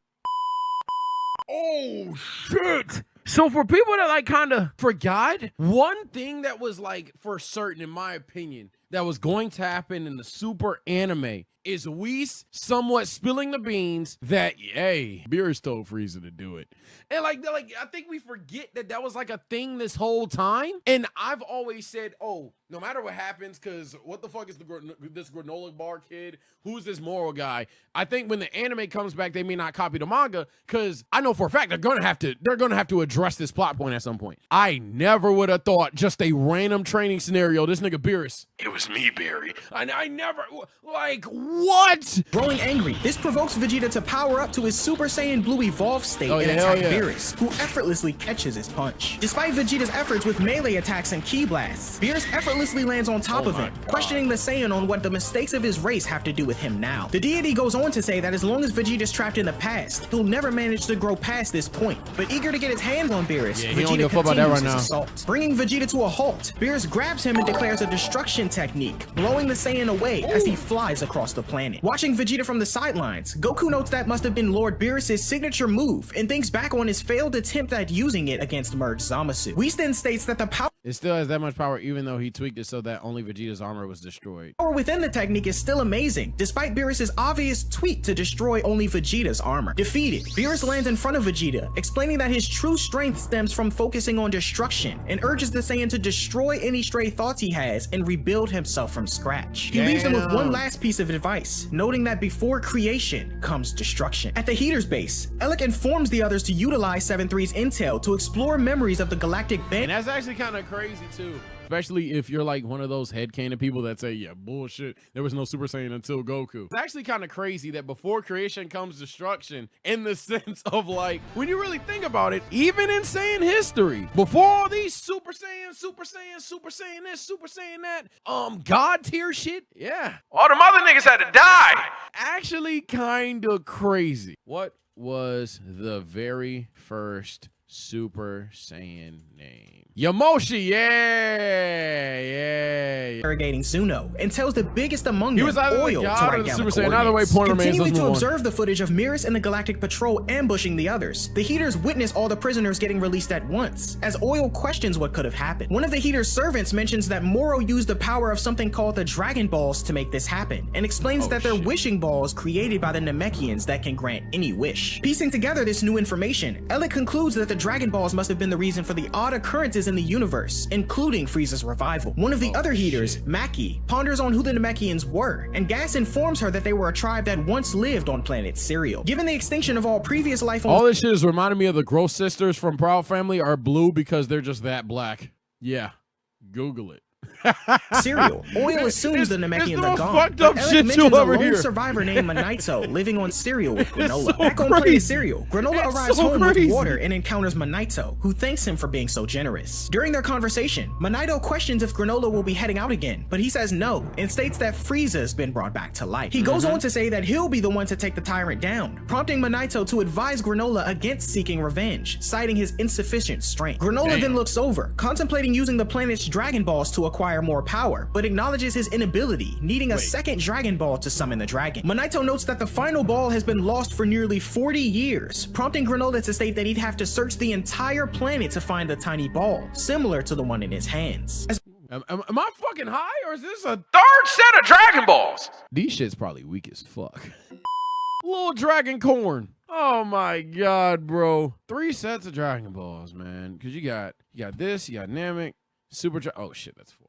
Oh shit. So for people that like kind of forgot, one thing that was like for certain in my opinion that was going to happen in the Super anime is Whis somewhat spilling the beans that, hey, Beerus told Frieza to do it. And like I think we forget that that was like a thing this whole time. And I've always said, oh, no matter what happens, because what the fuck is this granola bar kid? Who's this moral guy? I think when the anime comes back, they may not copy the manga, because I know for a fact they're gonna have to address this plot point at some point. I never would have thought just a random training scenario. This nigga Beerus. It was me, Barry. I never, like, what? Growing angry, this provokes Vegeta to power up to his Super Saiyan Blue evolved state and attack Beerus, who effortlessly catches his punch. Despite Vegeta's efforts with melee attacks and ki blasts, Beerus effortlessly effortlessly lands on top of him, questioning the Saiyan on what the mistakes of his race have to do with him now. The deity goes on to say that as long as Vegeta's trapped in the past, he'll never manage to grow past this point. But eager to get his hands on Beerus, he don't Vegeta give a fuck about that continues right his assault, bringing Vegeta to a halt. Beerus grabs him and declares a destruction technique, blowing the Saiyan away as he flies across the planet. Watching Vegeta from the sidelines, Goku notes that must have been Lord Beerus' signature move and thinks back on his failed attempt at using it against merged Zamasu. Whis then states that the power It still has that much power, even though he tweaked it so that only Vegeta's armor was destroyed. within the technique is still amazing, despite Beerus' obvious tweak to destroy only Vegeta's armor. Defeated, Beerus lands in front of Vegeta, explaining that his true strength stems from focusing on destruction, and urges the Saiyan to destroy any stray thoughts he has and rebuild himself from scratch. He leaves him with one last piece of advice, noting that before creation comes destruction. At the Heater's base, Elec informs the others to utilize 7-3's intel to explore memories of the galactic band. And that's actually kind of crazy too. Especially if you're like one of those headcanon people that say, yeah, bullshit, there was no Super Saiyan until Goku. It's actually kind of crazy that before creation comes destruction, in the sense of like, when you really think about it, even in Saiyan history, before all these Super Saiyan, Super Saiyan, Super Saiyan this, Super Saiyan that, God tier shit, yeah. All them other niggas had to die. Actually kind of crazy. What was the very first Super Saiyan name? Yamoshi, yeah. Interrogating Zuno and tells the biggest among He them, was either the Oil, to god or write the down Super the Saiyan. Either way, coordinates. point remains. Continuing Let's to move on. observe the footage of Mirrors and the Galactic Patrol ambushing the others, the Heaters witness all the prisoners getting released at once, as Oil questions what could have happened. One of the Heaters' servants mentions that Moro used the power of something called the Dragon Balls to make this happen, and explains that they're wishing balls created by the Namekians that can grant any wish. Piecing together this new information, Elec concludes that the Dragon Balls must have been the reason for the odd occurrences in the universe, including Frieza's revival. One of the other Heaters, Maki, ponders on who the Namekians were, and Gas informs her that they were a tribe that once lived on planet Cereal. Given the extinction of all previous life on all this shit is reminding me of the Gross sisters from Proud Family are blue because they're just that black. Yeah, Google it. Cereal, Oil assumes the Namekians are gone. Fucked up but Elec shit mentions you a over lone here. survivor named Manito living on Cereal with Granola. so Back on crazy. planet Cereal, Granola That's arrives so home crazy. with water and encounters Manito, who thanks him for being so generous. During their conversation, Manito questions if Granola will be heading out again, but he says no and states that Frieza's been brought back to life. He goes on to say that he'll be the one to take the tyrant down, prompting Manito to advise Granola against seeking revenge, citing his insufficient strength. Granola then looks over, contemplating using the planet's Dragon Balls to acquire more power, but acknowledges his inability, needing a second Dragon Ball to summon the dragon. Manito notes that the final ball has been lost for nearly 40 years, prompting Granola to state that he'd have to search the entire planet to find the tiny ball, similar to the one in his hands. Am I fucking high, or is this a Third set of Dragon Balls. These shit's probably weak as fuck. Little dragon corn. Oh my god, bro. 3 sets of Dragon Balls, man. Cause you got this, you got Namek, oh shit, that's 4.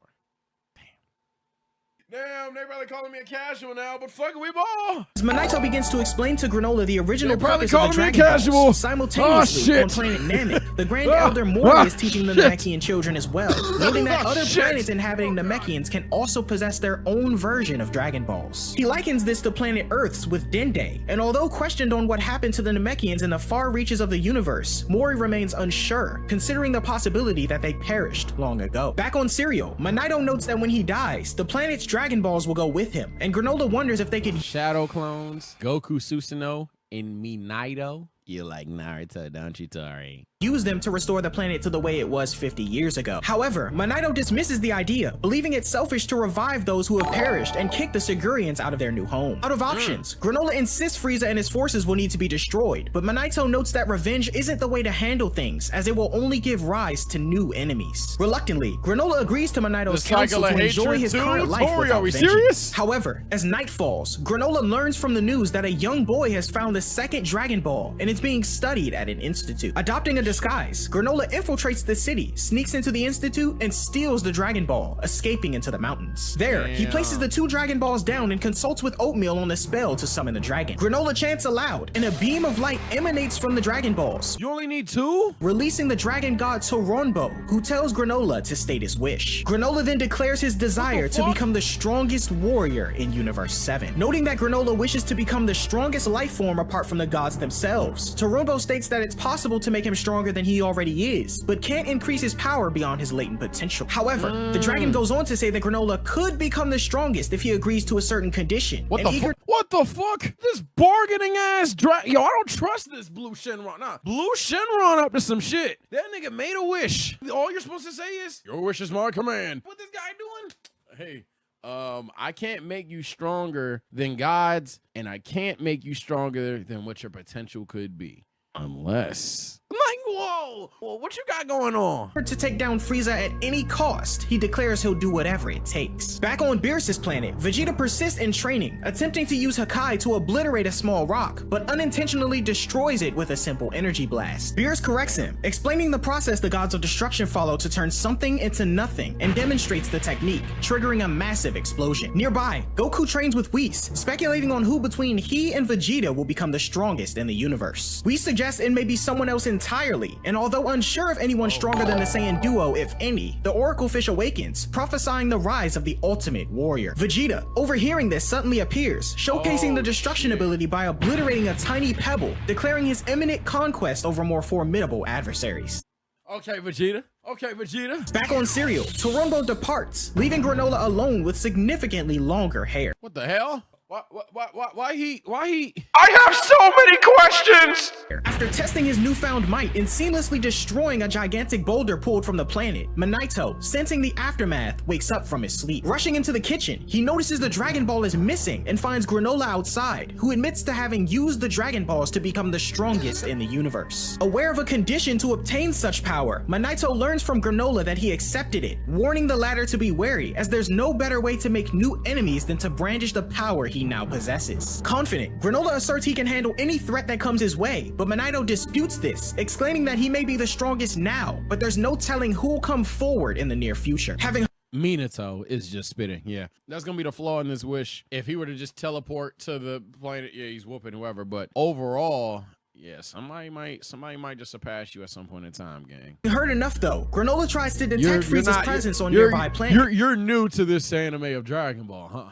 Damn, they probably calling me a casual now, but fuck it, we ball. As Manito begins to explain to Granola the original They're probably purpose of the calling me Dragon casual. Balls, simultaneously Oh, on shit. planet Namek, the Grand Elder Mori is teaching the shit. Namekian children as well, noting that other shit. planets inhabiting Namekians can also possess their own version of Dragon Balls. He likens this to planet Earth's with Dende, and although questioned on what happened to the Namekians in the far reaches of the universe, Mori remains unsure, considering the possibility that they perished long ago. Back on Cereal, Manito notes that when he dies, the planet's Dragon Balls will go with him, and Granola wonders if they could Shadow clones, Goku Susanoo, and Minato. You like Naruto, don't you, Tori? use them to restore the planet to the way it was 50 years ago. However, Manito dismisses the idea, believing it selfish to revive those who have perished and kick the Sigurians out of their new home. Out of options, Granola insists Frieza and his forces will need to be destroyed, but Manito notes that revenge isn't the way to handle things, as it will only give rise to new enemies. Reluctantly, Granola agrees to Manito's counsel to enjoy his current life without are we vengeance. serious? However, as night falls, Granola learns from the news that a young boy has found the second Dragon Ball, and it's being studied at an institute. Adopting a disguise, Granola infiltrates the city, sneaks into the institute, and steals the Dragon Ball, escaping into the mountains. There, he places the 2 Dragon Balls down and consults with Oatmeal on the spell to summon the dragon. Granola chants aloud, and a beam of light emanates from the Dragon Balls. You only need 2? Releasing the dragon god Toronbo, who tells Granola to state his wish. Granola then declares his desire to become the strongest warrior in Universe 7. Noting that Granola wishes to become the strongest life form apart from the gods themselves, Toronbo states that it's possible to make him stronger stronger than he already is, but can't increase his power beyond his latent potential. However, the dragon goes on to say that Granola could become the strongest if he agrees to a certain condition. What the fuck? This bargaining ass dragon. Yo, I don't trust this Blue Shenron. Nah, Blue Shenron up to some shit. That nigga made a wish. All you're supposed to say is, your wish is my command. What this guy doing? Hey, I can't make you stronger than gods, and I can't make you stronger than what your potential could be. Unless... Like, whoa, what you got going on? To take down Frieza at any cost, he declares he'll do whatever it takes. Back on Beerus' planet, Vegeta persists in training, attempting to use Hakai to obliterate a small rock, but unintentionally destroys it with a simple energy blast. Beerus corrects him, explaining the process the gods of destruction follow to turn something into nothing, and demonstrates the technique, triggering a massive explosion. Nearby, Goku trains with Whis, speculating on who between he and Vegeta will become the strongest in the universe. Whis suggests it may be someone else entirely, and although unsure of anyone stronger than the Saiyan duo, if any, the Oracle Fish awakens, prophesying the rise of the ultimate warrior. Vegeta, overhearing this, suddenly appears, showcasing the destruction ability by obliterating a tiny pebble, declaring his imminent conquest over more formidable adversaries. Okay, Vegeta. Okay, Vegeta. Back on Cereal, Torumbo departs, leaving Granola alone with significantly longer hair. What the hell? Why he? I have so many questions! After testing his newfound might and seamlessly destroying a gigantic boulder pulled from the planet, Manito, sensing the aftermath, wakes up from his sleep. Rushing into the kitchen, he notices the Dragon Ball is missing and finds Granola outside, who admits to having used the Dragon Balls to become the strongest in the universe. Aware of a condition to obtain such power, Manito learns from Granola that he accepted it, warning the latter to be wary, as there's no better way to make new enemies than to brandish the power he now possesses. Confident, Granola asserts he can handle any threat that comes his way, but Manito disputes this, exclaiming that he may be the strongest now, but there's no telling who'll come forward in the near future. Having Minato is just spitting. Yeah, that's gonna be the flaw in this wish. If he were to just teleport to the planet, yeah, he's whooping whoever. But overall, yeah, somebody might just surpass you at some point in time, gang. Heard enough though. Granola tries to detect Frieza's presence on nearby planets. You're new to this anime of Dragon Ball, huh?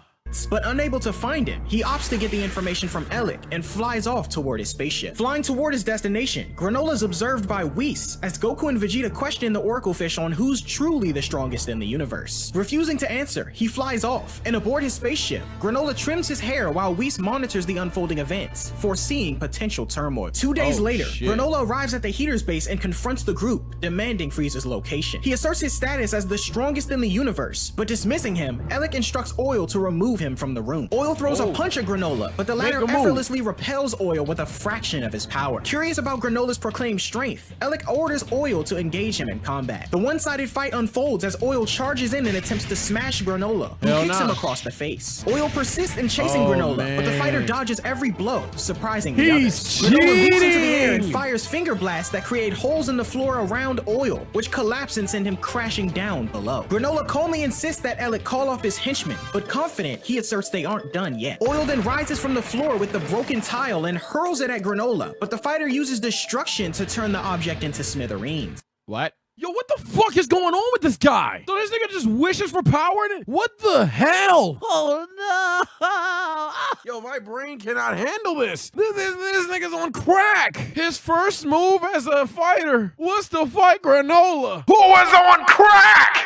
But unable to find him, he opts to get the information from Ellic and flies off toward his spaceship. Flying toward his destination, Granola's observed by Whis as Goku and Vegeta question the Oracle Fish on who's truly the strongest in the universe. Refusing to answer, he flies off, and aboard his spaceship, Granola trims his hair while Whis monitors the unfolding events, foreseeing potential turmoil. 2 days later, Granola arrives at the Heater's base and confronts the group, demanding Frieza's location. He asserts his status as the strongest in the universe, but dismissing him, Ellic instructs Oil to remove him from the room. Oil throws a punch at Granola, but the latter effortlessly repels Oil with a fraction of his power. Curious about Granola's proclaimed strength, Ellic orders Oil to engage him in combat. The one-sided fight unfolds as Oil charges in and attempts to smash Granola, who kicks him across the face. Oil persists in chasing Granola, but the fighter dodges every blow, surprising the others. Granola leaps into the air and fires finger blasts that create holes in the floor around Oil, which collapse and send him crashing down below. Granola calmly insists that Ellic call off his henchmen, but confident, he asserts they aren't done yet. Oil then rises from the floor with the broken tile and hurls it at Granola, but the fighter uses destruction to turn the object into smithereens. What? Yo, what the fuck is going on with this guy? So this nigga just wishes for power in it? What the hell? Oh no! Yo, my brain cannot handle this. This nigga's on crack. His first move as a fighter was to fight Granola, who was on crack!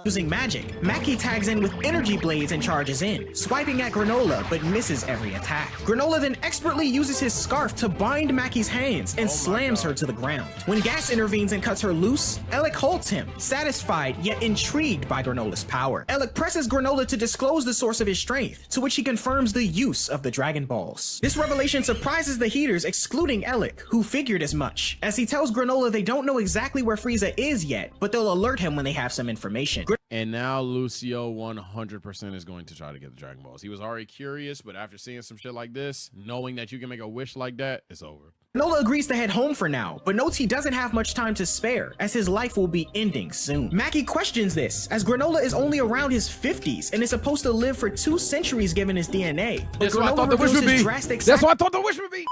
Using magic, Maki tags in with energy blades and charges in, swiping at Granola but misses every attack. Granola then expertly uses his scarf to bind Maki's hands and slams her to the ground. When Gas intervenes and cuts her loose, Ellic holds him, satisfied yet intrigued by Granola's power. Ellic presses Granola to disclose the source of his strength, to which he confirms the use of the Dragon Balls. This revelation surprises the Heaters, excluding Ellic, who figured as much, as he tells Granola they don't know exactly where Frieza is yet, but they'll alert him when they have some information. And now Lucio 100% is going to try to get the Dragon Balls. He was already curious, but after seeing some shit like this, knowing that you can make a wish like that, it's over. Granola agrees to head home for now, but notes he doesn't have much time to spare, as his life will be ending soon. Maki questions this, as Granola is only around his 50s and is supposed to live for 2 centuries given his DNA. But That's what I thought the wish would be. That's what I thought the wish would be.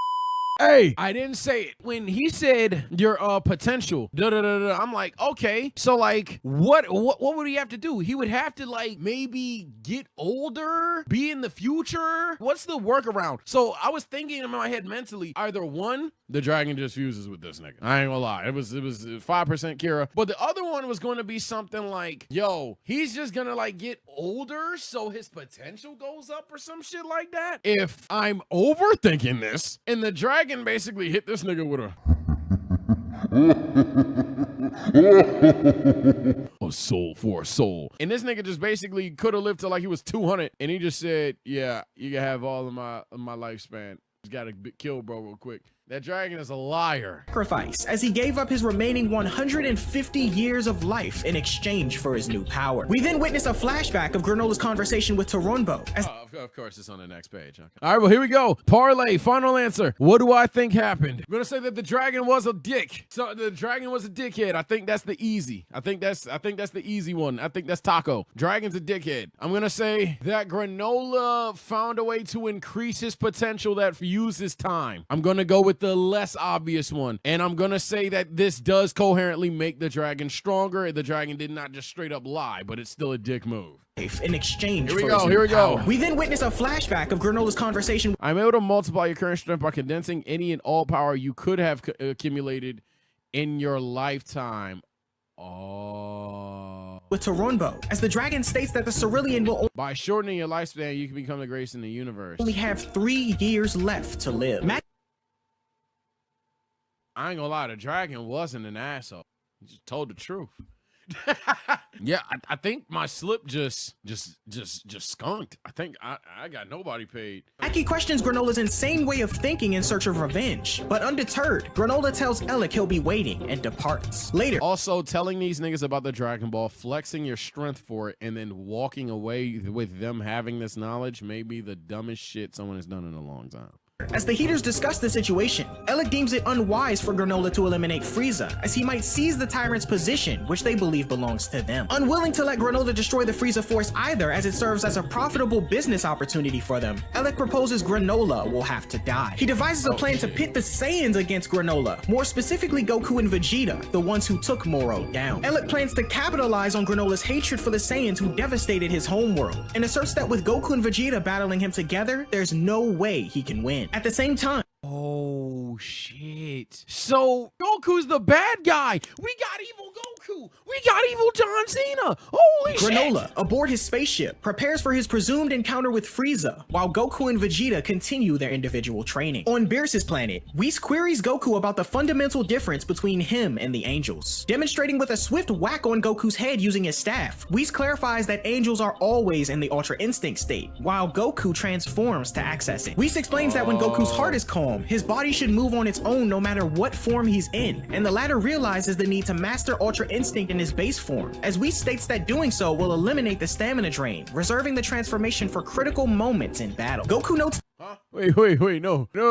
Hey, I didn't say it. When he said your potential, I'm like, okay, so like what would he have to do? He would have to like maybe get older, be in the future. What's the workaround? So I was thinking in my head mentally, either one, the dragon just fuses with this nigga. I ain't gonna lie. It was 5% Kira. But the other one was gonna be something like, yo, he's just gonna like get older so his potential goes up or some shit like that. If I'm overthinking this and the dragon basically hit this nigga with a soul for a soul. And this nigga just basically could have lived till like he was 200 and he just said, yeah, you can have all of my lifespan. Just gotta kill bro real quick. That dragon is a liar. Sacrifice, as he gave up his remaining 150 years of life in exchange for his new power. We then witness a flashback of Granola's conversation with Toronbo. Of course, it's on the next page. Okay. All right, well, here we go. Parlay, final answer. What do I think happened? I'm gonna say that the dragon was a dick. So the dragon was a dickhead. I think that's the easy. I think that's the easy one. I think that's Taco. Dragon's a dickhead. I'm gonna say that Granola found a way to increase his potential that uses time. I'm gonna go with the less obvious one. And I'm gonna say that this does coherently make the dragon stronger. The dragon did not just straight up lie, but it's still a dick move. In exchange Here we for go, his here new we go. power. We then witness a flashback of Granola's conversation. I'm able to multiply your current strength by condensing any and all power you could have accumulated in your lifetime. Oh. With Toronbo, as the dragon states that the Cerulean will by shortening your lifespan, you can become the greatest in the universe. only have 3 years left to live. I ain't gonna lie, the dragon wasn't an asshole. He just told the truth. Yeah, I think my slip just skunked. I think I got nobody paid. Maki questions Granola's insane way of thinking in search of revenge, but undeterred, Granola tells Alec he'll be waiting and departs. Later, also telling these niggas about the Dragon Ball, flexing your strength for it, and then walking away with them having this knowledge may be the dumbest shit someone has done in a long time. as the Heaters discuss the situation, Alec deems it unwise for Granola to eliminate Frieza, as he might seize the Tyrant's position, which they believe belongs to them. Unwilling to let Granola destroy the Frieza Force either, as it serves as a profitable business opportunity for them, Alec proposes Granola will have to die. He devises a plan to pit the Saiyans against Granola, more specifically Goku and Vegeta, the ones who took Moro down. Alec plans to capitalize on Granola's hatred for the Saiyans who devastated his homeworld, and asserts that with Goku and Vegeta battling him together, there's no way he can win. At the same time, oh shit. So Goku's the bad guy. We got evil Goku. We got evil John Cena. Holy shit. Granola, aboard his spaceship, prepares for his presumed encounter with Frieza, while Goku and Vegeta continue their individual training. On Beerus's planet, Whis queries Goku about the fundamental difference between him and the Angels. Demonstrating with a swift whack on Goku's head using his staff, Whis clarifies that Angels are always in the Ultra Instinct state, while Goku transforms to access it. Whis explains that when Goku's heart is calm, his body should move on its own no matter what form he's in, and the latter realizes the need to master Ultra Instinct in his base form, as Whis states that doing so will eliminate the stamina drain, reserving the transformation for critical moments in battle. Goku notes— Huh? Wait, no. This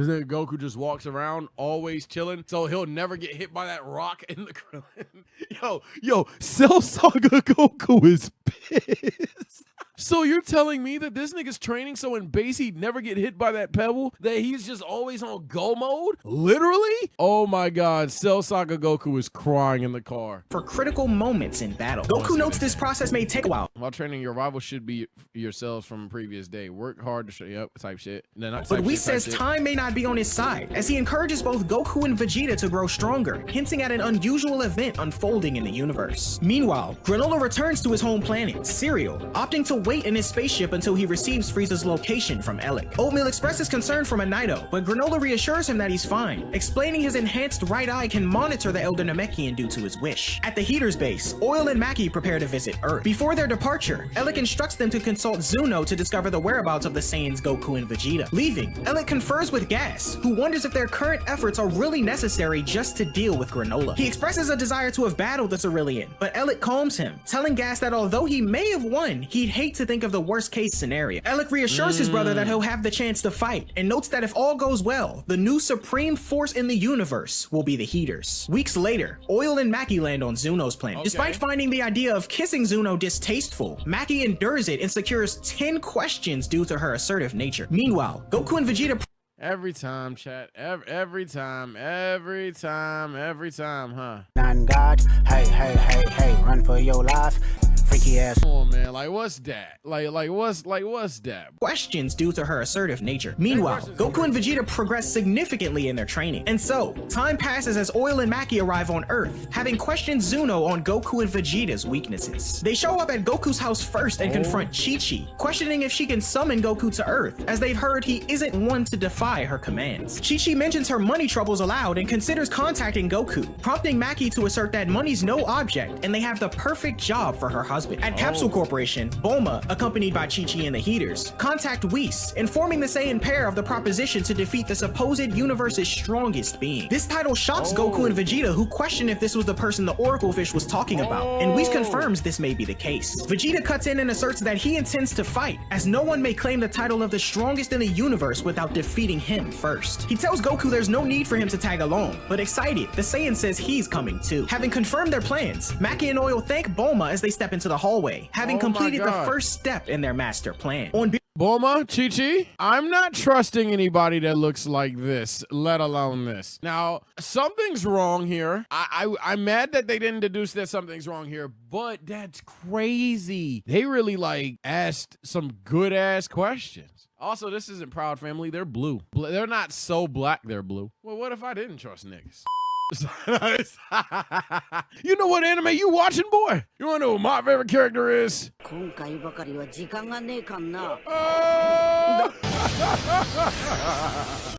nigga Goku just walks around always chilling, so he'll never get hit by that rock in the Krillin. Yo, Cell Saga Goku is pissed. So you're telling me that this nigga's training so in base he'd never get hit by that pebble? That he's just always on go mode? Literally? Oh my god, Cell Saga Goku is crying in the car. for critical moments in battle. Goku notes this process may take a while. While training, your rival should be yourselves from a previous day. Work hard to show you up type shit. No, not But type Whis shit, type says shit. time may not be on his side, as he encourages both Goku and Vegeta to grow stronger, hinting at an unusual event unfolding in the universe. Meanwhile, Granola returns to his home planet, Cereal, opting to wait in his spaceship until he receives Frieza's location from Alec. Oatmeal expresses concern for Naito, but Granola reassures him that he's fine, explaining his enhanced right eye can monitor the Elder Namekian due to his wish. At the Heaters base, Oil and Maki prepare to visit Earth. Before their departure, Alec instructs them to consult Zuno to discover the whereabouts of the Saiyans Goku and Vegeta. Leaving, Alec confers with Gas, who wonders if their current efforts are really necessary just to deal with Granola. He expresses a desire to have battled the Cerulean, but Alec calms him, telling Gas that although he may have won, he'd hate to think of the worst case scenario. Alec reassures his brother that he'll have the chance to fight, and notes that if all goes well, the new supreme force in the universe will be the Heaters. Weeks later, Oil and Maki land on Zuno's planet. Despite finding the idea of kissing Zuno distasteful, Maki endures it and secures 10 questions due to her assertive nature. Meanwhile, Goku and Vegeta— Every time, chat. Every time, huh? Non-God, hey, run for your life. Freaky ass. Come on, man. Like, what's that? What's that? Questions due to her assertive nature. Meanwhile, Goku and Vegeta progress significantly in their training. And so, time passes as Oil and Maki arrive on Earth, having questioned Zuno on Goku and Vegeta's weaknesses. They show up at Goku's house first and confront Chi-Chi, questioning if she can summon Goku to Earth, as they've heard he isn't one to defy her commands. Chi-Chi mentions her money troubles aloud and considers contacting Goku, prompting Maki to assert that money's no object and they have the perfect job for her husband. At Capsule Corporation, Bulma, accompanied by Chi-Chi and the Heaters, contact Whis, informing the Saiyan pair of the proposition to defeat the supposed universe's strongest being. This title shocks Goku and Vegeta, who question if this was the person the Oracle Fish was talking about, and Whis confirms this may be the case. Vegeta cuts in and asserts that he intends to fight, as no one may claim the title of the strongest in the universe without defeating him first. He tells Goku there's no need for him to tag along, but excited, the Saiyan says he's coming too. Having confirmed their plans, Maki and Oil thank Bulma as they step into the hallway, having completed the first step in their master plan. On Bulma, Chi-Chi, I'm not trusting anybody that looks like this, let alone this. Now, something's wrong here. I'm mad that they didn't deduce that something's wrong here, but that's crazy. They really like asked some good ass questions. Also, this isn't Proud Family. They're blue. They're not so black, they're blue. Well, what if I didn't trust niggas? You know what anime you watching, boy? You wanna know what my favorite character is?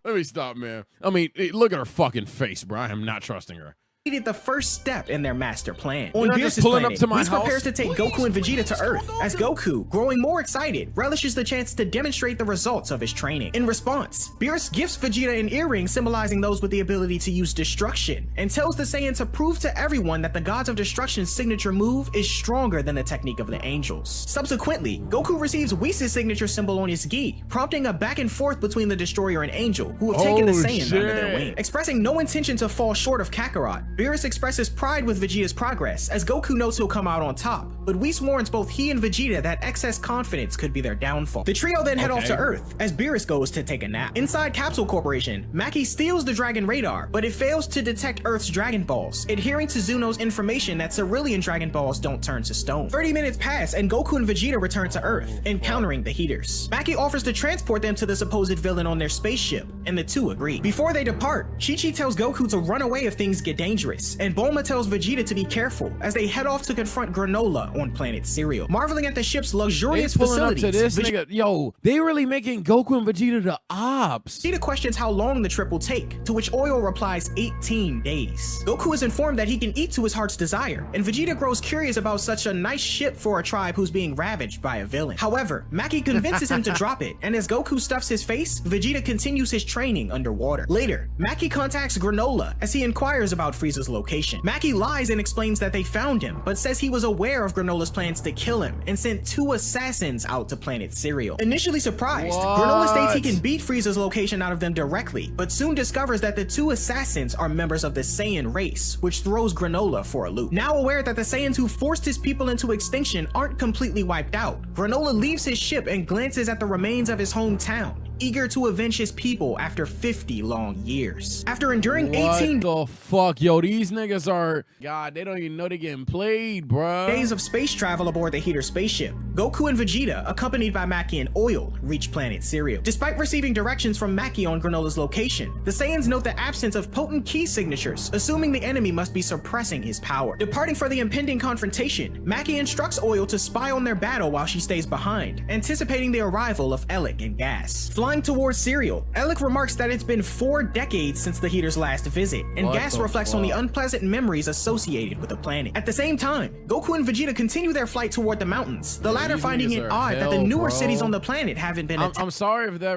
Let me stop, man. I mean, look at her fucking face, bro. I am not trusting her. The first step in their master plan. On Beerus' planet, Whis prepares to take Goku and Vegeta to Earth, as Goku, growing more excited, relishes the chance to demonstrate the results of his training. In response, Beerus gifts Vegeta an earring symbolizing those with the ability to use destruction, and tells the Saiyan to prove to everyone that the Gods of Destruction's signature move is stronger than the technique of the angels. Subsequently, Goku receives Whis' signature symbol on his gi, prompting a back and forth between the Destroyer and Angel, who have taken the Saiyan under their wing. Expressing no intention to fall short of Kakarot, Beerus expresses pride with Vegeta's progress, as Goku knows he'll come out on top, but Whis warns both he and Vegeta that excess confidence could be their downfall. The trio then head off to Earth, as Beerus goes to take a nap. Inside Capsule Corporation, Maki steals the Dragon Radar, but it fails to detect Earth's Dragon Balls, adhering to Zuno's information that Cerulean Dragon Balls don't turn to stone. 30 minutes pass, and Goku and Vegeta return to Earth, encountering the Heaters. Maki offers to transport them to the supposed villain on their spaceship, and the two agree. Before they depart, Chi-Chi tells Goku to run away if things get dangerous, and Bulma tells Vegeta to be careful as they head off to confront Granola on planet Cereal. Marveling at the ship's luxurious facilities, up to this nigga. Yo, they really making Goku and Vegeta the ops. Vegeta questions how long the trip will take, to which Oil replies 18 days. Goku is informed that he can eat to his heart's desire, and Vegeta grows curious about such a nice ship for a tribe who's being ravaged by a villain. However, Maki convinces him to drop it, and as Goku stuffs his face, Vegeta continues his training underwater. Later, Maki contacts Granola as he inquires about Frieza's location. Maki lies and explains that they found him, but says he was aware of Granola's plans to kill him and sent 2 assassins out to planet Cereal. Initially surprised, Granola states he can beat Frieza's location out of them directly, but soon discovers that the 2 assassins are members of the Saiyan race, which throws Granola for a loop. Now aware that the Saiyans who forced his people into extinction aren't completely wiped out, Granola leaves his ship and glances at the remains of his hometown, eager to avenge his people after 50 long years. After enduring 18 the fuck, yo, these niggas are, God, they don't even know they getting played, bruh. days of space travel aboard the Heater spaceship, Goku and Vegeta, accompanied by Maki and Oil, reach planet Cereal. Despite receiving directions from Maki on Granola's location, the Saiyans note the absence of potent key signatures, assuming the enemy must be suppressing his power. Departing for the impending confrontation, Maki instructs Oil to spy on their battle while she stays behind, anticipating the arrival of Elec and Gas. Flying towards Cereal, Elec remarks that it's been 4 decades since the Heater's last visit, and Gas reflects on the unpleasant memories associated with the planet. At the same time, Goku and Vegeta continue their flight toward the mountains, the latter finding it odd that the newer cities on the planet haven't been I'm sorry if that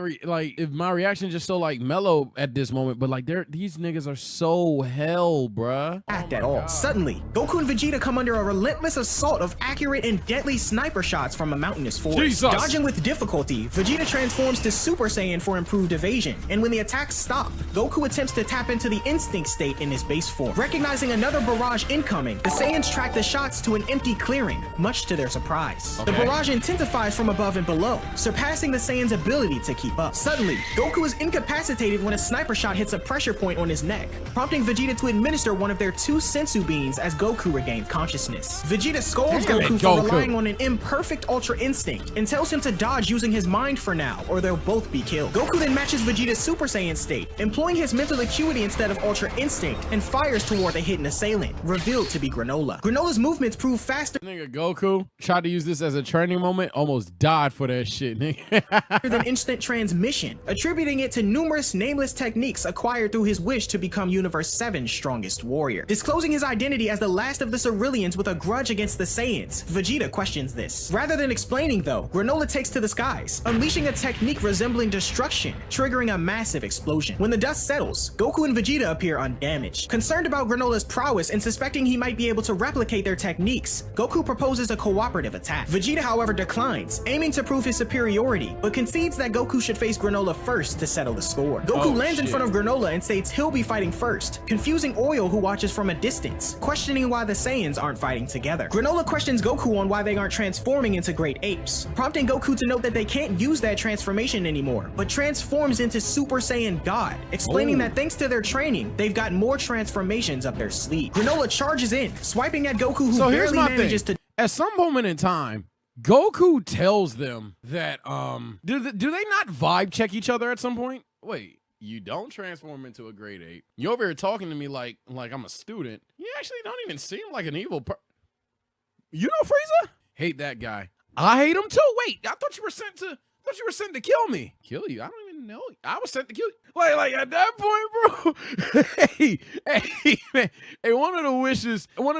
if my reaction just so like mellow at this moment, but like these niggas are so hell, bruh. At all. Suddenly, Goku and Vegeta come under a relentless assault of accurate and deadly sniper shots from a mountainous forest. Dodging with difficulty, Vegeta transforms to Super Super Saiyan for improved evasion, and when the attacks stop, Goku attempts to tap into the instinct state in his base form. Recognizing another barrage incoming, the Saiyans track the shots to an empty clearing, much to their surprise. The barrage intensifies from above and below, surpassing the Saiyans' ability to keep up. Suddenly, Goku is incapacitated when a sniper shot hits a pressure point on his neck, prompting Vegeta to administer one of their 2 sensu beans as Goku regains consciousness. Vegeta scolds Goku for relying on an imperfect Ultra Instinct and tells him to dodge using his mind for now, or they'll both be killed. Goku then matches Vegeta's Super Saiyan state, employing his mental acuity instead of Ultra Instinct, and fires toward the hidden assailant, revealed to be Granola. Granola's movements prove faster Nigga, Goku tried to use this as a training moment, almost died for that shit, nigga. than instant transmission, attributing it to numerous nameless techniques acquired through his wish to become Universe 7's strongest warrior. Disclosing his identity as the last of the Ceruleans with a grudge against the Saiyans, Vegeta questions this. Rather than explaining though, Granola takes to the skies, unleashing a technique resembling destruction, triggering a massive explosion. When the dust settles, Goku and Vegeta appear undamaged. Concerned about Granola's prowess and suspecting he might be able to replicate their techniques, Goku proposes a cooperative attack. Vegeta, however, declines, aiming to prove his superiority, but concedes that Goku should face Granola first to settle the score. Goku lands in front of Granola and states he'll be fighting first, confusing Oil, who watches from a distance, questioning why the Saiyans aren't fighting together. Granola questions Goku on why they aren't transforming into great apes, prompting Goku to note that they can't use that transformation anymore, but transforms into Super Saiyan God, explaining that thanks to their training, they've got more transformations up their sleeve. Granola charges in, swiping at Goku, who barely manages to... At some moment in time, Goku tells them that, do they not vibe check each other at some point? Wait, you don't transform into a great ape. You over here talking to me like I'm a student. You actually don't even seem like an evil You know Frieza? Hate that guy. I hate him too. Wait, I thought you were sent to kill me. Kill you? I don't even know. I was sent to kill you. Like at that point, bro. Man. Hey, one of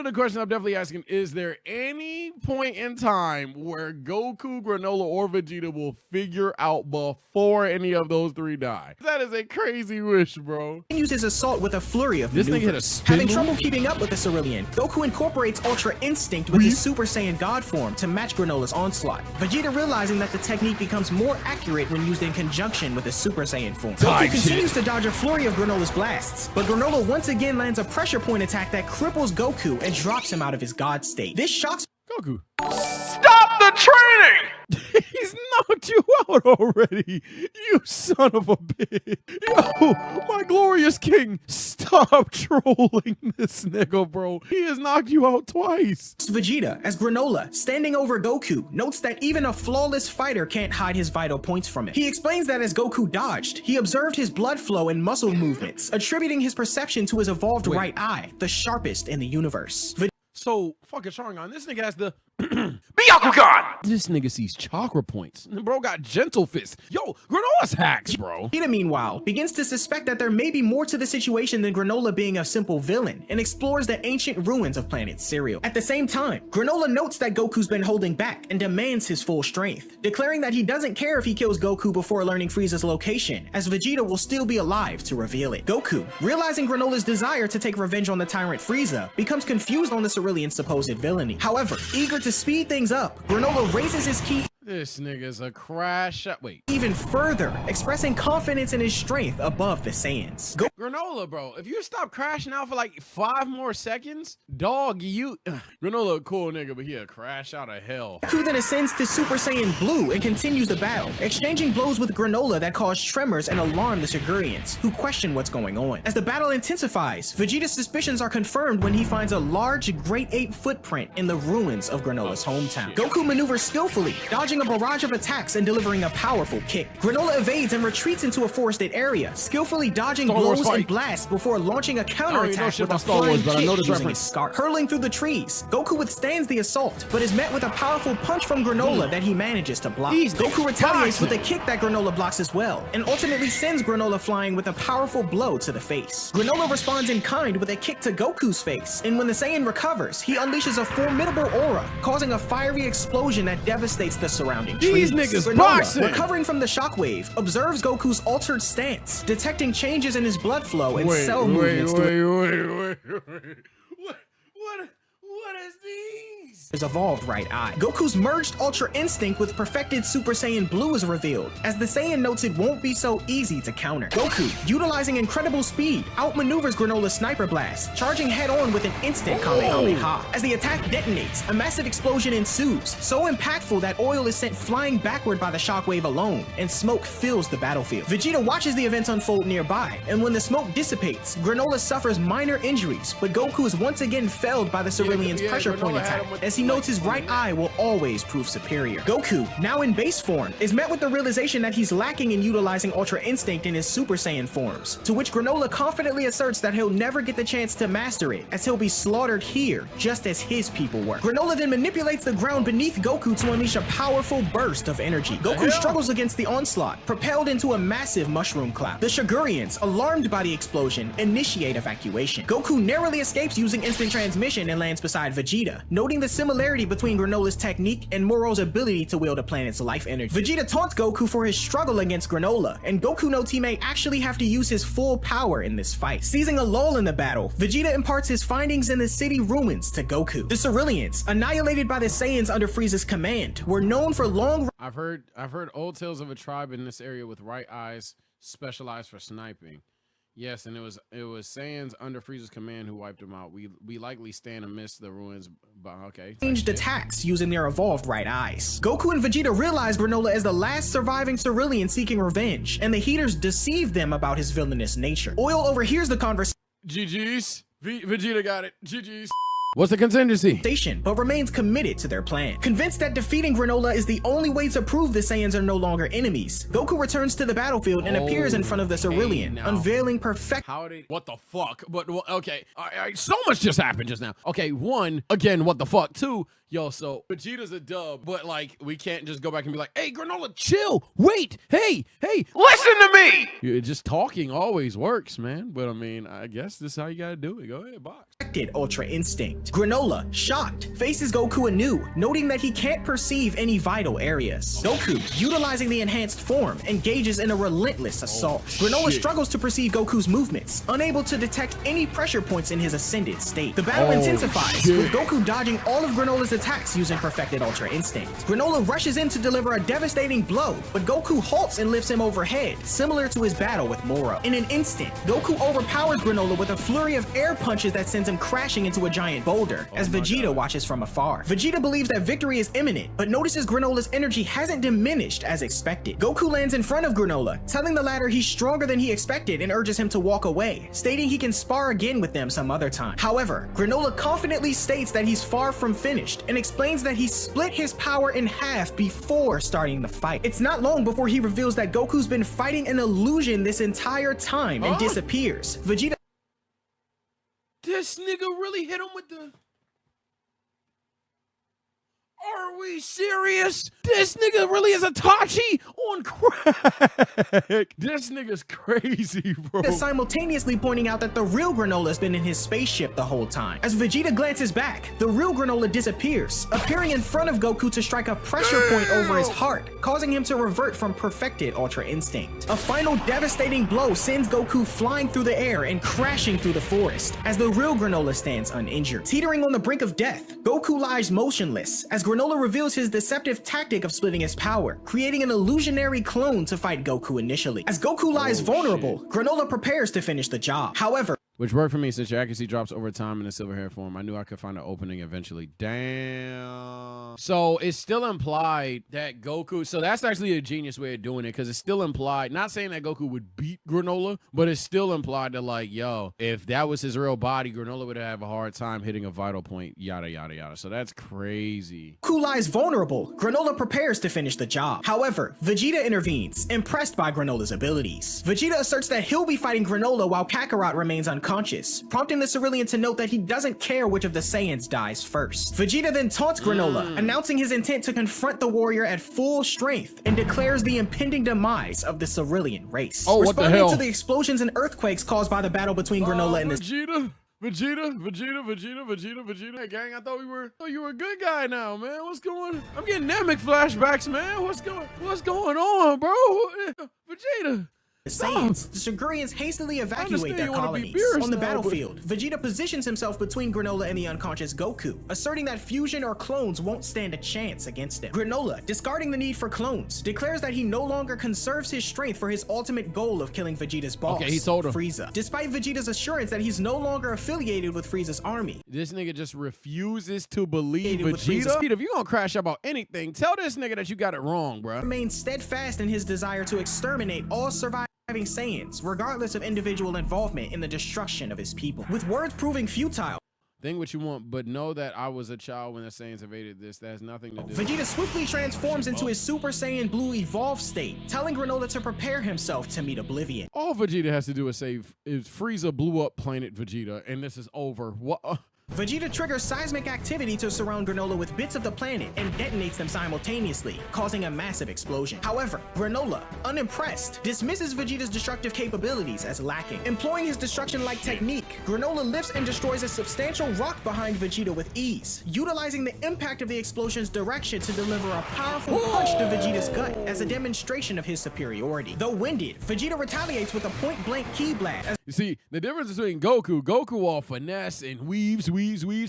the questions I'm definitely asking, is there any point in time where Goku, Granola, or Vegeta will figure out before any of those 3 die? That is a crazy wish, bro. Continues his assault with a flurry of This maneuvers. nigga hit a spin Having move? trouble keeping up with the Cerulean, Goku incorporates Ultra Instinct with his Super Saiyan God form to match Granola's onslaught. Vegeta, realizing that the technique becomes more accurate when used in conjunction with the Super Saiyan form. Goku continues to dodge a flurry of Granola's blasts, but Granola once again lands a pressure point attack that cripples Goku and drops him out of his God state. This shocks Goku. Stop the training! He's knocked you out already. You son of a bitch. Yo, my glorious king, stop trolling this nigga, bro. He has knocked you out twice. Vegeta, as Granola, standing over Goku, notes that even a flawless fighter can't hide his vital points from him. He explains that as Goku dodged, he observed his blood flow and muscle movements, attributing his perception to his evolved right eye, the sharpest in the universe. So, fucking Sharingan, this nigga has the... Byakugan! This nigga sees chakra points. And bro got gentle fists. Yo, Granola's hacks, bro. Vegeta, meanwhile, begins to suspect that there may be more to the situation than Granola being a simple villain, and explores the ancient ruins of planet Cereal. At the same time, Granola notes that Goku's been holding back and demands his full strength, declaring that he doesn't care if he kills Goku before learning Frieza's location, as Vegeta will still be alive to reveal it. Goku, realizing Granola's desire to take revenge on the tyrant Frieza, becomes confused on the Cerulean's supposed villainy. However, eager to speed things up, Granola raises his ki This nigga's a crash shot. Wait. even further, expressing confidence in his strength above the Saiyans. Granola, bro, if you stop crashing out for like 5 more seconds, dog, you... Granola a cool nigga, but he a crash out of hell. Goku then ascends to Super Saiyan Blue and continues the battle, exchanging blows with Granola that cause tremors and alarm the Shigurians, who question what's going on. As the battle intensifies, Vegeta's suspicions are confirmed when he finds a large great ape footprint in the ruins of Granola's hometown. Goku maneuvers skillfully, dodging a barrage of attacks and delivering a powerful kick. Granola evades and retreats into a forested area, skillfully dodging blows and blasts before launching a counterattack with a flying kick using his scarf. Hurling through the trees, Goku withstands the assault, but is met with a powerful punch from Granola that he manages to block. Goku retaliates with a kick that Granola blocks as well, and ultimately sends Granola flying with a powerful blow to the face. Granola responds in kind with a kick to Goku's face, and when the Saiyan recovers, he unleashes a formidable aura, causing a fiery explosion that devastates the surrounding trees. These niggas Granola, boxing! recovering from the shockwave, observes Goku's altered stance, detecting changes in his blood flow and cell movements. What is these? his evolved right eye. Goku's merged Ultra Instinct with perfected Super Saiyan Blue is revealed, as the Saiyan notes it won't be so easy to counter. Goku, utilizing incredible speed, outmaneuvers Granola's Sniper Blast, charging head-on with an instant Kamehameha. As the attack detonates, a massive explosion ensues, so impactful that oil is sent flying backward by the shockwave alone, and smoke fills the battlefield. Vegeta watches the events unfold nearby, and when the smoke dissipates, Granola suffers minor injuries, but Goku is once again felled by the Cerulean's pressure point attack, as he notes his right eye will always prove superior. Goku, now in base form, is met with the realization that he's lacking in utilizing Ultra Instinct in his Super Saiyan forms, to which Granola confidently asserts that he'll never get the chance to master it, as he'll be slaughtered here, just as his people were. Granola then manipulates the ground beneath Goku to unleash a powerful burst of energy. Goku struggles against the onslaught, propelled into a massive mushroom cloud. The Shigurians, alarmed by the explosion, initiate evacuation. Goku narrowly escapes using instant transmission and lands beside Vegeta, noting the similarity between Granola's technique and Moro's ability to wield a planet's life energy. Vegeta taunts Goku for his struggle against Granola, and Goku notes he may actually have to use his full power in this fight. Seizing a lull in the battle, Vegeta imparts his findings in the city ruins to Goku. The Ceruleans, annihilated by the Saiyans under Frieza's command, were known for long— I've heard old tales of a tribe in this area with right eyes specialized for sniping. Yes, and it was Saiyans under Frieza's command who wiped them out. We likely stand amidst the ruins, but okay. Ranged attacks using their evolved right eyes. Goku and Vegeta realize Granola is the last surviving Cerulean seeking revenge, and the Heaters deceive them about his villainous nature. Oil overhears the conversation. GG's. Vegeta got it. GG's. What's the contingency? But remains committed to their plan. Convinced that defeating Granola is the only way to prove the Saiyans are no longer enemies, Goku returns to the battlefield and appears in front of the Cerulean, unveiling what the fuck? But okay, all right, so much just happened just now. Okay, one, again, what the fuck? Two, yo, so Vegeta's a dub, but like we can't just go back and be like, hey, Granola, chill, wait, hey, Listen to me! just talking always works, man. But I mean, I guess this is how you gotta do it. Go ahead, box. Ultra Instinct. Granola, shocked, faces Goku anew, noting that he can't perceive any vital areas. Goku, utilizing the enhanced form, engages in a relentless assault. Granola struggles to perceive Goku's movements, unable to detect any pressure points in his ascended state. The battle intensifies, with Goku dodging all of Granola's attacks using perfected Ultra Instinct. Granola rushes in to deliver a devastating blow, but Goku halts and lifts him overhead, similar to his battle with Moro. In an instant, Goku overpowers Granola with a flurry of air punches that sends him crashing into a giant boulder, as Vegeta watches from afar. Vegeta believes that victory is imminent, but notices Granola's energy hasn't diminished as expected. Goku lands in front of Granola, telling the latter he's stronger than he expected and urges him to walk away, stating he can spar again with them some other time. However, Granola confidently states that he's far from finished and explains that he split his power in half before starting the fight. It's not long before he reveals that Goku's been fighting an illusion this entire time and disappears. Vegeta— This nigga really hit him with the... Are we serious? This nigga really is Itachi on crack. This nigga's crazy, bro. Simultaneously pointing out that the real Granola's been in his spaceship the whole time. As Vegeta glances back, the real Granola disappears, appearing in front of Goku to strike a pressure point over his heart, causing him to revert from perfected Ultra Instinct. A final devastating blow sends Goku flying through the air and crashing through the forest, as the real Granola stands uninjured. Teetering on the brink of death, Goku lies motionless, as Granola reveals his deceptive tactic of splitting his power, creating an illusionary clone to fight Goku initially. As Goku lies vulnerable, Granola prepares to finish the job. However, which worked for me since your accuracy drops over time in the silver hair form. I knew I could find an opening eventually. Damn. So it's still implied that Goku, so that's actually a genius way of doing it, because it's still implied, not saying that Goku would beat Granola, but it's still implied that like, yo, if that was his real body, Granola would have a hard time hitting a vital point, yada, yada, yada. So that's crazy. Goku lies vulnerable. Granola prepares to finish the job. However, Vegeta intervenes, impressed by Granola's abilities. Vegeta asserts that he'll be fighting Granola while Kakarot remains unconscious, prompting the Cerulean to note that he doesn't care which of the Saiyans dies first. Vegeta then taunts Granola, announcing his intent to confront the warrior at full strength, and declares the impending demise of the Cerulean race. Oh, what the hell? Responding to the explosions and earthquakes caused by the battle between Granola and the Vegeta. Hey, gang, I thought you were a good guy now, man. What's going on? I'm getting Namek flashbacks, man. What's going on, bro? Vegeta. Saiyans. The Shigurians hastily evacuate their colonies. On the battlefield, Vegeta positions himself between Granola and the unconscious Goku, asserting that fusion or clones won't stand a chance against him. Granola, discarding the need for clones, declares that he no longer conserves his strength for his ultimate goal of killing Vegeta's boss, Frieza. Despite Vegeta's assurance that he's no longer affiliated with Frieza's army. This nigga just refuses to believe Vegeta. If you gonna crash about anything, tell this nigga that you got it wrong, bro. Remains steadfast in his desire to exterminate all surviving Saiyans, regardless of individual involvement in the destruction of his people. With words proving futile, think what you want, but know that I was a child when the Saiyans invaded this. That has nothing to do. Vegeta swiftly transforms into his Super Saiyan Blue evolved state, telling Granola to prepare himself to meet oblivion. All Vegeta has to do is say, if Frieza blew up planet Vegeta, and this is over. What? Vegeta triggers seismic activity to surround Granola with bits of the planet and detonates them simultaneously, causing a massive explosion. However, Granola, unimpressed, dismisses Vegeta's destructive capabilities as lacking. Employing his destruction-like technique, Granola lifts and destroys a substantial rock behind Vegeta with ease, utilizing the impact of the explosion's direction to deliver a powerful punch to Vegeta's gut as a demonstration of his superiority. Though winded, Vegeta retaliates with a point-blank ki blast. You see, the difference between Goku all finesse and weaves,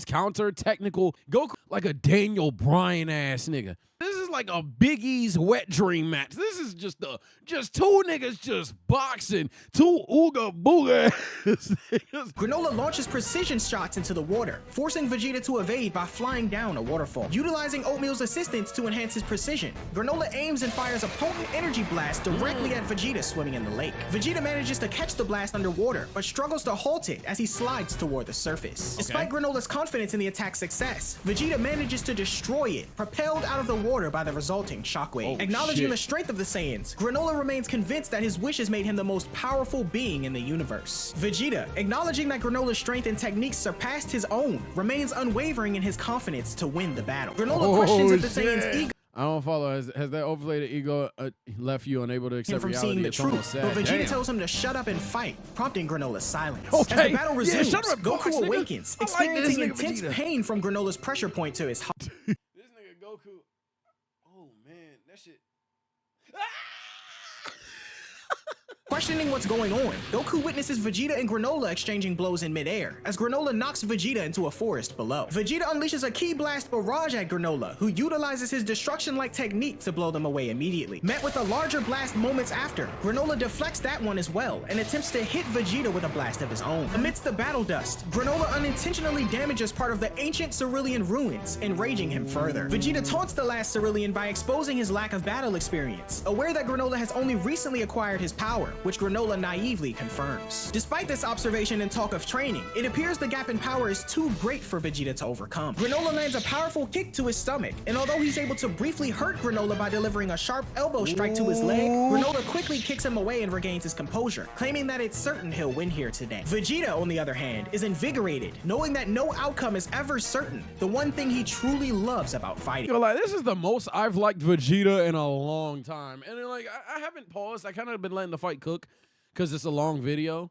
counter technical. Goku like a Daniel Bryan ass nigga. This is like a Big E's wet dream match. This is just two niggas just boxing. Two ooga booga niggas. Granola launches precision shots into the water, forcing Vegeta to evade by flying down a waterfall. Utilizing Oatmeal's assistance to enhance his precision, Granola aims and fires a potent energy blast directly at Vegeta swimming in the lake. Vegeta manages to catch the blast underwater, but struggles to halt it as he slides toward the surface. Despite Granola's confidence in the attack's success, Vegeta manages to destroy it, propelled out of the water by the resulting shockwave. Acknowledging the strength of the Saiyans, Granola remains convinced that his wishes made him the most powerful being in the universe. Vegeta, acknowledging that Granola's strength and techniques surpassed his own, remains unwavering in his confidence to win the battle. Granola questions if the Saiyans' ego I don't follow. Has that overlated ego left you unable to accept from reality? Seeing the It's truth, but Vegeta tells him to shut up and fight, prompting Granola's silence. As the battle resumes, Goku awakens, experiencing intense pain from Granola's pressure point to his heart. This nigga Goku. Oh man, that shit. Questioning what's going on, Goku witnesses Vegeta and Granola exchanging blows in midair, as Granola knocks Vegeta into a forest below. Vegeta unleashes a ki blast barrage at Granola, who utilizes his destruction-like technique to blow them away immediately. Met with a larger blast moments after, Granola deflects that one as well, and attempts to hit Vegeta with a blast of his own. Amidst the battle dust, Granola unintentionally damages part of the ancient Cerulean ruins, enraging him further. Vegeta taunts the last Cerulean by exposing his lack of battle experience, aware that Granola has only recently acquired his power, which Granola naively confirms. Despite this observation and talk of training, it appears the gap in power is too great for Vegeta to overcome. Granola lands a powerful kick to his stomach, and although he's able to briefly hurt Granola by delivering a sharp elbow strike to his leg, Granola quickly kicks him away and regains his composure, claiming that it's certain he'll win here today. Vegeta, on the other hand, is invigorated, knowing that no outcome is ever certain, the one thing he truly loves about fighting. This is the most I've liked Vegeta in a long time. And like, I haven't paused. I kind of been letting the fight cook because it's a long video.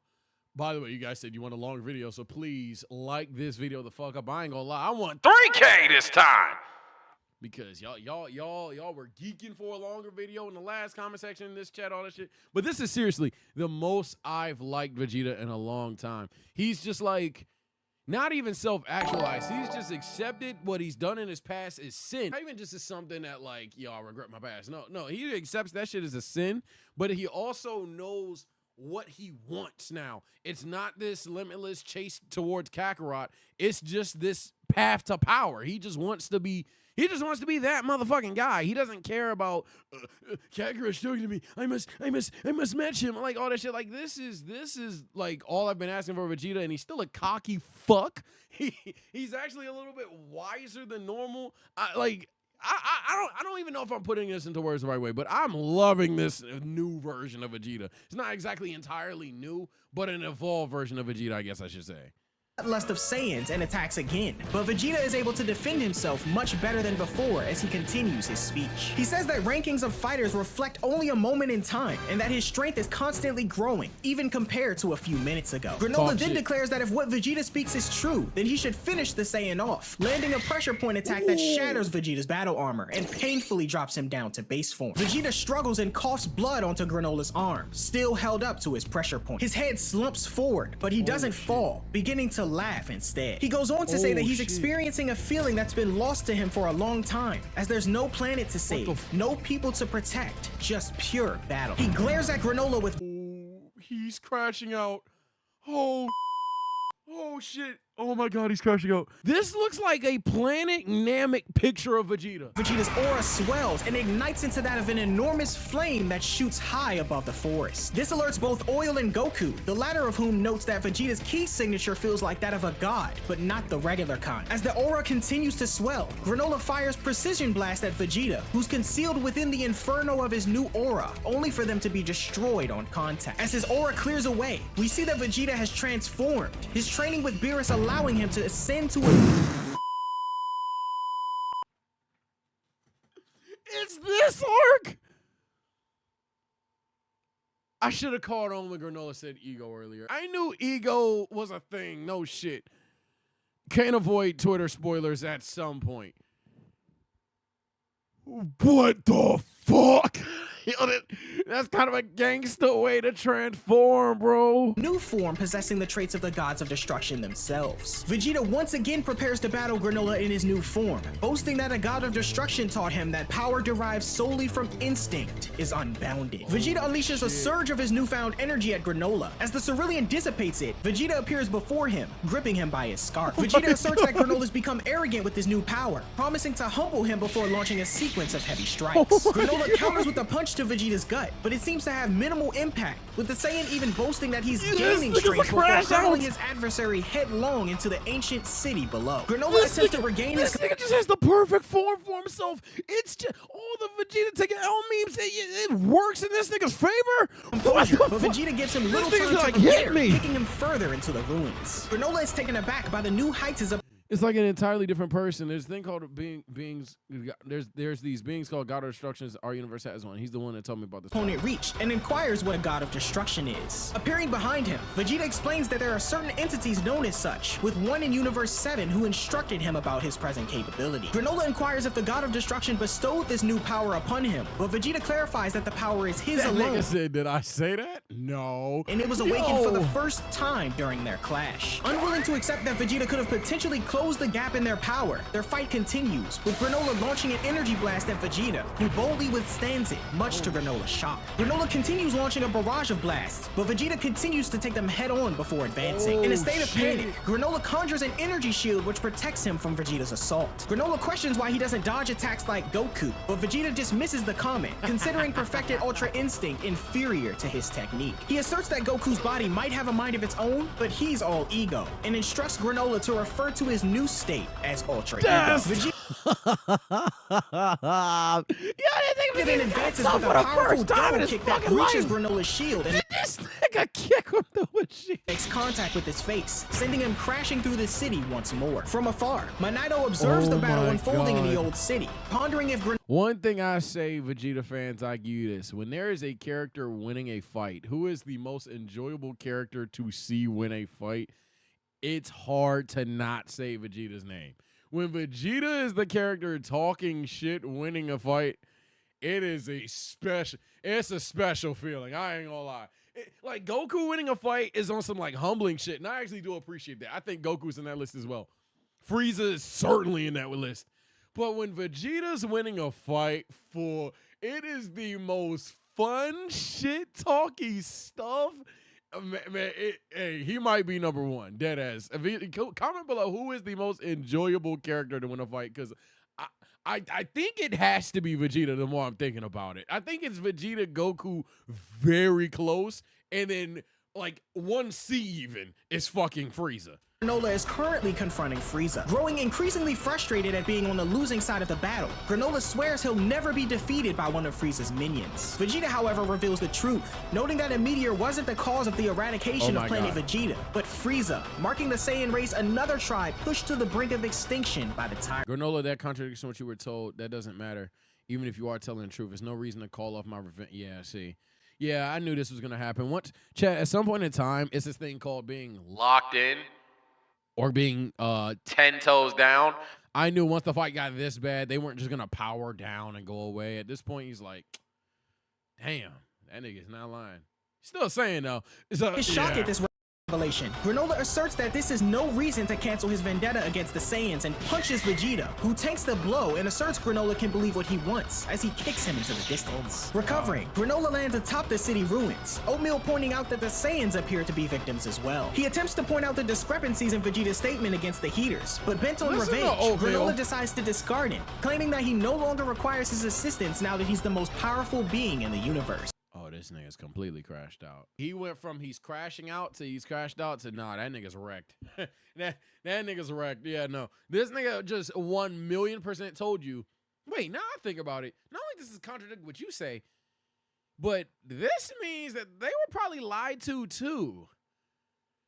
By the way, you guys said you want a long video, so please like this video the fuck up. I ain't gonna lie, I want 3K this time. Because y'all were geeking for a longer video in the last comment section in this chat, all that shit. But this is seriously the most I've liked Vegeta in a long time. He's just like, not even self-actualized. He's just accepted what he's done in his past is sin. Not even just as something that like, yo, I regret my past. No, he accepts that shit as a sin, but he also knows what he wants now. It's not this limitless chase towards Kakarot. It's just this path to power. He just wants to be that motherfucking guy. He doesn't care about Kakarot's talking to me. I must match him. Like all that shit. Like this is like all I've been asking for Vegeta, and he's still a cocky fuck. He's actually a little bit wiser than normal. I don't even know if I'm putting this into words the right way, but I'm loving this new version of Vegeta. It's not exactly entirely new, but an evolved version of Vegeta, I guess I should say. lust of Saiyans and attacks again, but Vegeta is able to defend himself much better than before as he continues his speech. He says that rankings of fighters reflect only a moment in time and that his strength is constantly growing, even compared to a few minutes ago. Granola then declares that if what Vegeta speaks is true, then he should finish the Saiyan off, landing a pressure point attack that shatters Vegeta's battle armor and painfully drops him down to base form. Vegeta struggles and coughs blood onto Granola's arm, still held up to his pressure point. His head slumps forward, but he doesn't fall, beginning to laugh instead. He goes on to say that he's experiencing a feeling that's been lost to him for a long time, as there's no planet to save, no people to protect, just pure battle. He glares at Granola with he's crashing out. Oh shit. Oh my god, he's crashing out. This looks like a Planet Namek picture of Vegeta. Vegeta's aura swells and ignites into that of an enormous flame that shoots high above the forest. This alerts both Oil and Goku, the latter of whom notes that Vegeta's key signature feels like that of a god, but not the regular kind. As the aura continues to swell, Granola fires Precision Blast at Vegeta, who's concealed within the inferno of his new aura, only for them to be destroyed on contact. As his aura clears away, we see that Vegeta has transformed, his training with Beerus allowing him to ascend to a... It's this arc! I should have called on when Granola said ego earlier. I knew ego was a thing, no shit. Can't avoid Twitter spoilers at some point. What the fuck? Yo, that's kind of a gangster way to transform, bro. New form possessing the traits of the gods of destruction themselves. Vegeta once again prepares to battle Granola in his new form, boasting that a god of destruction taught him that power derived solely from instinct is unbounded. Vegeta unleashes a surge of his newfound energy at Granola. As the Cerulean dissipates it, Vegeta appears before him, gripping him by his scarf. Vegeta asserts that Granola's become arrogant with his new power, promising to humble him before launching a sequence of heavy strikes. Granola counters with a punch to Vegeta's gut, but it seems to have minimal impact, with the Saiyan even boasting that he's gaining strength before hurling his adversary headlong into the ancient city below. Granola attempts to regain his... This nigga just has the perfect form for himself. It's just all the Vegeta taking L memes. It works in this nigga's favor. composure, but Vegeta gives him little time to prepare, kicking him further into the ruins. Granola is taken aback by the new heights of... It's like an entirely different person. There's a thing called beings. There's these beings called God of Destructions. Our universe has one. He's the one that told me about this. Opponent reached and inquires what a god of destruction is. Appearing behind him, Vegeta explains that there are certain entities known as such, with one in Universe 7 who instructed him about his present capability. Granola inquires if the god of destruction bestowed this new power upon him, but Vegeta clarifies that the power is his alone. Nigga said, did I say that? No. And it was awakened for the first time during their clash. Unwilling to accept that Vegeta could have potentially close the gap in their power, their fight continues, with Granola launching an energy blast at Vegeta, who boldly withstands it, much to Granola's shock. Granola continues launching a barrage of blasts, but Vegeta continues to take them head-on before advancing. In a state of panic, Granola conjures an energy shield which protects him from Vegeta's assault. Granola questions why he doesn't dodge attacks like Goku, but Vegeta dismisses the comment, considering perfected Ultra Instinct inferior to his technique. He asserts that Goku's body might have a mind of its own, but he's all ego, and instructs Granola to refer to his new state as Ultra Ego. Vegeta then advances with a powerful double kick that reaches Granola's shield and this nigga kick him through his shield. Makes contact with his face, sending him crashing through the city once more. From afar, Minato observes the battle unfolding in the old city, pondering if One thing I say, Vegeta fans, I give you this. When there is a character winning a fight, who is the most enjoyable character to see win a fight? It's hard to not say Vegeta's name. When Vegeta is the character talking shit, winning a fight, it's a special feeling. I ain't gonna lie. Like Goku winning a fight is on some like humbling shit, and I actually do appreciate that. I think Goku's in that list as well. Frieza is certainly in that list. But when Vegeta's winning a fight, it is the most fun shit talky stuff. Man, hey, he might be number one, dead ass. Comment below who is the most enjoyable character to win a fight, because I think it has to be Vegeta the more I'm thinking about it. I think it's Vegeta, Goku very close, and then like 1C even is fucking Frieza. Granola is currently confronting Frieza. Growing increasingly frustrated at being on the losing side of the battle, Granola swears he'll never be defeated by one of Frieza's minions. Vegeta, however, reveals the truth, noting that a meteor wasn't the cause of the eradication of planet Vegeta, but Frieza, marking the Saiyan race another tribe pushed to the brink of extinction by the tyrant. Granola, that contradicts what you were told. That doesn't matter. Even if you are telling the truth, there's no reason to call off my revenge. Yeah, see. Yeah, I knew this was going to happen. Chat, at some point in time, it's this thing called being Locked in. or being 10 toes down. I knew once the fight got this bad, they weren't just gonna power down and go away. At this point, he's like, damn, that nigga's not lying. Still saying though. Is shocked at this revelation. Granola asserts that this is no reason to cancel his vendetta against the Saiyans and punches Vegeta, who takes the blow and asserts Granola can believe what he wants as he kicks him into the distance. Recovering, Granola lands atop the city ruins, Oatmeal pointing out that the Saiyans appear to be victims as well. He attempts to point out the discrepancies in Vegeta's statement against the Heaters, but bent on revenge, Granola decides to discard him, claiming that he no longer requires his assistance now that he's the most powerful being in the universe. Oh, this nigga's completely crashed out. He went from he's crashing out to he's crashed out to nah, that nigga's wrecked. that nigga's wrecked. Yeah, no. This nigga just 1,000,000% told you. Wait, now I think about it. Not only does this contradict what you say, but this means that they were probably lied to too.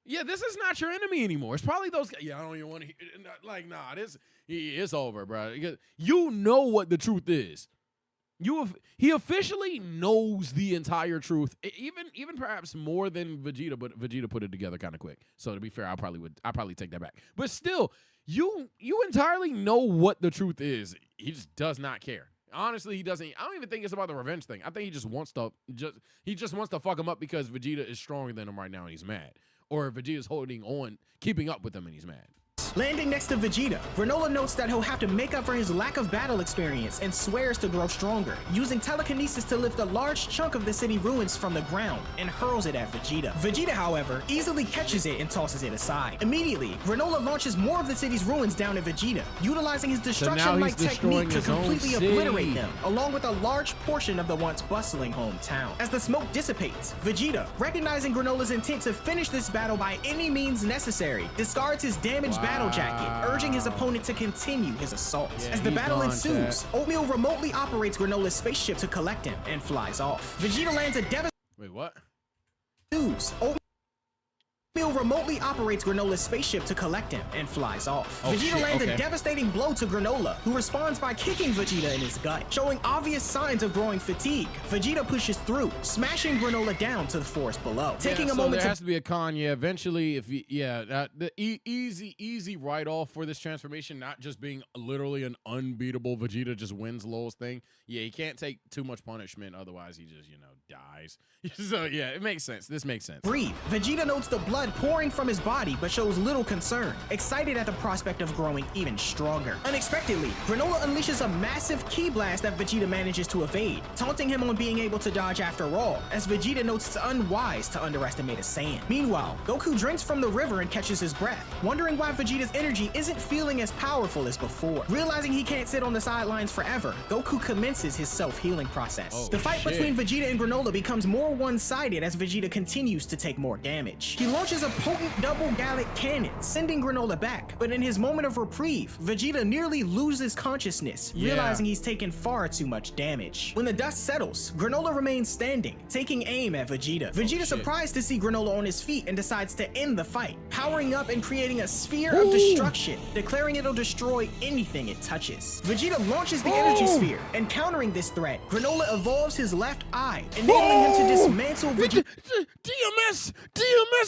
Yeah, this is not your enemy anymore. It's probably those guys. Yeah, I don't even want to like, nah, it's over, bro. You know what the truth is. He officially knows the entire truth, even perhaps more than Vegeta, but Vegeta put it together kind of quick. So to be fair, I probably take that back. But still, you entirely know what the truth is. He just does not care. Honestly, he doesn't. I don't even think it's about the revenge thing. I think he just wants to fuck him up because Vegeta is stronger than him right now and he's mad, or Vegeta's holding on, keeping up with him and he's mad. Landing next to Vegeta, Granola notes that he'll have to make up for his lack of battle experience and swears to grow stronger, using telekinesis to lift a large chunk of the city ruins from the ground and hurls it at Vegeta. Vegeta, however, easily catches it and tosses it aside. Immediately, Granola launches more of the city's ruins down at Vegeta, utilizing his destruction-like technique to completely obliterate them, along with a large portion of the once bustling hometown. As the smoke dissipates, Vegeta, recognizing Granola's intent to finish this battle by any means necessary, discards his damaged battle jacket, urging his opponent to continue his assault. As the battle ensues, Oatmeal remotely operates Granola's spaceship to collect him and flies off. Vegeta lands a devastating... Wait, what? Oatmeal remotely operates Granola's spaceship to collect him and flies off. Vegeta lands a devastating blow to Granola, who responds by kicking Vegeta in his gut. Showing obvious signs of growing fatigue, Vegeta pushes through, smashing Granola down to the forest below. Taking a moment there has to be a con, eventually, if you, the easy write-off for this transformation, not just being literally an unbeatable Vegeta just wins Lowell's thing. Yeah, he can't take too much punishment, otherwise he just, dies. So yeah, it makes sense. This makes sense. Breathe. Vegeta notes the blood pouring from his body, but shows little concern, excited at the prospect of growing even stronger. Unexpectedly, Granola unleashes a massive ki blast that Vegeta manages to evade, taunting him on being able to dodge after all, as Vegeta notes it's unwise to underestimate a Saiyan. Meanwhile, Goku drinks from the river and catches his breath, wondering why Vegeta's energy isn't feeling as powerful as before. Realizing he can't sit on the sidelines forever, Goku commences his self-healing process. The fight between Vegeta and Granola becomes more one-sided as Vegeta continues to take more damage. He launches a potent double Gallic cannon, sending Granola back, but in his moment of reprieve, Vegeta nearly loses consciousness, realizing he's taken far too much damage. When the dust settles, Granola remains standing, taking aim at Vegeta. Vegeta surprised to see Granola on his feet and decides to end the fight, powering up and creating a sphere of destruction, declaring it'll destroy anything it touches. Vegeta launches the energy sphere, and countering this threat, Granola evolves his left eye, enabling him to dismantle DMS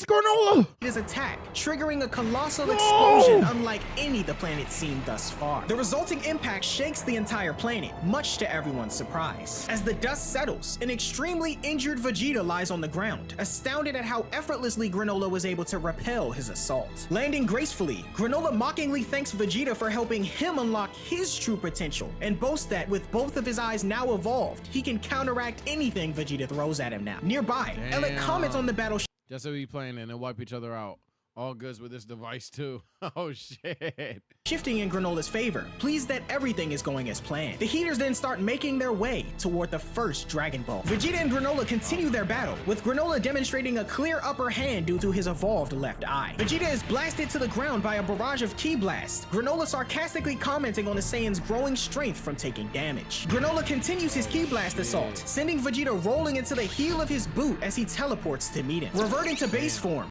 Granola! His attack, triggering a colossal explosion unlike any the planet's seen thus far. The resulting impact shakes the entire planet, much to everyone's surprise. As the dust settles, an extremely injured Vegeta lies on the ground, astounded at how effortlessly Granola was able to repel his assault. Landing gracefully, Granola mockingly thanks Vegeta for helping him unlock his true potential, and boasts that with both of his eyes now evolved, he can counteract anything Vegeta throws at him now. Nearby, Elliot comments on the battle. Just so we playing and then wipe each other out. All goods with this device too. Oh shit. shifting in Granola's favor, pleased that everything is going as planned. The Heaters then start making their way toward the first Dragon Ball. Vegeta and Granola continue their battle, with Granola demonstrating a clear upper hand due to his evolved left eye. Vegeta is blasted to the ground by a barrage of ki blasts, Granola sarcastically commenting on the Saiyan's growing strength from taking damage. Granola continues his ki blast assault, sending Vegeta rolling into the heel of his boot as he teleports to meet him, reverting to base form.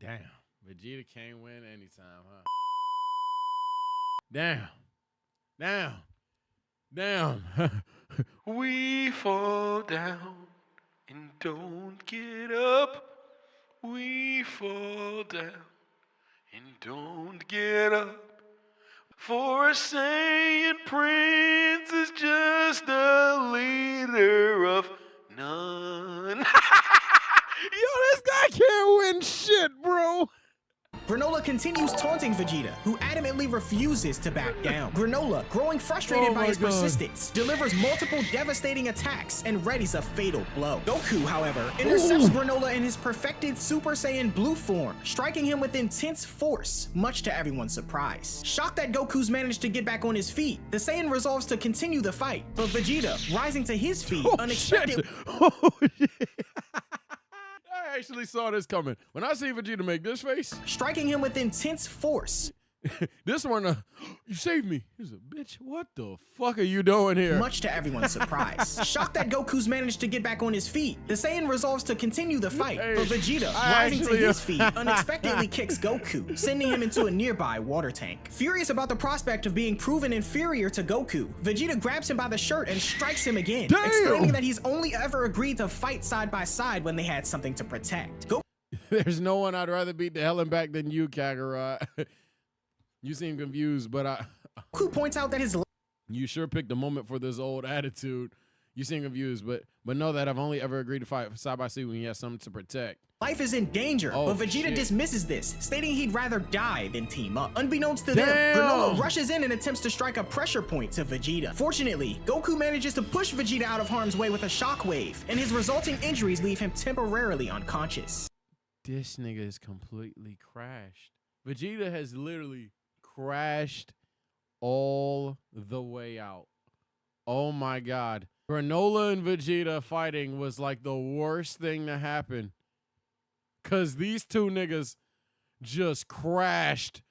Damn. Vegeta can't win anytime, huh? Damn. Damn. Damn. We fall down and don't get up. We fall down and don't get up. For a Saiyan prince is just a leader of none. Yo, this guy can't win shit, bro. Granola continues taunting Vegeta, who adamantly refuses to back down. Granola, growing frustrated by his persistence, delivers multiple devastating attacks and readies a fatal blow. Goku, however, intercepts Granola in his perfected Super Saiyan Blue form, striking him with intense force, much to everyone's surprise. Shocked that Goku's managed to get back on his feet, the Saiyan resolves to continue the fight, but Vegeta, rising to his feet, unexpected. Oh, shit. I actually saw this coming. When I see Vegeta make this face, striking him with intense force. This one, you saved me. He's a bitch. What the fuck are you doing here? Much to everyone's surprise. Shocked that Goku's managed to get back on his feet, the Saiyan resolves to continue the fight, but Vegeta, rising to his feet, unexpectedly kicks Goku, sending him into a nearby water tank. Furious about the prospect of being proven inferior to Goku, Vegeta grabs him by the shirt and strikes him again, explaining that he's only ever agreed to fight side by side when they had something to protect. There's no one I'd rather beat the hell and back than you, Kakarot. You seem confused, but Goku points out that his you sure picked a moment for this old attitude. You seem confused, but know that I've only ever agreed to fight side by side when he has something to protect. Life is in danger, but Vegeta dismisses this, stating he'd rather die than team up. Unbeknownst to them, Granola rushes in and attempts to strike a pressure point to Vegeta. Fortunately, Goku manages to push Vegeta out of harm's way with a shockwave, and his resulting injuries leave him temporarily unconscious. This nigga is completely crashed. Vegeta has literally crashed all the way out. Oh my god. Granola and Vegeta fighting was like the worst thing to happen. Cause these two niggas just crashed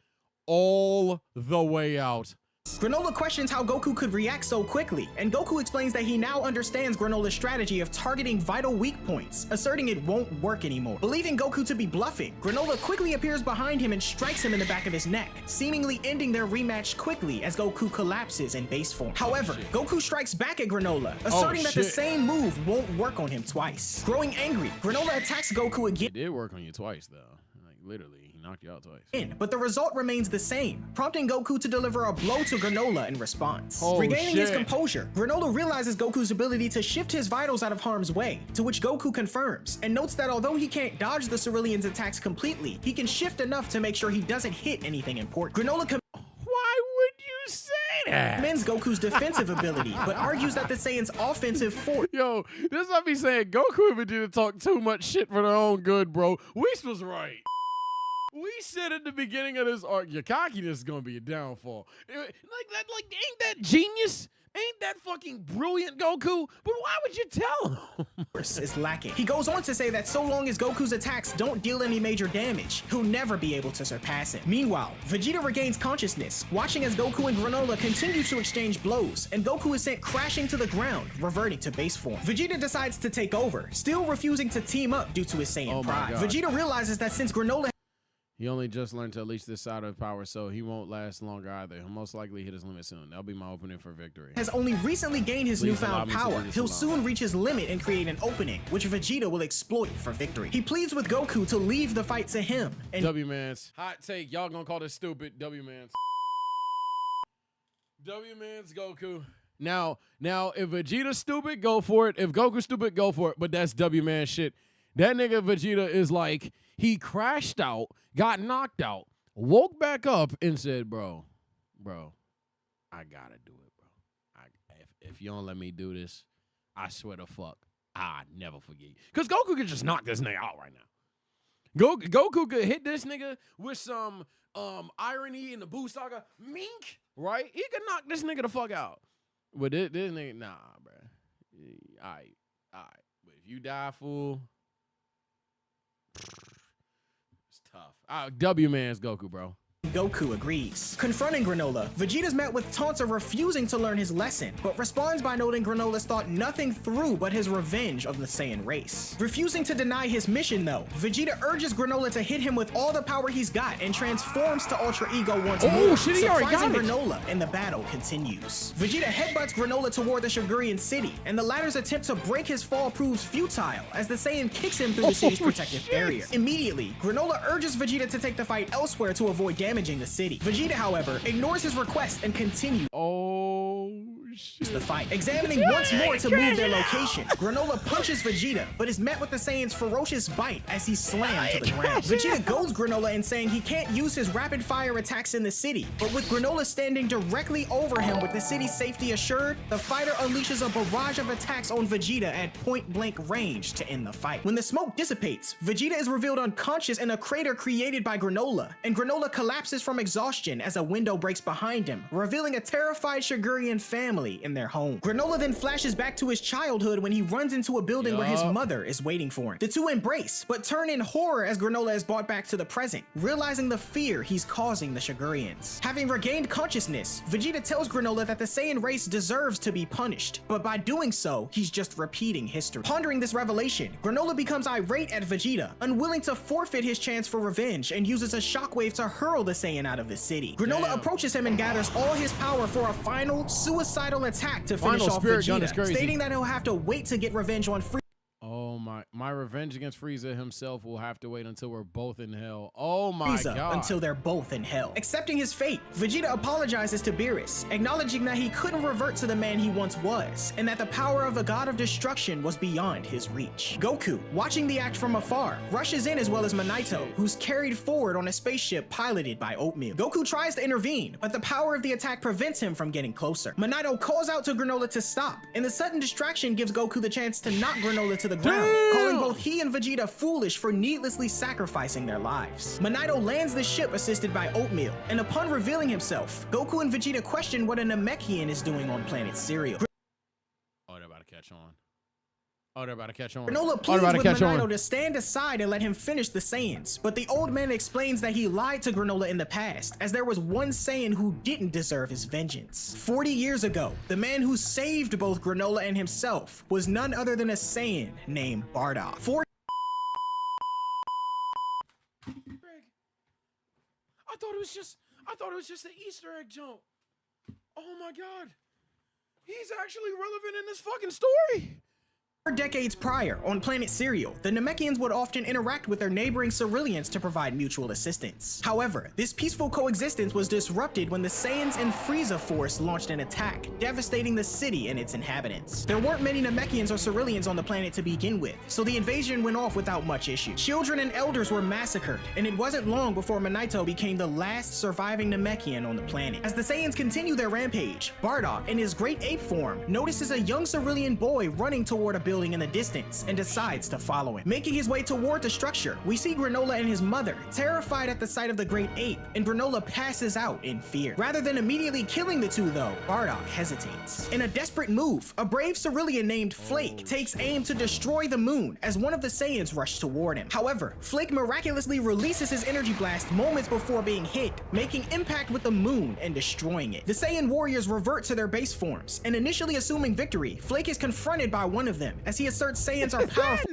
all the way out. Granola questions how Goku could react so quickly, and Goku explains that he now understands Granola's strategy of targeting vital weak points, asserting it won't work anymore. Believing Goku to be bluffing, Granola quickly appears behind him and strikes him in the back of his neck, seemingly ending their rematch quickly as Goku collapses in base form. However, Goku strikes back at Granola, asserting that the same move won't work on him twice. Growing angry, Granola attacks Goku again. It did work on you twice though. Like literally. Knocked you out twice. But the result remains the same, prompting Goku to deliver a blow to Granola in response. Regaining his composure, Granola realizes Goku's ability to shift his vitals out of harm's way, to which Goku confirms, and notes that although he can't dodge the Cerulean's attacks completely, he can shift enough to make sure he doesn't hit anything important. Granola why would you say that? Commends Goku's defensive ability, but argues that the Saiyan's offensive force. Yo, this is what I be saying. Goku and Vegeta talk too much shit for their own good, bro. Whis was right. We said at the beginning of this arc, your cockiness is gonna be a downfall. Ain't that genius? Ain't that fucking brilliant, Goku? But why would you tell him? Is lacking. He goes on to say that so long as Goku's attacks don't deal any major damage, he'll never be able to surpass him. Meanwhile, Vegeta regains consciousness, watching as Goku and Granola continue to exchange blows, and Goku is sent crashing to the ground, reverting to base form. Vegeta decides to take over, still refusing to team up due to his Saiyan pride. Vegeta realizes that since Granola he only just learned to unleash this side of power, so he won't last longer either. He'll most likely hit his limit soon. That'll be my opening for victory. Has only recently gained his newfound power. He'll soon reach his limit and create an opening, which Vegeta will exploit for victory. He pleads with Goku to leave the fight to him. And W-Mans. Hot take. Y'all gonna call this stupid. W-Mans. W-Mans Goku. Now, if Vegeta's stupid, go for it. If Goku's stupid, go for it. But that's W-Man shit. That nigga Vegeta is like, he crashed out, got knocked out, woke back up, and said, bro, I gotta do it, bro. If you don't let me do this, I swear to fuck, I'll never forget you. Because Goku could just knock this nigga out right now. Goku could hit this nigga with some irony in the Buu Saga, mink, right? He could knock this nigga the fuck out. But this nigga, nah, bro. All right. But if you die, fool, it's tough. W man's Goku, bro. Goku agrees. Confronting Granola, Vegeta's met with taunts of refusing to learn his lesson, but responds by noting Granola's thought nothing through but his revenge of the Saiyan race. Refusing to deny his mission though, Vegeta urges Granola to hit him with all the power he's got and transforms to Ultra Ego once more, shit, he already got surprising it. Granola, and the battle continues. Vegeta headbutts Granola toward the Shigurian city, and the latter's attempt to break his fall proves futile as the Saiyan kicks him through the city's protective barrier. Immediately, Granola urges Vegeta to take the fight elsewhere to avoid damaging the city. Vegeta, however, ignores his request and continues the fight. Examining once more to move their location, Granola punches Vegeta, but is met with the Saiyan's ferocious bite as he's slammed to the ground. Vegeta goads Granola in saying he can't use his rapid fire attacks in the city, but with Granola standing directly over him with the city's safety assured, the fighter unleashes a barrage of attacks on Vegeta at point-blank range to end the fight. When the smoke dissipates, Vegeta is revealed unconscious in a crater created by Granola, and Granola collapses from exhaustion as a window breaks behind him, revealing a terrified Shigurian family in their home. Granola then flashes back to his childhood when he runs into a building where his mother is waiting for him. The two embrace, but turn in horror as Granola is brought back to the present, realizing the fear he's causing the Shigurians. Having regained consciousness, Vegeta tells Granola that the Saiyan race deserves to be punished, but by doing so, he's just repeating history. Pondering this revelation, Granola becomes irate at Vegeta, unwilling to forfeit his chance for revenge, and uses a shockwave to hurl the Saiyan out of the city. Granola approaches him and gathers all his power for a final suicidal attack to finish off Vegeta, stating that he'll have to wait to get revenge on Frieza. Oh my revenge against Frieza himself will have to wait until we're both in hell. Oh my god. Until they're both in hell. Accepting his fate, Vegeta apologizes to Beerus, acknowledging that he couldn't revert to the man he once was, and that the power of the god of destruction was beyond his reach. Goku, watching the act from afar, rushes in as well as Minato, who's carried forward on a spaceship piloted by Oatmeal. Goku tries to intervene, but the power of the attack prevents him from getting closer. Minato calls out to Granola to stop, and the sudden distraction gives Goku the chance to knock Granola to the ground, calling both he and Vegeta foolish for needlessly sacrificing their lives. Minato lands the ship assisted by Oatmeal, and upon revealing himself, Goku and Vegeta question what a Namekian is doing on planet Cereal. Oh, they're about to catch on. Granola pleads with Minato to stand aside and let him finish the Saiyans, but the old man explains that he lied to Granola in the past, as there was one Saiyan who didn't deserve his vengeance. 40 years ago, the man who saved both Granola and himself was none other than a Saiyan named Bardock. I thought it was just an Easter egg jump. Oh my god. He's actually relevant in this fucking story. 4 decades prior, on planet Cereal, the Namekians would often interact with their neighboring Cerealians to provide mutual assistance. However, this peaceful coexistence was disrupted when the Saiyans and Frieza Force launched an attack, devastating the city and its inhabitants. There weren't many Namekians or Cerealians on the planet to begin with, so the invasion went off without much issue. Children and elders were massacred, and it wasn't long before Minato became the last surviving Namekian on the planet. As the Saiyans continue their rampage, Bardock, in his great ape form, notices a young Cerealian boy running toward a building in the distance and decides to follow him. Making his way toward the structure, we see Granola and his mother, terrified at the sight of the great ape, and Granola passes out in fear. Rather than immediately killing the two though, Bardock hesitates. In a desperate move, a brave Cerealian named Flake takes aim to destroy the moon as one of the Saiyans rush toward him. However, Flake miraculously releases his energy blast moments before being hit, making impact with the moon and destroying it. The Saiyan warriors revert to their base forms, and initially assuming victory, Flake is confronted by one of them as he asserts Saiyans are powerful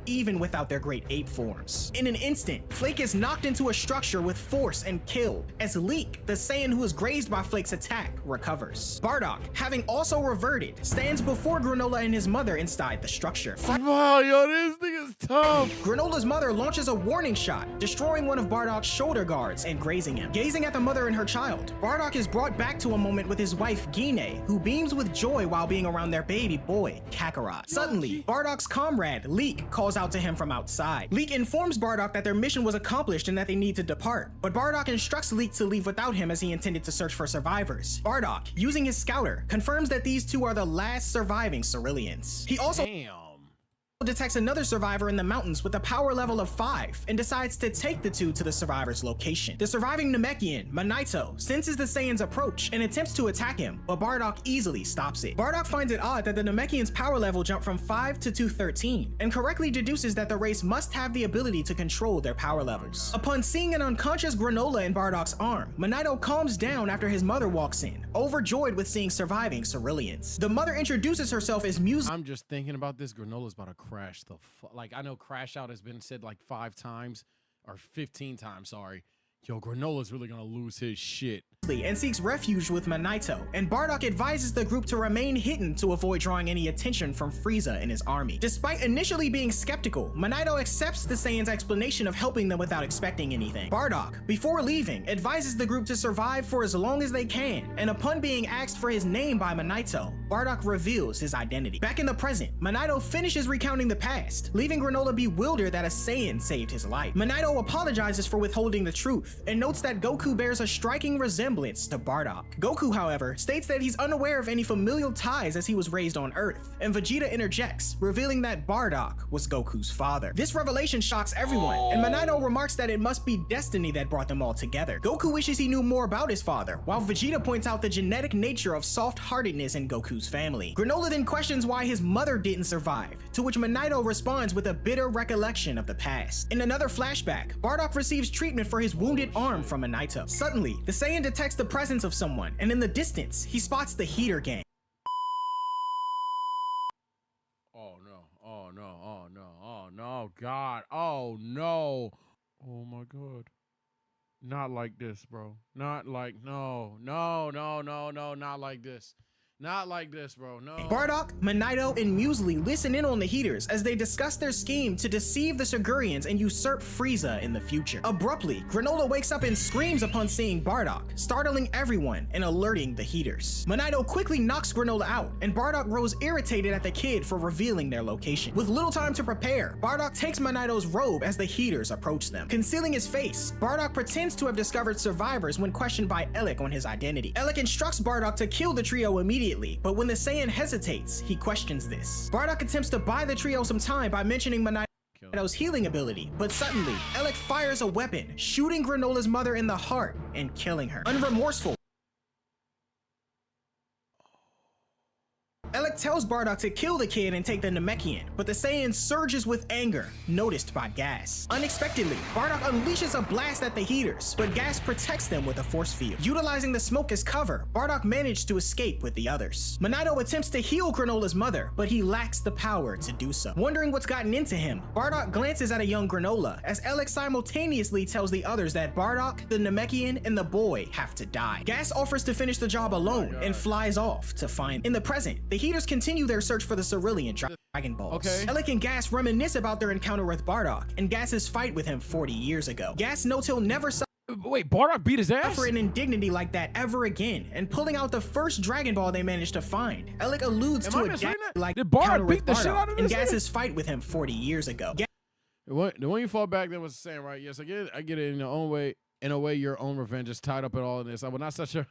even without their great ape forms. In an instant, Flake is knocked into a structure with force and killed, as Leek, the Saiyan who is grazed by Flake's attack, recovers. Bardock, having also reverted, stands before Granola and his mother inside the structure. Wow, yo, this thing is tough. Granola's mother launches a warning shot, destroying one of Bardock's shoulder guards and grazing him. Gazing at the mother and her child, Bardock is brought back to a moment with his wife, Gine, who beams with joy while being around their baby boy, Kakarot. Suddenly, Bardock's comrade, Leek, calls out to him from outside. Leek informs Bardock that their mission was accomplished and that they need to depart, but Bardock instructs Leek to leave without him as he intended to search for survivors. Bardock, using his scouter, confirms that these two are the last surviving Cerealians. He also detects another survivor in the mountains with a power level of 5 and decides to take the two to the survivor's location. The surviving Namekian, Manito, senses the Saiyan's approach and attempts to attack him, but Bardock easily stops it. Bardock finds it odd that the Namekian's power level jumped from 5 to 213 and correctly deduces that the race must have the ability to control their power levels. Upon seeing an unconscious granola in Bardock's arm, Manito calms down after his mother walks in, overjoyed with seeing surviving Ceruleans. The mother introduces herself as Muse. I'm just thinking about this. Granola's about to crash the like, I know crash out has been said like 5 times or 15 times, sorry. Yo, Granola's really gonna lose his shit. And seeks refuge with Manito, and Bardock advises the group to remain hidden to avoid drawing any attention from Frieza and his army. Despite initially being skeptical, Manito accepts the Saiyan's explanation of helping them without expecting anything. Bardock, before leaving, advises the group to survive for as long as they can, and upon being asked for his name by Manito, Bardock reveals his identity. Back in the present, Manito finishes recounting the past, leaving Granola bewildered that a Saiyan saved his life. Manito apologizes for withholding the truth, and notes that Goku bears a striking resemblance to Bardock. Goku, however, states that he's unaware of any familial ties as he was raised on Earth, and Vegeta interjects, revealing that Bardock was Goku's father. This revelation shocks everyone, and Manito remarks that it must be destiny that brought them all together. Goku wishes he knew more about his father, while Vegeta points out the genetic nature of soft-heartedness in Goku's family. Granola then questions why his mother didn't survive, to which Manito responds with a bitter recollection of the past. In another flashback, Bardock receives treatment for his wounded arm from Manito. Suddenly, the Saiyan detects the presence of someone, and in the distance, he spots the Heater Gang. Oh no, oh no, oh no, oh no, God, oh no. Oh my God. Not like this, bro. Not like, no, not like this. Not like this, bro, no. Bardock, Manito, and Muesli listen in on the Heaters as they discuss their scheme to deceive the Sigurians and usurp Frieza in the future. Abruptly, Granola wakes up and screams upon seeing Bardock, startling everyone and alerting the Heaters. Manito quickly knocks Granola out, and Bardock grows irritated at the kid for revealing their location. With little time to prepare, Bardock takes Manito's robe as the Heaters approach them. Concealing his face, Bardock pretends to have discovered survivors when questioned by Elec on his identity. Elec instructs Bardock to kill the trio immediately, but when the Saiyan hesitates, he questions this. Bardock attempts to buy the trio some time by mentioning Manito's healing ability, but suddenly, Elec fires a weapon, shooting Granola's mother in the heart and killing her. Unremorseful, Elec tells Bardock to kill the kid and take the Namekian, but the Saiyan surges with anger, noticed by Gas. Unexpectedly, Bardock unleashes a blast at the Heaters, but Gas protects them with a force field. Utilizing the smoke as cover, Bardock managed to escape with the others. Manito attempts to heal Granola's mother, but he lacks the power to do so. Wondering what's gotten into him, Bardock glances at a young Granola, as Elec simultaneously tells the others that Bardock, the Namekian, and the boy have to die. Gas offers to finish the job alone and flies off to find. In the present, the Heaters continue their search for the Cerulean Dragon Balls. Okay. Elec and Gas reminisce about their encounter with Bardock and Gas's fight with him 40 years ago. Gas notes he'll never Wait, Bardock beat his ass? suffer an indignity like that ever again, and pulling out the first Dragon Ball they managed to find. Elec alludes to a like Did Bardock encounter with beat the shit out of and this nigga? Gas's fight with him 40 years ago. The one you fought back then was the same, right? Yes, I get it in your own way. In a way, your own revenge is tied up in all of this. I will not such an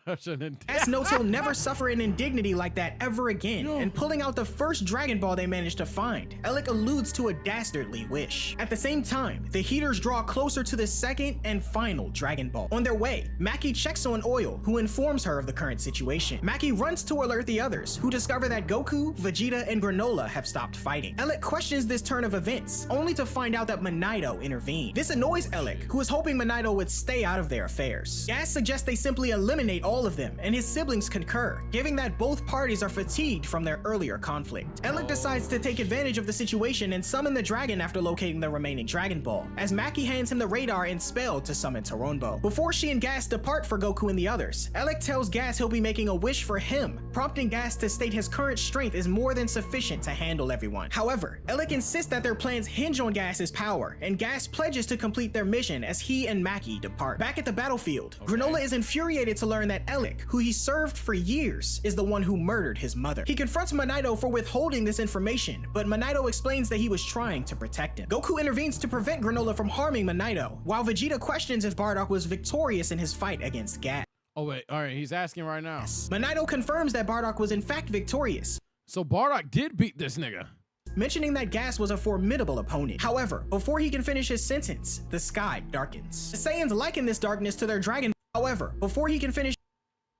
Gas notes he'll never suffer an indignity like that ever again, and pulling out the first Dragon Ball they managed to find, Elec alludes to a dastardly wish. At the same time, the Heaters draw closer to the second and final Dragon Ball. On their way, Maki checks on Oil, who informs her of the current situation. Maki runs to alert the others, who discover that Goku, Vegeta, and Granola have stopped fighting. Elec questions this turn of events, only to find out that Manito intervened. This annoys Elec, who is hoping Manito would stay out of their affairs. Gas suggests they simply eliminate all of them, and his siblings concur, giving that both parties are fatigued from their earlier conflict. Elec decides to take advantage of the situation and summon the dragon after locating the remaining Dragon Ball, as Maki hands him the radar and spell to summon Toronbo. Before she and Gas depart for Goku and the others, Elec tells Gas he'll be making a wish for him, prompting Gas to state his current strength is more than sufficient to handle everyone. However, Elec insists that their plans hinge on Gas's power, and Gas pledges to complete their mission as he and Maki depart. Back at the battlefield, Granola is infuriated to learn that Elec, who he served for years, is the one who murdered his mother. He confronts Manito for withholding this information, but Manito explains that he was trying to protect him. Goku intervenes to prevent Granola from harming Manito, while Vegeta questions if Bardock was victorious in his fight against Gas. Oh wait, all right, he's asking right now. Manito confirms that Bardock was in fact victorious. So Bardock did beat this nigga. mentioning that Gas was a formidable opponent. However, before he can finish his sentence, the sky darkens. The Saiyans liken this darkness to their dragon. However, before he can finish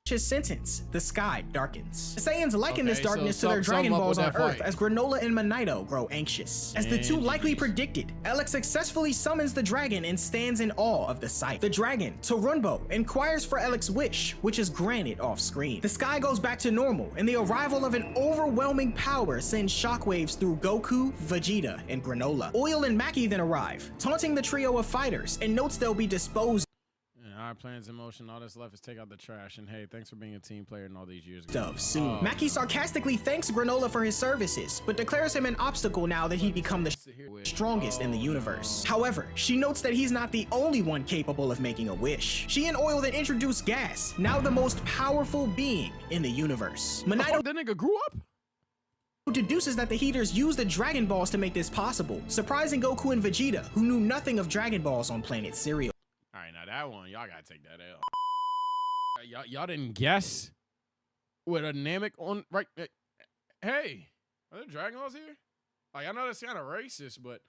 his sentence, the sky darkens. The Saiyans liken this darkness to their Dragon Balls on Earth as Granola and Monito grow anxious. As the two likely predicted, Elec successfully summons the dragon and stands in awe of the sight. The dragon, Torunbo, inquires for Elec's wish, which is granted off screen. The sky goes back to normal, and the arrival of an overwhelming power sends shockwaves through Goku, Vegeta, and Granola. Oil and Maki then arrive, taunting the trio of fighters, and notes they'll be disposed Our plans in motion. All that's left is take out the trash. And hey, thanks for being a team player in all these years. soon. Maki sarcastically thanks Granola for his services, but declares him an obstacle now that he become the strongest in the universe. However, she notes that he's not the only one capable of making a wish. She and Oil then introduce Gas, now the most powerful being in the universe. Monito, that nigga grew up? Deduces that the Heaters used the Dragon Balls to make this possible, surprising Goku and Vegeta, who knew nothing of Dragon Balls on planet Cereal. All right, now that one, y'all gotta take that L. Y'all didn't guess with a Namek on right. Hey, are there Dragon Balls here? Like, I know that's kind of racist, but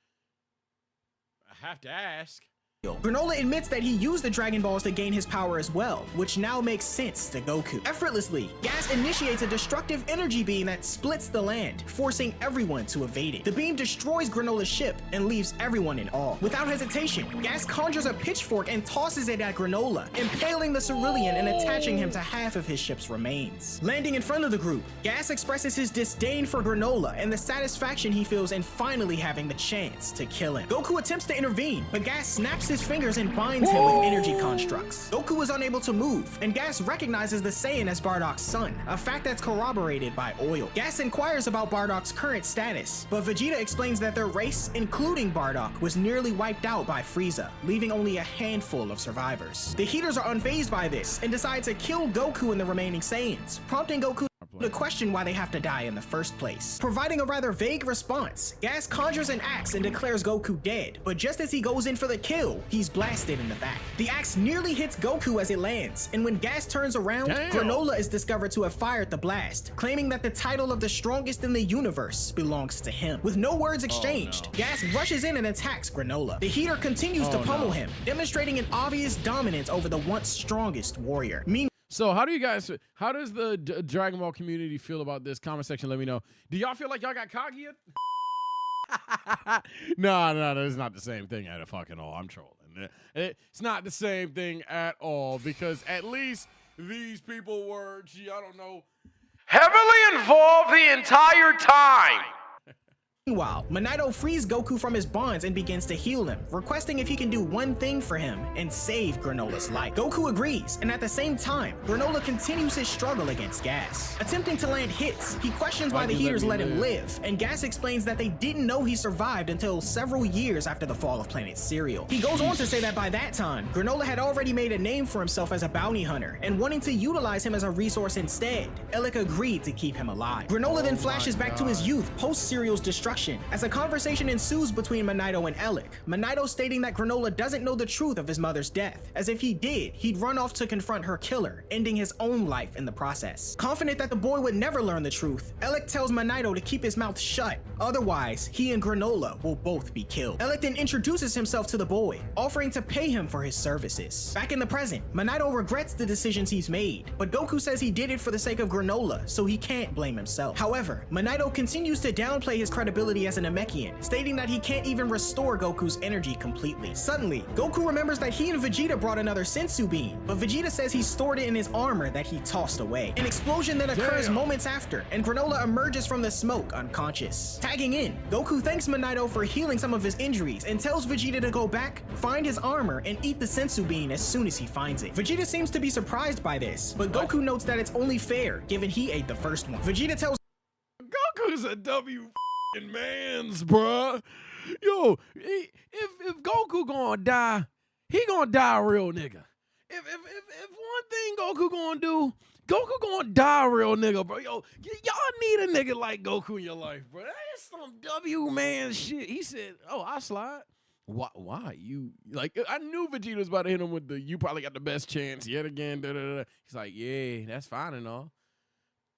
I have to ask. Granola admits that he used the Dragon Balls to gain his power as well, which now makes sense to Goku. Effortlessly, Gas initiates a destructive energy beam that splits the land, forcing everyone to evade it. The beam destroys Granola's ship and leaves everyone in awe. Without hesitation, Gas conjures a pitchfork and tosses it at Granola, impaling the Cerulean and attaching him to half of his ship's remains. Landing in front of the group, Gas expresses his disdain for Granola and the satisfaction he feels in finally having the chance to kill him. Goku attempts to intervene, but Gas snaps his fingers and binds him with energy constructs. Goku is unable to move, and Gas recognizes the Saiyan as Bardock's son, a fact that's corroborated by Oil. Gas inquires about Bardock's current status, but Vegeta explains that their race, including Bardock, was nearly wiped out by Frieza, leaving only a handful of survivors. The Heaters are unfazed by this and decide to kill Goku and the remaining Saiyans, prompting Goku to question why they have to die in the first place. Providing a rather vague response, Gas conjures an axe and declares Goku dead, but just as he goes in for the kill, he's blasted in the back. The axe nearly hits Goku as it lands, and when Gas turns around, Granola is discovered to have fired the blast, claiming that the title of the strongest in the universe belongs to him. With no words exchanged, Gas rushes in and attacks Granola. The Heater continues to pummel him, demonstrating an obvious dominance over the once strongest warrior. So how does the Dragon Ball community feel about this? Comment section, let me know. Do y'all feel like y'all got cocky yet? No, that's not the same thing at fucking all. I'm trolling. It's not the same thing at all, because at least these people were, I don't know, heavily involved the entire time. Meanwhile, Monito frees Goku from his bonds and begins to heal him, requesting if he can do one thing for him and save Granola's life. Goku agrees, and at the same time, Granola continues his struggle against Gas. Attempting to land hits, he questions why the Heaters let him live, and Gas explains that they didn't know he survived until several years after the fall of planet Cereal. He goes on to say that by that time, Granola had already made a name for himself as a bounty hunter, and wanting to utilize him as a resource instead, Elec agreed to keep him alive. Granola then flashes back to his youth post-Cereal's destruction, as a conversation ensues between Monito and Elec, Monito stating that Granola doesn't know the truth of his mother's death, as if he did, he'd run off to confront her killer, ending his own life in the process. Confident that the boy would never learn the truth, Elec tells Monito to keep his mouth shut, otherwise he and Granola will both be killed. Elec then introduces himself to the boy, offering to pay him for his services. Back in the present, Monito regrets the decisions he's made, but Goku says he did it for the sake of Granola, so he can't blame himself. However, Monito continues to downplay his credibility as an Namekian, stating that he can't even restore Goku's energy completely. Suddenly, Goku remembers that he and Vegeta brought another Sensu beam, but Vegeta says he stored it in his armor that he tossed away. An explosion then occurs moments after, and Granola emerges from the smoke unconscious. Tagging in, Goku thanks Monito for healing some of his injuries and tells Vegeta to go back, find his armor, and eat the Sensu bean as soon as he finds it. Vegeta seems to be surprised by this, but Goku notes that it's only fair given he ate the first one. Vegeta tells Goku's a man's, bruh. Yo, if Goku gonna die, he gonna die a real nigga. If one thing Goku gonna do, Goku gonna die a real nigga, bro. Yo, y'all need a nigga like Goku in your life, bro. That's some W man shit. He said, "Oh, I slide." Why? You like? I knew Vegeta was about to hit him with the "you probably got the best chance yet again." Da, da, da. He's like, "Yeah, that's fine and all."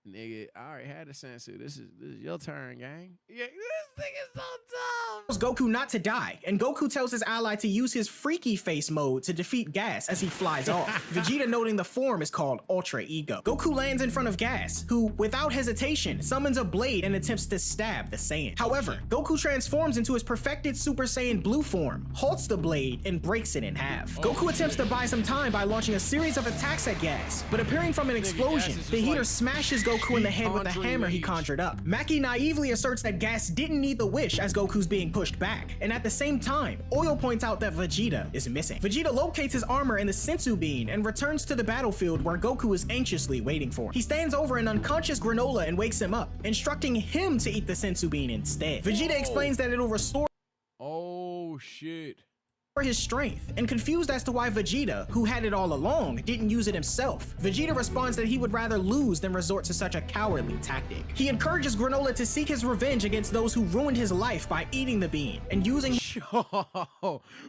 Nigga, I already had a sensu. This is your turn, gang. Yeah, this thing is so dumb. Goku not to die, and Goku tells his ally to use his freaky face mode to defeat Gas as he flies off. Vegeta noting the form is called Ultra Ego. Goku lands in front of Gas, who, without hesitation, summons a blade and attempts to stab the Saiyan. However, Goku transforms into his perfected Super Saiyan Blue form, halts the blade, and breaks it in half. Goku attempts to buy some time by launching a series of attacks at Gas, but appearing from an explosion, the heater smashes Goku in the head with the hammer he conjured up. Maki naively asserts that Gas didn't need the wish as Goku's being pushed back, and at the same time, Oil points out that Vegeta is missing. Vegeta locates his armor in the Sensu Bean and returns to the battlefield where Goku is anxiously waiting for him. He stands over an unconscious Granola and wakes him up, instructing him to eat the Sensu Bean instead. Vegeta explains that it'll restore shit. His strength, and confused as to why Vegeta, who had it all along, didn't use it himself. Vegeta responds that he would rather lose than resort to such a cowardly tactic. He encourages Granola to seek his revenge against those who ruined his life by eating the bean and using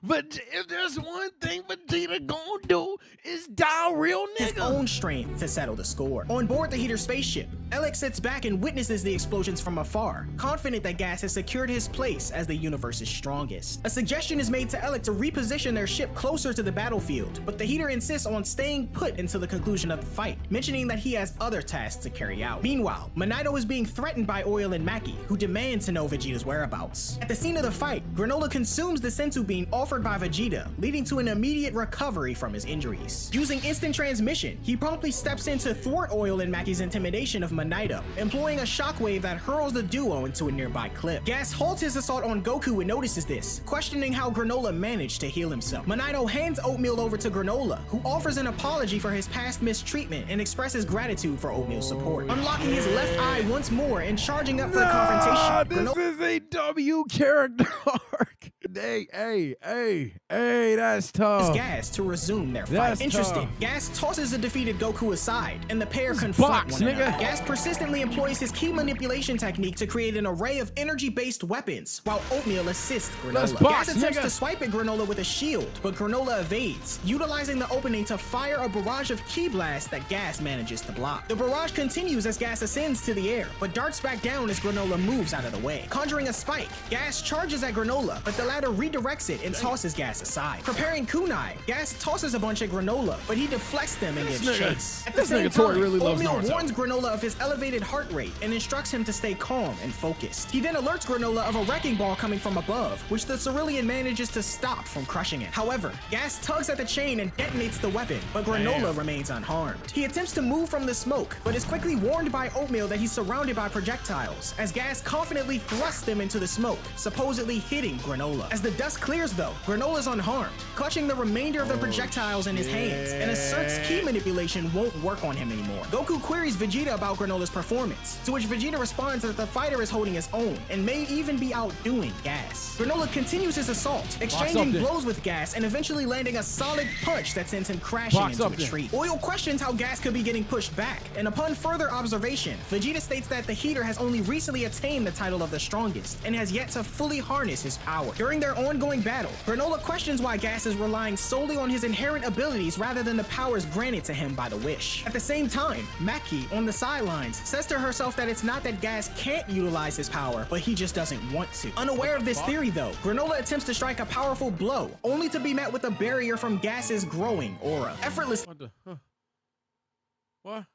But if there's one thing Vegeta gonna do is die real nigga. His own strength to settle the score. On board the Heater spaceship, Alex sits back and witnesses the explosions from afar, confident that Gas has secured his place as the universe's strongest. A suggestion is made to Alex to reposition their ship closer to the battlefield, but the Heater insists on staying put until the conclusion of the fight, mentioning that he has other tasks to carry out. Meanwhile, Monito is being threatened by Oil and Maki, who demand to know Vegeta's whereabouts. At the scene of the fight, Granola consumes the Sensu Bean offered by Vegeta, leading to an immediate recovery from his injuries. Using instant transmission, he promptly steps in to thwart Oil and Maki's intimidation of Monito, employing a shockwave that hurls the duo into a nearby cliff. Gas halts his assault on Goku and notices this, questioning how Granola managed to heal himself. Monito hands Oatmeal over to Granola, who offers an apology for his past mistreatment and expresses gratitude for Oatmeal's support. Unlocking his left eye once more and charging up for the confrontation. This is a W character arc. Hey, that's tough. Gas to resume their fight. Interesting. Gas tosses the defeated Goku aside, and the pair confront box, one nigga. another. Gas persistently employs his key manipulation technique to create an array of energy-based weapons, while Oatmeal assists Granola. Box, Gas attempts nigga. to swipe at Granola with a shield, but Granola evades, utilizing the opening to fire a barrage of ki blasts that Gas manages to block. The barrage continues as Gas ascends to the air, but darts back down as Granola moves out of the way. Conjuring a spike, Gas charges at Granola, but the latter redirects it and tosses Gas aside. Preparing kunai, Gas tosses a bunch at Granola, but he deflects them and gives chase. At the same time, Oatmeal warns Granola of his elevated heart rate and instructs him to stay calm and focused. He then alerts Granola of a wrecking ball coming from above, which the Cerulean manages to stop from crushing it. However, Gas tugs at the chain and detonates the weapon, but Granola remains unharmed. He attempts to move from the smoke, but is quickly warned by Oatmeal that he's surrounded by projectiles, as Gas confidently thrusts them into the smoke, supposedly hitting Granola. As the dust clears though, Granola's unharmed, clutching the remainder of the projectiles in his hands, and asserts ki manipulation won't work on him anymore. Goku queries Vegeta about Granola's performance, to which Vegeta responds that the fighter is holding his own, and may even be outdoing Gas. Granola continues his assault, exchanging blows with Gas and eventually landing a solid punch that sends him crashing into a tree. Oil questions how Gas could be getting pushed back, and upon further observation, Vegeta states that the Heater has only recently attained the title of the strongest, and has yet to fully harness his power. During their ongoing battle, Granola questions why Gas is relying solely on his inherent abilities rather than the powers granted to him by the Wish. At the same time, Maki, on the sidelines, says to herself that it's not that Gas can't utilize his power, but he just doesn't want to. Unaware of this theory though, Granola attempts to strike a powerful blow, only to be met with a barrier from Gas's growing aura. Effortlessly, What?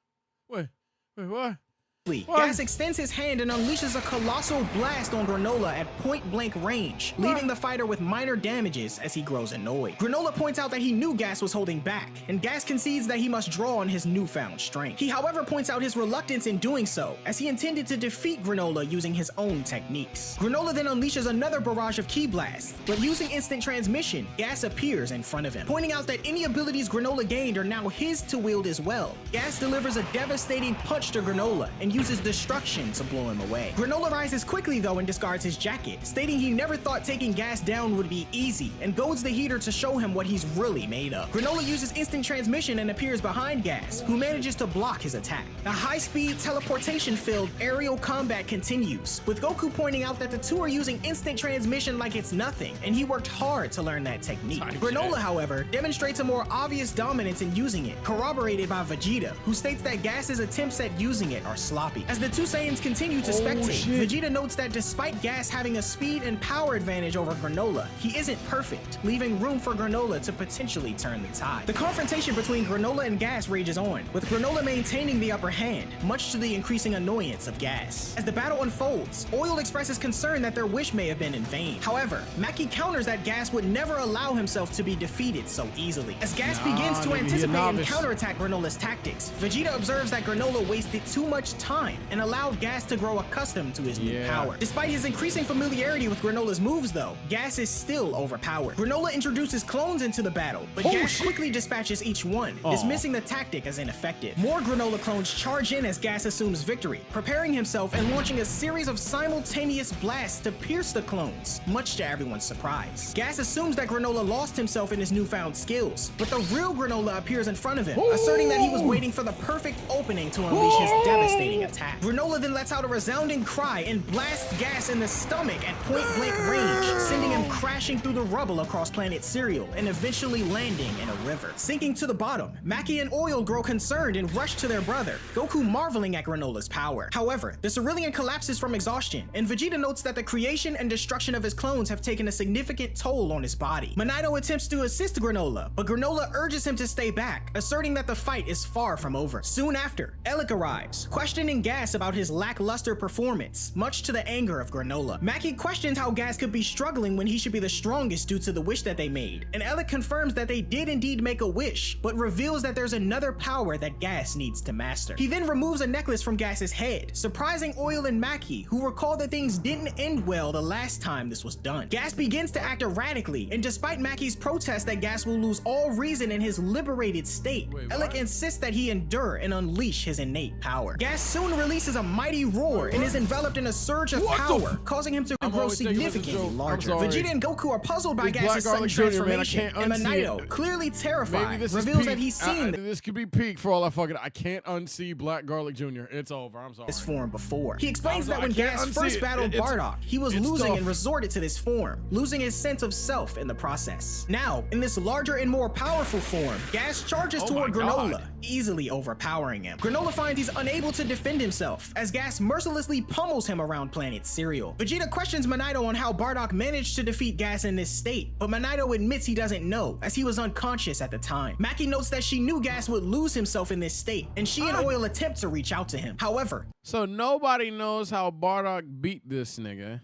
Wait, what? Gas extends his hand and unleashes a colossal blast on Granola at point-blank range, leaving the fighter with minor damages as he grows annoyed. Granola points out that he knew Gas was holding back, and Gas concedes that he must draw on his newfound strength. He, however, points out his reluctance in doing so, as he intended to defeat Granola using his own techniques. Granola then unleashes another barrage of ki blasts, but using instant transmission, Gas appears in front of him, pointing out that any abilities Granola gained are now his to wield as well. Gas delivers a devastating punch to Granola, and and uses destruction to blow him away. Granola rises quickly though and discards his jacket, stating he never thought taking gas down would be easy, and goads the heater to show him what he's really made of. Granola uses instant transmission and appears behind Gas, who manages to block his attack. The high-speed, teleportation-filled aerial combat continues, with Goku pointing out that the two are using instant transmission like it's nothing, and he worked hard to learn that technique. Granola, however, demonstrates a more obvious dominance in using it, corroborated by Vegeta, who states that Gas's attempts at using it are sloppy. As the two Saiyans continue to spectate, Vegeta notes that despite Gas having a speed and power advantage over Granola, he isn't perfect, leaving room for Granola to potentially turn the tide. The confrontation between Granola and Gas rages on, with Granola maintaining the upper hand, much to the increasing annoyance of Gas. As the battle unfolds, Oil expresses concern that their wish may have been in vain. However, Maki counters that Gas would never allow himself to be defeated so easily. As Gas begins to anticipate and counterattack Granola's tactics, Vegeta observes that Granola wasted too much time and allowed Gas to grow accustomed to his new power. Despite his increasing familiarity with Granola's moves though, Gas is still overpowered. Granola introduces clones into the battle, but Gas quickly dispatches each one, dismissing the tactic as ineffective. More Granola clones charge in as Gas assumes victory, preparing himself and launching a series of simultaneous blasts to pierce the clones, much to everyone's surprise. Gas assumes that Granola lost himself in his newfound skills, but the real Granola appears in front of him, asserting that he was waiting for the perfect opening to unleash his devastating attack. Granola then lets out a resounding cry and blasts Gas in the stomach at point-blank range, sending him crashing through the rubble across planet Cereal and eventually landing in a river. Sinking to the bottom, Maki and Oil grow concerned and rush to their brother, Goku marveling at Granola's power. However, the Cerulean collapses from exhaustion, and Vegeta notes that the creation and destruction of his clones have taken a significant toll on his body. Monito attempts to assist Granola, but Granola urges him to stay back, asserting that the fight is far from over. Soon after, Elec arrives, questioning Gas about his lackluster performance, much to the anger of Granola. Maki questions how Gas could be struggling when he should be the strongest due to the wish that they made, and Elec confirms that they did indeed make a wish, but reveals that there's another power that Gas needs to master. He then removes a necklace from Gas's head, surprising Oil and Maki, who recall that things didn't end well the last time this was done. Gas begins to act erratically, and despite Maki's protest that Gas will lose all reason in his liberated state, Elec insists that he endure and unleash his innate power. Gas soon releases a mighty roar and is enveloped in a surge of power, causing him to grow significantly larger. Vegeta and Goku are puzzled by Gas's sudden transformation, and Monito, clearly terrified, reveals that he's seen this could be peak for all I fucking. I can't unsee Black Garlic Jr. It's over. I'm sorry. this form before. He explains that when Gas first battled Bardock, he was losing and resorted to this form, losing his sense of self in the process. Now, in this larger and more powerful form, Gas charges toward Granola, easily overpowering him. Granola finds he's unable to defend himself, as Gas mercilessly pummels him around planet Cereal. Vegeta questions Monito on how Bardock managed to defeat Gas in this state, but Monito admits he doesn't know, as he was unconscious at the time. Maki notes that she knew Gas would lose himself in this state, and she and Oil attempt to reach out to him. However, so nobody knows how Bardock beat this nigga,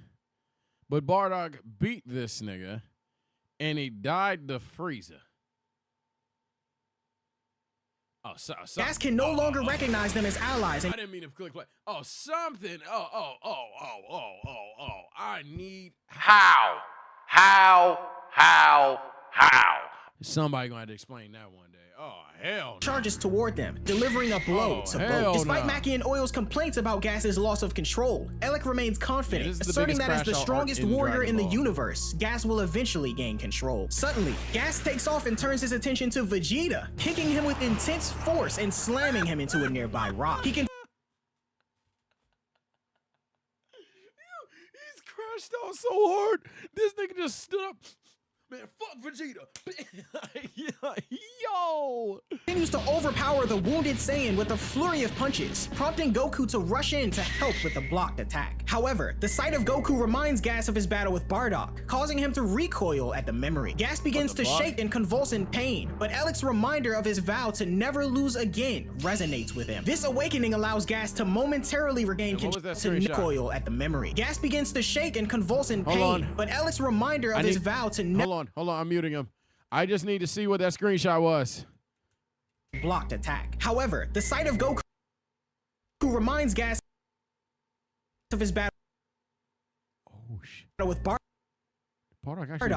but Bardock beat this nigga, and he died the freezer. Oh, sorry. Gas can no longer recognize them as allies, and I didn't mean to click play. Oh, something. I need How? somebody gonna have to explain that one day. Oh, hell no. charges toward them, delivering a blow to both. Despite Maki and Oil's complaints about Gas's loss of control, Elec remains confident, asserting that as the strongest warrior in the universe, Gas will eventually gain control. Suddenly, Gas takes off and turns his attention to Vegeta, kicking him with intense force and slamming him into a nearby rock. He can He's crashed out so hard. This nigga just stood up. Man, fuck Vegeta. Yo. continues to overpower the wounded Saiyan with a flurry of punches, prompting Goku to rush in to help with the blocked attack. However, the sight of Goku reminds Gas of his battle with Bardock, causing him to recoil at the memory. Gas begins to shake and convulse in pain, but Elec's reminder of his vow to never lose again resonates with him. This awakening allows Gas to momentarily regain control to recoil at the memory. Gas begins to shake and convulse in pain, but Elec's reminder of his vow to never Hold on, I'm muting him. I just need to see what that screenshot was. blocked attack. However, the sight of Goku reminds Gas of his battle with Bardock actually.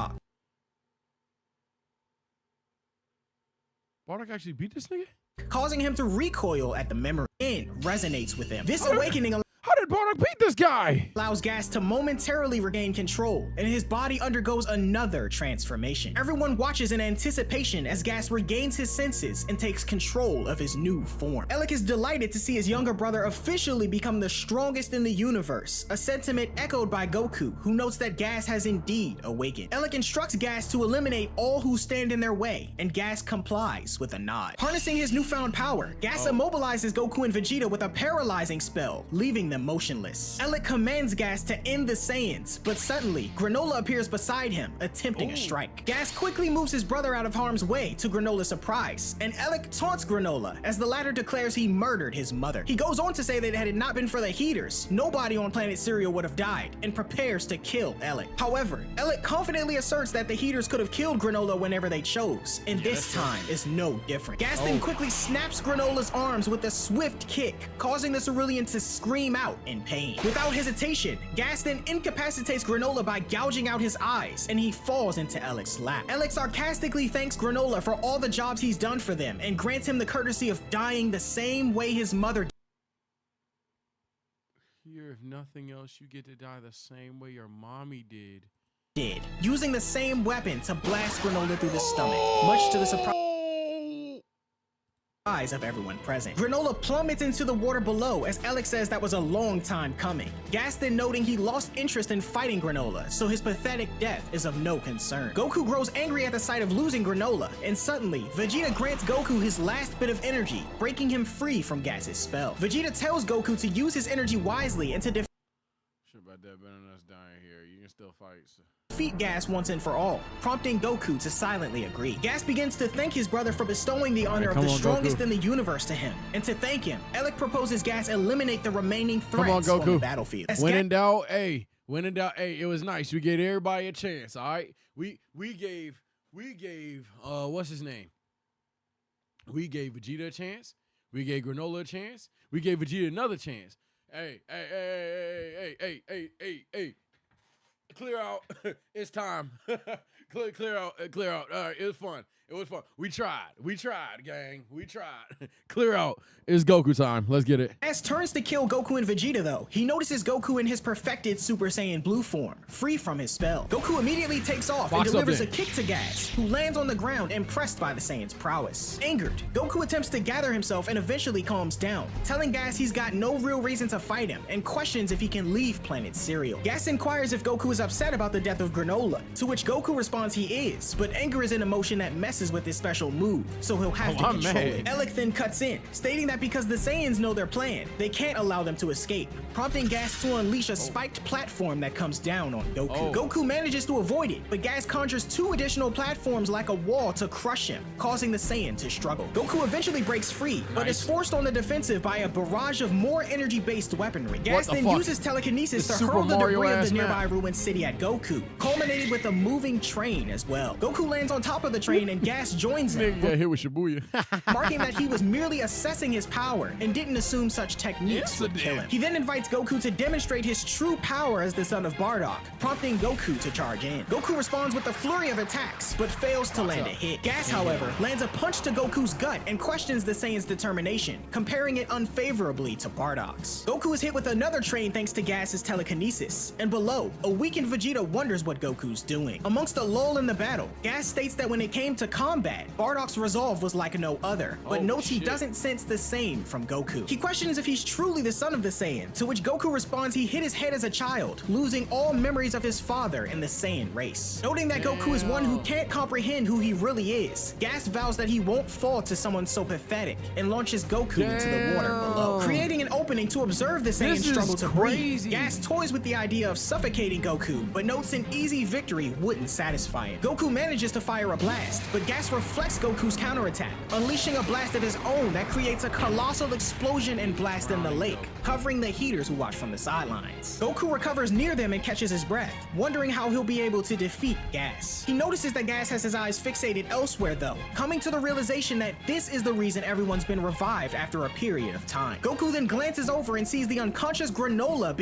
Bardock actually beat this nigga? causing him to recoil at the memory and resonates with him. This awakening How did Bardock beat this guy? allows Gas to momentarily regain control, and his body undergoes another transformation. Everyone watches in anticipation as Gas regains his senses and takes control of his new form. Alec is delighted to see his younger brother officially become the strongest in the universe, a sentiment echoed by Goku, who notes that Gas has indeed awakened. Alec instructs Gas to eliminate all who stand in their way, and Gas complies with a nod. Harnessing his newfound power, Gas immobilizes Goku and Vegeta with a paralyzing spell, leaving them motionless. Alec commands Gas to end the Saiyans, but suddenly, Granola appears beside him, attempting a strike. Gas quickly moves his brother out of harm's way to Granola's surprise, and Alec taunts Granola as the latter declares he murdered his mother. He goes on to say that had it not been for the heaters, nobody on planet Cereal would have died, and prepares to kill Alec. However, Alec confidently asserts that the heaters could have killed Granola whenever they chose, and this time is no different. Gas then quickly snaps Granola's arms with a swift kick, causing the Cerulean to scream out in pain. Without hesitation, Gas then incapacitates Granola by gouging out his eyes, and he falls into Alec's lap. Alec sarcastically thanks Granola for all the jobs he's done for them and grants him the courtesy of dying the same way his mother Here, if nothing else, you get to die the same way your mommy did. using the same weapon to blast Granola through the stomach, much to the surprise of everyone present. Granola plummets into the water below as Alec says that was a long time coming. Gas then noting he lost interest in fighting Granola, so his pathetic death is of no concern. Goku grows angry at the sight of losing Granola, and suddenly, Vegeta grants Goku his last bit of energy, breaking him free from Gas's spell. Vegeta tells Goku to use his energy wisely and to defeat About that better than us dying here. You can still fight. So. Gas once and for all, prompting Goku to silently agree. Gas begins to thank his brother for bestowing the honor of the strongest in the universe to him, and to thank him, Alec proposes Gas eliminate the remaining threats on the battlefield. When in doubt, hey, it was nice. We gave everybody a chance, all right? We gave what's his name? We gave Vegeta a chance. We gave Granola a chance. We gave Vegeta another chance. Hey. Clear out. It's time. clear out. All right, it was fun. We tried, gang. We tried. Clear out. It's Goku time. Let's get it. As turns to kill Goku and Vegeta though, he notices Goku in his perfected Super Saiyan Blue form, free from his spell. Goku immediately takes off and delivers a kick to Gas, who lands on the ground impressed by the Saiyan's prowess. Angered, Goku attempts to gather himself and eventually calms down, telling Gas he's got no real reason to fight him and questions if he can leave planet Cereal. Gas inquires if Goku is upset about the death of Granola, to which Goku responds he is, but anger is an emotion that messes with his special move, so he'll have to control it. Alec then cuts in, stating that because the Saiyans know their plan, they can't allow them to escape, prompting Gas to unleash a spiked platform that comes down on Goku. Goku manages to avoid it, but Gas conjures 2 additional platforms like a wall to crush him, causing the Saiyan to struggle. Goku eventually breaks free, but is forced on the defensive by a barrage of more energy-based weaponry. Gas then uses telekinesis to hurl the debris of the nearby ruined city at Goku, culminated with a moving train as well. Goku lands on top of the train and Gas joins him, Hit with Shibuya. marking that he was merely assessing his power and didn't assume such techniques would kill him. He then invites Goku to demonstrate his true power as the son of Bardock, prompting Goku to charge in. Goku responds with a flurry of attacks, but fails to land a hit. Gas, however, lands a punch to Goku's gut and questions the Saiyan's determination, comparing it unfavorably to Bardock's. Goku is hit with another train thanks to Gas's telekinesis, and below, a weakened Vegeta wonders what Goku's doing. Amongst a lull in the battle, Gas states that when it came to combat, Bardock's resolve was like no other, but notes he doesn't sense the same from Goku. He questions if he's truly the son of the Saiyan, to which Goku responds he hit his head as a child, losing all memories of his father in the Saiyan race. Noting that Goku is one who can't comprehend who he really is, Gas vows that he won't fall to someone so pathetic, and launches Goku into the water below, creating an opening to observe the Saiyan struggle to breathe. Gas toys with the idea of suffocating Goku, but notes an easy victory wouldn't satisfy him. Goku manages to fire a blast, but Gas reflects Goku's counterattack, unleashing a blast of his own that creates a colossal explosion and blast in the lake, covering the heaters who watch from the sidelines. Goku recovers near them and catches his breath, wondering how he'll be able to defeat Gas. He notices that Gas has his eyes fixated elsewhere though, coming to the realization that this is the reason everyone's been revived after a period of time. Goku then glances over and sees the unconscious Granola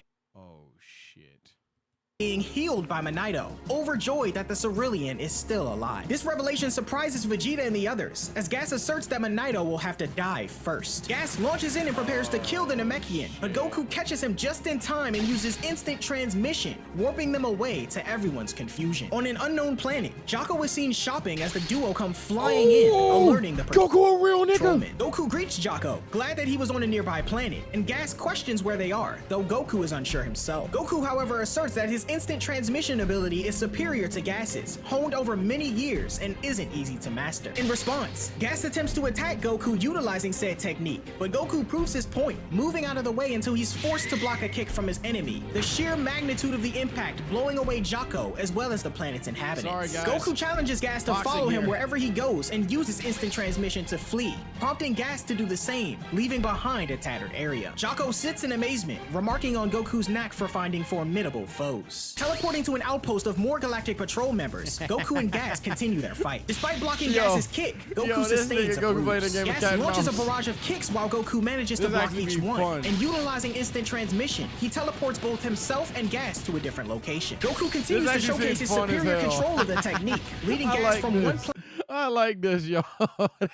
being healed by Manito, overjoyed that the Cerulean is still alive. This revelation surprises Vegeta and the others, as Gas asserts that Manito will have to die first. Gas launches in and prepares to kill the Namekian, but Goku catches him just in time and uses instant transmission, warping them away to everyone's confusion. On an unknown planet, Jocko is seen shopping as the duo come flying in, alerting the Goku a real nigga. patrolman. Goku greets Jocko, glad that he was on a nearby planet, and Gas questions where they are, though Goku is unsure himself. Goku, however, asserts that his instant transmission ability is superior to Gas's, honed over many years and isn't easy to master. In response, Gas attempts to attack Goku utilizing said technique, but Goku proves his point, moving out of the way until he's forced to block a kick from his enemy, the sheer magnitude of the impact blowing away Jocko as well as the planet's inhabitants. Sorry, guys. Goku challenges Gas to Boxing follow him here. wherever he goes and uses instant transmission to flee, prompting Gas to do the same, leaving behind a tattered area. Jocko sits in amazement, remarking on Goku's knack for finding formidable foes. Teleporting to an outpost of more Galactic Patrol members, Goku and Gas continue their fight. Despite blocking Gas's kick, Goku this sustains a nigga Goku playing bruise. the game of Gas cat and launches a mouse. barrage of kicks while Goku manages to This block actually each be one, fun. and utilizing instant transmission, he teleports both himself and Gas to a different location. Goku continues to actually showcase seems his fun as superior hell. control of the technique, leading I Gas like from one this. I like this, y'all.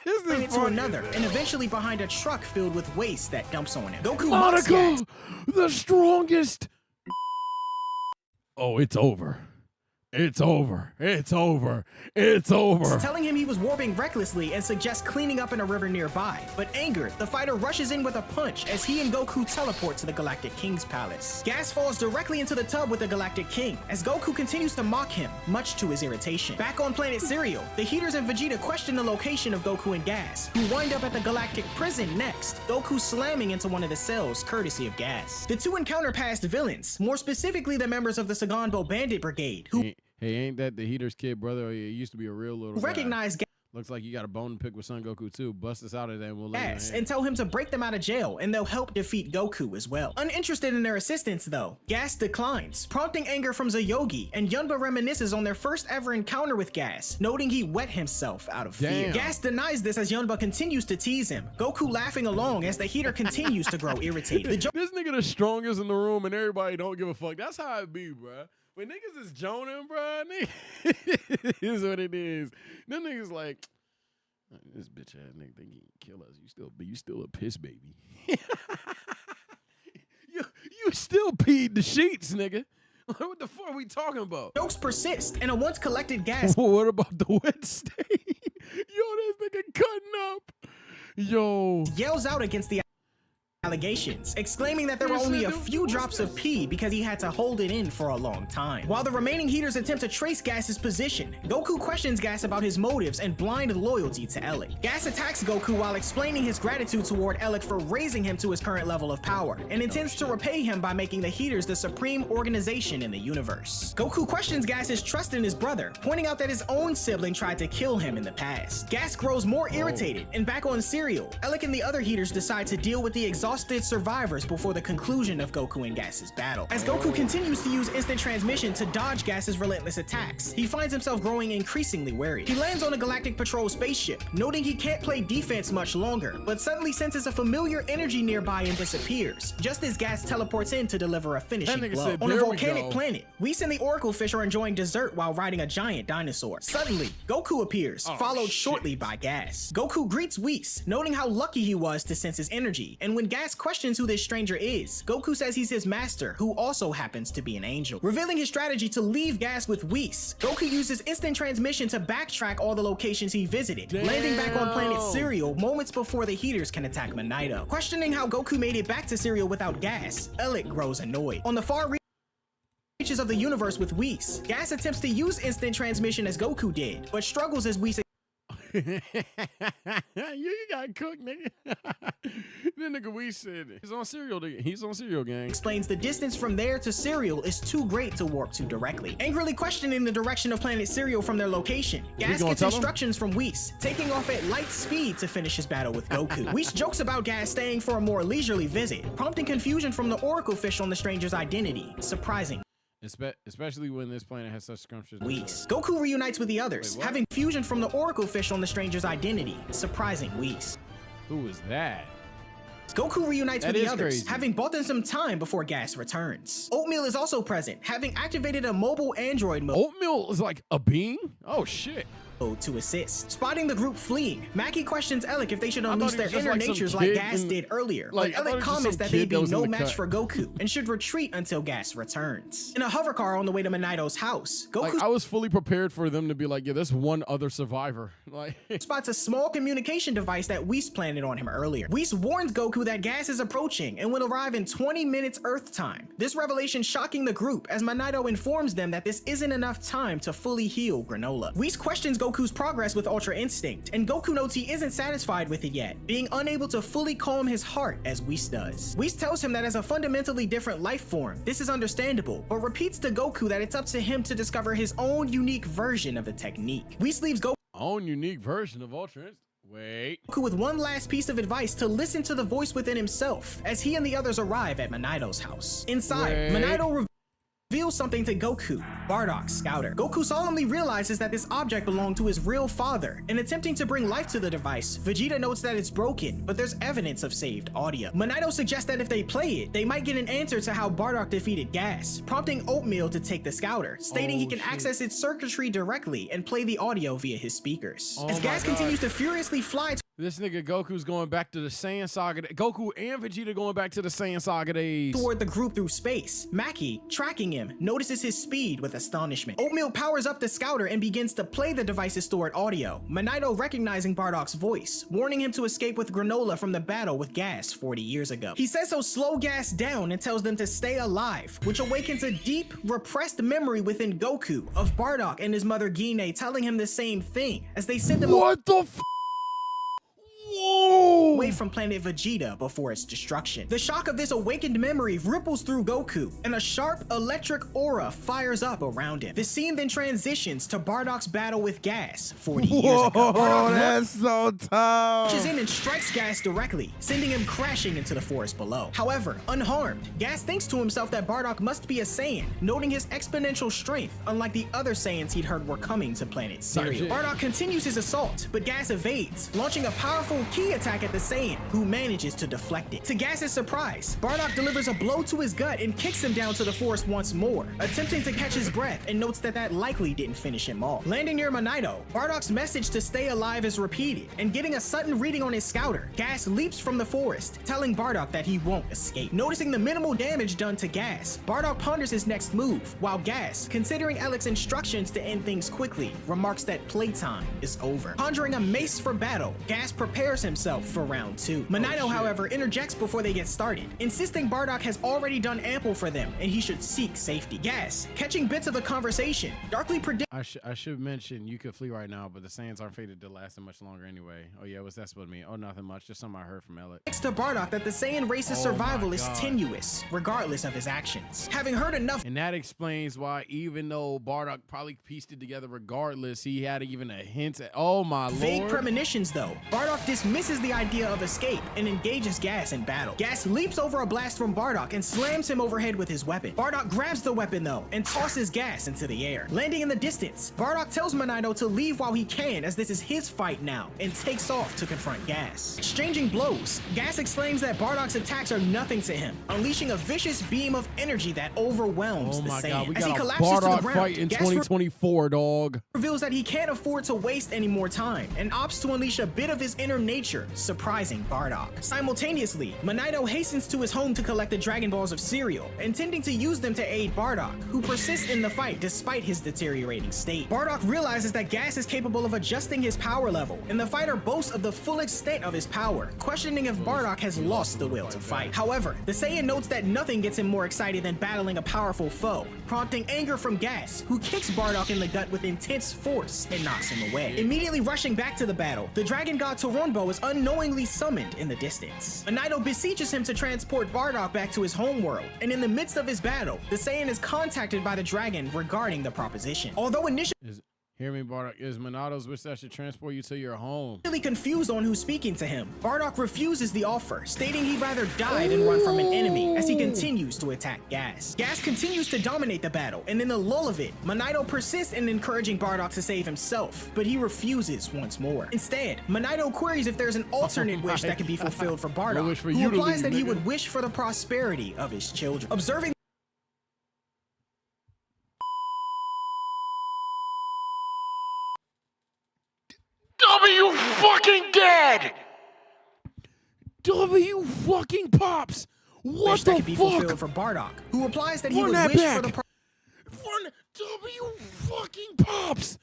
This is planet to funny. another, and eventually behind a truck filled with waste that dumps on him. Goku mocks Gas, Monica, the strongest. Oh, it's over. It's over. It's over. It's over. telling him he was warping recklessly and suggests cleaning up in a river nearby. But angered, the fighter rushes in with a punch as he and Goku teleport to the Galactic King's palace. Gas falls directly into the tub with the Galactic King as Goku continues to mock him, much to his irritation. Back on planet Cereal, the Heaters and Vegeta question the location of Goku and Gas, who wind up at the Galactic Prison next, Goku slamming into one of the cells courtesy of Gas. The two encounter past villains, more specifically the members of the Saganbo Bandit Brigade, who Hey, ain't that the Heater's kid, brother? He used to be a real little guy. recognize Looks like you got a bone to pick with Son Goku too. Bust us out of that and we'll let Gas you and tell him to break them out of jail and they'll help defeat Goku as well. Uninterested in their assistance though, Gas declines, prompting anger from Zoyogi, and Yunba reminisces on their first ever encounter with Gas, noting he wet himself out of fear. Damn. Gas denies this as Yunba continues to tease him, Goku laughing along as the Heater continues to grow irritated. The This nigga the strongest in the room and everybody don't give a fuck. That's how it be, bruh. When niggas is joning, bruh, nigga, is what it is. Them niggas like, this bitch ass nigga think he can kill us. You still a piss baby. you still peed the sheets, nigga. What the fuck are we talking about? jokes persist, and a once collected Gas What about the wet stain? Yo, this nigga cutting up. Yo. yells out against the allegations, exclaiming that there were only a few drops of pee because he had to hold it in for a long time. While the remaining Heaters attempt to trace Gas's position, Goku questions Gas about his motives and blind loyalty to Elec. Gas attacks Goku while explaining his gratitude toward Elec for raising him to his current level of power, and intends to repay him by making the Heaters the supreme organization in the universe. Goku questions Gas's trust in his brother, pointing out that his own sibling tried to kill him in the past. Gas grows more irritated, and back on Cereal, Elec and the other Heaters decide to deal with the exhausted survivors before the conclusion of Goku and Gas's battle. As Goku continues to use instant transmission to dodge Gas's relentless attacks, he finds himself growing increasingly wary. He lands on a Galactic Patrol spaceship, noting he can't play defense much longer, but suddenly senses a familiar energy nearby and disappears, just as Gas teleports in to deliver a finishing That nigga blow. said, On a "There we volcanic go." planet, Whis and the Oracle Fish are enjoying dessert while riding a giant dinosaur. Suddenly, Goku appears, followed shortly by Gas. Goku greets Whis, noting how lucky he was to sense his energy, and when Gas questions who this stranger is, Goku says he's his master, who also happens to be an angel. Revealing his strategy to leave Gas with Whis, Goku uses instant transmission to backtrack all the locations he visited, landing back on planet Cereal moments before the Heaters can attack Manito. Questioning how Goku made it back to Cereal without Gas, Elec grows annoyed. On the far reaches of the universe with Whis, Gas attempts to use instant transmission as Goku did, but struggles as Whis you got cooked, nigga. Then nigga we said he's on cereal. He's on cereal, gang. explains the distance from there to Cereal is too great to warp to directly. Angrily questioning the direction of planet Cereal from their location, Gas gonna gets tell him? instructions from Whis, taking off at light speed to finish his battle with Goku. Whis jokes about Gas staying for a more leisurely visit, prompting confusion from the Oracle Fish on the stranger's identity. Surprising. Especially when this planet has such scrumptious. Whis. Goku reunites with the others, having fusion from the Oracle Fish on the stranger's identity. Surprising Whis. Who is that? Goku reunites with the others, crazy. having bought them some time before Gas returns. Oatmeal is also present, having activated a mobile android mode. Oatmeal is like a being? Oh shit. To assist. Spotting the group fleeing, Mackie questions Elec if they should thought unleash he their was just inner like some natures like kid Gas in- did earlier. like, But I thought it Elec was just comments some that kid they'd that be was in no the match cut. for Goku and should retreat until Gas returns. In a hover car on the way to Monaido's house, Goku Like, I was fully prepared for them to be like, yeah, there's one other survivor. Like, spots a small communication device that Whis planted on him earlier. Whis warns Goku that Gas is approaching and will arrive in 20 minutes Earth time. This revelation shocking the group as Monaido informs them that this isn't enough time to fully heal Granola. Whis questions Goku's progress with Ultra Instinct, and Goku notes he isn't satisfied with it yet, being unable to fully calm his heart as Whis does. Whis tells him that as a fundamentally different life form, this is understandable, but repeats to Goku that it's up to him to discover his own unique version of the technique. Whis leaves Goku own unique version of Ultra Instinct. Wait. with one last piece of advice to listen to the voice within himself as he and the others arrive at Monaido's house. Inside, Wait. Monaido reveals something to Goku, Bardock's scouter. Goku solemnly realizes that this object belonged to his real father, and attempting to bring life to the device, Vegeta notes that it's broken, but there's evidence of saved audio. Monaido suggests that if they play it, they might get an answer to how Bardock defeated Gas, prompting Oatmeal to take the scouter, stating he can access its circuitry directly and play the audio via his speakers. As Gas continues to furiously fly This nigga Goku's going back to the Saiyan Saga. Goku and Vegeta going back to the Saiyan Saga days. toward the group through space, Mackie, tracking him, notices his speed with astonishment. Oatmeal powers up the scouter and begins to play the device's stored audio, Monaido recognizing Bardock's voice, warning him to escape with Granola from the battle with Gas 40 years ago. He says he'll slow Gas down and tells them to stay alive, which awakens a deep, repressed memory within Goku of Bardock and his mother Gine telling him the same thing as they send him What the f? Whoa! away from planet Vegeta before its destruction. The shock of this awakened memory ripples through Goku, and a sharp electric aura fires up around him. The scene then transitions to Bardock's battle with Gas 40 years ago. Oh, that's so tough. Launches in and strikes Gas directly, sending him crashing into the forest below. However, unharmed, Gas thinks to himself that Bardock must be a Saiyan, noting his exponential strength, unlike the other Saiyans he'd heard were coming to planet Syria. Bardock continues his assault, but Gas evades, launching a powerful key attack at the Saiyan, who manages to deflect it. To Gas's surprise, Bardock delivers a blow to his gut and kicks him down to the forest once more, attempting to catch his breath, and notes that likely didn't finish him off. Landing near Monaido, Bardock's message to stay alive is repeated, and getting a sudden reading on his scouter, Gas leaps from the forest, telling Bardock that he won't escape. Noticing the minimal damage done to Gas, Bardock ponders his next move, while Gas, considering Alec's instructions to end things quickly, remarks that playtime is over. Pondering a mace for battle, Gas prepares himself for round 2. Monaido, however, interjects before they get started, insisting Bardock has already done ample for them and he should seek safety. Gas, catching bits of the conversation, darkly predicts I should mention you could flee right now, but the Saiyans aren't fated to last much longer anyway. Oh yeah, what's that supposed to mean? Oh, nothing much. Just something I heard from Alec. to Bardock that the Saiyan race's survival is tenuous, regardless of his actions. Having heard enough, And that explains why, even though Bardock probably pieced it together regardless, he had even a hint at, oh my vague lord. premonitions though, Bardock dismisses the idea of escape and engages Gas in battle. Gas leaps over a blast from Bardock and slams him overhead with his weapon. Bardock grabs the weapon though and tosses Gas into the air. Landing in the distance, Bardock tells Monaido to leave while he can, as this is his fight now, and takes off to confront Gas. Exchanging blows, Gas exclaims that Bardock's attacks are nothing to him, unleashing a vicious beam of energy that overwhelms Oh the my Saiyan. god, we As he got a collapses to the Bardock ground, fight in Gas 2024, dog. reveals that he can't afford to waste any more time and opts to unleash a bit of his inner nature, surprising Bardock. Simultaneously, Monaido hastens to his home to collect the Dragon Balls of cereal, intending to use them to aid Bardock, who persists in the fight despite his deteriorating state. Bardock realizes that Gas is capable of adjusting his power level, and the fighter boasts of the full extent of his power, questioning if Bardock has lost the will to fight. However, the Saiyan notes that nothing gets him more excited than battling a powerful foe, prompting anger from Gas, who kicks Bardock in the gut with intense force and knocks him away. Immediately rushing back to the battle, the dragon god Toronbo is unknowingly summoned in the distance. Monaido beseeches him to transport Bardock back to his homeworld, and in the midst of his battle, the Saiyan is contacted by the dragon regarding the proposition. Although initially Hear me, Bardock. Is Monato's wish that should transport you to your home. Really confused on who's speaking to him. Bardock refuses the offer, stating he'd rather die than run from an enemy as he continues to attack Gas. Gas continues to dominate the battle, and in the lull of it, Monato persists in encouraging Bardock to save himself, but he refuses once more. Instead, Monato queries if there's an alternate wish that can be fulfilled for Bardock, who replies that he would wish for the prosperity of his children. Observing W fucking dead! W fucking pops! What wish the that could be fuck? fulfilled for Bardock, who replies that he Run would that wish back. for the W fucking pops!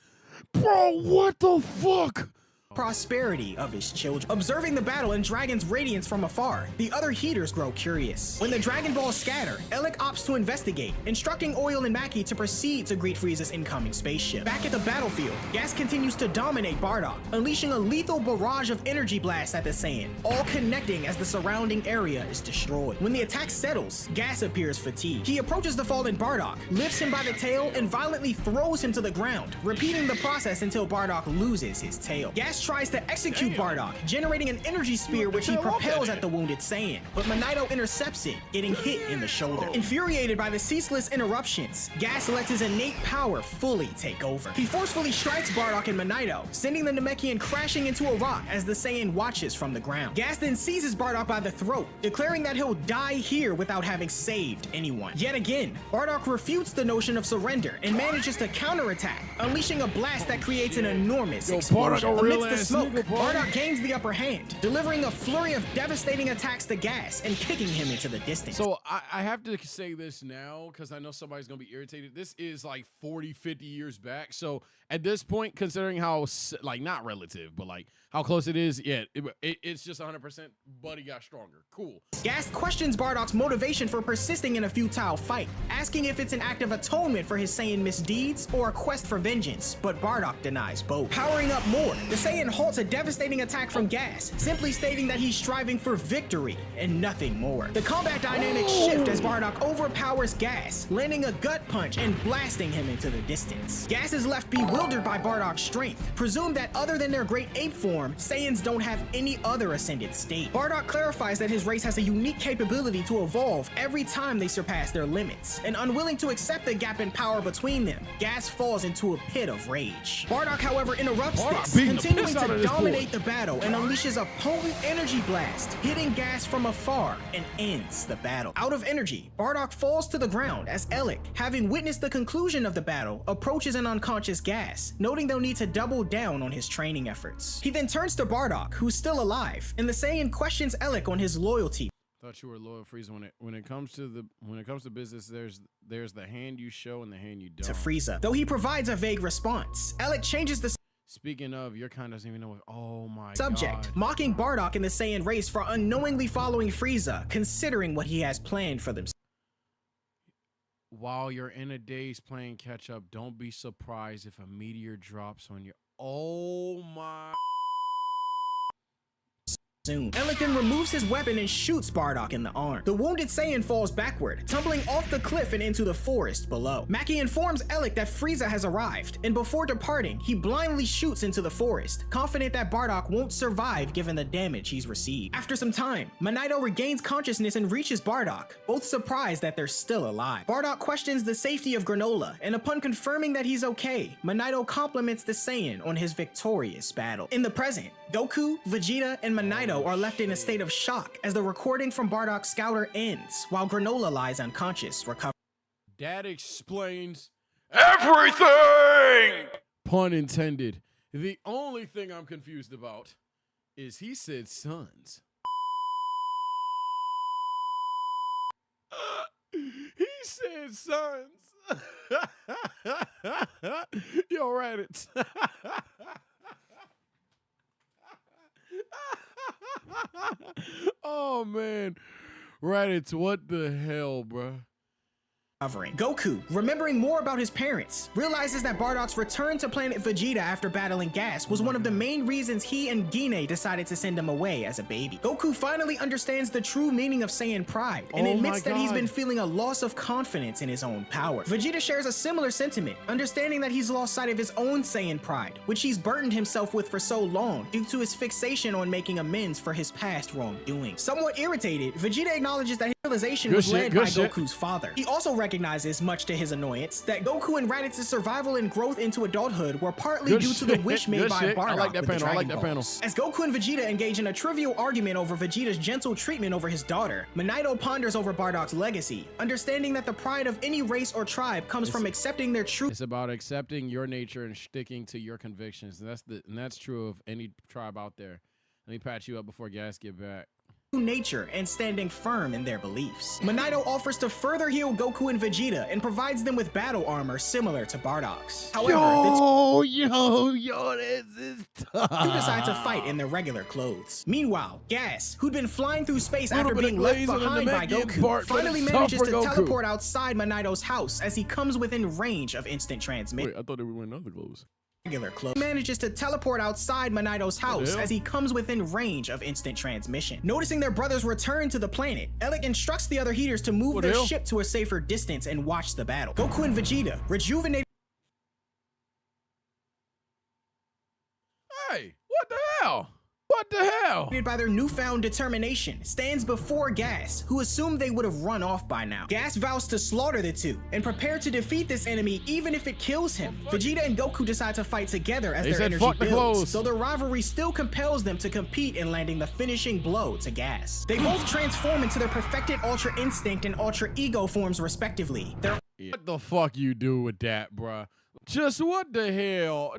Bro, what the fuck? prosperity of his children. Observing the battle and Dragon's radiance from afar, the other heaters grow curious. When the Dragon Balls scatter, Elec opts to investigate, instructing Oil and Maki to proceed to greet Frieza's incoming spaceship. Back at the battlefield, Gas continues to dominate Bardock, unleashing a lethal barrage of energy blasts at the Saiyan, all connecting as the surrounding area is destroyed. When the attack settles, Gas appears fatigued. He approaches the fallen Bardock, lifts him by the tail, and violently throws him to the ground, repeating the process until Bardock loses his tail. Gas tries to execute Bardock, generating an energy spear which he propels at the wounded Saiyan, but Monato intercepts it, getting hit in the shoulder. Infuriated by the ceaseless interruptions, Gas lets his innate power fully take over. He forcefully strikes Bardock and Monato, sending the Namekian crashing into a rock as the Saiyan watches from the ground. Gas then seizes Bardock by the throat, declaring that he'll die here without having saved anyone. Yet again, Bardock refutes the notion of surrender and manages to counterattack, unleashing a blast that creates an enormous explosion. Amidst the smoke, Bardock gains the upper hand, delivering a flurry of devastating attacks to Gas and kicking him into the distance. So I have to say this now because I know somebody's going to be irritated. This is like 40, 50 years back. So at this point, considering how, like, not relative, but like how close it is, yeah, it's just 100% Buddy got stronger. Cool. Gas questions Bardock's motivation for persisting in a futile fight, asking if it's an act of atonement for his Saiyan misdeeds or a quest for vengeance, but Bardock denies both. Powering up more, the Saiyan halts a devastating attack from Gas, simply stating that he's striving for victory and nothing more. The combat dynamics shift as Bardock overpowers Gas, landing a gut punch and blasting him into the distance. Gas is left bewildered by Bardock's strength, presumed that other than their great ape form, Saiyans don't have any other ascended state. Bardock clarifies that his race has a unique capability to evolve every time they surpass their limits, and unwilling to accept the gap in power between them, Gas falls into a pit of rage. Bardock, however, interrupts this, continuing to dominate the battle and unleashes a potent energy blast, hitting Gas from afar and ends the battle. Out of energy, Bardock falls to the ground as Elec, having witnessed the conclusion of the battle, approaches an unconscious Gas, noting they'll need to double down on his training efforts. He then turns to Bardock, who's still alive, and the Saiyan questions Elec on his loyalty. Thought you were loyal, Frieza. When it comes to business, there's the hand you show and the hand you don't. To Frieza, though he provides a vague response. Elec changes the Speaking of, your kind doesn't even know what. Oh my subject, God. mocking Bardock and the Saiyan race for unknowingly following Frieza, considering what he has planned for themselves. While you're in a daze playing catch up, don't be surprised if a meteor drops on you. Oh my. Soon. Elec then removes his weapon and shoots Bardock in the arm. The wounded Saiyan falls backward, tumbling off the cliff and into the forest below. Maki informs Elec that Frieza has arrived, and before departing, he blindly shoots into the forest, confident that Bardock won't survive given the damage he's received. After some time, Monato regains consciousness and reaches Bardock, both surprised that they're still alive. Bardock questions the safety of Granola, and upon confirming that he's okay, Monato compliments the Saiyan on his victorious battle. In the present, Goku, Vegeta, and Monato are left in a state of shock as the recording from Bardock's scouter ends, while Granola lies unconscious, recovering. That explains everything! Pun intended. The only thing I'm confused about is he said sons. He said sons. Yo, Reddit. Oh man, Reddit, what the hell, bruh? Goku, remembering more about his parents, realizes that Bardock's return to planet Vegeta after battling Gas was one of the main reasons he and Gine decided to send him away as a baby. Goku finally understands the true meaning of Saiyan pride and admits that he's been feeling a loss of confidence in his own power. Vegeta shares a similar sentiment, understanding that he's lost sight of his own Saiyan pride, which he's burdened himself with for so long due to his fixation on making amends for his past wrongdoing. Somewhat irritated, Vegeta acknowledges that his realization was led by Goku's father. He also recognizes, much to his annoyance, that Goku and Raditz' survival and growth into adulthood were partly due to the wish made by Bardock. I like that panel. I like that panel. As Goku and Vegeta engage in a trivial argument over Vegeta's gentle treatment over his daughter, Minato ponders over Bardock's legacy, understanding that the pride of any race or tribe comes from accepting their true. It's about accepting your nature and sticking to your convictions. And that's true of any tribe out there. Let me patch you up before Gas get back. Nature and standing firm in their beliefs. Minato offers to further heal Goku and Vegeta and provides them with battle armor similar to Bardock's. However, this is tough. Two decide to fight in their regular clothes. Meanwhile, Gas, who'd been flying through space after being left behind by Goku, finally manages to teleport outside Minato's house as he comes within range of instant transmission. Wait, I thought they were wearing other clothes. Manages to teleport outside Minato's house as he comes within range of instant transmission. Noticing their brother's return to the planet, Elec instructs the other Heaters to move their ship to a safer distance and watch the battle. Goku and Vegeta, rejuvenated. Hey, what the hell? What the hell? By their newfound determination, stands before Gas, who assumed they would have run off by now. Gas vows to slaughter the two and prepare to defeat this enemy even if it kills him. Vegeta and Goku decide to fight together as their energy builds, though their rivalry still compels them to compete in landing the finishing blow to Gas. They both transform into their perfected Ultra Instinct and Ultra Ego forms respectively. What the fuck you do with that, bruh? Just what the hell?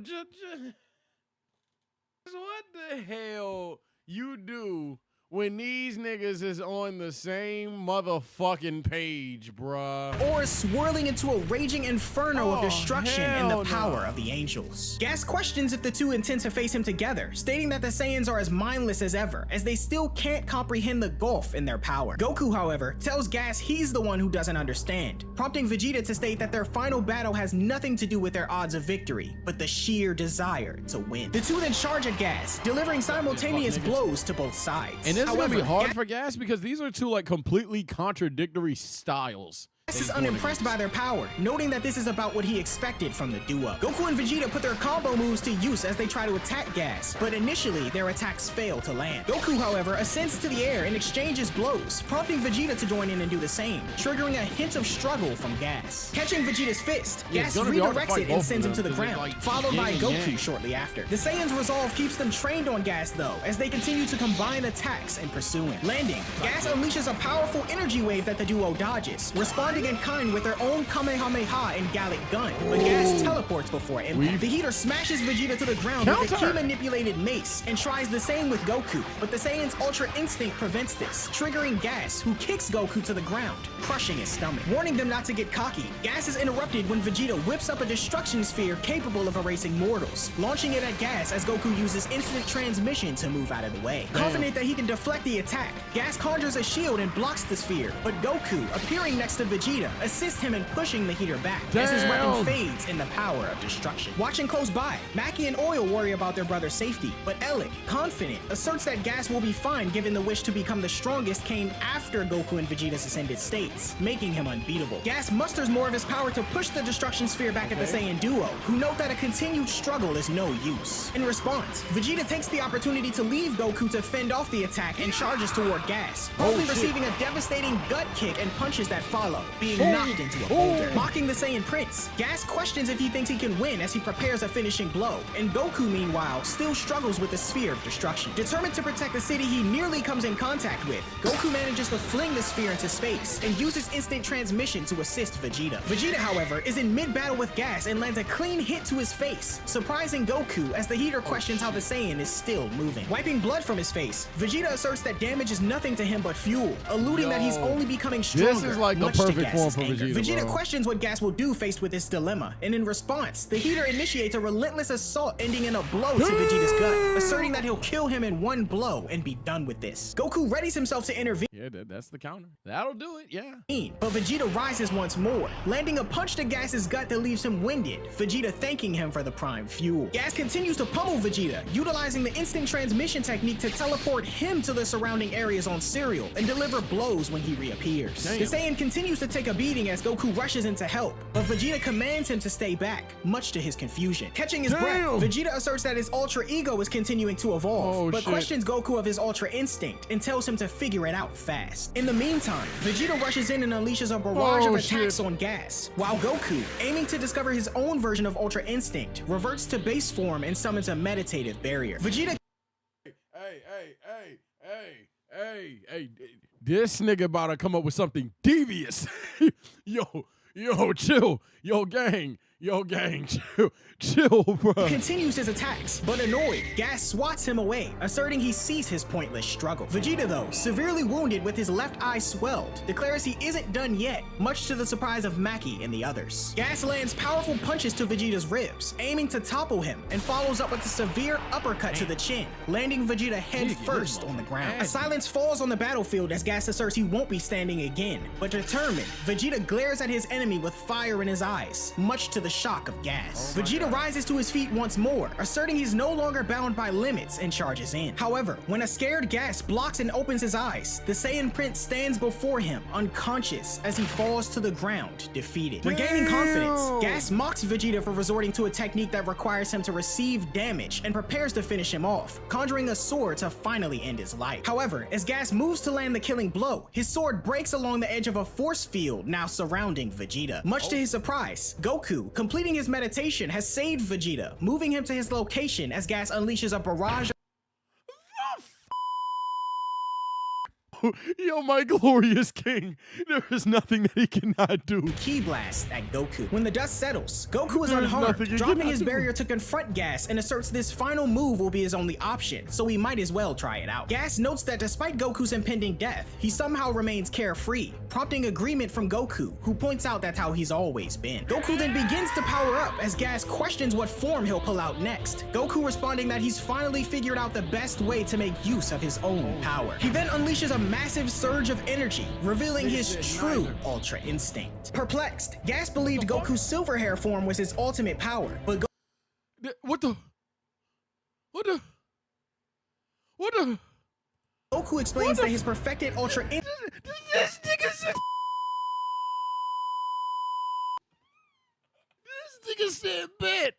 What the hell you do when these niggas is on the same motherfucking page, bruh? Or swirling into a raging inferno of destruction and the power of the angels. Gas questions if the two intend to face him together, stating that the Saiyans are as mindless as ever, as they still can't comprehend the gulf in their power. Goku, however, tells Gas he's the one who doesn't understand, prompting Vegeta to state that their final battle has nothing to do with their odds of victory, but the sheer desire to win. The two then charge at Gas, delivering simultaneous blows to both sides. And it's gonna be hard for Gas because these are two like completely contradictory styles. Gas is unimpressed by their power, noting that this is about what he expected from the duo. Goku and Vegeta put their combo moves to use as they try to attack Gas, but initially their attacks fail to land. Goku, however, ascends to the air and exchanges blows, prompting Vegeta to join in and do the same, triggering a hint of struggle from Gas. Catching Vegeta's fist, Gas redirects it and sends him to the ground, followed by Goku shortly after. The Saiyans' resolve keeps them trained on Gas though, as they continue to combine attacks and pursue him. Landing, Gas unleashes a powerful energy wave that the duo dodges, responding in kind with their own Kamehameha and Gallic gun, but Gas teleports before impact. The Heater smashes Vegeta to the ground with a key-manipulated mace and tries the same with Goku, but the Saiyan's Ultra Instinct prevents this, triggering Gas, who kicks Goku to the ground, crushing his stomach. Warning them not to get cocky, Gas is interrupted when Vegeta whips up a destruction sphere capable of erasing mortals, launching it at Gas as Goku uses instant transmission to move out of the way. Confident that he can deflect the attack, Gas conjures a shield and blocks the sphere, but Goku, appearing next to Vegeta, assists him in pushing the Heater back as his weapon fades in the power of destruction. Watching close by, Maki and Oil worry about their brother's safety, but Elec, confident, asserts that Gas will be fine given the wish to become the strongest came after Goku and Vegeta's ascended states, making him unbeatable. Gas musters more of his power to push the destruction sphere back at the Saiyan duo, who note that a continued struggle is no use. In response, Vegeta takes the opportunity to leave Goku to fend off the attack and charges toward Gas, probably receiving a devastating gut kick and punches that follow, being knocked into a boulder. Mocking the Saiyan Prince, Gas questions if he thinks he can win as he prepares a finishing blow, and Goku, meanwhile, still struggles with the sphere of destruction. Determined to protect the city he nearly comes in contact with, Goku manages to fling the sphere into space and uses instant transmission to assist Vegeta. Vegeta, however, is in mid-battle with Gas and lands a clean hit to his face, surprising Goku as the Heater questions how the Saiyan is still moving. Wiping blood from his face, Vegeta asserts that damage is nothing to him but fuel, alluding that he's only becoming stronger. This is like the much perfect perfect form Gas's for anger. Vegeta, bro. questions what Gas will do faced with this dilemma, and in response, the heater initiates a relentless assault ending in a blow to Vegeta's gut, asserting that he'll kill him in one blow and be done with this. Goku readies himself to intervene. Yeah, that's the counter. That'll do it, yeah. But Vegeta rises once more, landing a punch to Gas's gut that leaves him winded, Vegeta thanking him for the prime fuel. Gas continues to pummel Vegeta, utilizing the instant transmission technique to teleport him to the surrounding areas on Serial and deliver blows when he reappears. Damn. The Saiyan continues to take a beating as Goku rushes in to help, but Vegeta commands him to stay back, much to his confusion. Catching his breath, Vegeta asserts that his Ultra Ego is continuing to evolve, but questions Goku of his Ultra Instinct and tells him to figure it out fast. In the meantime, Vegeta rushes in and unleashes a barrage of attacks on Gas, while Goku, aiming to discover his own version of Ultra Instinct, reverts to base form and summons a meditative barrier. Vegeta Hey, this nigga about to come up with something devious. Yo, chill. Yo, gang, chill, bro. continues his attacks, but annoyed, Gas swats him away, asserting he sees his pointless struggle. Vegeta, though, severely wounded with his left eye swelled, declares he isn't done yet, much to the surprise of Maki and the others. Gas lands powerful punches to Vegeta's ribs, aiming to topple him, and follows up with a severe uppercut to the chin, landing Vegeta head first on the ground. A silence falls on the battlefield as Gas asserts he won't be standing again, but determined, Vegeta glares at his enemy with fire in his eyes, much to the shock of Gas. Vegeta rises to his feet once more, asserting he's no longer bound by limits and charges in. However, when a scared Gas blocks and opens his eyes, the Saiyan Prince stands before him, unconscious, as he falls to the ground, defeated. Regaining confidence, Gas mocks Vegeta for resorting to a technique that requires him to receive damage and prepares to finish him off, conjuring a sword to finally end his life. However, as Gas moves to land the killing blow, his sword breaks along the edge of a force field now surrounding Vegeta. Much to his surprise, Goku, completing his meditation, has saved Vegeta, moving him to his location as Gas unleashes a barrage. Yo, my glorious king, there is nothing that he cannot do. Ki blast at Goku. When the dust settles, Goku is There is unharmed, nothing he dropping cannot his do. barrier to confront Gas and asserts this final move will be his only option, so he might as well try it out. Gas notes that despite Goku's impending death, he somehow remains carefree, prompting agreement from Goku, who points out that's how he's always been. Goku then begins to power up as Gas questions what form he'll pull out next, Goku responding that he's finally figured out the best way to make use of his own power. He then unleashes a massive surge of energy, revealing his true Ultra Instinct. Perplexed, Gas believed Goku's silver hair form was his ultimate power, but Goku explains that his perfected Ultra Instinct This nigga said bet.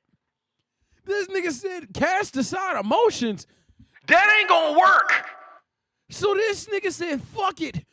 This nigga said cast aside emotions. That ain't gonna work. So this nigga said fuck it.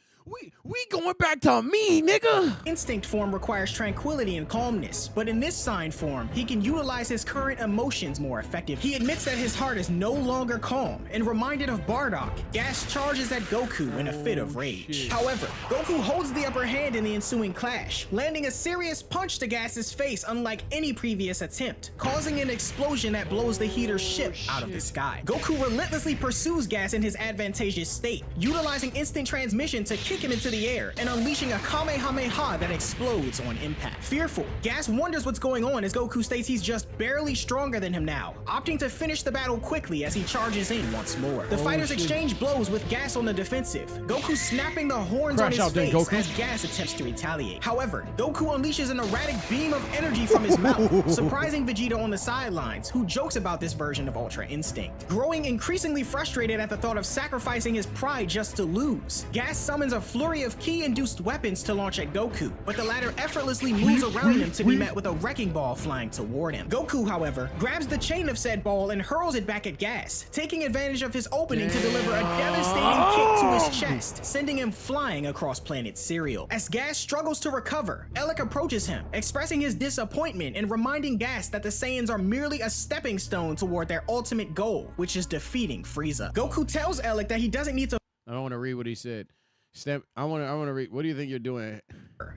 We going back to me, nigga. Instinct form requires tranquility and calmness, but in this sign form, he can utilize his current emotions more effectively. He admits that his heart is no longer calm, and reminded of Bardock, Gas charges at Goku in a fit of rage. However, Goku holds the upper hand in the ensuing clash, landing a serious punch to Gas's face unlike any previous attempt, causing an explosion that blows the heater's ship out of the sky. Goku relentlessly pursues Gas in his advantageous state, utilizing instant transmission to kick him into the air and unleashing a Kamehameha that explodes on impact. Fearful, Gas wonders what's going on as Goku states he's just barely stronger than him now, opting to finish the battle quickly as he charges in once more. The fighters exchange blows with Gas on the defensive, Goku snapping the horns on his face as Gas attempts to retaliate. However, Goku unleashes an erratic beam of energy from his mouth, surprising Vegeta on the sidelines, who jokes about this version of Ultra Instinct. Growing increasingly frustrated at the thought of sacrificing his pride just to lose, Gas summons a flurry of ki-induced weapons to launch at Goku, but the latter effortlessly moves around him to be met with a wrecking ball flying toward him. Goku, however, grabs the chain of said ball and hurls it back at Gas, taking advantage of his opening to deliver a devastating kick to his chest, sending him flying across planet Serial. As Gas struggles to recover, EARLLY approaches him, expressing his disappointment and reminding Gas that the Saiyans are merely a stepping stone toward their ultimate goal, which is defeating Frieza. Goku tells EARLLY that he doesn't need to. I don't want to read what he said. I want to read. What do you think you're doing?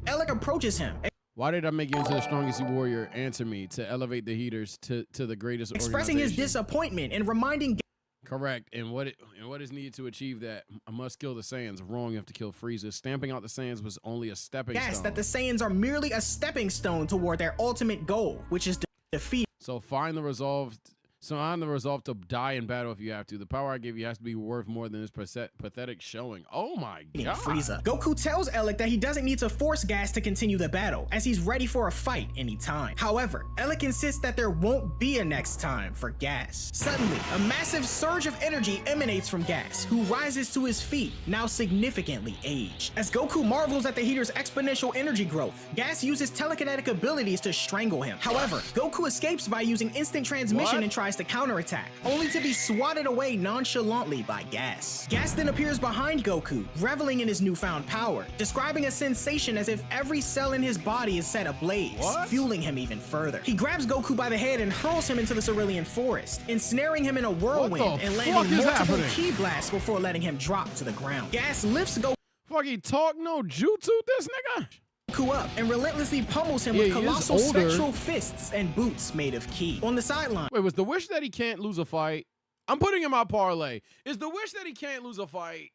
EARLLY approaches him. Why did I make you into the strongest warrior? Answer me. To elevate the heaters to the greatest Expressing his organization. disappointment and reminding Correct. And what is needed to achieve that? I must kill the Saiyans. Wrong. You have to kill Frieza. Stamping out the Saiyans was only a stepping Gas stone. that the Saiyans are merely a stepping stone toward their ultimate goal, which is defeat. So find the resolve. So I'm the resolve to die in battle if you have to. The power I give you has to be worth more than this pathetic showing. Oh my god. Frieza. Goku tells Elec that he doesn't need to force Gas to continue the battle, as he's ready for a fight anytime. However, Elec insists that there won't be a next time for Gas. Suddenly, a massive surge of energy emanates from Gas, who rises to his feet, now significantly aged. As Goku marvels at the heater's exponential energy growth, Gas uses telekinetic abilities to strangle him. However, Goku escapes by using instant transmission and tries to counterattack, only to be swatted away nonchalantly by Gas. Gas then appears behind Goku, reveling in his newfound power, describing a sensation as if every cell in his body is set ablaze, fueling him even further. He grabs Goku by the head and hurls him into the cerulean forest, ensnaring him in a whirlwind and landing multiple ki blasts before letting him drop to the ground. Gas lifts Goku Fucking talk no jutsu, this nigga. Up and relentlessly pummels him with colossal spectral fists and boots made of ki. On the sideline. Wait, was the wish that he can't lose a fight? I'm putting him out parlay. Is the wish that he can't lose a fight?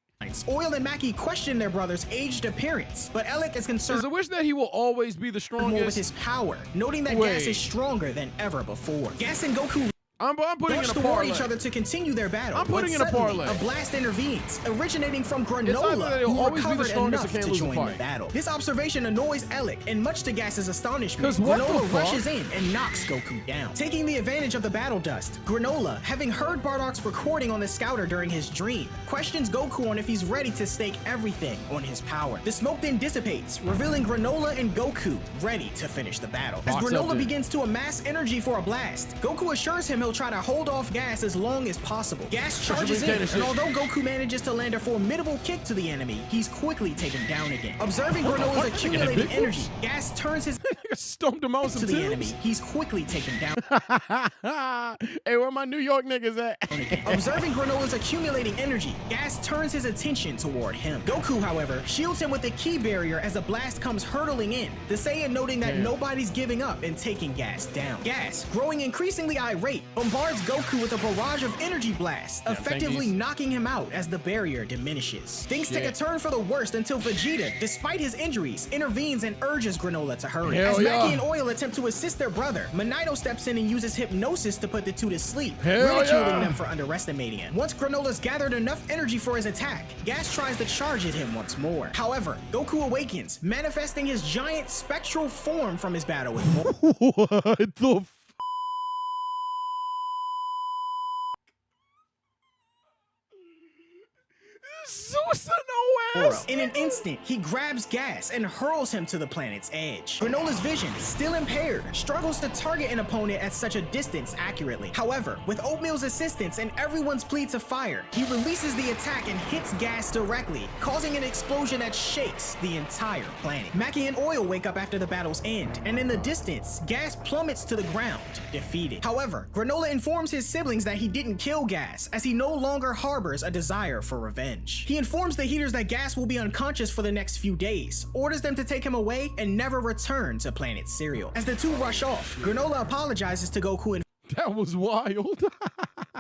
Oil and Maki question their brother's aged appearance, but Elec is concerned. Is the wish that he will always be the strongest? More with his power, noting that Gas is stronger than ever before. Gas and Goku I'm putting in a parlay. each other to continue their battle. I'm putting in a parlay. A blast intervenes, originating from Granola, who recovered enough to join the battle. This observation annoys Elec, and much to Gas's astonishment, Granola rushes in and knocks Goku down. Taking the advantage of the battle dust, Granola, having heard Bardock's recording on the scouter during his dream, questions Goku on if he's ready to stake everything on his power. The smoke then dissipates, revealing Granola and Goku ready to finish the battle. As Granola begins to amass energy for a blast, Goku assures him he'll try to hold off Gas as long as possible. Gas charges in, and although Goku manages to land a formidable kick to the enemy, he's quickly taken down again. Observing Granola's accumulating energy, Gas turns his stumped him out to the enemy. He's quickly taken down. Hey, where my New York niggas at? Observing Granola's accumulating energy, Gas turns his attention toward him. Goku, however, shields him with the ki barrier as a blast comes hurtling in, the Saiyan noting that nobody's giving up and taking Gas down. Gas, growing increasingly irate, bombards Goku with a barrage of energy blasts, effectively knocking him out as the barrier diminishes. Things take a turn for the worst until Vegeta, despite his injuries, intervenes and urges Granola to hurry. As Maki and Oil attempt to assist their brother, Manito steps in and uses hypnosis to put the two to sleep, ridiculing them for underestimating him. Once Granola's gathered enough energy for his attack, Gas tries to charge at him once more. However, Goku awakens, manifesting his giant spectral form from his battle with What the In an instant, he grabs Gas and hurls him to the planet's edge. Granola's vision, still impaired, struggles to target an opponent at such a distance accurately. However, with Oatmeal's assistance and everyone's plea to fire, he releases the attack and hits Gas directly, causing an explosion that shakes the entire planet. Maki and Oil wake up after the battle's end, and in the distance, Gas plummets to the ground, defeated. However, Granola informs his siblings that he didn't kill Gas, as he no longer harbors a desire for revenge. He informs the Heaters that Gas will be unconscious for the next few days, orders them to take him away and never return to Planet Cereal. As the two rush off, Granola apologizes to Goku and that was wild.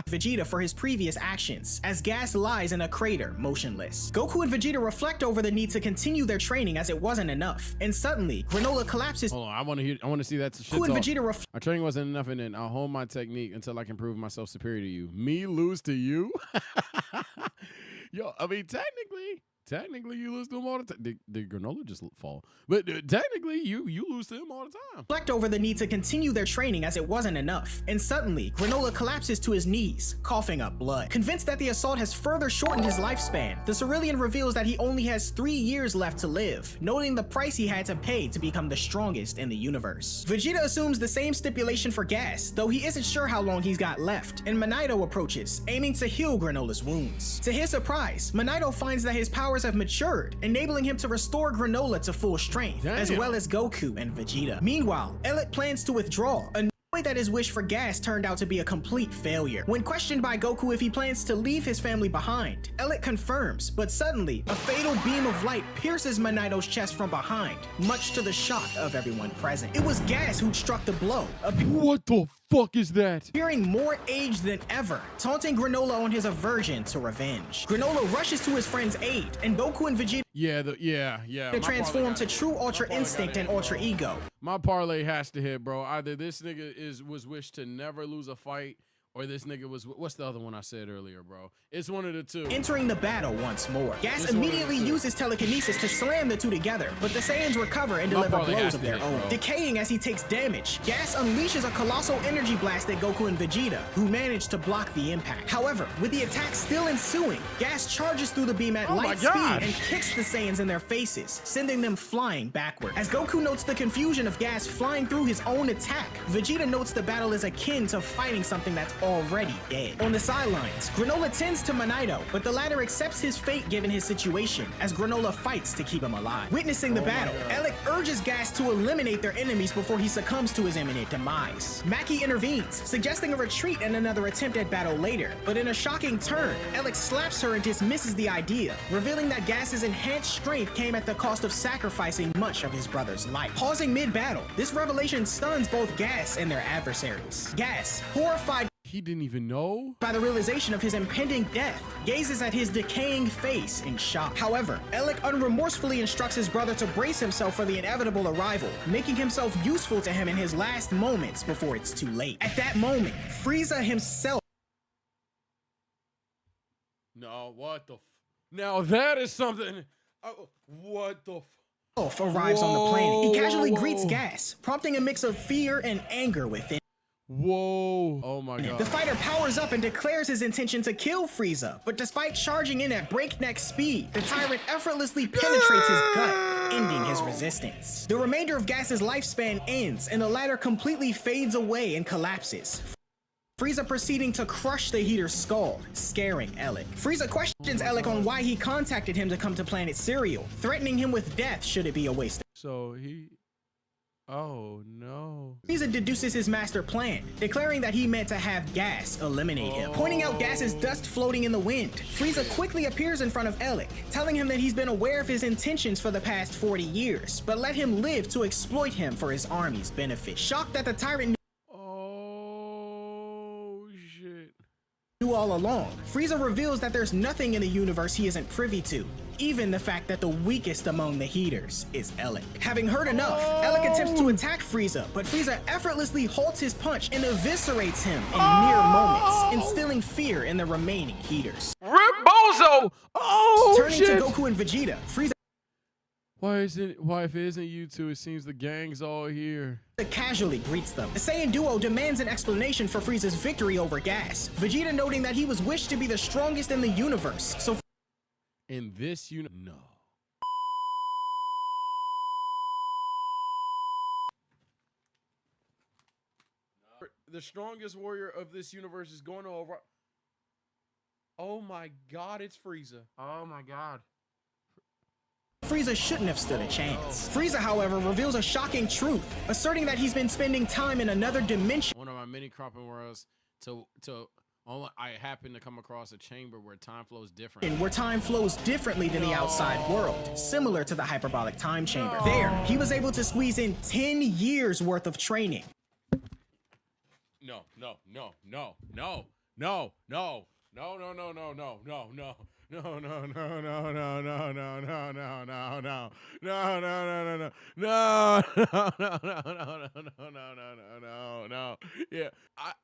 Vegeta for his previous actions, as Gas lies in a crater, motionless. Goku and Vegeta reflect over the need to continue their training as it wasn't enough, and suddenly, Granola collapses. Hold on, I want to see that shit. Goku and Vegeta our training wasn't enough, and then I'll hone my technique until I can prove myself superior to you. Me lose to you? Yo, I mean, technically, you lose to him all the time. Did Granola just fall? But technically, you lose to him all the time. Reflect over the need to continue their training as it wasn't enough, and suddenly, Granola collapses to his knees, coughing up blood. Convinced that the assault has further shortened his lifespan, the Cerulean reveals that he only has 3 years left to live, noting the price he had to pay to become the strongest in the universe. Vegeta assumes the same stipulation for Gas, though he isn't sure how long he's got left, and Manito approaches, aiming to heal Granola's wounds. To his surprise, Manito finds that his powers have matured, enabling him to restore Granola to full strength, as well as Goku and Vegeta. Meanwhile, Elec plans to withdraw, annoyed that his wish for Gas turned out to be a complete failure. When questioned by Goku if he plans to leave his family behind, Elec confirms, but suddenly, a fatal beam of light pierces Manito's chest from behind, much to the shock of everyone present. It was Gas who'd struck the blow. What the fuck is that? appearing more aged than ever, taunting Granola on his aversion to revenge. Granola rushes to his friend's aid, and Goku and Vegeta Yeah. transform to true Ultra Instinct and Ultra Ego. My parlay has to hit, bro. Either this nigga was wished to never lose a fight, or this nigga was, what's the other one I said earlier, bro? It's one of the two. Entering the battle once more. Gas It's immediately one of the two. uses telekinesis to slam the two together, but the Saiyans recover and deliver parlay has blows to of their hit, own. bro. Decaying as he takes damage, Gas unleashes a colossal energy blast at Goku and Vegeta, who manage to block the impact. However, with the attack still ensuing, Gas charges through the beam at Oh my light speed God. and kicks the Saiyans in their faces, sending them flying backward. As Goku notes the confusion of Gas flying through his own attack, Vegeta notes the battle is akin to fighting something that's already dead. On the sidelines, Granola tends to Manito, but the latter accepts his fate given his situation, as Granola fights to keep him alive. Witnessing the battle, Alec urges Gas to eliminate their enemies before he succumbs to his imminent demise. Mackie intervenes, suggesting a retreat and another attempt at battle later, but in a shocking turn, Alec slaps her and dismisses the idea, revealing that Gas's enhanced strength came at the cost of sacrificing much of his brother's life. Pausing mid-battle, this revelation stuns both Gas and their adversaries. Gas, horrified He didn't even know? by the realization of his impending death, gazes at his decaying face in shock. However, Alec unremorsefully instructs his brother to brace himself for the inevitable arrival, making himself useful to him in his last moments before it's too late. At that moment, Frieza himself No, what the Now that is something. What the arrives on the planet. He casually Whoa. greets Gas, prompting a mix of fear and anger within. Whoa. Oh my god. The fighter powers up and declares his intention to kill Frieza, but despite charging in at breakneck speed, the tyrant effortlessly penetrates his gut, ending his resistance. The remainder of Gas's lifespan ends, and the latter completely fades away and collapses. Frieza proceeding to crush the Heater's skull, scaring Alec. Frieza questions Alec on why he contacted him to come to planet Cereal, threatening him with death should it be a waste. So he. Oh no. Frieza deduces his master plan, declaring that he meant to have Gas eliminate him. Pointing out Gas's dust floating in the wind, Frieza quickly appears in front of Alec, telling him that he's been aware of his intentions for the past 40 years, but let him live to exploit him for his army's benefit. Shocked that the tyrant knew all along, Frieza reveals that there's nothing in the universe he isn't privy to, even the fact that the weakest among the Heaters is Alec. Having heard enough, Alec attempts to attack Frieza, but Frieza effortlessly halts his punch and eviscerates him in mere moments, instilling fear in the remaining Heaters. Rip-bozo! Oh Turning shit! to Goku and Vegeta, Frieza Why if it isn't you two? It seems the gang's all here. casually greets them. The Saiyan duo demands an explanation for Frieza's victory over Gas, Vegeta noting that he was wished to be the strongest in the universe, so In this no. The strongest warrior of this universe is going to over. Oh my god, it's Frieza. Oh my god. Frieza shouldn't have stood a chance. Frieza, however, reveals a shocking truth, asserting that he's been spending time in another dimension. One of my many cropping worlds I happened to come across a chamber where time flows different. Where time flows differently than the outside world, similar to the hyperbolic time chamber. There, he was able to squeeze in 10 years worth of training. No. Yeah,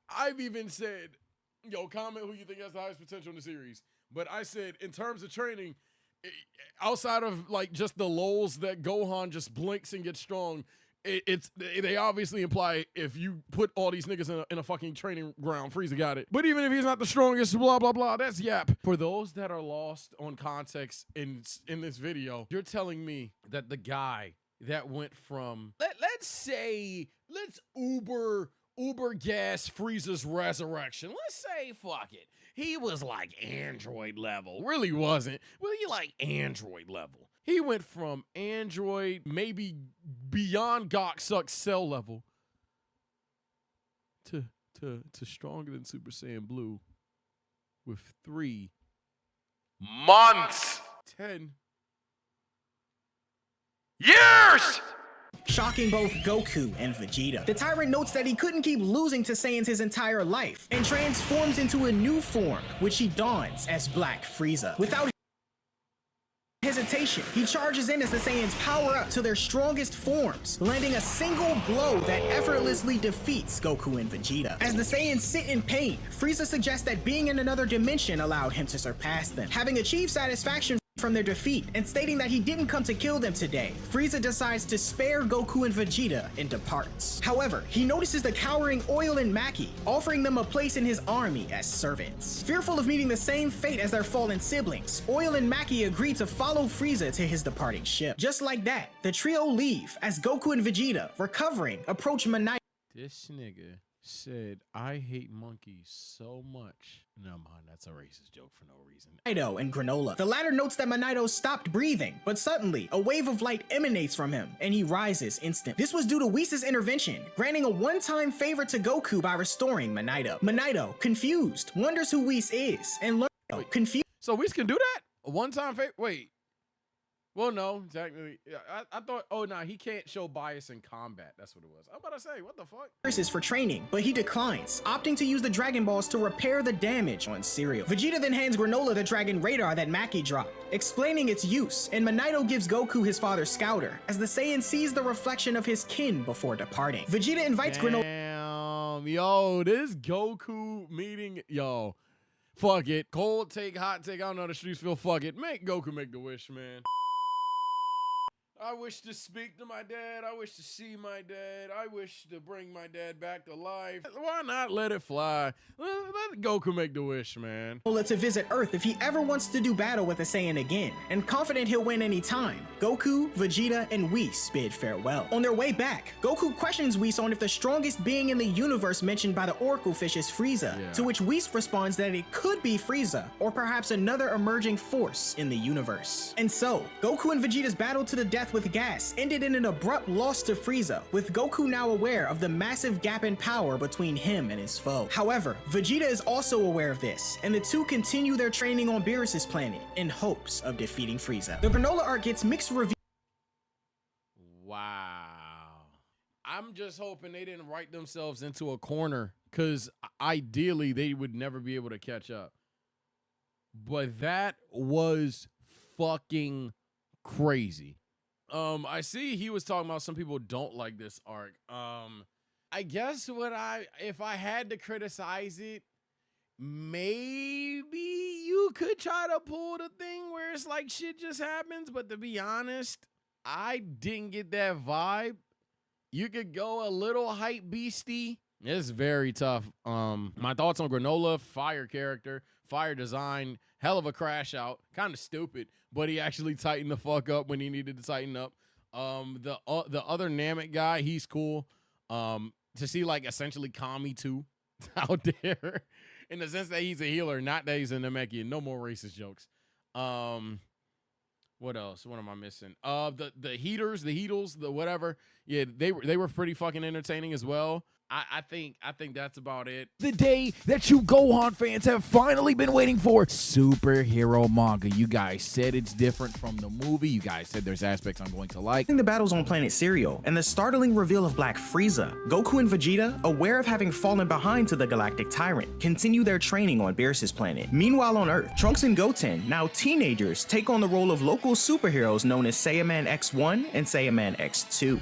I've even said, yo, comment who you think has the highest potential in the series. But I said, in terms of training, outside of like just the lulls that Gohan just blinks and gets strong, they obviously imply if you put all these niggas in a fucking training ground, Frieza got it. But even if he's not the strongest, blah, blah, blah, that's yap. For those that are lost on context in this video, you're telling me that the guy that went from, let's Uber gas Frieza's resurrection. Let's say, fuck it. He was like android level. Really wasn't. Well, he like android level. He went from android, maybe beyond Gok Suck Cell level, to stronger than Super Saiyan Blue with 3 months, 10 years. shocking both Goku and Vegeta. The tyrant notes that he couldn't keep losing to Saiyans his entire life and transforms into a new form, which he dons as Black Frieza. Without hesitation, he charges in as the Saiyans power up to their strongest forms, landing a single blow that effortlessly defeats Goku and Vegeta. As the Saiyans sit in pain, Frieza suggests that being in another dimension allowed him to surpass them. Having achieved satisfaction from their defeat and stating that he didn't come to kill them today, Frieza decides to spare Goku and Vegeta and departs. However, he notices the cowering Oil and Maki, offering them a place in his army as servants. Fearful of meeting the same fate as their fallen siblings, Oil and Maki agree to follow Frieza to his departing ship. Just like that, the trio leave as Goku and Vegeta, recovering, approach Manai. This nigga said, I hate monkeys so much. No, man, that's a racist joke for no reason. Manito and Granola. The latter notes that Manito stopped breathing, but suddenly a wave of light emanates from him and he rises instantly. This was due to Whis' intervention, granting a one-time favor to Goku by restoring Manito. Manito, confused, wonders who Whis is and learns confused. So Whis can do that? A one-time favor? Wait. Well, no, technically. I thought, oh, no, he can't show bias in combat. That's what it was. I'm about to say, what the fuck? Versus for training, but he declines, opting to use the Dragon Balls to repair the damage on Cereal. Vegeta then hands Granola the Dragon Radar that Maki dropped, explaining its use, and Manito gives Goku his father's Scouter, as the Saiyan sees the reflection of his kin before departing. Vegeta invites Granola. Damn, yo, this Goku meeting, yo, fuck it. Cold take, hot take, I don't know how the streets feel, fuck it. Make Goku make the wish, man. I wish to speak to my dad. I wish to see my dad. I wish to bring my dad back to life. Why not let it fly? Let Goku make the wish, man. To visit Earth if he ever wants to do battle with a Saiyan again, and confident he'll win any time. Goku, Vegeta, and Whis bid farewell. On their way back, Goku questions Whis on if the strongest being in the universe mentioned by the Oracle Fish is Frieza, to which Whis responds that it could be Frieza, or perhaps another emerging force in the universe. And so, Goku and Vegeta's battle to the death with gas ended in an abrupt loss to Frieza, with Goku now aware of the massive gap in power between him and his foe. However, Vegeta is also aware of this, and the two continue their training on Beerus' planet in hopes of defeating Frieza. The Granola arc gets mixed reviews. Wow. I'm just hoping they didn't write themselves into a corner, because ideally they would never be able to catch up. But that was fucking crazy. I see he was talking about some people don't like this arc. I guess if I had to criticize it, maybe you could try to pull the thing where it's like shit just happens, but to be honest, I didn't get that vibe. You could go a little hype beastie. It's very tough. My thoughts on Granola, fire character, fire design, hell of a crash out. Kind of stupid, but he actually tightened the fuck up when he needed to tighten up. The other Namek guy, he's cool. To see like essentially Kami too out there in the sense that he's a healer, not that he's a Namekian. No more racist jokes. What else? What am I missing? The heaters, the heatles, the whatever. Yeah, they were pretty fucking entertaining as well. I think that's about it. The day that you Gohan fans have finally been waiting for. Superhero manga. You guys said it's different from the movie. You guys said there's aspects I'm going to like. The battles on planet Cereal and the startling reveal of Black Frieza, Goku and Vegeta, aware of having fallen behind to the Galactic Tyrant, continue their training on Beerus' planet. Meanwhile on Earth, Trunks and Goten, now teenagers, take on the role of local superheroes known as Saiyaman X1 and Saiyaman X2.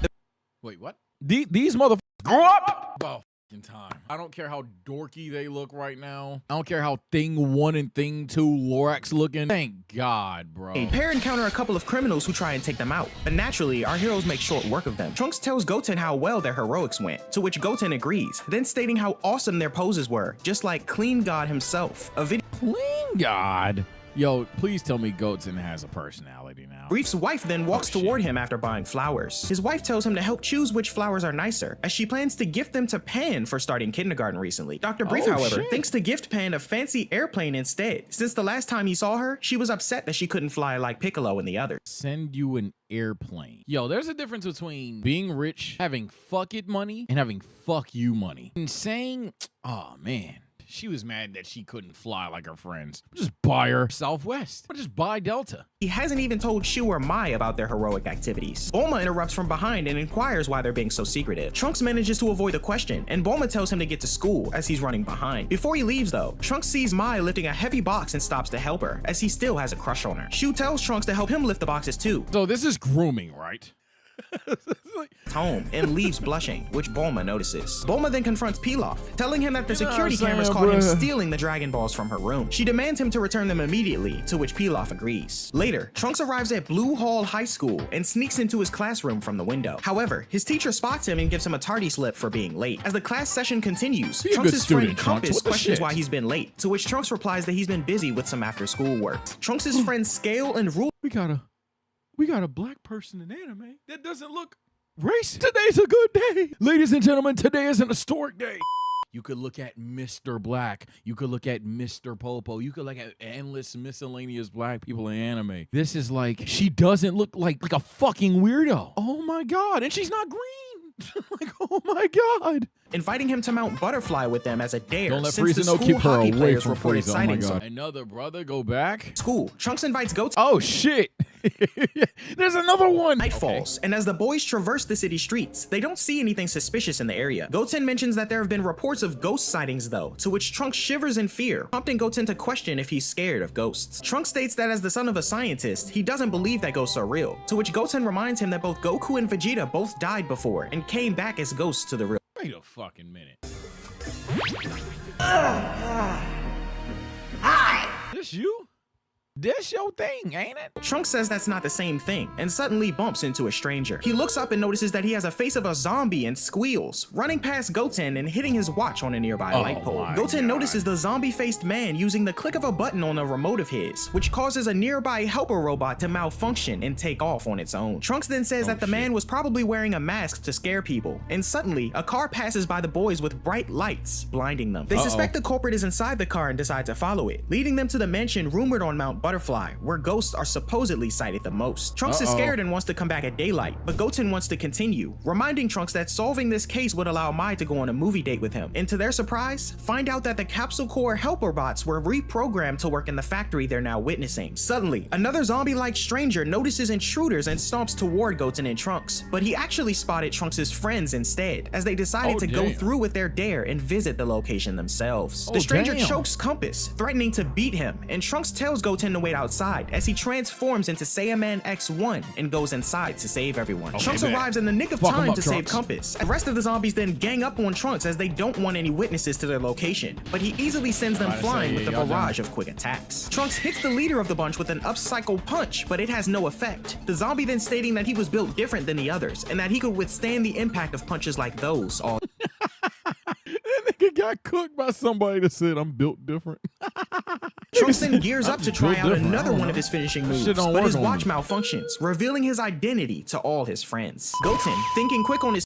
Wait, what? These motherfuckers Grow up! About fucking time. I don't care how dorky they look right now. I don't care how Thing 1 and Thing 2 Lorax looking. Thank God, bro. A pair encounter a couple of criminals who try and take them out, but naturally, our heroes make short work of them. Trunks tells Goten how well their heroics went, to which Goten agrees, then stating how awesome their poses were, just like Clean God himself. A video Clean God? Yo, please tell me Goten has a personality now. Brief's wife then walks toward him after buying flowers. His wife tells him to help choose which flowers are nicer, as she plans to gift them to Pan for starting kindergarten recently. Dr. Brief, however, thinks to gift Pan a fancy airplane instead. Since the last time he saw her, she was upset that she couldn't fly like Piccolo and the others. Send you an airplane. Yo, there's a difference between being rich, having fuck it money, and having fuck you money. And saying, oh man, She was mad that she couldn't fly like her friends. Just buy her Southwest. Or just buy Delta. He hasn't even told Shu or Mai about their heroic activities. Bulma interrupts from behind and inquires why they're being so secretive. Trunks manages to avoid the question, and Bulma tells him to get to school as he's running behind. Before he leaves though, Trunks sees Mai lifting a heavy box and stops to help her, as he still has a crush on her. Shu tells Trunks to help him lift the boxes too. So this is grooming, right? Home and leaves blushing, which Bulma notices. Bulma then confronts Pilaf, telling him that the security cameras caught him stealing the Dragon Balls from her room. She demands him to return them immediately, to which Pilaf agrees. Later, Trunks arrives at Blue Hall High School and sneaks into his classroom from the window. However, his teacher spots him and gives him a tardy slip for being late. As the class session continues, Trunks' friend Compass questions why he's been late, to which Trunks replies that he's been busy with some after-school work. Trunks' friends Scale and Rule We got a black person in anime that doesn't look racist. Today's a good day. Ladies and gentlemen, today is an historic day. You could look at Mr. Black. You could look at Mr. Popo. You could look at endless miscellaneous black people in anime. This is like, she doesn't look like a fucking weirdo. Oh my God. And she's not green. Like, oh my God. Inviting him to Mount Butterfly with them as a dare. Don't let since the Frieza school keep her hockey away players from reported Frieza. Oh my sightings God. Another brother go back? School. Trunks invites Goten. Oh shit. There's another one. Night falls, and as the boys traverse the city streets, they don't see anything suspicious in the area. Goten mentions that there have been reports of ghost sightings though, to which Trunks shivers in fear, prompting Goten to question if he's scared of ghosts. Trunks states that as the son of a scientist, he doesn't believe that ghosts are real, to which Goten reminds him that both Goku and Vegeta both died before and came back as ghosts to the real. Wait a fucking minute. Hi. This you? This your thing, ain't it? Trunks says that's not the same thing, and suddenly bumps into a stranger. He looks up and notices that he has a face of a zombie and squeals, running past Goten and hitting his watch on a nearby light pole. Goten notices the zombie-faced man using the click of a button on a remote of his, which causes a nearby helper robot to malfunction and take off on its own. Trunks then says that the man was probably wearing a mask to scare people, and suddenly, a car passes by the boys with bright lights, blinding them. They suspect the culprit is inside the car and decide to follow it, leading them to the mansion rumored on Mount Butterfly, where ghosts are supposedly sighted the most. Trunks is scared and wants to come back at daylight, but Goten wants to continue, reminding Trunks that solving this case would allow Mai to go on a movie date with him, and to their surprise, find out that the Capsule Corps helper bots were reprogrammed to work in the factory they're now witnessing. Suddenly, another zombie-like stranger notices intruders and stomps toward Goten and Trunks, but he actually spotted Trunks' friends instead, as they decided to go through with their dare and visit the location themselves. The stranger chokes Compass, threatening to beat him, and Trunks tells Goten to wait outside as he transforms into Saiyaman X1 and goes inside to save everyone. Trunks arrives in the nick of time to save Compass. The rest of the zombies then gang up on Trunks as they don't want any witnesses to their location, but he easily sends them flying with a barrage of quick attacks. Trunks hits the leader of the bunch with an upcycle punch, but it has no effect. The zombie then stating that he was built different than the others and that he could withstand the impact of punches like those all That nigga got cooked by somebody that said I'm built different. Trunks then gears up to try out another one of his finishing moves, but his watch malfunctions, revealing his identity to all his friends. Goten, thinking quick on his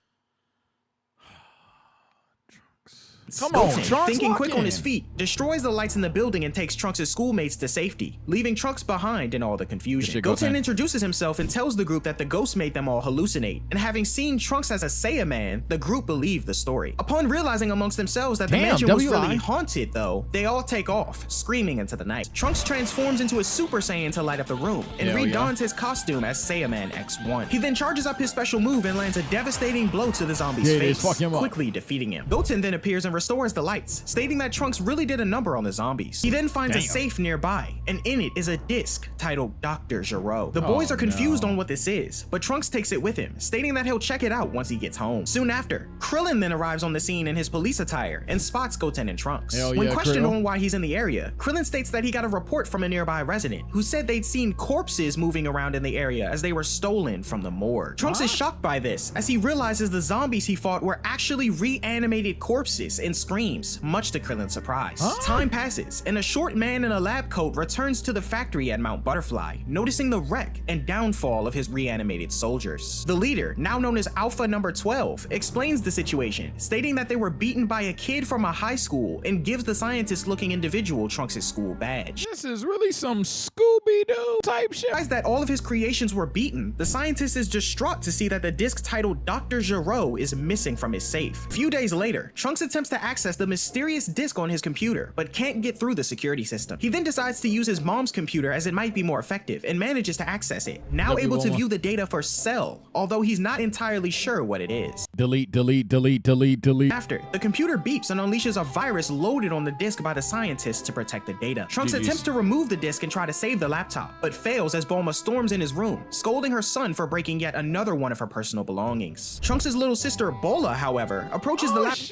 thinking quick on his feet, destroys the lights in the building and takes Trunks' schoolmates to safety, leaving Trunks behind in all the confusion. Goten introduces himself and tells the group that the ghost made them all hallucinate, and having seen Trunks as a Saiyaman, the group believe the story. Upon realizing amongst themselves that the mansion was really haunted though, they all take off, screaming into the night. Trunks transforms into a Super Saiyan to light up the room, and redons his costume as Saiyaman X1. He then charges up his special move and lands a devastating blow to the zombie's face, quickly defeating him. Goten then appears and restores the lights, stating that Trunks really did a number on the zombies. He then finds a safe nearby, and in it is a disc titled Dr. Gero. The boys are confused on what this is, but Trunks takes it with him, stating that he'll check it out once he gets home. Soon after, Krillin then arrives on the scene in his police attire and spots Goten and Trunks. When questioned on why he's in the area, Krillin states that he got a report from a nearby resident who said they'd seen corpses moving around in the area as they were stolen from the morgue. Trunks is shocked by this, as he realizes the zombies he fought were actually reanimated corpses and screams, much to Krillin's surprise. Time passes, and a short man in a lab coat returns to the factory at Mount Butterfly, noticing the wreck and downfall of his reanimated soldiers. The leader, now known as Alpha Number 12, explains the situation, stating that they were beaten by a kid from a high school and gives the scientist-looking individual Trunks' school badge. This is really some Scooby-Doo type shit. Realized that all of his creations were beaten, the scientist is distraught to see that the disc titled Dr. Gero is missing from his safe. A few days later, Trunks attempts to to access the mysterious disk on his computer, but can't get through the security system. He then decides to use his mom's computer as it might be more effective and manages to access it, now able to view the data for Cell, although he's not entirely sure what it is. Delete, delete, delete, delete, delete. After, the computer beeps and unleashes a virus loaded on the disk by the scientists to protect the data. Trunks attempts to remove the disk and try to save the laptop, but fails as Bulma storms in his room, scolding her son for breaking yet another one of her personal belongings. Trunks' little sister Bola, however, approaches the laptop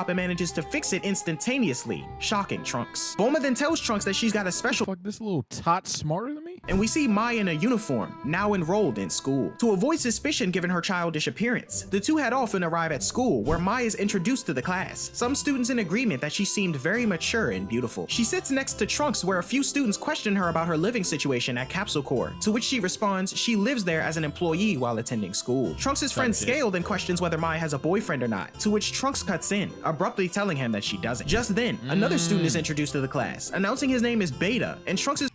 and manages to fix it instantaneously, shocking Trunks. Bulma then tells Trunks that she's got a special— Fuck, this little tot smarter than me? And we see Mai in a uniform, now enrolled in school. To avoid suspicion given her childish appearance, the two head off and arrive at school, where Mai is introduced to the class, some students in agreement that she seemed very mature and beautiful. She sits next to Trunks, where a few students question her about her living situation at Capsule Corps, to which she responds she lives there as an employee while attending school. Trunks' friend Scale then questions whether Mai has a boyfriend or not, to which Trunks cuts in, abruptly telling him that she doesn't. Just then, another student is introduced to the class, announcing his name is Beta, and Trunks is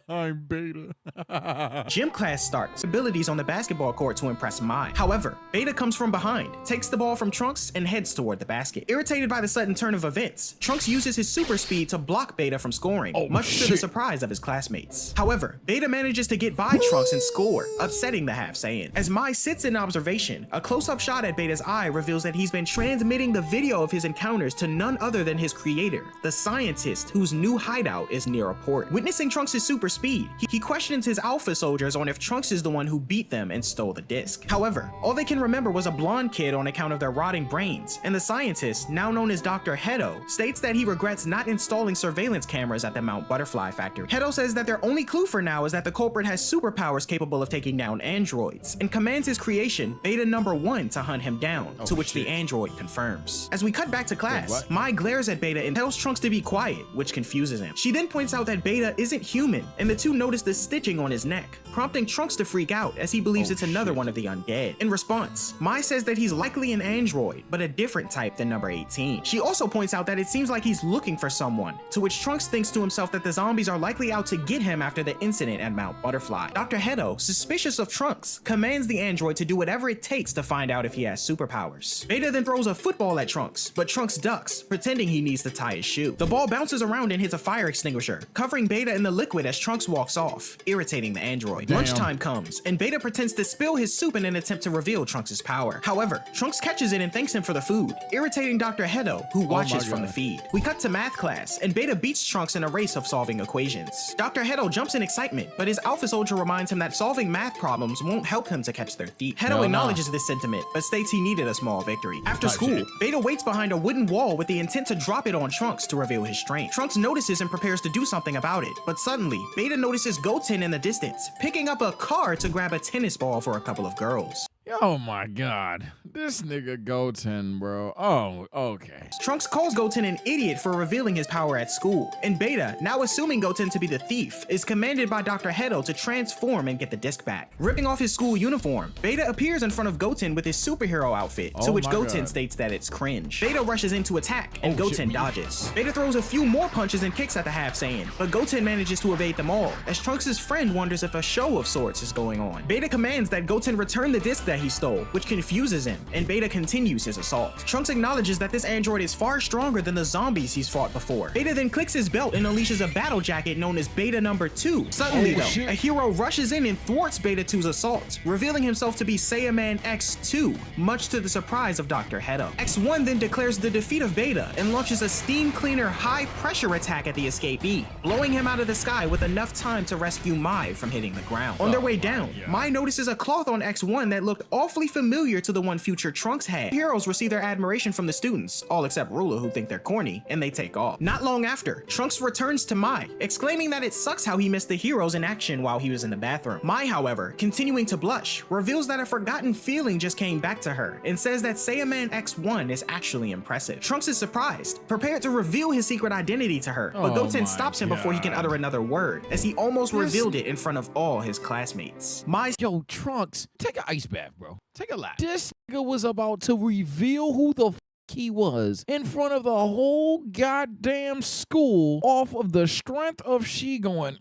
I'm Beta. Gym class starts. Abilities on the basketball court to impress Mai. However, Beta comes from behind, takes the ball from Trunks, and heads toward the basket. Irritated by the sudden turn of events, Trunks uses his super speed to block Beta from scoring, much to the surprise of his classmates. However, Beta manages to get by Trunks and score, upsetting the half Saiyan. As Mai sits in observation, a close-up shot at Beta's eye reveals that he's been transmitting the video of his encounters to none other than his creator, the scientist whose new hideout is near a port. Witnessing Trunks' super speed, he questions his alpha soldiers on if Trunks is the one who beat them and stole the disc. However, all they can remember was a blonde kid on account of their rotting brains, and the scientist, now known as Dr. Hedo, states that he regrets not installing surveillance cameras at the Mount Butterfly factory. Hedo says that their only clue for now is that the culprit has superpowers capable of taking down androids, and commands his creation, Beta number 1, to hunt him down, to which the android confirms. As we cut back to class, Mai glares at Beta and tells Trunks to be quiet, which confuses him. She then points out that Beta isn't human, and the two notice the stitching on his neck, prompting Trunks to freak out as he believes it's another one of the undead. In response, Mai says that he's likely an android, but a different type than number 18. She also points out that it seems like he's looking for someone, to which Trunks thinks to himself that the zombies are likely out to get him after the incident at Mount Butterfly. Dr. Hedo, suspicious of Trunks, commands the android to do whatever it takes to find out if he has superpowers. Beta then throws a football at Trunks, but Trunks ducks, pretending he needs to tie his shoe. The ball bounces around and hits a fire extinguisher, covering Beta in the liquid as Trunks walks off, irritating the android. Lunchtime comes, and Beta pretends to spill his soup in an attempt to reveal Trunks' power. However, Trunks catches it and thanks him for the food, irritating Dr. Hedo, who watches from the feed. We cut to math class, and Beta beats Trunks in a race of solving equations. Dr. Hedo jumps in excitement, but his alpha soldier reminds him that solving math problems won't help him to catch their thief. Hedo acknowledges this sentiment, but states he needed a small victory. After school, Beta waits behind a wooden wall with the intent to drop it on Trunks to reveal his strength. Trunks notices and prepares to do something about it, but suddenly, Beta notices Goten in the distance, picking up a car to grab a tennis ball for a couple of girls. Oh my god. This nigga Goten, bro. Oh, okay. Trunks calls Goten an idiot for revealing his power at school, and Beta, now assuming Goten to be the thief, is commanded by Dr. Hedo to transform and get the disc back. Ripping off his school uniform, Beta appears in front of Goten with his superhero outfit, to which Goten states that it's cringe. Beta rushes in to attack, and Goten dodges. Beta throws a few more punches and kicks at the half Saiyan, but Goten manages to evade them all, as Trunks' friend wonders if a show of sorts is going on. Beta commands that Goten return the disc that he stole, which confuses him, and Beta continues his assault. Trunks acknowledges that this android is far stronger than the zombies he's fought before. Beta then clicks his belt and unleashes a battle jacket known as Beta number 2. Suddenly though, a hero rushes in and thwarts Beta 2's assault, revealing himself to be Saiyaman X2, much to the surprise of Dr. Hedo. X1 then declares the defeat of Beta and launches a steam cleaner high pressure attack at the escapee, blowing him out of the sky with enough time to rescue Mai from hitting the ground. On their way down, Mai notices a cloth on X1 that looked awfully familiar to the one future Trunks had. Heroes receive their admiration from the students, all except Rula, who think they're corny, and they take off. Not long after, Trunks returns to Mai, exclaiming that it sucks how he missed the heroes in action while he was in the bathroom. Mai, however, continuing to blush, reveals that a forgotten feeling just came back to her, and says that Saiyaman X1 is actually impressive. Trunks is surprised, prepared to reveal his secret identity to her, but Goten stops him before he can utter another word, as he almost revealed it in front of all his classmates. Mai's— Yo, Trunks, take an ice bath, bro. Take a lap. This nigga was about to reveal who the he was in front of the whole goddamn school off of the strength of she going,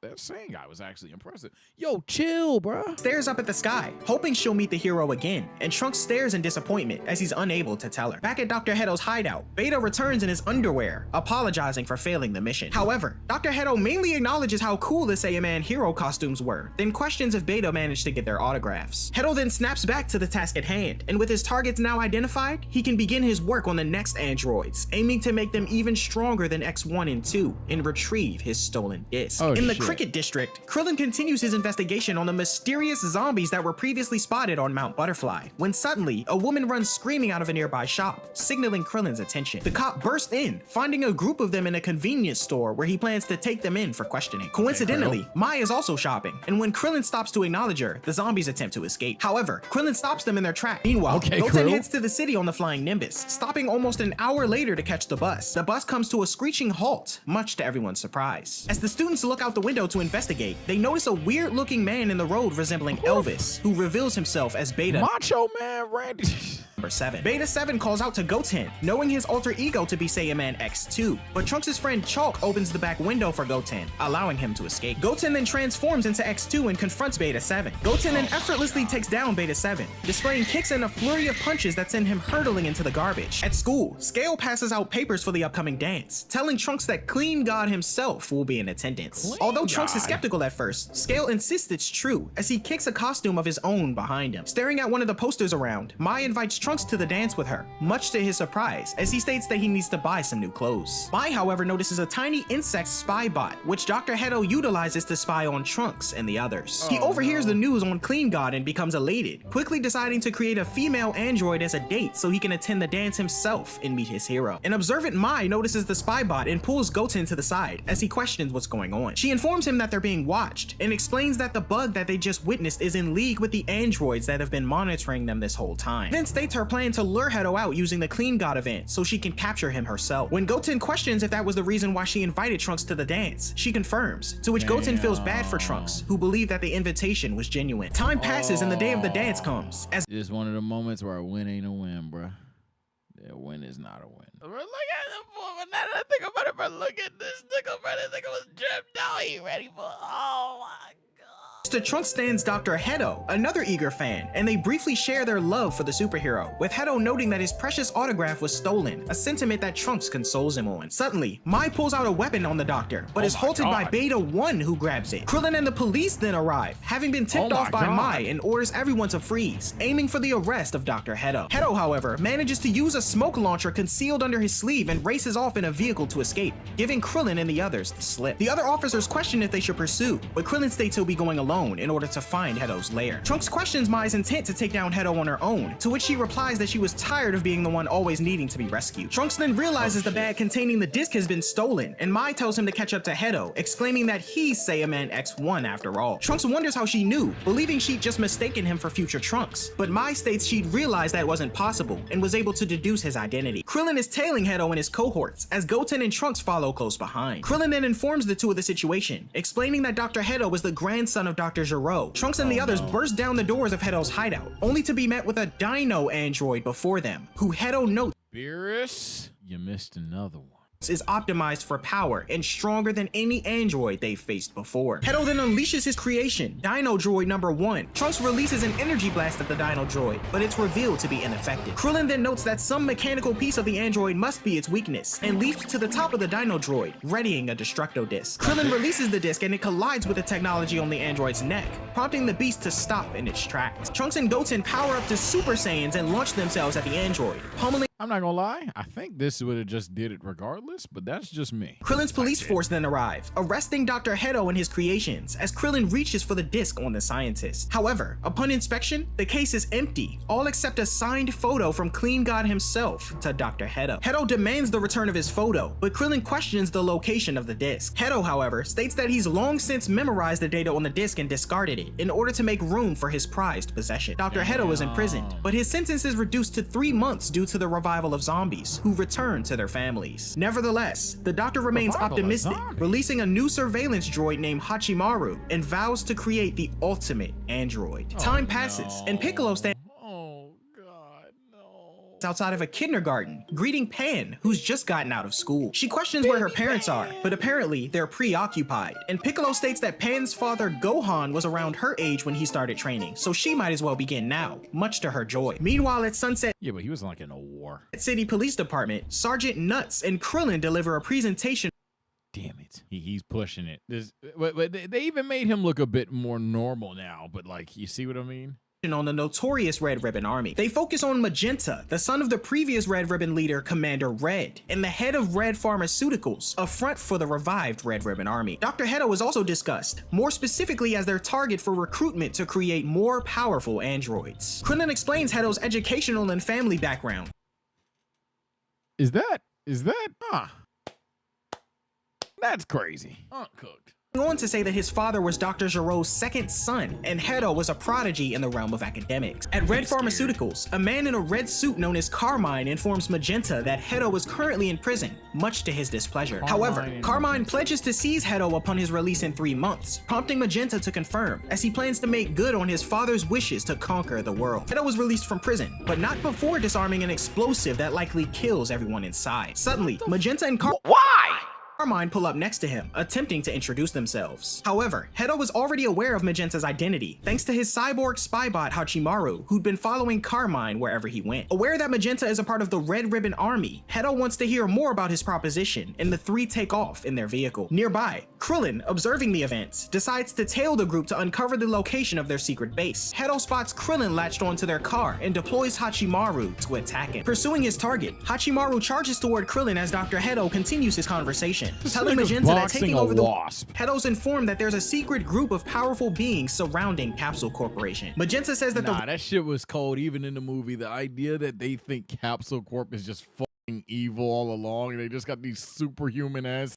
that same guy was actually impressive. Yo, chill, bruh. Stares up at the sky, hoping she'll meet the hero again, and Trunks stares in disappointment as he's unable to tell her. Back at Dr. Heto's hideout, Beta returns in his underwear, apologizing for failing the mission. However, Dr. Heto mainly acknowledges how cool the Saiyaman hero costumes were, then questions if Beta managed to get their autographs. Heto then snaps back to the task at hand, and with his targets now identified, he can begin his work on the next androids, aiming to make them even stronger than X1 and 2, and retrieve his stolen disc. In the Cricket District, Krillin continues his investigation on the mysterious zombies that were previously spotted on Mount Butterfly, when suddenly, a woman runs screaming out of a nearby shop, signaling Krillin's attention. The cop bursts in, finding a group of them in a convenience store where he plans to take them in for questioning. Coincidentally, Mai is also shopping, and when Krillin stops to acknowledge her, the zombies attempt to escape. However, Krillin stops them in their track. Meanwhile, Goten heads to the city on the Flying Nimbus, stopping almost an hour later to catch the bus. The bus comes to a screeching halt, much to everyone's surprise. As the students look out the window to investigate, they notice a weird-looking man in the road resembling Elvis, who reveals himself as Beta Macho Man Randy. Number 7. Beta 7 calls out to Goten, knowing his alter ego to be Saiyaman X2, but Trunks' friend Chalk opens the back window for Goten, allowing him to escape. Goten then transforms into X2 and confronts Beta 7. Goten then effortlessly takes down Beta 7, displaying kicks and a flurry of punches that send him hurtling into the garbage. At school, Scale passes out papers for the upcoming dance, telling Trunks that Clean God himself will be in attendance. Although Trunks is skeptical at first, Scale insists it's true, as he kicks a costume of his own behind him. Staring at one of the posters around, Mai invites Trunks to the dance with her, much to his surprise, as he states that he needs to buy some new clothes. Mai, however, notices a tiny insect spy bot, which Dr. Heto utilizes to spy on Trunks and the others. He overhears the news on Clean God and becomes elated, quickly deciding to create a female android as a date so he can attend the dance himself and meet his hero. An observant Mai notices the spy bot and pulls Goten to the side as he questions what's going on. She informs him that they're being watched and explains that the bug that they just witnessed is in league with the androids that have been monitoring them this whole time. Then states her plan to lure Heto out using the Clean God event so she can capture him herself. When Goten questions if that was the reason why she invited Trunks to the dance, she confirms, to which Goten feels bad for Trunks, who believed that the invitation was genuine. Time passes and the day of the dance comes, as it's one of the moments where a win ain't a win, bruh. A win is not a win. Look at the now that I think about it, bro. Look at this nigga, bro. This nigga was dripped out. He ready for, oh my God. to Trunks stands Dr. Heto, another eager fan, and they briefly share their love for the superhero, with Heto noting that his precious autograph was stolen, a sentiment that Trunks consoles him on. Suddenly, Mai pulls out a weapon on the doctor, but is halted by Beta 1 who grabs it. Krillin and the police then arrive, having been tipped off by Mai, and orders everyone to freeze, aiming for the arrest of Dr. Heto. Heto, however, manages to use a smoke launcher concealed under his sleeve and races off in a vehicle to escape, giving Krillin and the others the slip. The other officers question if they should pursue, but Krillin states he'll be going alone in order to find Heto's lair. Trunks questions Mai's intent to take down Heto on her own, to which she replies that she was tired of being the one always needing to be rescued. Trunks then realizes the bag containing the disc has been stolen, and Mai tells him to catch up to Heto, exclaiming that he's Saiyaman X1 after all. Trunks wonders how she knew, believing she'd just mistaken him for future Trunks, but Mai states she'd realized that wasn't possible, and was able to deduce his identity. Krillin is tailing Heto and his cohorts, as Goten and Trunks follow close behind. Krillin then informs the two of the situation, explaining that Dr. Heto was the grandson of Dr. Gero. Trunks and the others burst down the doors of Heto's hideout, only to be met with a dino android before them, who Heto notes Beerus, you missed another one. Is optimized for power and stronger than any android they've faced before. Heto then unleashes his creation, Dino Droid number 1. Trunks releases an energy blast at the Dino Droid, but it's revealed to be ineffective. Krillin then notes that some mechanical piece of the android must be its weakness, and leaps to the top of the Dino Droid, readying a Destructo Disc. Krillin releases the disc and it collides with the technology on the android's neck, prompting the beast to stop in its tracks. Trunks and Goten power up to Super Saiyans and launch themselves at the android, pummeling. I'm not gonna lie, I think this would have just did it regardless, but that's just me. Krillin's police force then arrive, arresting Dr. Heto and his creations, as Krillin reaches for the disc on the scientist. However, upon inspection, the case is empty, all except a signed photo from Clean God himself to Dr. Heto. Heto demands the return of his photo, but Krillin questions the location of the disc. Heto, however, states that he's long since memorized the data on the disc and discarded it, in order to make room for his prized possession. Dr. Heto is imprisoned, but his sentence is reduced to 3 months due to the revival of zombies, who return to their families. Nevertheless, the doctor remains optimistic, releasing a new surveillance droid named Hachimaru, and vows to create the ultimate android. Time passes, and Piccolo stands outside of a kindergarten, greeting Pan, who's just gotten out of school. She questions where her parents are, but apparently they're preoccupied. And Piccolo states that Pan's father, Gohan, was around her age when he started training, so she might as well begin now, much to her joy. Meanwhile, at Sunset Yeah, but he was like in a war. City Police Department, Sergeant Nuts and Krillin deliver a presentation. Damn it. He's pushing it. But they even made him look a bit more normal now, but like, you see what I mean? On the notorious Red Ribbon Army. They focus on Magenta, the son of the previous Red Ribbon leader, Commander Red, and the head of Red Pharmaceuticals, a front for the revived Red Ribbon Army. Dr. Hedo was also discussed, more specifically as their target for recruitment to create more powerful androids. Krillin explains Hedo's educational and family background. Is that? That's crazy. Uncooked. On to say that his father was Dr. Giro's second son, and Hedo was a prodigy in the realm of academics. At Red Pharmaceuticals, a man in a red suit known as Carmine informs Magenta that Hedo is currently in prison, much to his displeasure. However, Carmine pledges to seize Hedo upon his release in 3 months, prompting Magenta to confirm, as he plans to make good on his father's wishes to conquer the world. Hedo was released from prison, but not before disarming an explosive that likely kills everyone inside. Suddenly, Magenta and Carmine pull up next to him, attempting to introduce themselves. However, Hedo was already aware of Magenta's identity, thanks to his cyborg spy bot Hachimaru, who'd been following Carmine wherever he went. Aware that Magenta is a part of the Red Ribbon Army, Hedo wants to hear more about his proposition, and the three take off in their vehicle. Nearby, Krillin, observing the events, decides to tail the group to uncover the location of their secret base. Hedo spots Krillin latched onto their car and deploys Hachimaru to attack him. Pursuing his target, Hachimaru charges toward Krillin as Dr. Hedo continues his conversation, telling Magenta that taking over the wasp. Hedo's informed that there's a secret group of powerful beings surrounding Capsule Corporation. Magenta says that that shit was cold even in the movie. The idea that they think Capsule Corp is just fucking evil all along, and they just got these superhuman ass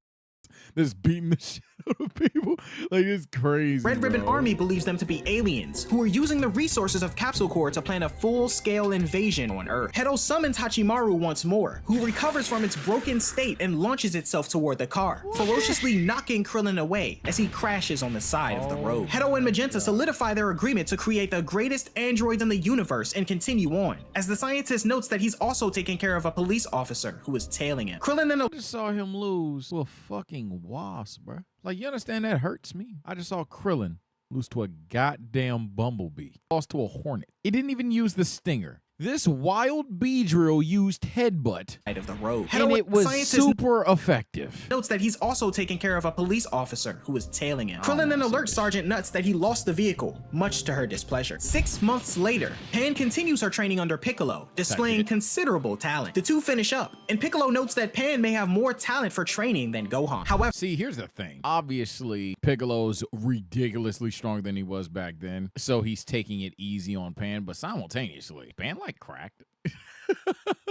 that's beating the shit out of people. Like, it's crazy. Red Ribbon Army believes them to be aliens who are using the resources of Capsule Corp to plan a full-scale invasion on Earth. Hedo summons Hachimaru once more, who recovers from its broken state and launches itself toward the car, ferociously knocking Krillin away as he crashes on the side of the road. Hedo and Magenta solidify their agreement to create the greatest androids in the universe and continue on, as the scientist notes that he's also taking care of a police officer who is tailing him. Krillin then just saw him lose to a fucking wasp, bro. Like, you understand that hurts me? I just saw Krillin lose to a goddamn bumblebee. Lost to a hornet. It didn't even use the stinger. This wild bee drill used headbutt of the road, and it was super effective. Notes that he's also taking care of a police officer who is tailing him. Krillin then alerts Sergeant Nuts that he lost the vehicle, much to her displeasure. 6 months later, Pan continues her training under Piccolo, displaying considerable talent. The two finish up, and Piccolo notes that Pan may have more talent for training than Gohan. However, see, here's the thing. Obviously, Piccolo's ridiculously stronger than he was back then, so he's taking it easy on Pan, but simultaneously, Pan cracked.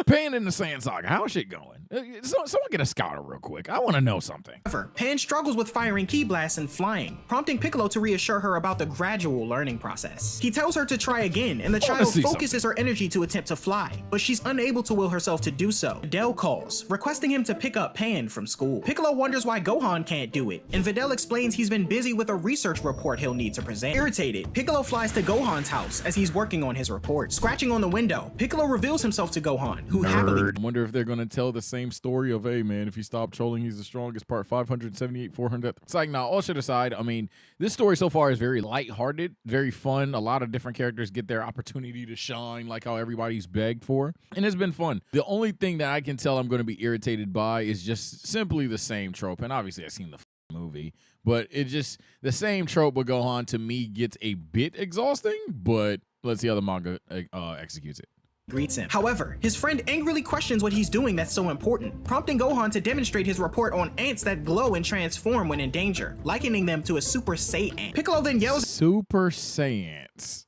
Pan in the Saiyan Saga, how's shit going? Someone get a scouter real quick. I want to know something. However, Pan struggles with firing ki blasts and flying, prompting Piccolo to reassure her about the gradual learning process. He tells her to try again, and the child focuses her energy to attempt to fly, but she's unable to will herself to do so. Videl calls, requesting him to pick up Pan from school. Piccolo wonders why Gohan can't do it, and Videl explains he's been busy with a research report he'll need to present. Irritated, Piccolo flies to Gohan's house as he's working on his report. Scratching on the window, Piccolo reveals himself to Gohan, who happily... I wonder if they're going to tell the same story of, hey, man, if you stop trolling, he's the strongest, part 578, 400. It's like, nah, all shit aside, I mean, this story so far is very lighthearted, very fun. A lot of different characters get their opportunity to shine like how everybody's begged for, and it's been fun. The only thing that I can tell I'm going to be irritated by is just simply the same trope, and obviously I've seen the movie, but it just, the same trope with Gohan to me gets a bit exhausting, but let's see how the manga executes it. Greets him. However, his friend angrily questions what he's doing that's so important, prompting Gohan to demonstrate his report on ants that glow and transform when in danger, likening them to a Super Saiyan. Piccolo then yells Super Saiyans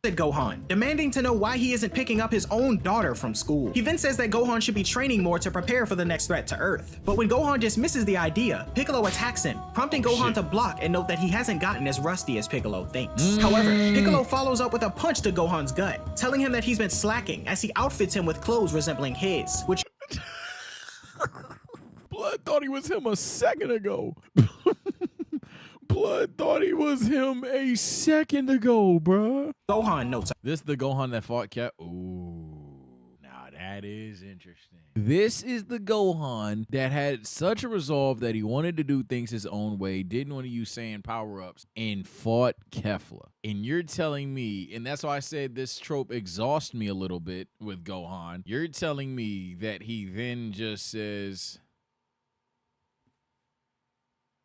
at Gohan, demanding to know why he isn't picking up his own daughter from school. He then says that Gohan should be training more to prepare for the next threat to Earth. But when Gohan dismisses the idea, Piccolo attacks him, prompting Gohan to block and note that he hasn't gotten as rusty as Piccolo thinks. However, Piccolo follows up with a punch to Gohan's gut, telling him that he's been slacking as he outfits him with clothes resembling his, which Blood thought he was him a second ago. Blood thought he was him a second ago, bruh. Gohan notes. This the Gohan that fought Cat. Ooh. That is interesting. This is the Gohan that had such a resolve that he wanted to do things his own way, didn't want to use Saiyan power-ups, and fought Kefla. And you're telling me, and that's why I said this trope exhausts me a little bit with Gohan, you're telling me that he then just says...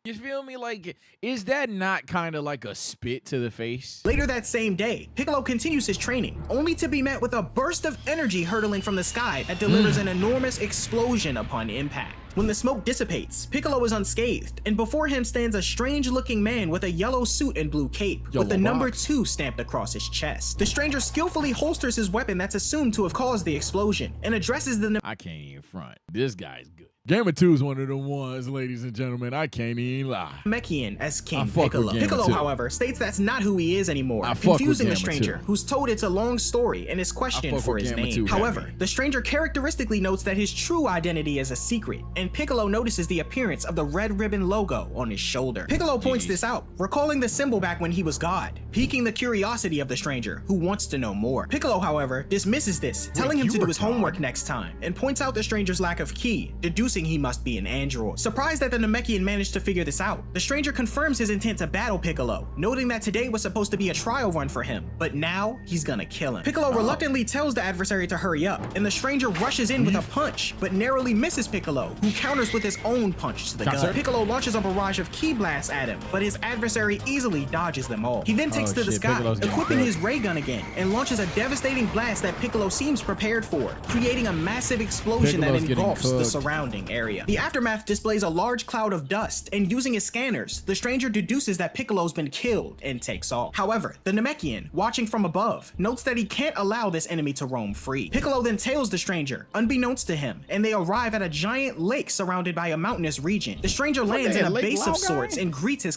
You feel me? Like, is that not kind of like a spit to the face? Later that same day, Piccolo continues his training, only to be met with a burst of energy hurtling from the sky that delivers an enormous explosion upon impact. When the smoke dissipates, Piccolo is unscathed, and before him stands a strange-looking man with a yellow suit and blue cape, with the number 2 stamped across his chest. The stranger skillfully holsters his weapon that's assumed to have caused the explosion, and addresses the... I can't even front. This guy's good. Gamma 2 is one of them ones, ladies and gentlemen. I can't even lie. Namekian as King fuck with Piccolo. Gamma Piccolo, 2. however, states that's not who he is anymore, I fuck with confusing the Gamma stranger, 2. who's told it's a long story and is questioned fuck for with his Gamma name. 2 However, heavy. the stranger characteristically notes that his true identity is a secret, and Piccolo notices the appearance of the red ribbon logo on his shoulder. Piccolo points this out, recalling the symbol back when he was God, piquing the curiosity of the stranger, who wants to know more. Piccolo, however, dismisses this, telling him to do his homework next time, and points out the stranger's lack of ki, deducing he must be an android. Surprised that the Namekian managed to figure this out, the stranger confirms his intent to battle Piccolo, noting that today was supposed to be a trial run for him, but now he's gonna kill him. Piccolo reluctantly tells the adversary to hurry up, and the stranger rushes in with a punch, but narrowly misses Piccolo, who counters with his own punch to the gut. Piccolo launches a barrage of ki blasts at him, but his adversary easily dodges them all. He then takes to the sky, equipping his ray gun again, and launches a devastating blast that Piccolo seems prepared for, creating a massive explosion that engulfs the surrounding area. The aftermath displays a large cloud of dust, and using his scanners, the stranger deduces that Piccolo's been killed and takes off. However, the Namekian, watching from above, notes that he can't allow this enemy to roam free. Piccolo then tails the stranger, unbeknownst to him, and they arrive at a giant lake surrounded by a mountainous region. The stranger lands in a base of sorts and greets his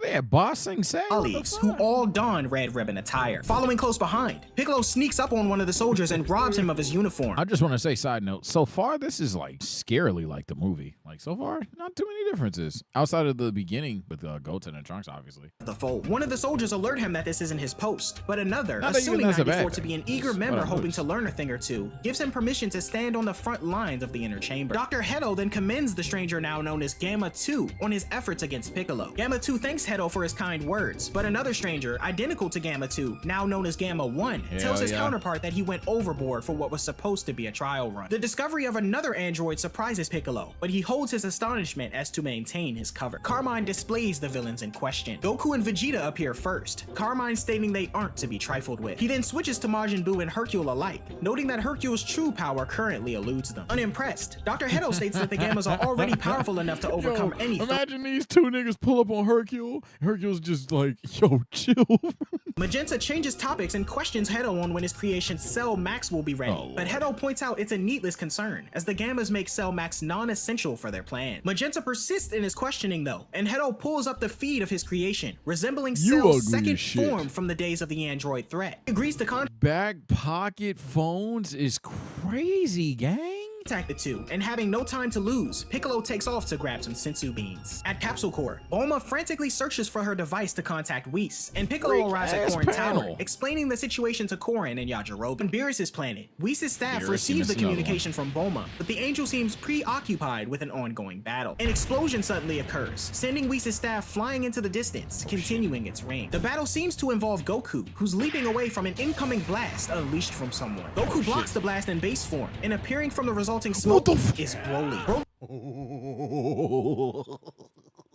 They had bossing colleagues who all don red ribbon attire. Following close behind, Piccolo sneaks up on one of the soldiers and robs him of his uniform. I just want to say, side note, so far this is like scarily like the movie. Like so far, not too many differences outside of the beginning with Goten and Trunks, obviously. The fold. One of the soldiers alert him that this isn't his post, but another, Not that assuming even that's a 94 bad to be an thing. eager It's member what I hoping noticed. to learn a thing or two, gives him permission to stand on the front lines of the inner chamber. Dr. Hedo then commends the stranger now known as Gamma 2 on his efforts against Piccolo. Gamma 2 thanks Hedo for his kind words, but another stranger, identical to Gamma 2, now known as Gamma 1, tells his counterpart that he went overboard for what was supposed to be a trial run. The discovery of another android surprises Piccolo, but he holds his astonishment as to maintain his cover. Carmine displays the villains in question. Goku and Vegeta appear first, Carmine stating they aren't to be trifled with. He then switches to Majin Buu and Hercule alike, noting that Hercule's true power currently eludes them. Unimpressed, Dr. Hedo states that the Gammas are already powerful enough to overcome any Imagine these two niggas pull up on Hercule. Hercule's just like, yo, chill. Magenta changes topics and questions Hedo on when his creation Cell Max will be ready, but Hedo points out it's a needless concern, as the Gammas make Cell Max non-essential for their plan. Magenta persists in his questioning though, and Hedo pulls up the feed of his creation, resembling Cell's second form from the days of the android threat. He agrees to Back pocket phones is crazy, gang. contact the two, and having no time to lose, Piccolo takes off to grab some sensu beans. At Capsule Corps, Bulma frantically searches for her device to contact Whis, and Piccolo arrives at Korin Tower, explaining the situation to Korin and Yajirobe. On Beerus' planet, Whis' staff receives the communication from Bulma, but the angel seems preoccupied with an ongoing battle. An explosion suddenly occurs, sending Whis' staff flying into the distance, continuing its reign. The battle seems to involve Goku, who's leaping away from an incoming blast unleashed from someone. Goku blocks the blast in base form, and appearing from the resulting smoke is Broly.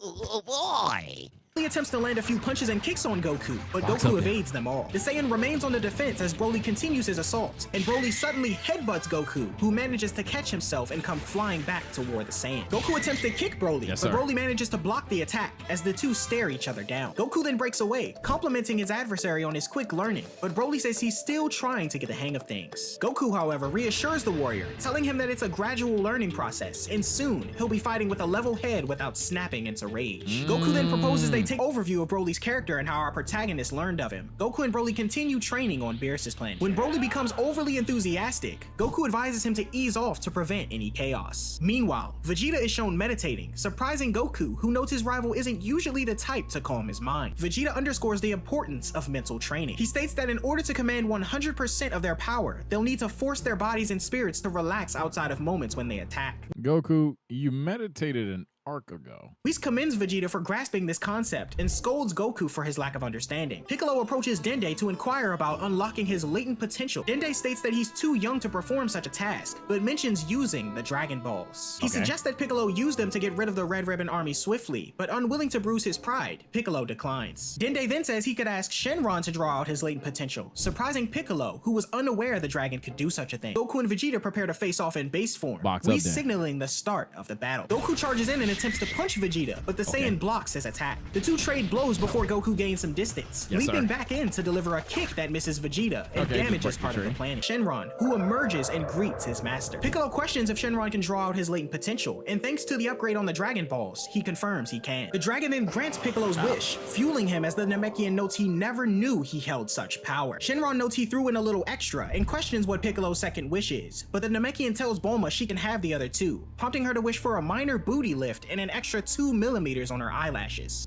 Oh boy! He attempts to land a few punches and kicks on Goku, but Goku evades them all. The Saiyan remains on the defense as Broly continues his assault, and Broly suddenly headbutts Goku, who manages to catch himself and come flying back toward the Saiyan. Goku attempts to kick Broly, but Broly manages to block the attack as the two stare each other down. Goku then breaks away, complimenting his adversary on his quick learning, but Broly says he's still trying to get the hang of things. Goku, however, reassures the warrior, telling him that it's a gradual learning process, and soon he'll be fighting with a level head without snapping into rage. Goku then proposes they take overview of Broly's character and how our protagonist learned of him. Goku and Broly continue training on Beerus's planet. When Broly becomes overly enthusiastic, Goku advises him to ease off to prevent any chaos. Meanwhile, Vegeta is shown meditating, surprising Goku, who notes his rival isn't usually the type to calm his mind. Vegeta underscores the importance of mental training. He states that in order to command 100% of their power, they'll need to force their bodies and spirits to relax outside of moments when they attack. Goku, you meditated an arc ago. Whis commends Vegeta for grasping this concept and scolds Goku for his lack of understanding. Piccolo approaches Dende to inquire about unlocking his latent potential. Dende states that he's too young to perform such a task, but mentions using the Dragon Balls. He suggests that Piccolo use them to get rid of the Red Ribbon Army swiftly, but unwilling to bruise his pride, Piccolo declines. Dende then says he could ask Shenron to draw out his latent potential, surprising Piccolo, who was unaware the dragon could do such a thing. Goku and Vegeta prepare to face off in base form, Whis signaling the start of the battle. Goku charges in and attempts to punch Vegeta, but the Saiyan blocks his attack. The two trade blows before Goku gains some distance, leaping back in to deliver a kick that misses Vegeta and damages part of the planet. Shenron, who emerges and greets his master. Piccolo questions if Shenron can draw out his latent potential, and thanks to the upgrade on the Dragon Balls, he confirms he can. The dragon then grants Piccolo's wish, fueling him as the Namekian notes he never knew he held such power. Shenron notes he threw in a little extra and questions what Piccolo's second wish is, but the Namekian tells Bulma she can have the other two, prompting her to wish for a minor booty lift and an extra 2 millimeters on her eyelashes.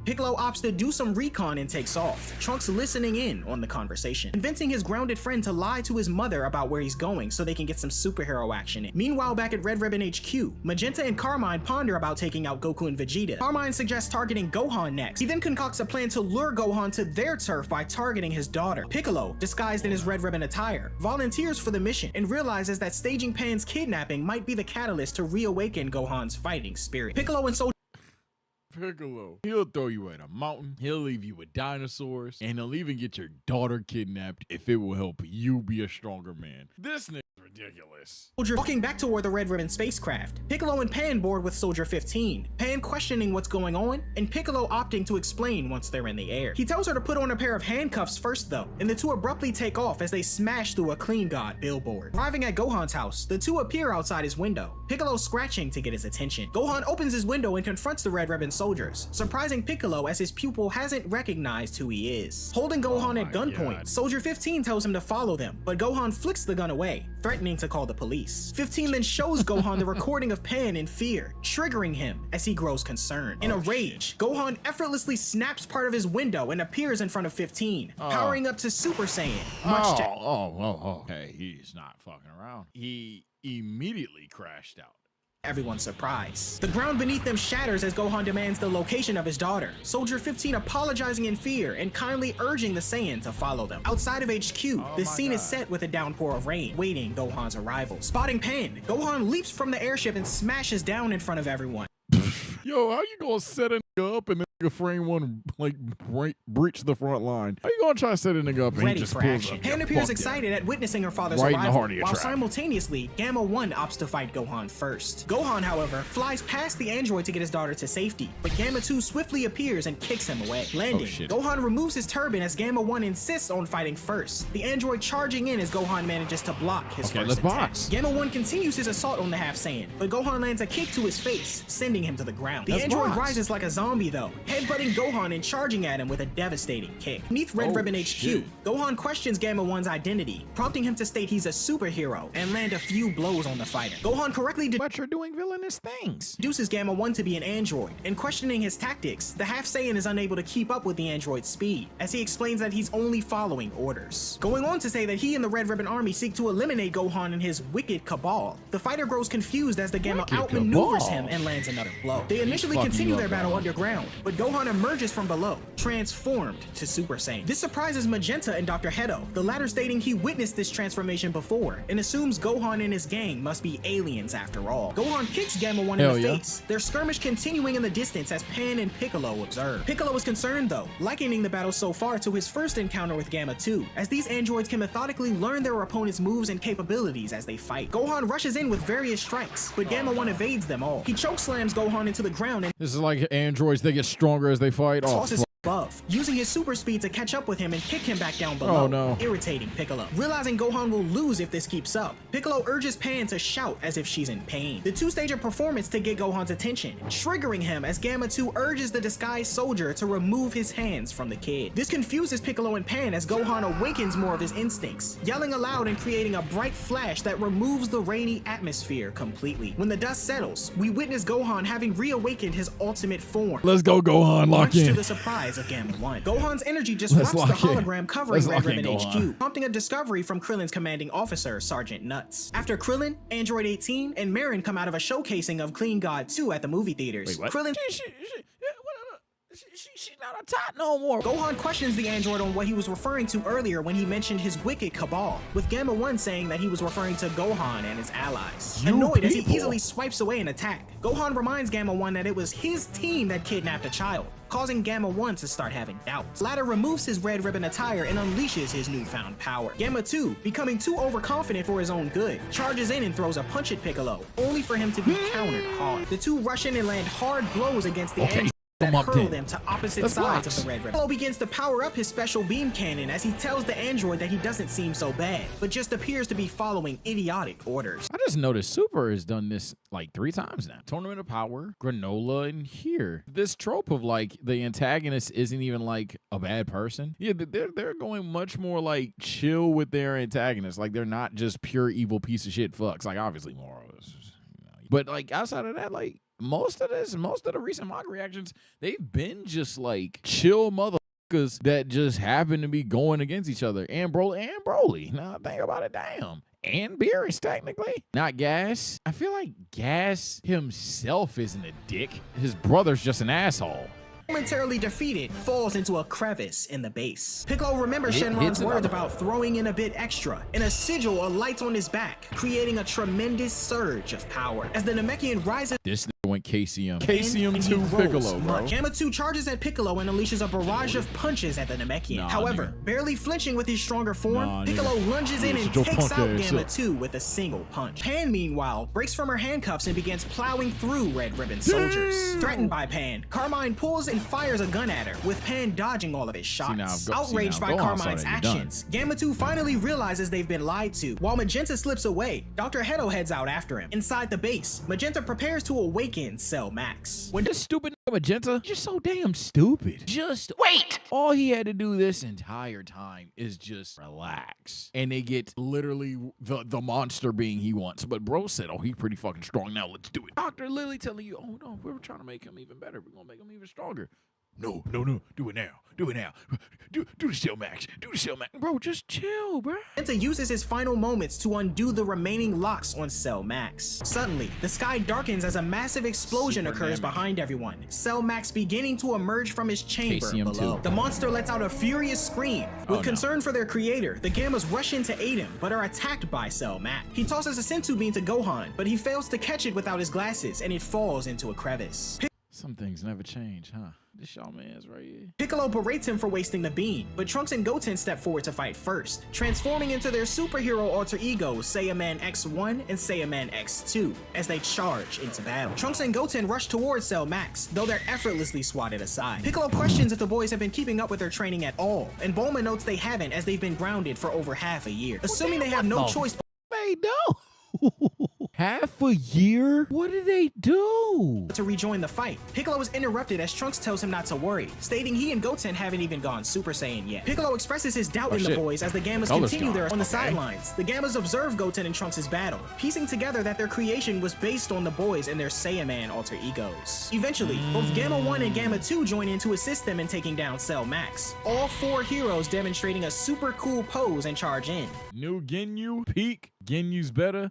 Piccolo opts to do some recon and takes off, Trunks listening in on the conversation, convincing his grounded friend to lie to his mother about where he's going so they can get some superhero action in. Meanwhile, back at Red Ribbon HQ, Magenta and Carmine ponder about taking out Goku and Vegeta. Carmine suggests targeting Gohan next. He then concocts a plan to lure Gohan to their turf by targeting his daughter. Piccolo, disguised in his Red Ribbon attire, volunteers for the mission and realizes that staging Pan's kidnapping might be the catalyst to reawaken Gohan's fighting spirit. Piccolo and Piccolo, he'll throw you at a mountain, he'll leave you with dinosaurs, and he'll even get your daughter kidnapped if it will help you be a stronger man. This nigga's ridiculous. Soldier walking back toward the Red Ribbon spacecraft. Piccolo and Pan board with Soldier 15. Pan questioning what's going on, and Piccolo opting to explain once they're in the air. He tells her to put on a pair of handcuffs first though, and the two abruptly take off as they smash through a Clean God billboard. Arriving at Gohan's house, the two appear outside his window, Piccolo scratching to get his attention. Gohan opens his window and confronts the Red Ribbon soldiers, surprising Piccolo as his pupil hasn't recognized who he is. Holding Gohan at gunpoint, Soldier 15 tells him to follow them, but Gohan flicks the gun away, threatening to call the police. 15 then shows Gohan the recording of Pan in fear, triggering him as he grows concerned. In a rage, Gohan effortlessly snaps part of his window and appears in front of 15, powering up to Super Saiyan. Okay, he's not fucking around. He immediately crashed out. Everyone's surprised. The ground beneath them shatters as Gohan demands the location of his daughter, Soldier 15 apologizing in fear and kindly urging the Saiyan to follow them. Outside of HQ, the scene is set with a downpour of rain, waiting Gohan's arrival. Spotting Pan, Gohan leaps from the airship and smashes down in front of everyone. Yo, how you gonna set a nigga up and then nigga frame one, like, breach the front line? How you gonna try to set a nigga up and he just pulls up? Pan appears excited at witnessing her father's arrival, while simultaneously, Gamma 1 opts to fight Gohan first. Gohan, however, flies past the android to get his daughter to safety, but Gamma 2 swiftly appears and kicks him away. Landing, Gohan removes his turban as Gamma 1 insists on fighting first, the android charging in as Gohan manages to block his first attack. Gamma 1 continues his assault on the Half Saiyan, but Gohan lands a kick to his face, sending him to the ground. The android rises like a zombie though, headbutting Gohan and charging at him with a devastating kick. Beneath Red Ribbon HQ, Gohan questions Gamma 1's identity, prompting him to state he's a superhero and land a few blows on the fighter. Gohan correctly but you're doing villainous things. Deduces Gamma 1 to be an android, and questioning his tactics, the Half Saiyan is unable to keep up with the android's speed, as he explains that he's only following orders. Going on to say that he and the Red Ribbon Army seek to eliminate Gohan and his wicked cabal. The fighter grows confused as the Gamma outmaneuvers him and lands another blow. They initially continue their battle underground, but Gohan emerges from below, transformed to Super Saiyan. This surprises Magenta and Dr. Hedo, the latter stating he witnessed this transformation before, and assumes Gohan and his gang must be aliens after all. Gohan kicks Gamma 1 in the face, their skirmish continuing in the distance as Pan and Piccolo observe. Piccolo is concerned though, likening the battle so far to his first encounter with Gamma 2, as these androids can methodically learn their opponent's moves and capabilities as they fight. Gohan rushes in with various strikes, but Gamma 1 evades them all. He chokeslams Gohan into the ground and this is like androids, they get stronger as they fight. tosses above, off, using his super speed to catch up with him and kick him back down below, Oh, no. irritating Piccolo. Realizing Gohan will lose if this keeps up, Piccolo urges Pan to shout as if she's in pain. The two stage a performance to get Gohan's attention, triggering him as Gamma 2 urges the disguised soldier to remove his hands from the kid. This confuses Piccolo and Pan as Gohan awakens more of his instincts, yelling aloud and creating a bright flash that removes the rainy atmosphere completely. When the dust settles, we witness Gohan having reawakened his ultimate form. Let's go, Gohan. Lock Much to in. the surprise of Gamma 1. Gohan's energy disrupts the lock in. hologram covering Let's Red lock in, Ribbon Gohan. HQ, prompting a discovery from Krillin's commanding officer, Sergeant Nuts. After Krillin, Android 18, and Marin come out of a showcasing of Clean God 2 at the movie theaters, Wait, what? Krillin She's not a tot no more. Gohan questions the android on what he was referring to earlier when he mentioned his wicked cabal, with Gamma 1 saying that he was referring to Gohan and his allies. You Annoyed as he people. easily swipes away an attack, Gohan reminds Gamma 1 that it was his team that kidnapped a child, causing Gamma 1 to start having doubts. Latter removes his red ribbon attire and unleashes his newfound power. Gamma 2, becoming too overconfident for his own good, charges in and throws a punch at Piccolo, only for him to be countered hard. The two rush in and land hard blows against the android that Come up hurl then. them to opposite Let's sides box. of the red ribbon. Piccolo begins to power up his special beam cannon as he tells the android that he doesn't seem so bad, but just appears to be following idiotic orders. I just noticed Super has done this like 3 times now. Tournament of Power, Granola, and here. This trope of like the antagonist isn't even like a bad person. Yeah, they're going much more like chill with their antagonist. Like they're not just pure evil piece of shit fucks. Like obviously more of us. But like outside of that, like most of the recent manga reactions, they've been just like chill motherfuckers that just happen to be going against each other. And Broly. Now think about it, damn. And Beerus, technically. Not Gas. I feel like Gas himself isn't a dick. His brother's just an asshole. Momentarily defeated, falls into a crevice in the base. Piccolo remembers Hits Shenron's words another. about throwing in a bit extra, and a sigil alights on his back, creating a tremendous surge of power. As the Namekian rises This nigga went KCM. and KCM he 2 grows Piccolo, bro. much. Gamma 2 charges at Piccolo and unleashes a barrage of punches at the Namekian. Nah, However, nigga. barely flinching with his stronger form, Nah, Piccolo nigga. lunges in and Shut your takes punk out ass Gamma up. 2 with a single punch. Pan, meanwhile, breaks from her handcuffs and begins plowing through Red Ribbon soldiers. Threatened by Pan, Carmine pulls and fires a gun at her, with Pan dodging all of his shots. Outraged by Carmine's actions, Gamma 2 finally realizes they've been lied to. While Magenta slips away, Dr. Hedo heads out after him. Inside the base, Magenta prepares to awaken Cell Max. When this stupid nigga Magenta, just so damn stupid. Just Wait! all he had to do this entire time is just relax. And they get literally the monster being he wants. But bro said, oh, he's pretty fucking strong. Now let's do it. Dr. Lily telling you, oh no, we're trying to make him even better. We're gonna make him even stronger. No. Do it now. Do the Cell Max. Do the Cell Max. Bro, just chill, bro. Magenta uses his final moments to undo the remaining locks on Cell Max. Suddenly, the sky darkens as a massive explosion occurs behind everyone. Cell Max beginning to emerge from his chamber KCM2. below. The monster lets out a furious scream. With concern for their creator, the Gammas rush in to aid him, but are attacked by Cell Max. He tosses a Senzu bean to Gohan, but he fails to catch it without his glasses, and it falls into a crevice. Some things never change, huh? This y'all man's right here. Piccolo berates him for wasting the bean, but Trunks and Goten step forward to fight first, transforming into their superhero alter egos Saiyaman X1 and Saiyaman X2 as they charge into battle. Trunks and Goten rush towards Cell Max, though they're effortlessly swatted aside. Piccolo questions if the boys have been keeping up with their training at all, and Bulma notes they haven't as they've been grounded for over half a year. Assuming they have no choice They don't. Half a year? What did they do? to rejoin the fight, Piccolo is interrupted as Trunks tells him not to worry, stating he and Goten haven't even gone Super Saiyan yet. Piccolo expresses his doubt in the shit. boys as the Gammas Color's continue gone. their on the Okay. sidelines. The Gammas observe Goten and Trunks' battle, piecing together that their creation was based on the boys and their Saiyaman alter egos. Eventually, both Gamma 1 and Gamma 2 join in to assist them in taking down Cell Max, all 4 heroes demonstrating a super cool pose and charge in. New Ginyu, peak. Ginyu's better.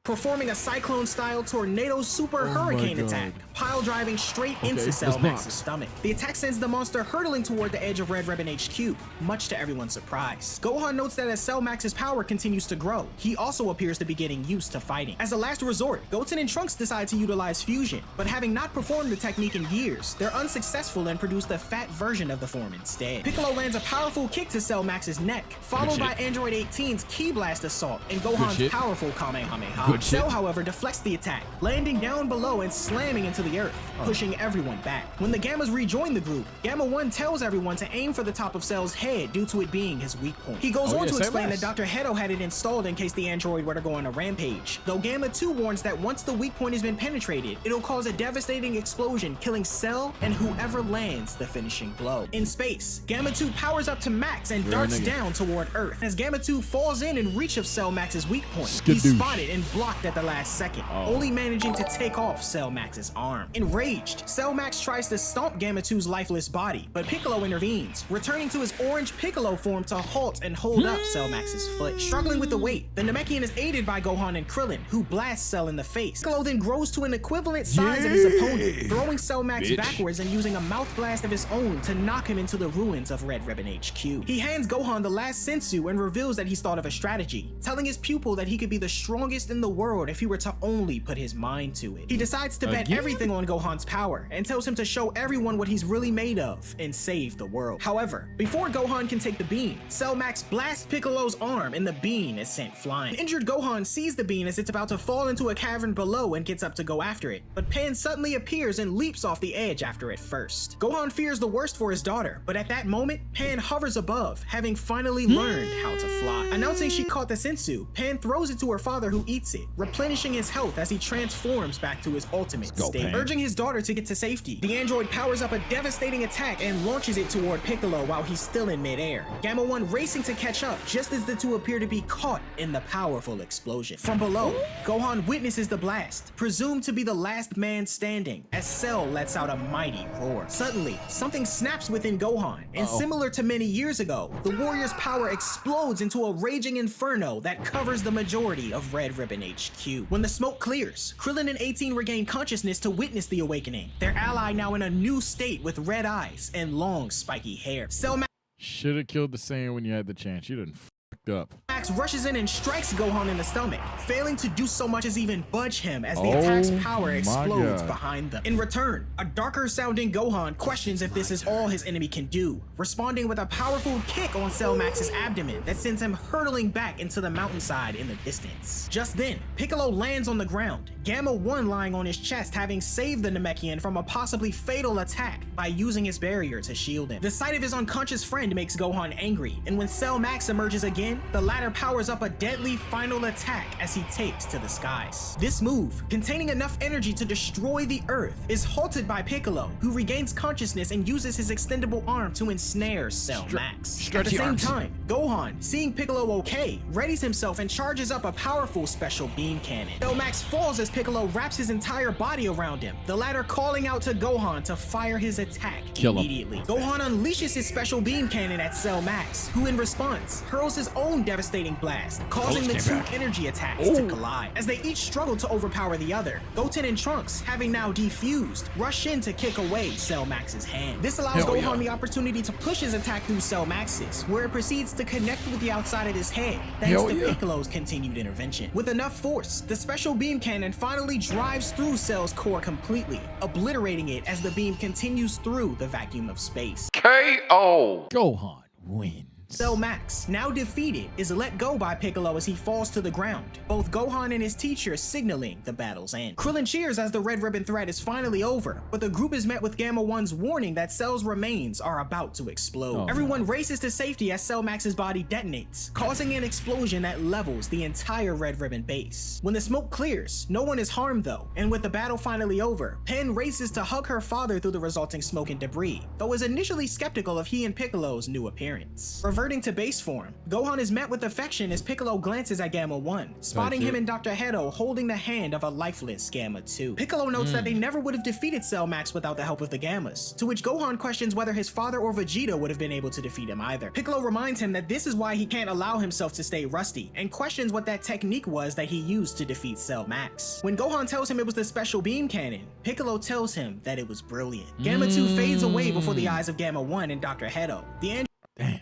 Performing a cyclone-style tornado super hurricane God. attack, pile driving straight into Cell let's Max's box. stomach. The attack sends the monster hurtling toward the edge of Red Ribbon HQ, much to everyone's surprise. Gohan notes that as Cell Max's power continues to grow, he also appears to be getting used to fighting. As a last resort, Goten and Trunks decide to utilize fusion, but having not performed the technique in years, they're unsuccessful and produce the fat version of the form instead. Piccolo lands a powerful kick to Cell Max's neck, followed by Android 18's Key Blast assault and Gohan's shit. powerful Kamehameha. good shit. Cell, however, deflects the attack, landing down below and slamming into the earth, pushing everyone back. When the Gammas rejoin the group, Gamma 1 tells everyone to aim for the top of Cell's head due to it being his weak point. He goes on to explain that Dr. Hedo had it installed in case the android were to go on a rampage, though Gamma 2 warns that once the weak point has been penetrated, it'll cause a devastating explosion, killing Cell and whoever lands the finishing blow. In space, Gamma 2 powers up to max and darts down toward Earth. As Gamma 2 falls in reach of Cell Max's weak point, he's spotted and blocked at the last second, only managing to take off Cell Max's arm. Enraged, Cell Max tries to stomp Gamma 2's lifeless body, but Piccolo intervenes, returning to his orange Piccolo form to halt and hold up Cell Max's foot. Struggling with the weight, the Namekian is aided by Gohan and Krillin, who blast Cell in the face. Piccolo then grows to an equivalent size of his opponent, throwing Cell Max backwards and using a mouth blast of his own to knock him into the ruins of Red Ribbon HQ. He hands Gohan the last sensu and reveals that he's thought of a strategy, telling his pupil that he could be the strongest in the world if he were to only put his mind to it. He decides to bet everything on Gohan's power and tells him to show everyone what he's really made of and save the world. However, before Gohan can take the beam, Cell Max blasts Piccolo's arm and the beam is sent flying. Injured Gohan sees the beam as it's about to fall into a cavern below and gets up to go after it, but Pan suddenly appears and leaps off the edge after it first. Gohan fears the worst for his daughter, but at that moment, Pan hovers above, having finally learned how to fly. Announcing she caught the sensu, Pan throws it to her father who eats it, replenishing his health as he transforms back to his ultimate state. Urging his daughter to get to safety, the android powers up a devastating attack and launches it toward Piccolo while he's still in midair. Gamma 1 racing to catch up just as the two appear to be caught in the powerful explosion. From below, Gohan witnesses the blast, presumed to be the last man standing, as Cell lets out a mighty roar. Suddenly, something snaps within Gohan, and similar to many years ago, the warrior's power explodes into a raging inferno that covers the majority of Red Ribbon HQ. When the smoke clears, Krillin and 18 regain consciousness to witness the awakening, their ally now in a new state with red eyes and long spiky hair. Cell Max should have killed the Saiyan when you had the chance. You done fucked up. Max rushes in and strikes Gohan in the stomach, failing to do so much as even budge him as the attack's power explodes behind them. In return, a darker sounding Gohan questions if this is all his enemy can do, responding with a powerful kick on Cell Max's abdomen that sends him hurtling back into the mountainside in the distance. Just then, Piccolo lands on the ground, Gamma 1 lying on his chest, having saved the Namekian from a possibly fatal attack by using his barrier to shield him. The sight of his unconscious friend makes Gohan angry, and when Cell Max emerges again, the latter powers up a deadly final attack as he takes to the skies. This move, containing enough energy to destroy the Earth, is halted by Piccolo, who regains consciousness and uses his extendable arm to ensnare Cell Max. At the same time, Gohan, seeing Piccolo okay, readies himself and charges up a powerful special beam cannon. Cell Max falls as Piccolo wraps his entire body around him, the latter calling out to Gohan to fire his attack immediately. Gohan unleashes his special beam cannon at Cell Max, who in response hurls his own devastating blast, causing the two energy attacks to collide. As they each struggle to overpower the other, Goten and Trunks, having now defused, rush in to kick away Cell Max's hand. This allows Gohan the opportunity to push his attack through Cell Max's, where it proceeds to connect with the outside of his head, thanks to Piccolo's continued intervention. With enough force, the special beam cannon finally drives through Cell's core completely, obliterating it as the beam continues through the vacuum of space. KO. Gohan wins. Cell Max, now defeated, is let go by Piccolo as he falls to the ground, both Gohan and his teacher signaling the battle's end. Krillin cheers as the Red Ribbon threat is finally over, but the group is met with Gamma 1's warning that Cell's remains are about to explode. Everyone races to safety as Cell Max's body detonates, causing an explosion that levels the entire Red Ribbon base. When the smoke clears, no one is harmed though, and with the battle finally over, Pen races to hug her father through the resulting smoke and debris, though is initially skeptical of he and Piccolo's new appearance. Reverting to base form, Gohan is met with affection as Piccolo glances at Gamma 1, spotting him and Dr. Hedo holding the hand of a lifeless Gamma 2. Piccolo notes that they never would have defeated Cell Max without the help of the Gammas, to which Gohan questions whether his father or Vegeta would have been able to defeat him either. Piccolo reminds him that this is why he can't allow himself to stay rusty, and questions what that technique was that he used to defeat Cell Max. When Gohan tells him it was the special beam cannon, Piccolo tells him that it was brilliant. Gamma 2 fades away before the eyes of Gamma 1 and Dr. Hedo. The Damn.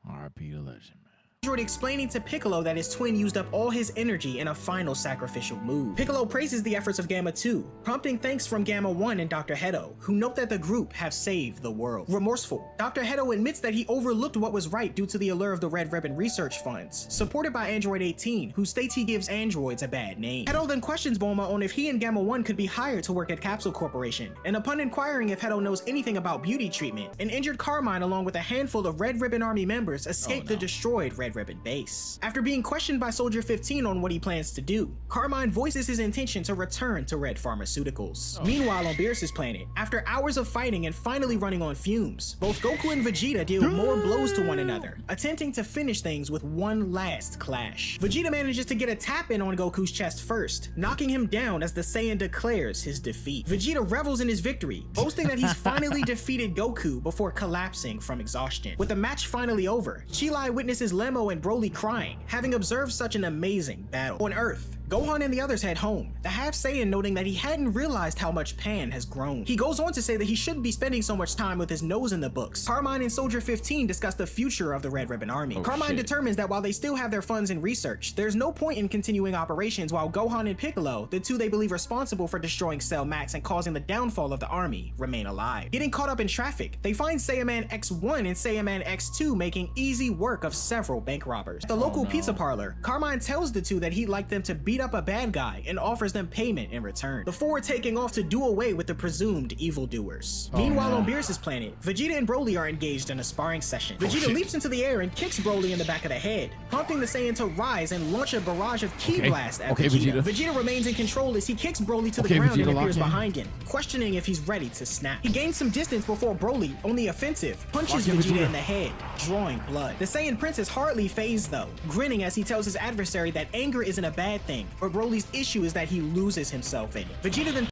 R.I.P. the legend, man. Android explaining to Piccolo that his twin used up all his energy in a final sacrificial move. Piccolo praises the efforts of Gamma 2, prompting thanks from Gamma 1 and Dr. Hedo, who note that the group have saved the world. Remorseful, Dr. Hedo admits that he overlooked what was right due to the allure of the Red Ribbon research funds, supported by Android 18, who states he gives androids a bad name. Hedo then questions Bulma on if he and Gamma 1 could be hired to work at Capsule Corporation, and upon inquiring if Hedo knows anything about beauty treatment, an injured Carmine along with a handful of Red Ribbon Army members escape the destroyed Red Ribbon base. After being questioned by Soldier 15 on what he plans to do, Carmine voices his intention to return to Red Pharmaceuticals. Meanwhile, on Beerus's planet, after hours of fighting and finally running on fumes, both Goku and Vegeta deal more blows to one another, attempting to finish things with one last clash. Vegeta manages to get a tap in on Goku's chest first, knocking him down as the Saiyan declares his defeat. Vegeta revels in his victory, boasting that he's finally defeated Goku before collapsing from exhaustion. With the match finally over, Chi-Lai witnesses Lemmo and Broly crying, having observed such an amazing battle. On Earth, Gohan and the others head home, the Half Saiyan noting that he hadn't realized how much Pan has grown. He goes on to say that he shouldn't be spending so much time with his nose in the books. Carmine and Soldier 15 discuss the future of the Red Ribbon Army. Carmine determines that while they still have their funds in research, there's no point in continuing operations while Gohan and Piccolo, the two they believe responsible for destroying Cell Max and causing the downfall of the army, remain alive. Getting caught up in traffic, they find Saiyaman X1 and Saiyaman X2 making easy work of several bank robbers. At the local pizza parlor, Carmine tells the two that he'd like them to beat up a bad guy and offers them payment in return, before taking off to do away with the presumed evildoers. Meanwhile, on Beerus's planet, Vegeta and Broly are engaged in a sparring session. Vegeta leaps into the air and kicks Broly in the back of the head, prompting the Saiyan to rise and launch a barrage of ki blast at Vegeta. Vegeta remains in control as he kicks Broly to the ground and appears behind him, questioning if he's ready to snap. He gains some distance before Broly, on the offensive, punches Vegeta in the head, drawing blood. The Saiyan Prince is hardly phased though, grinning as he tells his adversary that anger isn't a bad thing, but Broly's issue is that he loses himself in it. Vegeta then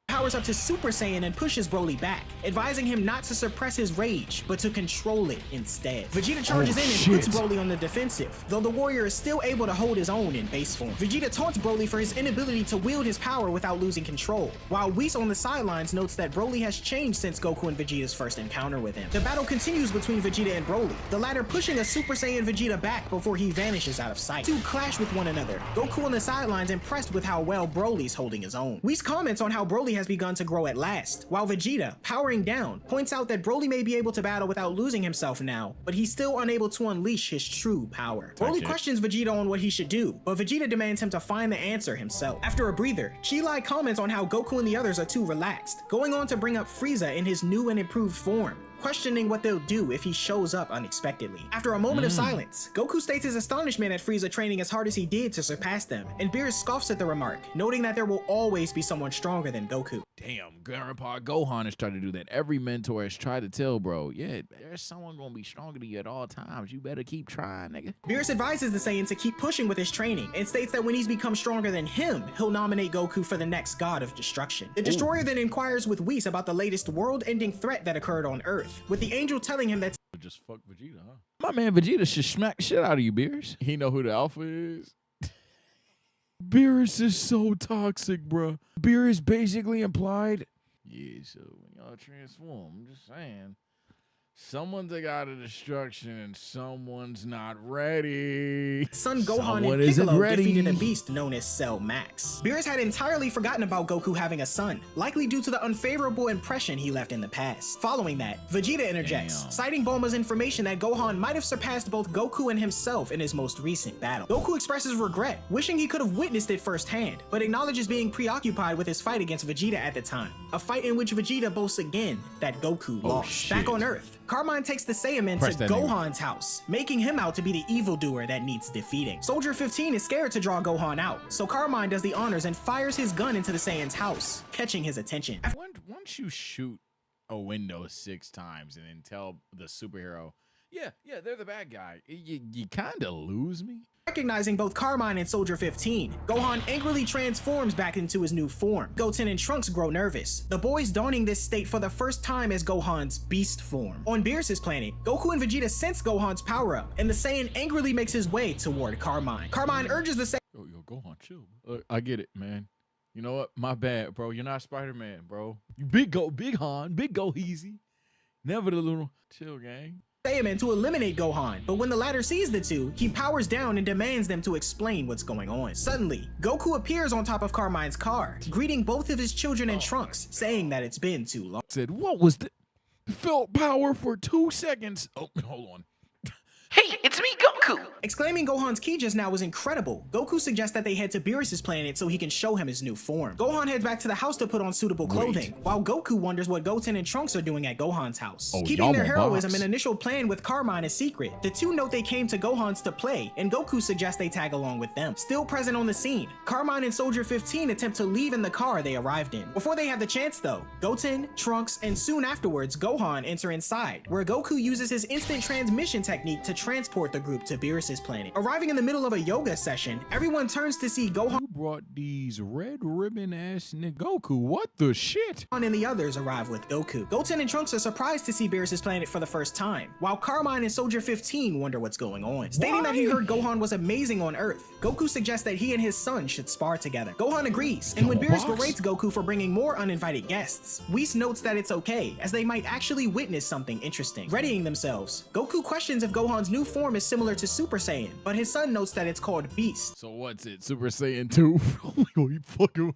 powers up to Super Saiyan and pushes Broly back, advising him not to suppress his rage, but to control it instead. Vegeta charges in and puts Broly on the defensive, though the warrior is still able to hold his own in base form. Vegeta taunts Broly for his inability to wield his power without losing control, while Whis on the sidelines notes that Broly has changed since Goku and Vegeta's first encounter with him. The battle continues between Vegeta and Broly, the latter pushing a Super Saiyan Vegeta back before he vanishes out of sight. Two clash with one another, Goku on the sidelines impressed with how well Broly's holding his own. Whis comments on how Broly has begun to grow at last, while Vegeta, powering down, points out that Broly may be able to battle without losing himself now, but he's still unable to unleash his true power. Broly questions Vegeta on what he should do, but Vegeta demands him to find the answer himself. After a breather, Chi-Lai comments on how Goku and the others are too relaxed, going on to bring up Frieza in his new and improved form, questioning what they'll do if he shows up unexpectedly. After a moment of silence, Goku states his astonishment at Frieza training as hard as he did to surpass them, and Beerus scoffs at the remark, noting that there will always be someone stronger than Goku. Damn, Grandpa Gohan has tried to do that. Every mentor has tried to tell bro, yeah, there's someone gonna be stronger than you at all times. You better keep trying, nigga. Beerus advises the Saiyan to keep pushing with his training, and states that when he's become stronger than him, he'll nominate Goku for the next god of destruction. The Destroyer then inquires with Whis about the latest world-ending threat that occurred on Earth, with the Angel telling him that just fuck Vegeta, huh? My man Vegeta should smack the shit out of you, Beerus. He know who the alpha is. Beerus is so toxic, bro. Beerus basically implied, yeah, so when y'all transform, I'm just saying, someone's a god of destruction and someone's not ready. Son Gohan and Piccolo defeated a beast known as Cell Max. Beerus had entirely forgotten about Goku having a son, likely due to the unfavorable impression he left in the past. Following that, Vegeta interjects, citing Bulma's information that Gohan might have surpassed both Goku and himself in his most recent battle. Goku expresses regret, wishing he could have witnessed it firsthand, but acknowledges being preoccupied with his fight against Vegeta at the time, a fight in which Vegeta boasts again that Goku lost. Back on Earth, Carmine takes the Saiyaman to Gohan's house, making him out to be the evildoer that needs defeating. Soldier 15 is scared to draw Gohan out, so Carmine does the honors and fires his gun into the Saiyan's house, catching his attention. Once you shoot a window 6 times and then tell the superhero, yeah, they're the bad guy, you kind of lose me. Recognizing both Carmine and Soldier 15, Gohan angrily transforms back into his new form. Goten and Trunks grow nervous, the boys donning this state for the first time as Gohan's beast form. On Beerus's planet, Goku and Vegeta sense Gohan's power-up, and the Saiyan angrily makes his way toward Carmine. Carmine urges the Saiyan— Yo, Gohan, chill. Look, I get it, man. You know what? My bad, bro. You're not Spider-Man, bro. You big Han, big go easy. Never the little chill, gang. Saiyaman to eliminate Gohan, but when the latter sees the two, he powers down and demands them to explain what's going on. Suddenly, Goku appears on top of Carmine's car, greeting both of his children in Trunks, saying that it's been too long. Said, what was the... Felt power for 2 seconds. Oh, hold on. Hey, it's me, Goku! Exclaiming Gohan's ki just now was incredible. Goku suggests that they head to Beerus' planet so he can show him his new form. Gohan heads back to the house to put on suitable clothing, while Goku wonders what Goten and Trunks are doing at Gohan's house. Keeping their heroism and initial plan with Carmine a secret, the two note they came to Gohan's to play, and Goku suggests they tag along with them. Still present on the scene, Carmine and Soldier 15 attempt to leave in the car they arrived in. Before they have the chance though, Goten, Trunks, and soon afterwards Gohan enter inside, where Goku uses his instant transmission technique to transport the group to Beerus' planet. Arriving in the middle of a yoga session, everyone turns to see Gohan. You brought these red ribbon ass nigga Goku. What the shit? And the others arrive with Goku. Goten and Trunks are surprised to see Beerus' planet for the first time, while Carmine and Soldier 15 wonder what's going on. Stating that he heard Gohan was amazing on Earth, Goku suggests that he and his son should spar together. Gohan agrees, and when Beerus berates Goku for bringing more uninvited guests, Whis notes that it's okay, as they might actually witness something interesting. Readying themselves, Goku questions if Gohan's new form is similar to Super Saiyan, but his son notes that it's called Beast. So what's it? Super Saiyan 2? Oh, you fucking...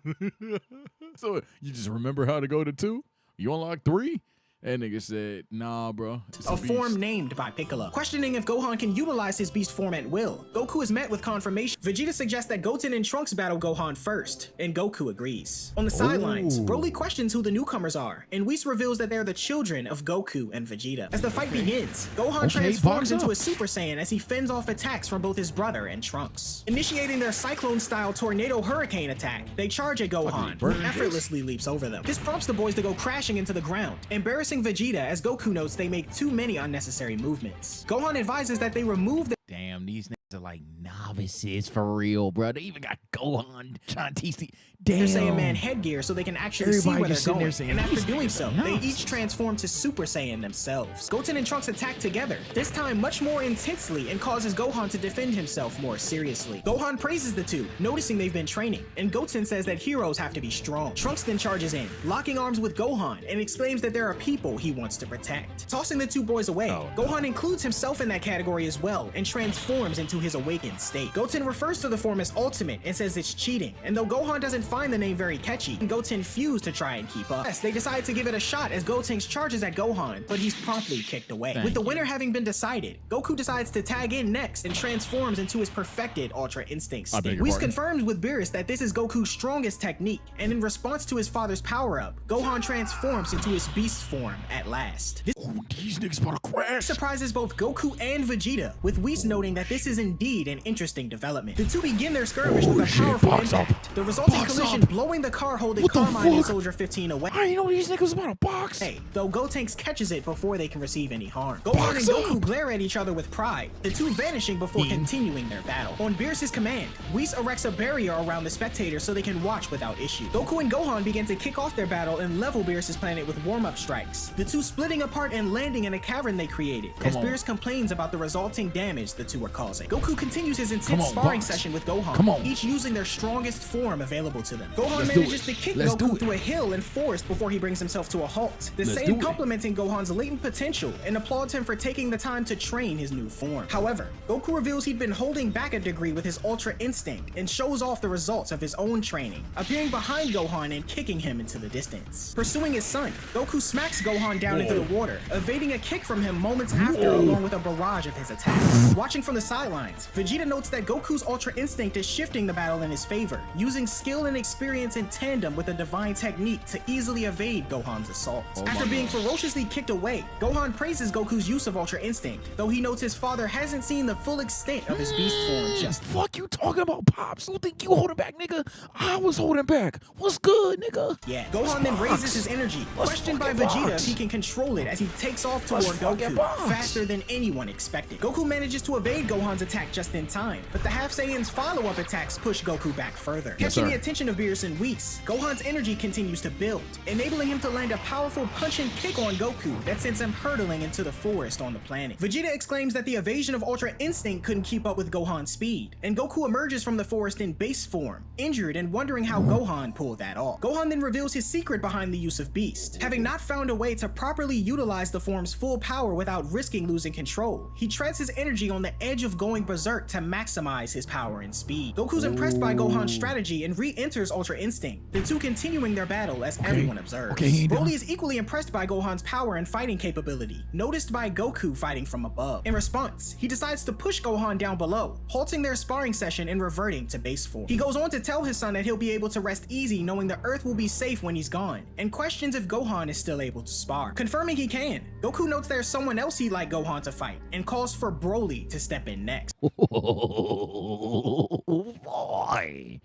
So you just remember how to go to 2? You unlock 3? That nigga said, nah, bro. A form named by Piccolo. Questioning if Gohan can utilize his beast form at will, Goku is met with confirmation. Vegeta suggests that Goten and Trunks battle Gohan first, and Goku agrees. On the sidelines, Broly questions who the newcomers are, and Whis reveals that they're the children of Goku and Vegeta. As the fight begins, Gohan transforms into a Super Saiyan as he fends off attacks from both his brother and Trunks. Initiating their Cyclone-style Tornado Hurricane attack, they charge at Gohan, who effortlessly leaps over them. This prompts the boys to go crashing into the ground, embarrassing Vegeta as Goku notes they make too many unnecessary movements. Gohan advises that they remove the— Damn, these niggas are like novices for real, bro. They even got Gohan trying to teach the damn Saiyaman headgear so they can actually see where they're going. Saying, and after doing so, they each transform to Super Saiyan themselves. Goten and Trunks attack together, this time much more intensely, and causes Gohan to defend himself more seriously. Gohan praises the two, noticing they've been training, and Goten says that heroes have to be strong. Trunks then charges in, locking arms with Gohan, and exclaims that there are people he wants to protect. Tossing the two boys away, Gohan includes himself in that category as well, and transforms into his awakened state. Goten refers to the form as Ultimate and says it's cheating, and though Gohan doesn't find the name very catchy, Goten fused to try and keep up. Yes, they decide to give it a shot as Goten charges at Gohan, but he's promptly kicked away. With the winner having been decided, Goku decides to tag in next and transforms into his perfected Ultra Instinct state. Whis confirms with Beerus that this is Goku's strongest technique, and in response to his father's power-up, Gohan transforms into his beast form at last. These niggas about to crash. Surprises both Goku and Vegeta, with Whis noting that this is indeed an interesting development. The two begin their skirmish with a powerful impact, the resulting collision blowing the car holding Carmine and Soldier 15 away. I know these niggas about to box. Though Gotenks catches it before they can receive any harm. Gohan and Goku glare at each other with pride, the two vanishing before continuing their battle. On Beerus' command, Whis erects a barrier around the spectators so they can watch without issue. Goku and Gohan begin to kick off their battle and level Beerus' planet with warm-up strikes, the two splitting apart and landing in a cavern they created, as Beerus complains about the resulting damage the two are causing. Goku continues his intense sparring session with Gohan, each using their strongest form available to them. Gohan manages to kick Goku through a hill and forest before he brings himself to a halt, the same complimenting Gohan's latent potential and applauds him for taking the time to train his new form. However, Goku reveals he'd been holding back a degree with his Ultra Instinct and shows off the results of his own training, appearing behind Gohan and kicking him into the distance. Pursuing his son, Goku smacks Gohan down into the water, evading a kick from him moments after along with a barrage of his attacks. Watching from the sidelines, Vegeta notes that Goku's Ultra Instinct is shifting the battle in his favor, using skill and experience in tandem with a divine technique to easily evade Gohan's assault. After being ferociously kicked away, Gohan praises Goku's use of Ultra Instinct, though he notes his father hasn't seen the full extent of his beast form just yet. Fuck you talking about, Pops? Don't think you holding back, nigga. I was holding back. What's good, nigga? Yeah. Gohan then raises his energy, questioned by Vegeta if he can control it as he takes off toward Goku faster than anyone expected. Goku manages to evade Gohan's attack just in time, but the Half Saiyan's follow-up attacks push Goku back further. Catching the attention of of Beerus and Whis, Gohan's energy continues to build, enabling him to land a powerful punch and kick on Goku that sends him hurtling into the forest on the planet. Vegeta exclaims that the evasion of Ultra Instinct couldn't keep up with Gohan's speed, and Goku emerges from the forest in base form, injured and wondering how Gohan pulled that off. Gohan then reveals his secret behind the use of Beast. Having not found a way to properly utilize the form's full power without risking losing control, he treads his energy on the edge of going berserk to maximize his power and speed. Goku's impressed by Gohan's strategy and re-enters Ultra Instinct, the two continuing their battle as everyone observes. Broly is equally impressed by Gohan's power and fighting capability, noticed by Goku fighting from above. In response, he decides to push Gohan down below, halting their sparring session and reverting to base form. He goes on to tell his son that he'll be able to rest easy knowing the Earth will be safe when he's gone, and questions if Gohan is still able to spar. Confirming he can, Goku notes there's someone else he'd like Gohan to fight, and calls for Broly to step in next.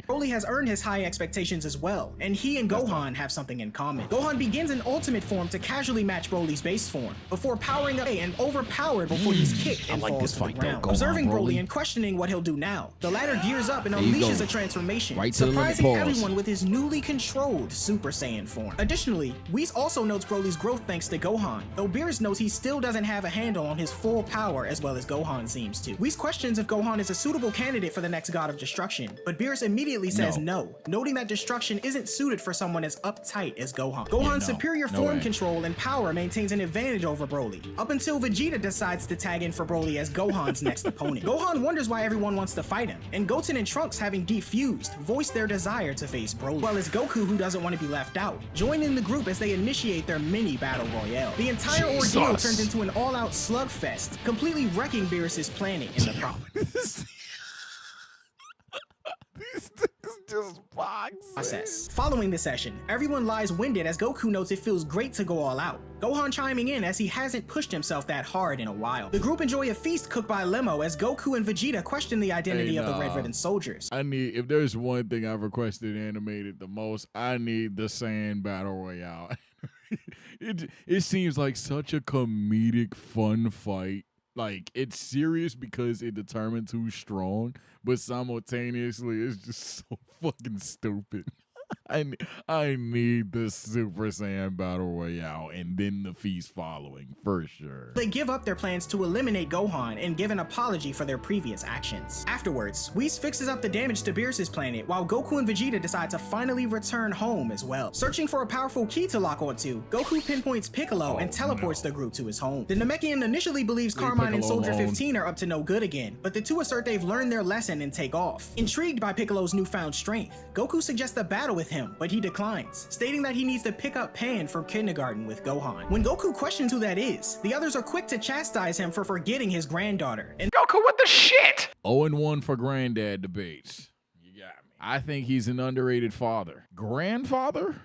Broly has earned his high expectations as well, and he and Gohan have something in common. Gohan begins in ultimate form to casually match Broly's base form, before powering up and overpowered before he's kicked and falls to the ground. Observing Broly and questioning what he'll do now, the latter gears up and unleashes a transformation, surprising everyone with his newly controlled Super Saiyan form. Additionally, Whis also notes Broly's growth thanks to Gohan, though Beerus knows he still doesn't have a handle on his full power as well as Gohan seems to. Whis questions if Gohan is a suitable candidate for the next God of Destruction, but Beerus immediately says no, noting that destruction isn't suited for someone as uptight as Gohan. Gohan's superior form control and power maintains an advantage over Broly, up until Vegeta decides to tag in for Broly as Gohan's next opponent. Gohan wonders why everyone wants to fight him, and Goten and Trunks, having defused, voice their desire to face Broly, while as Goku, who doesn't want to be left out, join in the group as they initiate their mini battle royale. The entire ordeal turns into an all-out slugfest, completely wrecking Beerus' planet in the process. These things just box. Following the session, everyone lies winded as Goku notes it feels great to go all out, Gohan chiming in as he hasn't pushed himself that hard in a while. The group enjoy a feast cooked by Lemo as Goku and Vegeta question the identity of the Red Ribbon soldiers. If there's one thing I've requested animated the most, I need the Saiyan Battle Royale. It seems like such a comedic, fun fight. Like, it's serious because it determines who's strong, but simultaneously, it's just so fucking stupid. I need the Super Saiyan Battle Royale and then the feast following, for sure. They give up their plans to eliminate Gohan and give an apology for their previous actions. Afterwards, Whis fixes up the damage to Beerus' planet, while Goku and Vegeta decide to finally return home as well. Searching for a powerful key to lock onto, Goku pinpoints Piccolo and teleports the group to his home. The Namekian initially believes Carmine and Soldier 15 are up to no good again, but the two assert they've learned their lesson and take off. Intrigued by Piccolo's newfound strength, Goku suggests a battle with him, but he declines, stating that he needs to pick up Pan from kindergarten with Gohan. When Goku questions who that is, the others are quick to chastise him for forgetting his granddaughter. And Goku, what the shit? 0-1 for granddad debates. You got me. I think he's an underrated father. Grandfather?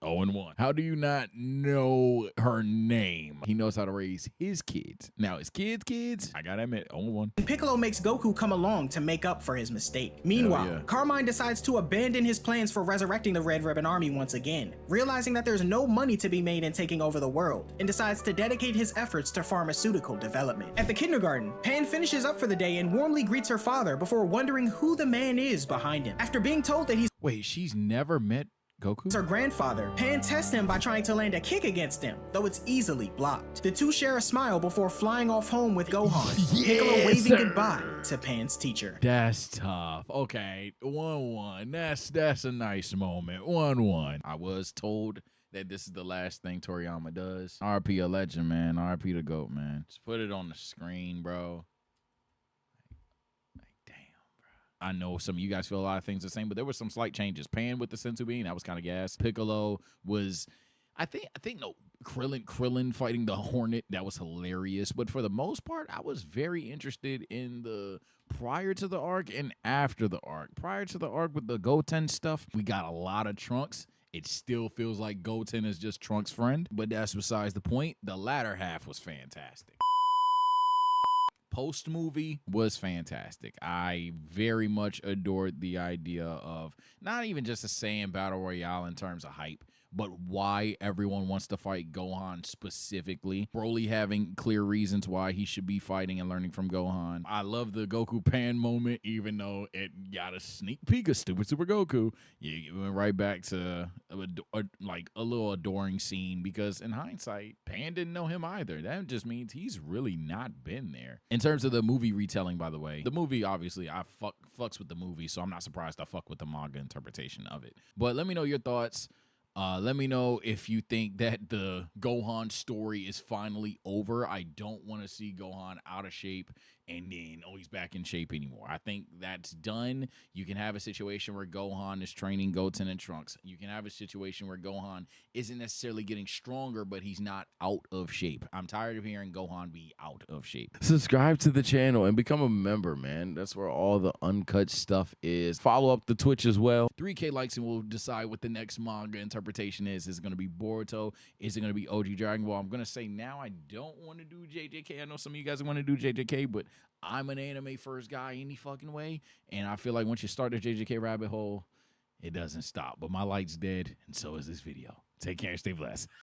0-1. How do you not know her name? He knows how to raise his kids. Now, his kids, I gotta admit, 0-1. Piccolo makes Goku come along to make up for his mistake. Meanwhile, Carmine decides to abandon his plans for resurrecting the Red Ribbon Army once again, realizing that there's no money to be made in taking over the world, and decides to dedicate his efforts to pharmaceutical development. At the kindergarten, Pan finishes up for the day and warmly greets her father before wondering who the man is behind him. After being told that he's she's never met Goku? her grandfather, Pan tests him by trying to land a kick against him, though it's easily blocked. The two share a smile before flying off home with Gohan, Piccolo waving goodbye to Pan's teacher. That's tough. Okay, 1-1. That's a nice moment. 1-1. I was told that this is the last thing Toriyama does. RP a legend, man. RP the GOAT, man. Just put it on the screen, bro. I know some of you guys feel a lot of things the same, but there were some slight changes. Pan with the Senzu Bean, that was kind of gas. Piccolo was, I think no, Krillin fighting the Hornet, that was hilarious. But for the most part, I was very interested in the prior to the arc and after the arc. Prior to the arc with the Goten stuff, we got a lot of Trunks. It still feels like Goten is just Trunks' friend, but that's besides the point. The latter half was fantastic. Post-movie was fantastic. I very much adored the idea of not even just a Saiyan Battle Royale in terms of hype, but why everyone wants to fight Gohan specifically. Broly having clear reasons why he should be fighting and learning from Gohan. I love the Goku Pan moment, even though it got a sneak peek of Stupid Super Goku. You went right back to like a little adoring scene, because in hindsight, Pan didn't know him either. That just means he's really not been there. In terms of the movie retelling, by the way, the movie, obviously, I fucks with the movie, so I'm not surprised I fuck with the manga interpretation of it. But let me know your thoughts. Let me know if you think that the Gohan story is finally over. I don't want to see Gohan out of shape and then, oh, he's back in shape anymore. I think that's done. You can have a situation where Gohan is training Goten and Trunks. You can have a situation where Gohan isn't necessarily getting stronger, but he's not out of shape. I'm tired of hearing Gohan be out of shape. Subscribe to the channel and become a member, man. That's where all the uncut stuff is. Follow up the Twitch as well. 3K likes and we'll decide what the next manga interpretation is. Is it going to be Boruto? Is it going to be OG Dragon Ball? I'm going to say now I don't want to do JJK. I know some of you guys want to do JJK, but I'm an anime first guy any fucking way. And I feel like once you start the JJK rabbit hole, it doesn't stop. But my light's dead, and so is this video. Take care and stay blessed.